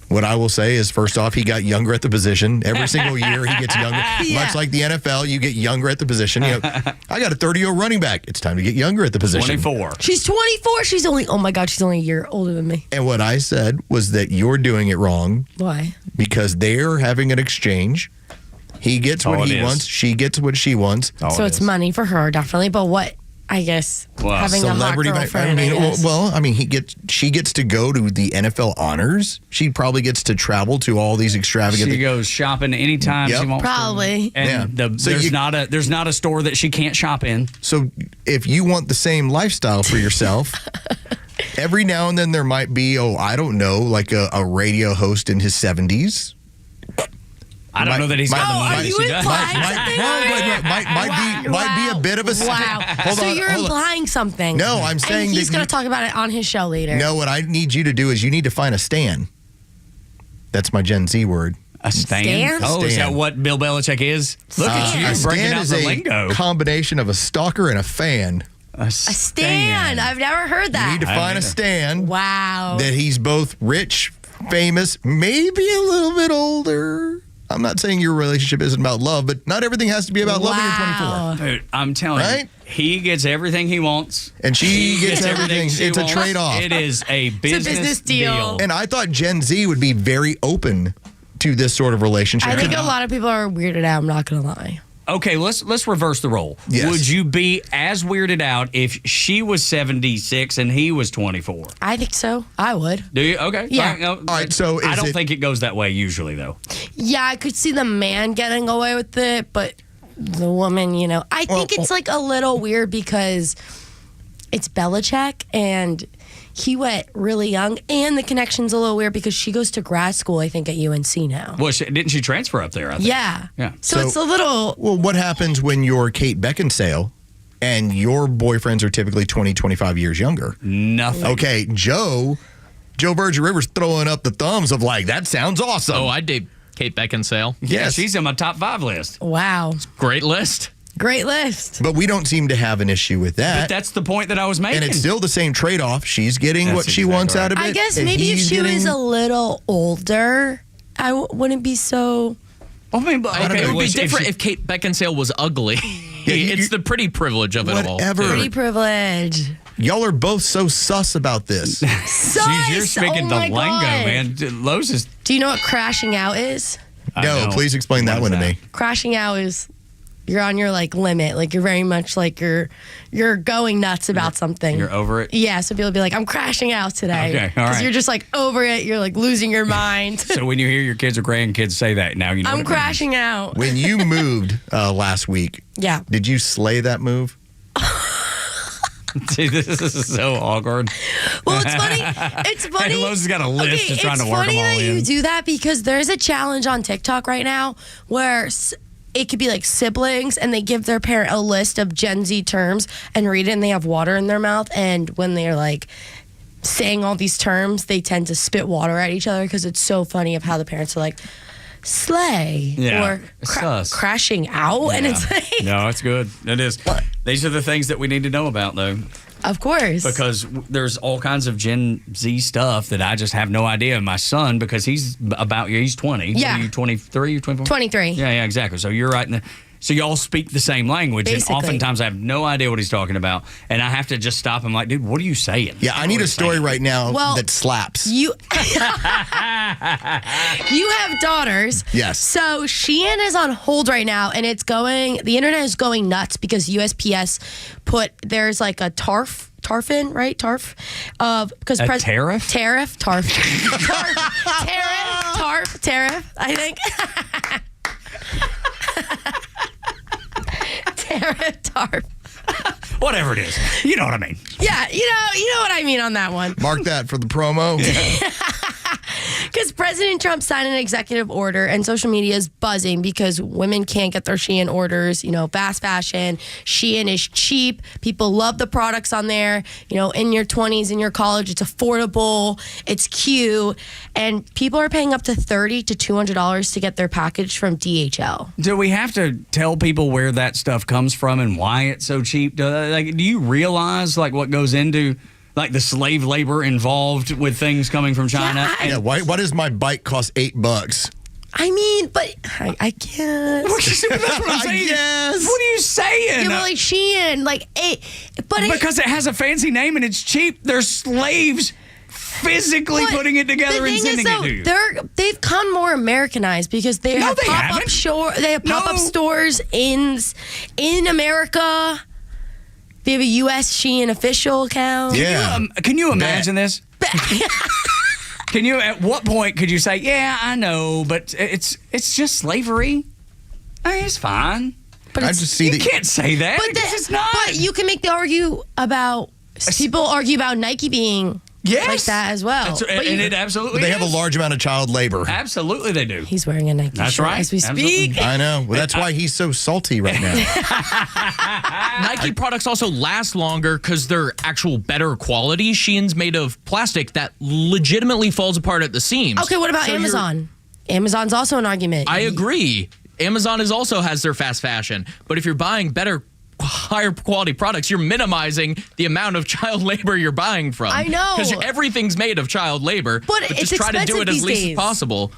What I will say is, first off, he got younger at the position. Every single year, he gets younger. Yeah. Much like the NFL, you get younger at the position. You know, I got a 30-year running back. It's time to get younger at the position. 24. She's 24. She's only, oh my God, she's only a year older than me. And what I said was that you're doing it wrong. Why? Because they're having an exchange. He gets what he wants. She gets what she wants. So it's money for her, definitely. But what, I guess, having a hot girlfriend, she gets to go to the NFL Honors. She probably gets to travel to all these extravagant. She goes shopping anytime she wants. Probably. And there's not a store that she can't shop in. So if you want the same lifestyle for yourself, every now and then there might be, like a radio host in his 70s. I don't know that he's got the money. Might be a bit of a wow. Hold on, you're implying something. No, I'm saying he's that going to talk about it on his show later. No, what I need you to do is you need to find a stan. That's my Gen Z word. A stan? Oh, is that what Bill Belichick is? Look at you a breaking stan out is the a lingo. combination of a stalker and a fan. A Stan. I've never heard that. You need to find a stan. Wow. That he's both rich, famous, maybe a little bit older. I'm not saying your relationship isn't about love, but not everything has to be about love when you're 24. Dude, I'm telling you, he gets everything he wants. And she gets everything. she It's a wants. trade-off. It is a business deal. And I thought Gen Z would be very open to this sort of relationship. I think a lot of people are weirded out. I'm not going to lie. Okay, let's reverse the role. Yes. Would you be as weirded out if she was 76 and he was 24? I think so. I would. Do you? Okay. Yeah. All right, no, All right, so I is don't it- think it goes that way usually, though. Yeah, I could see the man getting away with it, but the woman, I think it's like a little weird because it's Belichick and he went really young, and the connection's a little weird because she goes to grad school, I think, at UNC now. Well, didn't she transfer up there? I think? Yeah. Yeah. So it's a little. Well, what happens when you're Kate Beckinsale and your boyfriends are typically 20, 25 years younger? Nothing. Okay, Joe Virgin River's throwing up the thumbs of like, that sounds awesome. Oh, I date Kate Beckinsale. Yeah, she's in my top 5 list. Wow. Great list. Great list. But we don't seem to have an issue with that. But that's the point that I was making. And it's still the same trade-off. She's getting That's what she exactly wants right. out of it. I guess and maybe if he's she was getting- a little older, I wouldn't be so. I mean, but Okay, it would be if different if Kate Beckinsale was ugly. It's the pretty privilege of it all. Whatever. Pretty privilege. Y'all are both so sus about this. Sus! You're speaking Oh the my lingo, God. man. Lowe's is. Do you know what crashing out is? No, please explain that one to me. Crashing out is you're on your limit. Like you're very much like you're going nuts about something. You're over it? Yeah, so people be like, I'm crashing out today. Okay, all right. You're just like over it. You're like losing your mind. So when you hear your kids or grandkids say that, now you know I'm what it means. crashing out. When you moved last week, Yeah. did you slay that move? See, this is so awkward. Well, it's funny. It's funny. And Lowe's has got a list of trying to work them all It's funny that in. you do that because there's a challenge on TikTok right now where it could be like siblings and they give their parent a list of Gen Z terms and read it and they have water in their mouth. And when they're like saying all these terms, they tend to spit water at each other because it's so funny of how the parents are like, slay or crashing out. And it's like, No, it's good. It is. These are the things that we need to know about, though. of course. Because there's all kinds of Gen Z stuff that I just have no idea. And my son, because he's 20. Yeah. Are you 23 or 24? 23. Yeah, exactly. So you're right in the. So y'all speak the same language, Basically. and oftentimes I have no idea what he's talking about, and I have to just stop him. Like, dude, what are you saying? Yeah, I need a story right now Well, that slaps. You you have daughters. Yes. So Shein is on hold right now, and the internet is going nuts because USPS there's like a tarfin, right? Tarf. Because tariff? Tariff, tarf. Tariff, I think. Tarf. Whatever it is. You know what I mean. Yeah, you know what I mean on that one. Mark that for the promo. Because President Trump signed an executive order and social media is buzzing because women can't get their Shein orders. Fast fashion. Shein is cheap. People love the products on there. In your 20s, in your college, it's affordable. It's cute. And people are paying up to $30 to $200 to get their package from DHL. Do we have to tell people where that stuff comes from and why it's so cheap? Do you realize what goes into the slave labor involved with things coming from China? Yeah, why does my bike cost $8? I mean, but I can't. That's what I'm saying. Yes. What are you saying? Yeah, but Shein, because it has a fancy name and it's cheap. There's slaves physically putting it together and sending it to you. They've come more Americanized because they have pop-up stores in America. They have a U.S. Shein official account. Yeah. Can you imagine this? At what point could you say, yeah, I know, but it's just slavery? I mean, it's fine. But I just see you can't say that because it's not. But you can make the people argue about Nike being like that as well. It absolutely They is. have a large amount of child labor. Absolutely they do. He's wearing a Nike That's shirt right. as we Absolutely. speak. I know. Well, that's why he's so salty right now. Nike products also last longer because they're actual better quality. Shein's made of plastic that legitimately falls apart at the seams. Okay, what about So Amazon? Amazon's also an argument. I agree. Amazon also has their fast fashion. But if you're buying better, higher quality products, you're minimizing the amount of child labor you're buying from. I know. Because everything's made of child labor. But it's just try to do it as least as days. possible.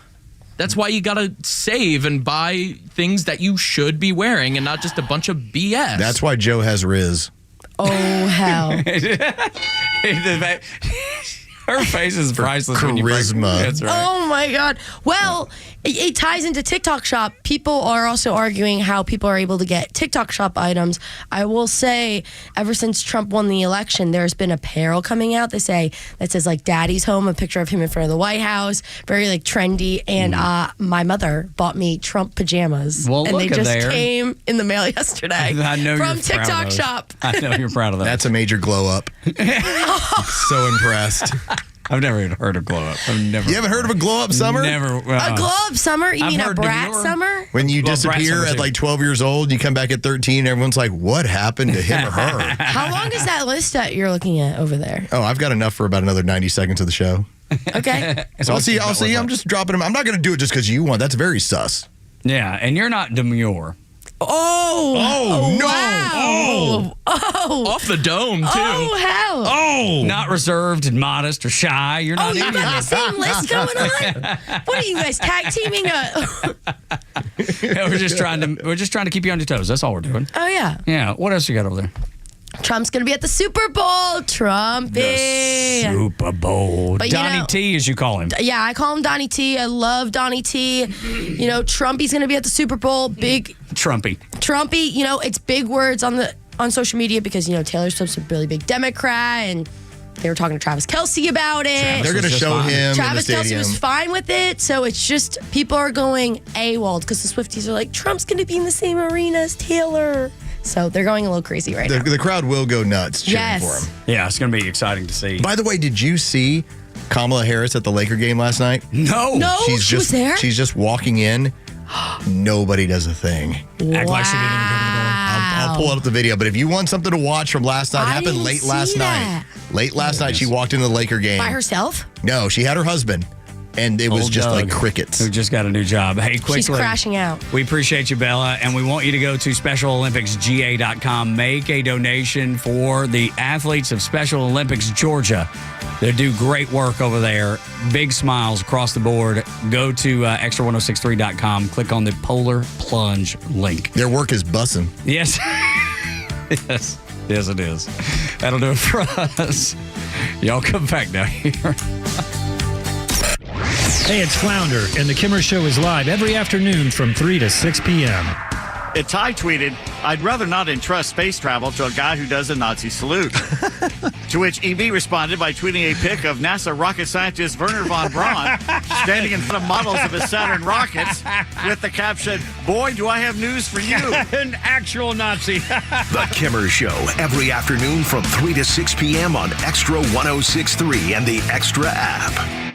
That's why you got to save and buy things that you should be wearing and not just a bunch of BS. That's why Joe has Riz. Oh, hell. Her face is priceless. When you Charisma. That's right. Oh my God. Well, it ties into TikTok Shop. People are also arguing how people are able to get TikTok Shop items. I will say, ever since Trump won the election, there's been apparel coming out. They say that says like "Daddy's Home," a picture of him in front of the White House, very like trendy. And my mother bought me Trump pajamas, Well, and look they at just there. came in the mail yesterday. I know from you're proud of TikTok those. Shop. I know you're proud of that. That's a major glow up. So impressed. I've never even heard of glow up. You haven't heard of a glow up summer? Never. A glow up summer? You I've mean a heard brat demure. summer? When you Well, Brat disappear summer at too. like 12 years old, you come back at 13, everyone's like, what happened to him or her? How long is that list that you're looking at over there? Oh, I've got enough for about another 90 seconds of the show. Okay. So I'll see. I'm just dropping them. I'm not going to do it just because you want. That's very sus. Yeah, and you're not demure. Oh no. wow. Oh. Off the dome, too. Oh, hell. Oh. Not reserved and modest or shy. You're not You either. got the same list going on? What are you guys tag teaming? We're just trying to keep you on your toes. That's all we're doing. Oh, yeah. Yeah. What else you got over there? Trump's going to be at the Super Bowl. Trumpy. Super Bowl. But, you Donnie know- T, as you call him. Yeah, I call him Donnie T. I love Donnie T. You know, Trumpy's going to be at the Super Bowl. Big Trumpy. Trumpy, you know, it's big words on social media because, you know, Taylor Swift's a really big Democrat and they were talking to Travis Kelce about it. They're going to show him Travis in the Kelce stadium. was fine with it, so it's just people are going AWOL because the Swifties are like, Trump's going to be in the same arena as Taylor. So they're going a little crazy right now. The crowd will go nuts cheering Yes. for him. Yeah, it's going to be exciting to see. By the way, did you see Kamala Harris at the Laker game last night? No. No, she was there? She's just walking in. Nobody does a thing. Act like she didn't even come to the door. I'll pull up the video. But if you want something to watch from last night, it I happened didn't late see last that. night. Late last night, she walked into the Laker game. By herself? No, she had her husband. And it was Old just Doug, like crickets. Who just got a new job. Hey, quickly. She's crashing out. We appreciate you, Bella, and we want you to go to SpecialOlympicsGA.com. Make a donation for the athletes of Special Olympics Georgia. They do great work over there. Big smiles across the board. Go to extra1063.com. Click on the Polar Plunge link. Their work is bussin'. Yes. Yes, it is. That'll do it for us. Y'all come back down here. Hey, it's Flounder, and the Kimmer Show is live every afternoon from 3 to 6 p.m. Ty tweeted, "I'd rather not entrust space travel to a guy who does a Nazi salute." To which EB responded by tweeting a pic of NASA rocket scientist Werner von Braun standing in front of models of his Saturn rockets with the caption, "Boy, do I have news for you." An actual Nazi. The Kimmer Show, every afternoon from 3 to 6 p.m. on Extra 106.3 and the Extra app.